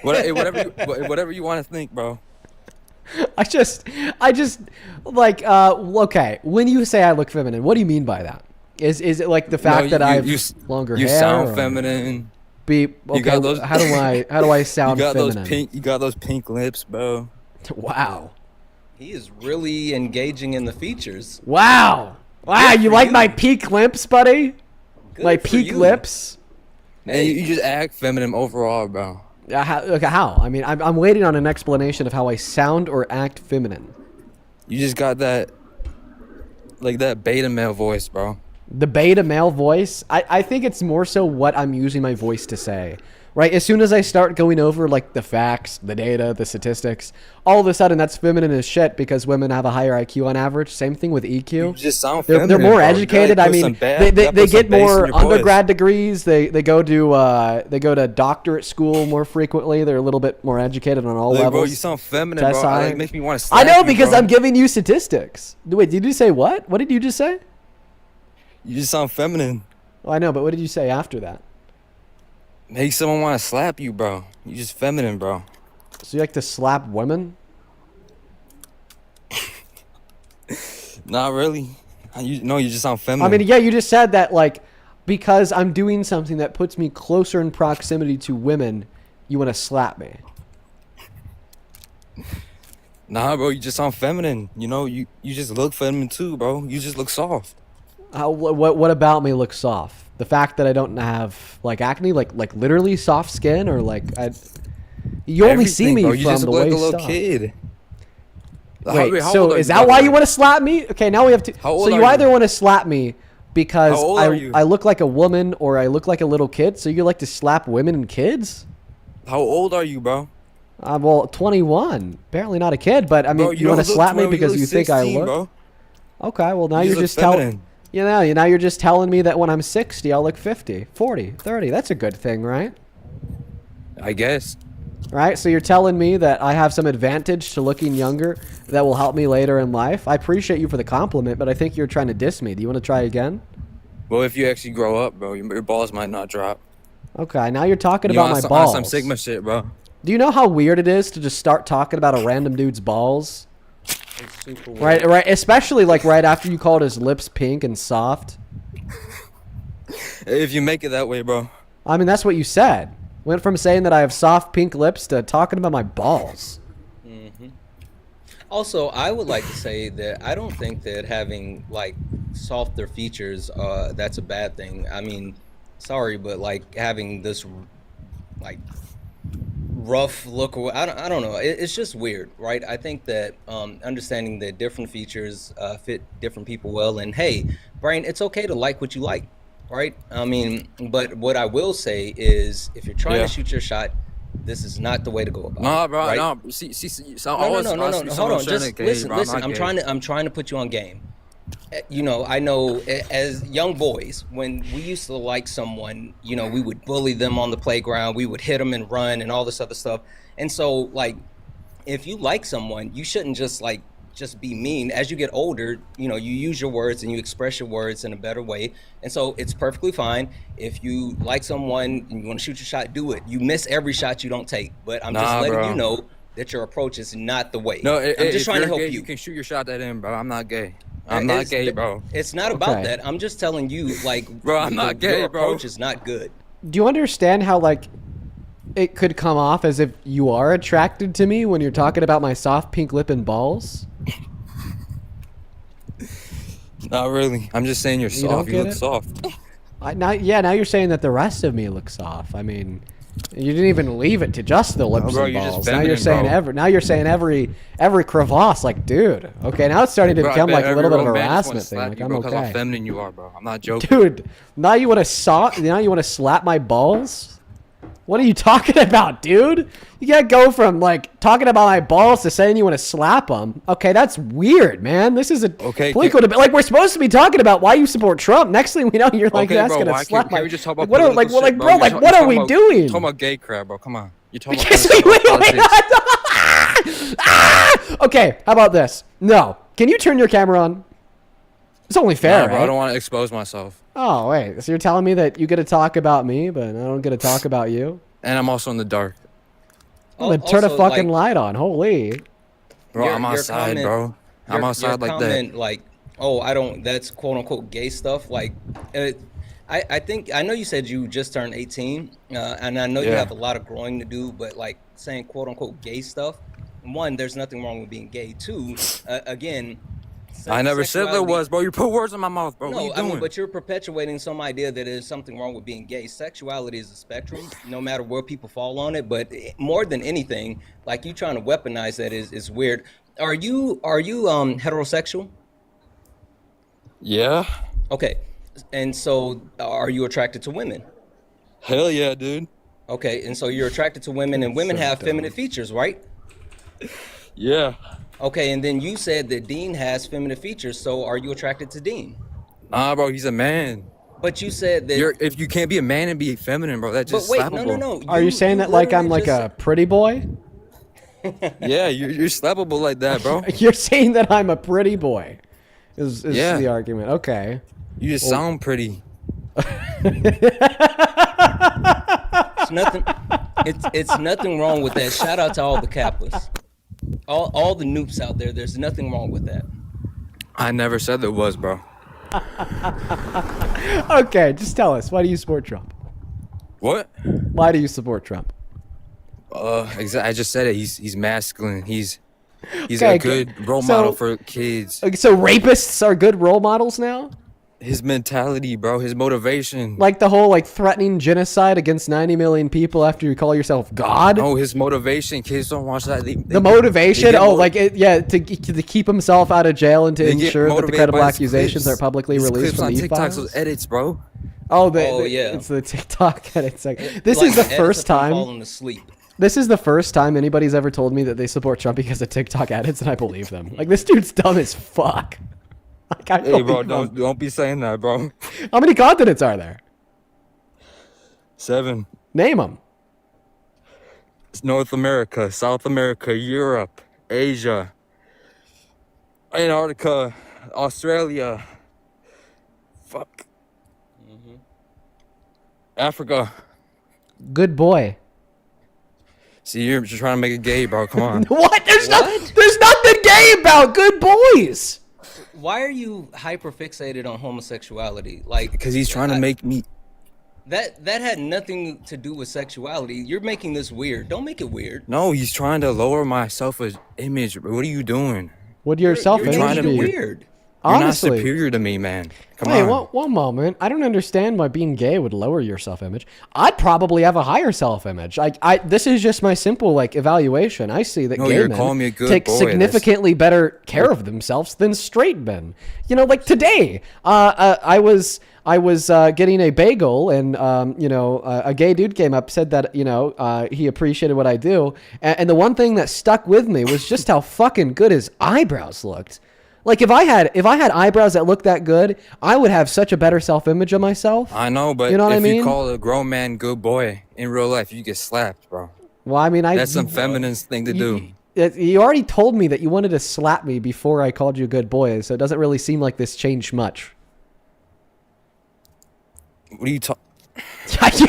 Whatever you want to think, bro.
I just like okay. When you say I look feminine, what do you mean by that? Is it like the fact that I have longer hair?
You sound
or
feminine.
Okay,
You got those,
how do I sound
you got
feminine?
You got those pink lips, bro.
Wow.
He is really engaging in the features.
Wow. Wow,
Good
you
for
like
you.
my peak lips, buddy?
Good
My
for
peak
you.
lips?
Man, you just act feminine overall, bro.
How? I mean, I'm waiting on an explanation of how I sound or act feminine.
You just got that, like that beta male voice, bro.
The beta male voice? I think it's more so what I'm using my voice to say. Right? As soon as I start going over like the facts, the data, the statistics, all of a sudden that's feminine as shit because women have a higher IQ on average. Same thing with EQ.
You just sound
They're
feminine,
more
bro. You
educated.
gotta
I
put
mean,
some
they
put
get
some bass in
more
your voice.
undergrad degrees. They go to doctorate school more frequently. They're a little bit more educated on all
Like,
levels.
bro, you sound feminine, bro.
SI.
Like, make me want to
I
slap
know
you,
because
bro.
I'm giving you statistics. Wait, did you say what? What did you just say?
You just sound feminine.
Oh, I know, but what did you say after that?
Make someone want to slap you, bro. You just feminine, bro.
So you like to slap women?
Not really. You just sound feminine.
I mean, yeah, you just said that, like, because I'm doing something that puts me closer in proximity to women, you want to slap me.
Nah, bro, you just sound feminine. You know, you just look feminine too, bro. You just look soft.
What about me looks soft? The fact that I don't have, like, acne, like literally soft skin, or like you only see
Everything,
me
bro.
from
You just
the
look like a
waist
little
up.
kid.
Wait,
How
so
old are
is
you,
that
by
why
the
you
way?
want to slap me? Okay, now we have to.
How old
So you
are
either
you?
want to slap me because
How old are you?
I look like a woman or I look like a little kid. So you like to slap women and kids?
How old are you, bro?
Well, 21. Apparently not a kid, but I mean,
Bro,
you want to
don't look
slap me
20,
because
look
you think I
16,
look.
bro.
Okay, well now
You
you're
look
just telling.
feminine.
Now you're just telling me that when I'm 60, I'll look 50, 40, 30. That's a good thing, right?
I guess.
Right? So you're telling me that I have some advantage to looking younger that will help me later in life? I appreciate you for the compliment, but I think you're trying to diss me. Do you want to try again?
Well, if you actually grow up, bro, your balls might not drop.
Okay, now you're talking
You
about
on
my
some,
balls.
on some Sigma shit, bro.
Do you know how weird it is to just start talking about a random dude's balls?
It's super weird.
Right, especially like right after you called his lips pink and soft.
If you make it that way, bro.
I mean, that's what you said. Went from saying that I have soft pink lips to talking about my balls.
Also, I would like to say that I don't think that having like softer features, that's a bad thing. I mean, sorry, but like having this like rough look, or I don't know. It's just weird, right? I think that understanding that different features fit different people well, and hey, Brian, it's okay to like what you like, right? I mean, but what I will say is, if you're trying to shoot your shot, this is not the way to go about it.
Nah, bro,
right?
no. See, so
No. Hold on, just listen. I'm trying to put you on game. You know, I know as young boys, when we used to like someone, you know, we would bully them on the playground, we would hit them and run and all this other stuff. And so, like, if you like someone, you shouldn't just be mean. As you get older, you know, you use your words and you express your words in a better way. And so it's perfectly fine. If you like someone and you want to shoot your shot, do it. You miss every shot you don't take. But I'm just letting you know that your approach is not the way.
No,
I'm just trying to help
gay,
you.
You can shoot your shot at him, bro. I'm not gay. I'm not gay, bro.
It's not about that. I'm just telling you, like,
bro, I'm not gay,
your
bro.
approach is not good.
Do you understand how, like, it could come off as if you are attracted to me when you're talking about my soft pink lip and balls?
Not really. I'm just saying you're soft. You look soft.
Now you're saying that the rest of me looks soft. I mean, you didn't even leave it to just the lips
bro,
and
you're
balls.
just
Now you're
feminine,
saying Now you're saying every crevasse. Like, dude. Okay, now it's starting to
Bro,
become like a little bit of a
every man just
harassment
wanna
thing.
slap
Like,
you,
I'm
bro, 'cause
okay.
how feminine you are, bro. I'm not joking.
Dude, now you want to slap my balls? What are you talking about, dude? You gotta go from like talking about my balls to saying you want to slap them. Okay, that's weird, man. This is a like we're supposed to be talking about why you support Trump. Next thing we know, you're like, that's
bro,
gonna slap my.
Can we just talk about
What are, like,
political shit,
bro, like,
You're
what are we
talking
doing?
You're talking about gay crap, bro. Come on. You're talking
Yes,
about politics.
Okay, how about this? No, can you turn your camera on? It's only fair,
Bro,
right?
I don't want to expose myself.
Oh wait, so you're telling me that you get to talk about me, but I don't get to talk about you?
And I'm also in the dark.
Well, then turn a fucking light on. Holy.
Bro, I'm outside, bro. I'm outside like that.
Like, oh, I don't. That's quote unquote gay stuff. Like, I think I know you said you just turned 18, and I know you have a lot of growing to do. But like saying quote unquote gay stuff, one, there's nothing wrong with being gay. Two, again.
I never said there was, bro. You put words in my mouth, bro.
No,
what are you doing?
I mean, but you're perpetuating some idea that there's something wrong with being gay. Sexuality is a spectrum, no matter where people fall on it. But more than anything, like you trying to weaponize that is weird. Are you heterosexual?
Yeah.
Okay, and so are you attracted to women?
Hell yeah, dude.
Okay, and so you're attracted to women, and women have feminine features, right?
Yeah.
Okay, and then you said that Dean has feminine features, so are you attracted to Dean?
Nah, bro, he's a man.
But you said that
if you can't be a man and be feminine, bro, that's just
wait,
slappable.
no.
Are you saying that like I'm like a pretty boy?
Yeah, you're slappable like that, bro.
You're saying that I'm a pretty boy. Is the argument? Okay.
You just sound pretty.
It's nothing. It's nothing wrong with that. Shout out to all the Kappas, all the noobs out there. There's nothing wrong with that.
I never said there was, bro.
Okay, just tell us. Why do you support Trump?
What?
Why do you support Trump?
I just said it. He's masculine. He's
Okay,
a good role model for kids.
Okay, so rapists are good role models now?
His mentality, bro. His motivation.
Like the whole like threatening genocide against 90 million people after you call yourself God?
Oh, his motivation. Kids don't watch that.
The motivation? To keep himself out of jail and to ensure that the credible accusations are publicly released from the
TikToks with edits, bro.
Yeah.
It's the TikTok edits. This is the first time.
Falling asleep.
This is the first time anybody's ever told me that they support Trump because of TikTok edits, and I believe them. Like, this dude's dumb as fuck. Like,
hey, bro, don't be saying that, bro.
How many continents are there?
7.
Name them.
It's North America, South America, Europe, Asia, Antarctica, Australia. Fuck. Africa.
Good boy.
See, you're just trying to make it gay, bro. Come on.
What? There's nothing gay about good boys.
Why are you hyper fixated on homosexuality? Like,
because he's trying to make me.
That had nothing to do with sexuality. You're making this weird. Don't make it weird.
No, he's trying to lower my self-image. What are you doing?
What your self-image
trying to
be?
weird.
Honestly.
not superior to me, man. Come
Wait,
on.
one moment. I don't understand why being gay would lower your self-image. I'd probably have a higher self-image. This is just my simple like evaluation. I see that gay
you're calling me a
men
good
take
boy.
significantly better care of themselves than straight men. You know, like today, I was getting a bagel, and a gay dude came up, said that he appreciated what I do, and the one thing that stuck with me was just how fucking good his eyebrows looked. Like if I had eyebrows that looked that good, I would have such a better self-image of myself.
I know, but
you know what
if
I mean?
you call a grown man good boy in real life, you get slapped, bro.
Well, I mean,
that's some feminine thing to do.
You already told me that you wanted to slap me before I called you a good boy, so it doesn't really seem like this changed much.
What are you talking?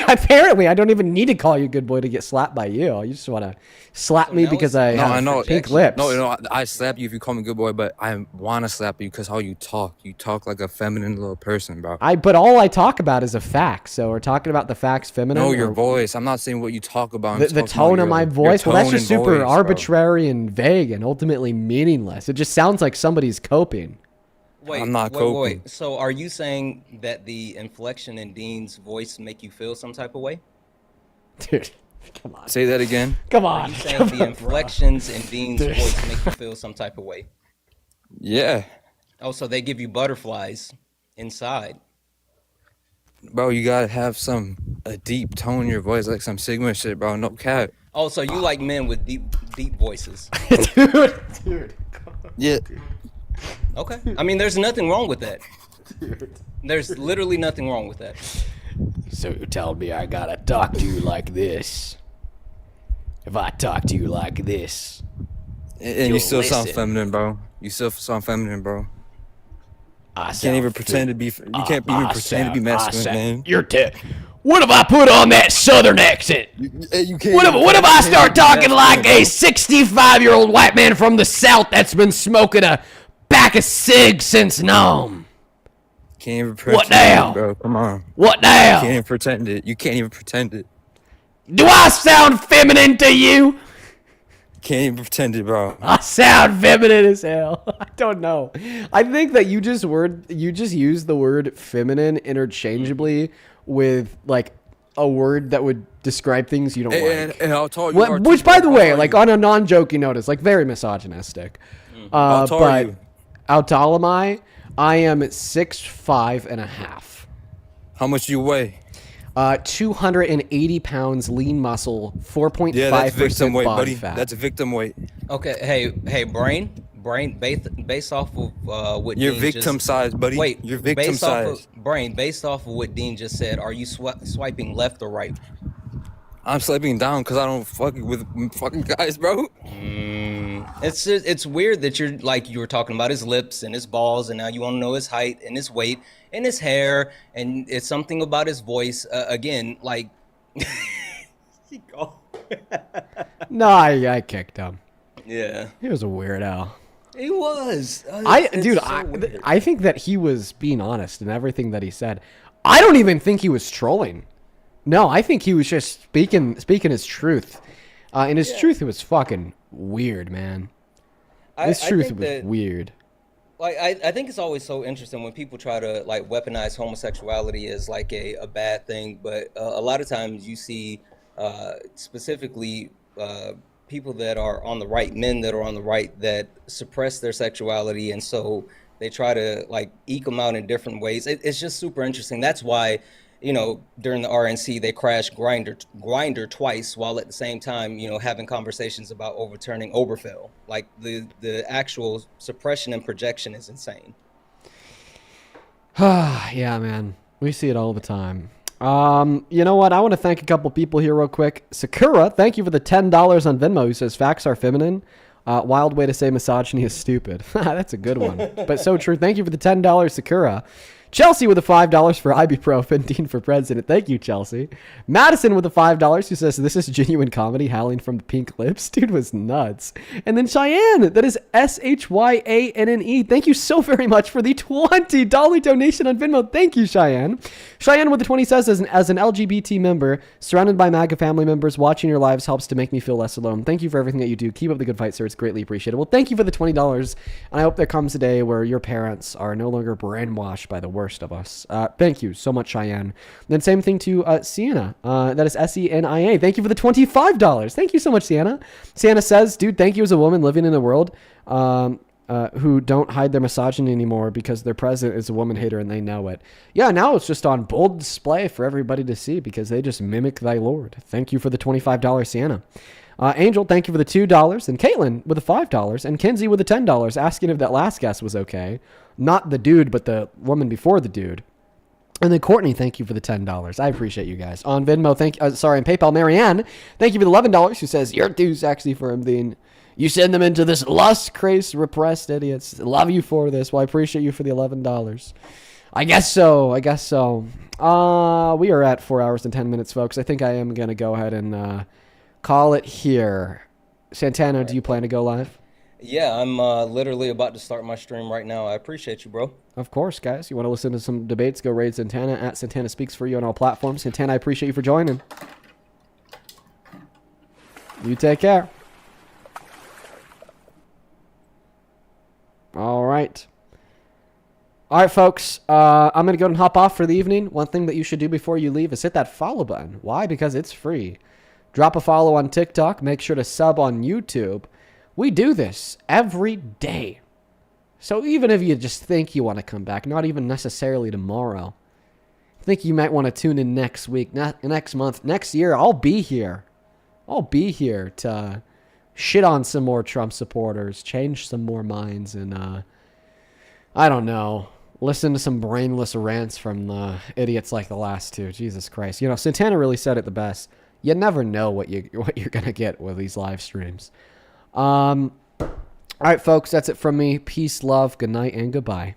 Apparently, I don't even need to call you a good boy to get slapped by you. You just want to slap me because I have pink lips.
No, I slap you if you call me good boy, but I want to slap you because how you talk. You talk like a feminine little person, bro.
But all I talk about is a fact. So we're talking about the facts feminine.
No, your voice. I'm not saying what you talk about.
The tone of my voice. Well, that's just super arbitrary and vague and ultimately meaningless. It just sounds like somebody's coping.
Wait,
I'm not coping.
Wait. So are you saying that the inflection in Dean's voice make you feel some type of way?
Dude, come on.
Say that again.
Come on.
Are you saying the inflections in Dean's voice make you feel some type of way?
Yeah.
Oh, so they give you butterflies inside.
Bro, you gotta have a deep tone in your voice, like some Sigma shit, bro. No cap.
Oh, so you like men with deep voices?
Dude.
Yeah.
Okay. I mean, there's nothing wrong with that. There's literally nothing wrong with that.
So you tell me I gotta talk to you like this. If I talk to you like this,
and you still sound feminine, bro. You still sound feminine, bro. You can't even pretend to be. You can't even pretend to be masculine, man.
You're What if I put on that southern accent?
You can't.
What if I start talking like a 65-year-old white man from the South that's been smoking a pack of cigs since Nome?
Can't even pretend.
What now,
bro? Come on.
What now?
You can't even pretend it. You can't even pretend it.
Do I sound feminine to you?
Can't even pretend it, bro.
I sound feminine as hell. I don't know. I think that you just use the word feminine interchangeably with like a word that would describe things you don't like.
And I'll tell you.
Which, by the way, like on a non-joking note, is like very misogynistic.
I'll tell you.
How tall am I? I am 6'5.5".
How much do you weigh?
280 pounds, lean muscle, 4.5%
that's victim weight,
body
buddy.
fat.
That's victim weight.
Okay, hey, brain, based off of what
you're
Dean
victim
just,
size, buddy.
Wait,
you're victim size.
Based off of what Dean just said, are you swiping left or right?
I'm swiping down because I don't fucking with fucking guys, bro.
It's weird that you were talking about his lips and his balls, and now you want to know his height and his weight and his hair, and it's something about his voice. Again, like.
No, I kicked him.
Yeah,
he was a weirdo.
He was.
I think that he was being honest in everything that he said. I don't even think he was trolling. No, I think he was just speaking his truth. And his truth was fucking weird, man. His truth was weird.
Like I think it's always so interesting when people try to like weaponize homosexuality as like a bad thing, but a lot of times you see specifically people that are on the right, men that are on the right that suppress their sexuality, and so they try to like eke them out in different ways. It's just super interesting. That's why, you know, during the RNC they crashed Grinder twice, while at the same time, you know, having conversations about overturning Obergefell. Like the actual suppression and projection is insane.
Yeah, man, we see it all the time. You know what? I want to thank a couple people here real quick. Sakura, thank you for the $10 on Venmo, who says facts are feminine. Wild way to say misogyny is stupid. That's a good one, but so true. Thank you for the $10, Sakura. Chelsea with the $5 for ibuprofen. Dean for president. Thank you, Chelsea. Madison with the $5 who says, this is genuine comedy, howling from the pink lips. Dude was nuts. And then Cheyenne, that is SHYANNE. Thank you so very much for the $20 donation on Venmo. Thank you, Cheyenne. Cheyenne with the 20 says, as an LGBT member, surrounded by MAGA family members, watching your lives helps to make me feel less alone. Thank you for everything that you do. Keep up the good fight, sir. It's greatly appreciated. Well, thank you for the $20. And I hope there comes a day where your parents are no longer brainwashed by the worst of us. Thank you so much, Cheyenne. Then same thing to Sienna. That is SENIA. Thank you for the $25. Thank you so much, Sienna. Sienna says, dude, thank you as a woman living in a world who don't hide their misogyny anymore because their president is a woman hater and they know it. Yeah, now it's just on bold display for everybody to see because they just mimic thy Lord. Thank you for the $25, Sienna. Angel, thank you for the $2. And Caitlin with the $5. And Kinsey with the $10, asking if that last guess was okay. Not the dude, but the woman before the dude. And then Courtney, thank you for the $10. I appreciate you guys. On Venmo, on PayPal, Marianne, thank you for the $11, who says, you're too sexy for him, Dean. You send them into this lust craze, repressed idiots. Love you for this. Well, I appreciate you for the $11. I guess so. We are at 4 hours and 10 minutes, folks. I think I am going to go ahead and call it here. Santana, do you plan to go live?
Yeah, I'm literally about to start my stream right now. I appreciate you, bro.
Of course, guys. You want to listen to some debates, go raid Santana at Santana Speaks for you on all platforms. Santana, I appreciate you for joining. You take care. All right. All right, folks. I'm going to go and hop off for the evening. One thing that you should do before you leave is hit that follow button. Why? Because it's free. Drop a follow on TikTok. Make sure to sub on YouTube. We do this every day. So even if you just think you want to come back, not even necessarily tomorrow, think you might want to tune in next week, next month, next year, I'll be here. I'll be here to shit on some more Trump supporters, change some more minds, and I don't know, listen to some brainless rants from idiots like the last two. Jesus Christ. You know, Santana really said it the best. You never know what you're going to get with these live streams. All right, folks, that's it from me. Peace, love, good night, and goodbye.